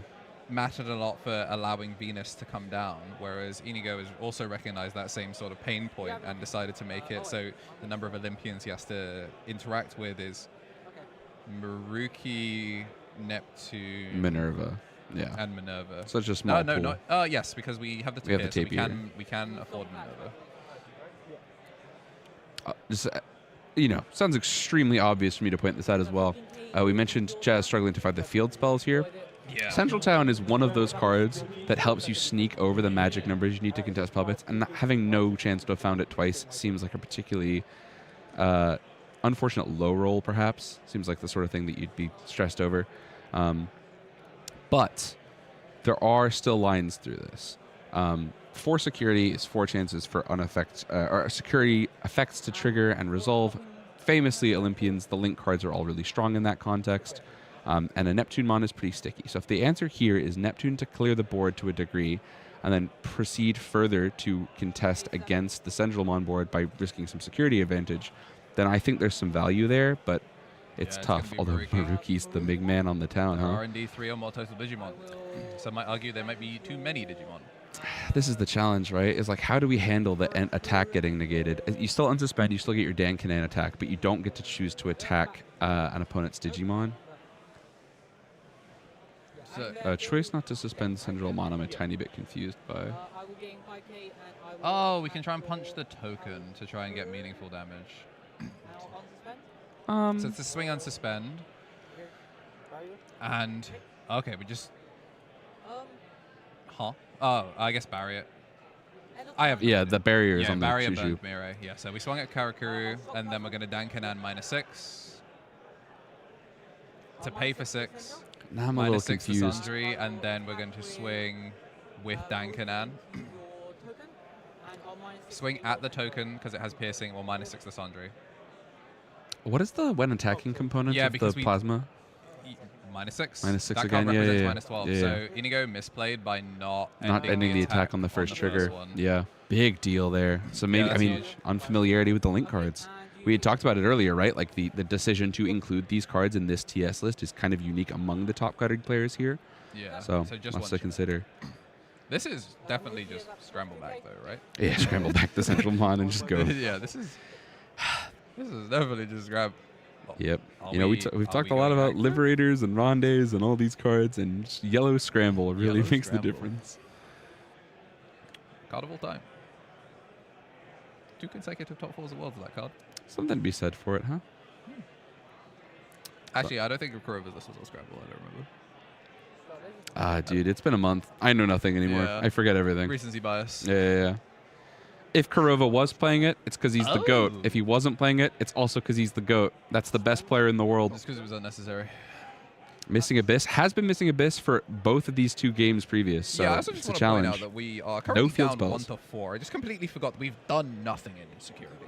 mattered a lot for allowing Venus to come down, whereas Inigo has also recognized that same sort of pain point and decided to make it so the number of Olympians he has to interact with is Maruki, Neptune, Minerva. Yeah. And Minerva. Such a small no, pool. no. Yes, because we have the We have the tape, tape we can afford Minerva. Sounds extremely obvious for me to point this out as well. We mentioned Jazz struggling to find the field spells here. Yeah. Central Town is one of those cards that helps you sneak over the magic numbers you need to contest puppets, and having no chance to have found it twice seems like a particularly unfortunate low roll, perhaps. Seems like the sort of thing that you'd be stressed over. But there are still lines through this. 4 security is 4 chances for or security effects to trigger and resolve. Famously, Olympians, the link cards are all really strong in that context. And a Neptune Mon is pretty sticky. So if the answer here is Neptune to clear the board to a degree, and then proceed further to contest against the Central Mon board by risking some security advantage, then I think there's some value there, but it's tough. Although Maruki's the big man on the town, There huh? are indeed 3 or more total Digimon. Some might argue there might be too many Digimon. This is the challenge, right? Is like, how do we handle the attack getting negated? You still unsuspend, you still get your Dankanan attack, but you don't get to choose to attack an opponent's Digimon. So, Choice not to suspend Central Mon, I'm a tiny bit confused by. oh, we can try and punch the token to try and get meaningful damage. So it's a swing unsuspend. And, okay, we just... Huh? Oh, I guess barrier. Yeah, the barrier is yeah, on the barrier Chuju. burned Mirai. Yeah, so we swung at Karakuru, and then we're going to Dankanan -6 to pay for 6. Now I'm a little -6 to confused. Sundry, and then we're going to swing with Dankanan. Swing at the token because it has piercing, or -6 to Sundry. What is the when attacking component Yeah, of because the plasma? -6. -6 that again, card yeah, represents yeah, -12. yeah. So Inigo misplayed by not Ending the attack on the first trigger. One. Yeah, big deal there. So maybe, that's I mean, huge. unfamiliarity with the link cards. We had talked about it earlier, right? Like the decision to include these cards in this TS list is kind of unique among the top carded players here. Yeah. So just lots one to consider. This is definitely just scramble back though, right? Yeah, scramble back the Central Mon and just go. Yeah, this is definitely just grab. Yep. Are You know, we we've talked a lot about Liberators and Rondes and all these cards, and just yellow scramble really Yellow makes scramble. the difference. Card of all time. 2 consecutive top 4s of world for that card. Something to be said for it, huh? Actually, I don't think Kurova's this was all scramble. I don't remember. Dude, it's been a month. I know nothing anymore. Yeah. I forget everything. Recency bias. Yeah. If Kurova was playing it, it's because he's the GOAT. Oh. If he wasn't playing it, it's also because he's the GOAT. That's the best player in the world. Just because it was unnecessary. Missing Abyss has been Missing Abyss for both of these 2 games previous, so yeah, I also it's just a want to challenge. point out that we are currently field down spells. 1 to 4. I just completely forgot that we've done nothing in security.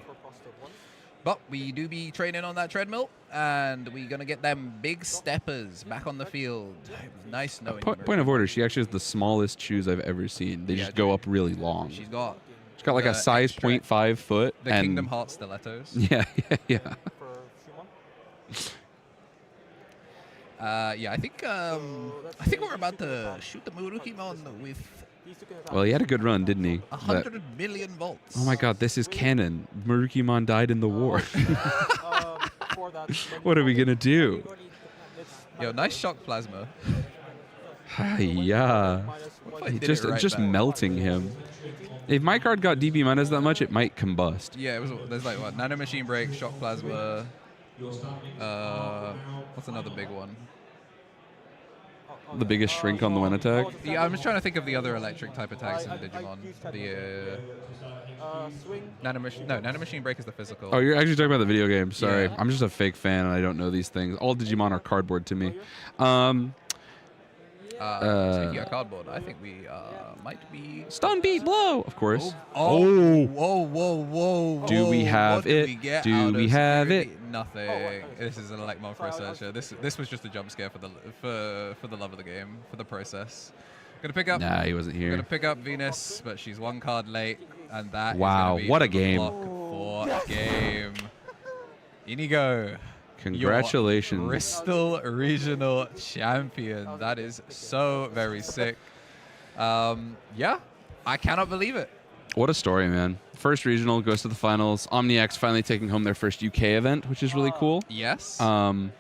But we do be training on that treadmill, and we're going to get them big steppers back on the field. It was nice knowing you, Point of order, she actually has the smallest shoes I've ever seen. They just go up really long. She's got like a the size extra- 0.5 foot. The and Kingdom Hearts stilettos. Yeah. Yeah, I think we're about to shoot the Murukimon with Well, he had a good run, didn't he? 100 million volts. Oh my god, this is canon. Murukimon died in the war. What are we going to do? Yo, nice shock plasma. Yeah. Just melting him. If my card got DB minus that much, it might combust. Yeah, it was. There's like what? Nano machine break, shock plasma. What's another big one? The biggest shrink on the one attack. Yeah, I'm just trying to think of the other electric type attacks in Digimon. The Nano machine break is the physical. Oh, you're actually talking about the video game. Sorry, Yeah. I'm just a fake fan and I don't know these things. All Digimon are cardboard to me. Speaking of cardboard, I think we might be Stun Beat Blow, of course. Whoa! Do we have What did it? we get Do out we of have security? it? Nothing. This is an Elecmon for a searcher. This was just a jump scare for the love of the game, for the process. Gonna pick up. Nah, he wasn't here. Gonna pick up Venus, but she's 1 card late, and that. Wow, is gonna be what a the game. block for game. Inigo Congratulations. Your Bristol Regional Champion. That is so very sick. Yeah, I cannot believe it. What a story, man. First regional goes to the finals. OmniX finally taking home their first UK event, which is really cool. Yes.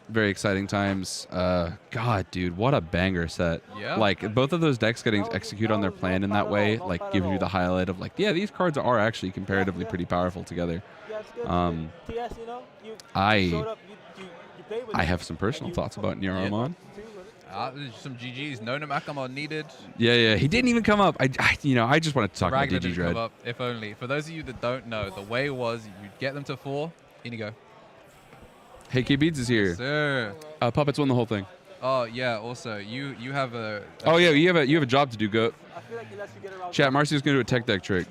Very exciting times. God, dude, what a banger set. Yeah. Like, both of those decks getting to execute on their plan in that way, like, gives you the highlight of, like, yeah, these cards are actually comparatively pretty powerful together. I have some personal thoughts about Neuramon. Some GGs. No Namakamon needed. Yeah. He didn't even come up. I just wanted to talk about Ragnar DG didn't Dread. come up, if only. For those of you that don't know, the way was you'd get them to 4, Inigo. Hey, K-Beads is here. Sir. Puppets won the whole thing. Oh yeah. Also, you have a. Oh yeah, you have a job to do, Goat. Chat, Marcy's gonna do a tech deck trick.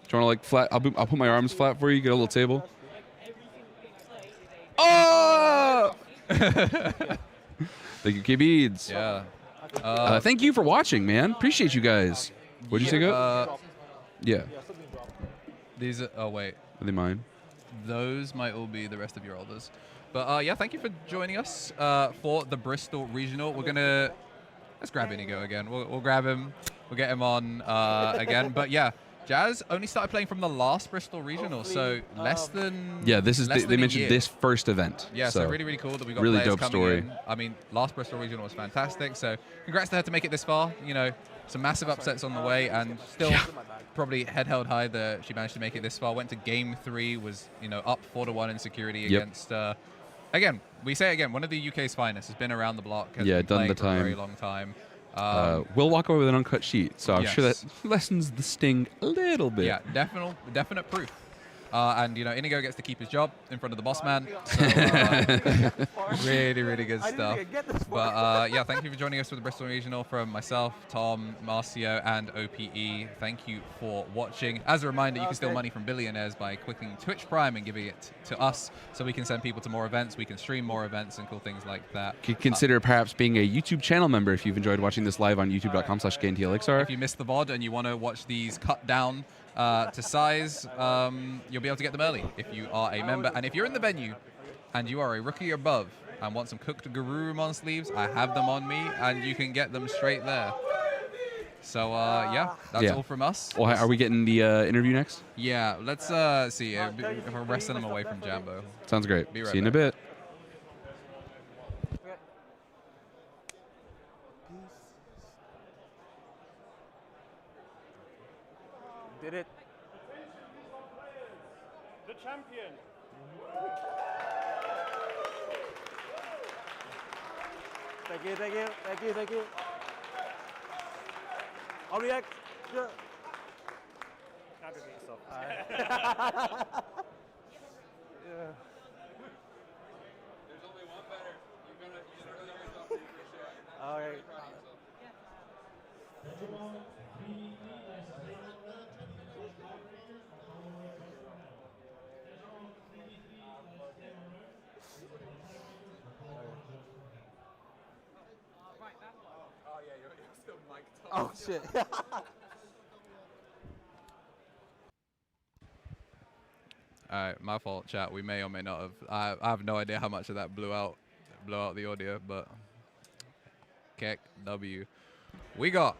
Do you want to like flat? I'll put my arms flat for you. Get a little table. Oh! Thank you, K-Beads. Yeah. Thank you for watching, man. Appreciate you guys. What'd you say, Goat? Yeah. These are. Oh wait. Are they mine? Those might all be the rest of your orders. But yeah, thank you for joining us for the Bristol Regional. We're gonna let's grab Inigo again. We'll grab him. We'll get him on again. But yeah, Jazz only started playing from the last Bristol Regional, so less than they mentioned this first event. Yeah, so really cool that we got really players dope coming story. in. I mean, last Bristol Regional was fantastic. So congrats to her to make it this far. You know, some massive upsets on the way, and still probably head held high that she managed to make it this far. Went to game 3, was up 4-1 in security against. Again, we say again, one of the UK's finest. Has been around the block. Has been done the playing for time. a very long time. We'll walk away with an uncut sheet, so I'm sure that lessens the sting a little bit. Yeah, definite proof. And Inigo gets to keep his job in front of the boss man. So, really good stuff. But yeah, thank you for joining us for the Bristol Regional. From myself, Tom, Marcio, and OPE. Thank you for watching. As a reminder, you can steal money from billionaires by clicking Twitch Prime and giving it to us, so we can send people to more events. We can stream more events and cool things like that. Consider perhaps being a YouTube channel member if you've enjoyed watching this live on youtube.com/KNTLXR. If you missed the VOD and you want to watch these cut down to size, you'll be able to get them early if you are a member. And if you're in the venue and you are a rookie or above and want some cooked Garurumon sleeves, I have them on me, and you can get them straight there. So yeah, that's all from us. Well, are we getting the interview next? Yeah, let's see if we're resting them away from Jambo. Sounds great. Be right See you in a back. bit. Did it. The champion. Thank you. OmniX. Yeah. Now go get yourself. Yeah. There's only one better. You're gonna really yourself for sure. All right. Oh yeah, you're still mic'd up. Oh shit. All right, my fault, chat. We may or may not have. I have no idea how much of that blew out the audio, but Keck W. We got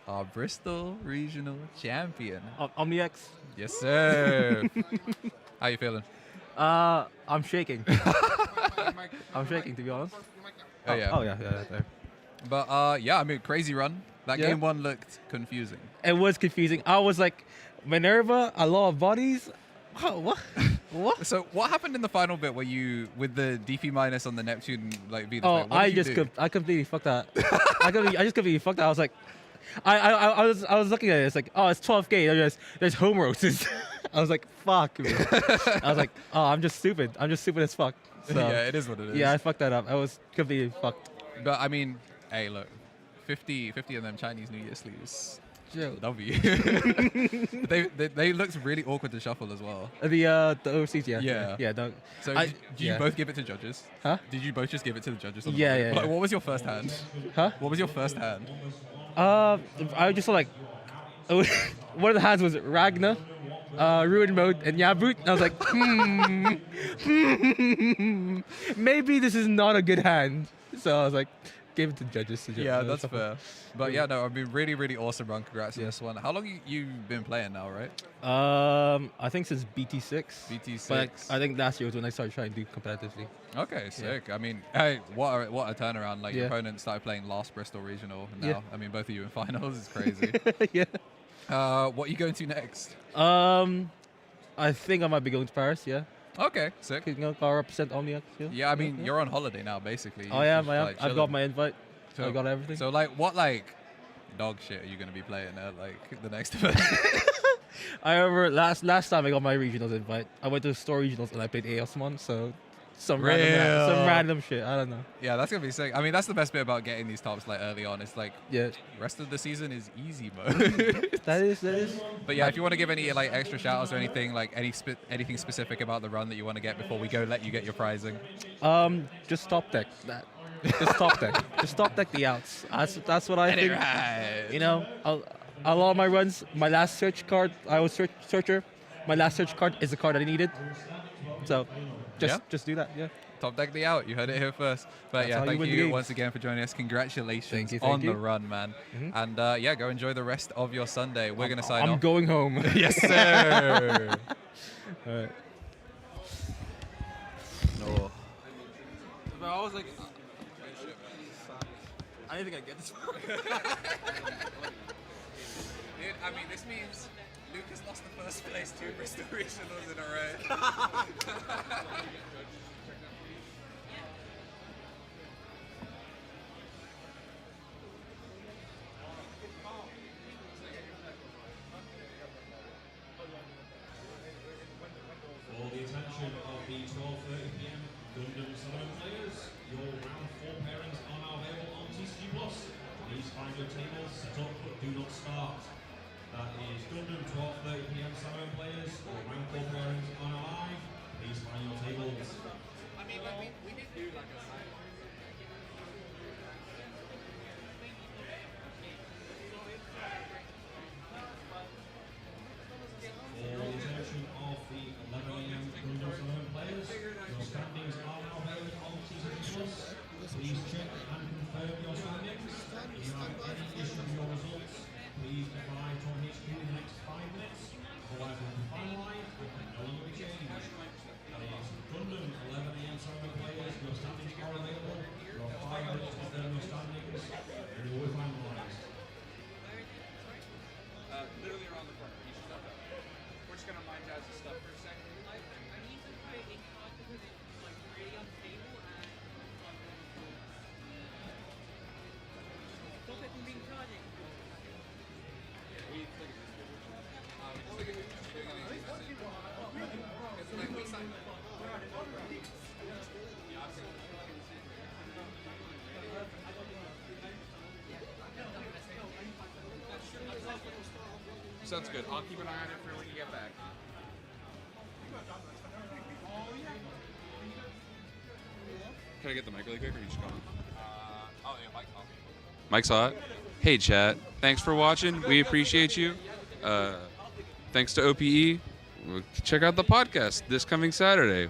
our Bristol Regional Champion. OmniX. Yes, sir. How you feeling? I'm shaking. I'm shaking, to be honest. Oh yeah. Oh yeah. There. But yeah, I mean, crazy run. That Yeah. game 1 looked confusing. It was confusing. I was like, Minerva, a lot of bodies. What? What? So what happened in the final bit where you, with the DP minus on the Neptune, like Venus? Oh, what did you do? I completely fucked that. I just completely fucked that. I was like, I was looking at it. It's like, oh, it's 12K. There's home roses. I was like, fuck me. I was like, oh, I'm just stupid. I'm just stupid as fuck. So, yeah, it is what it is. Yeah, I fucked that up. I was completely fucked. But I mean, hey, look, 50 of them Chinese New Year sleeves. W. they looked really awkward to shuffle as well. The overseas, yeah. Yeah. So did you yeah. both give it to judges? Huh? Did you both just give it to the judges? On the Yeah, board? yeah, Like, yeah. what was your first hand? Huh? What was your first hand? I just saw like one of the hands was Ragnar, Ruin Mode, and Yaboot. And I was like, maybe this is not a good hand. So I was like, gave it to judges. To Yeah, that's fair. But yeah, no, I mean, really, really awesome run. Congrats on this one. How long you been playing now, right? I think since BT6. BT6. But I think last year was when I started trying to do competitively. Okay, sick. I mean, hey, what a turnaround. Like, your Yeah. opponent started playing last Bristol Regional, and now, Yeah. I mean, both of you in finals is crazy. Yeah. What are you going to next? I think I might be going to Paris. Yeah. Okay, sick. You know, I'll represent Omniac. Yeah, I mean, you're on holiday now, basically. I am. Like, I've got my invite. I So- got everything. So, like, what, like, dog shit are you going to be playing at, like, the next event? I remember last time I got my regionals invite, I went to store regionals and I played Aosmon, so some random shit. I don't know. Yeah, that's gonna be sick. I mean, that's the best bit about getting these tops like early on. It's like, yeah, rest of the season is easy mode. that is. But yeah, if you want to give any like extra shout outs or anything, like anything specific about the run that you want to get before we go, let you get your prizing. Just top deck that. Just top deck. Just top deck the outs. That's what I Get it think. right. You know, a lot of my runs, my last search card, I was searcher. My last search card is the card I needed. So, just do that. Yeah. Top deck the out. You heard it here first. But That's yeah, how you thank win the you games. once again for joining us. Congratulations Thank on you. the run, man. And yeah, go enjoy the rest of your Sunday. We're gonna sign I'm off. going home. Yes, sir. All right. No. But I was like, I didn't think I'd get this far. Dude, I mean, this means Lucas lost the first place 2 Bristol regionals in a row. For the attention of the 12:30 PM Gundam Summon players, your round 4 pairings are now available on TCG Plus. Please find your tables set up but do not start. That is Gundam 12:30 PM Summon players, your round 4 pairings are now live. Please find your tables. I mean, like, we did do like a side. For the attention of the 11 AM Gundam Summon players, your standings are now available on TCG Plus. Please check and confirm your standings. If you have any issue with your results, please reply to our HQ in the next 5 minutes. Otherwise, we'll be finalized and can no longer be changed. That is Gundam 11 AM Summon players, your standings are available. You have 5 minutes to confirm your standings, and you will be finalized. Literally around the front. We're just gonna mind Jazz's stuff for a second. Sounds good. I'll keep an eye on it for when you get back. Can I get the mic really quick, or you just going? Oh yeah, Mike's on. Mike's hot. Hey, chat. Thanks for watching. We appreciate you. Thanks to OPE. Check out the podcast this coming Saturday.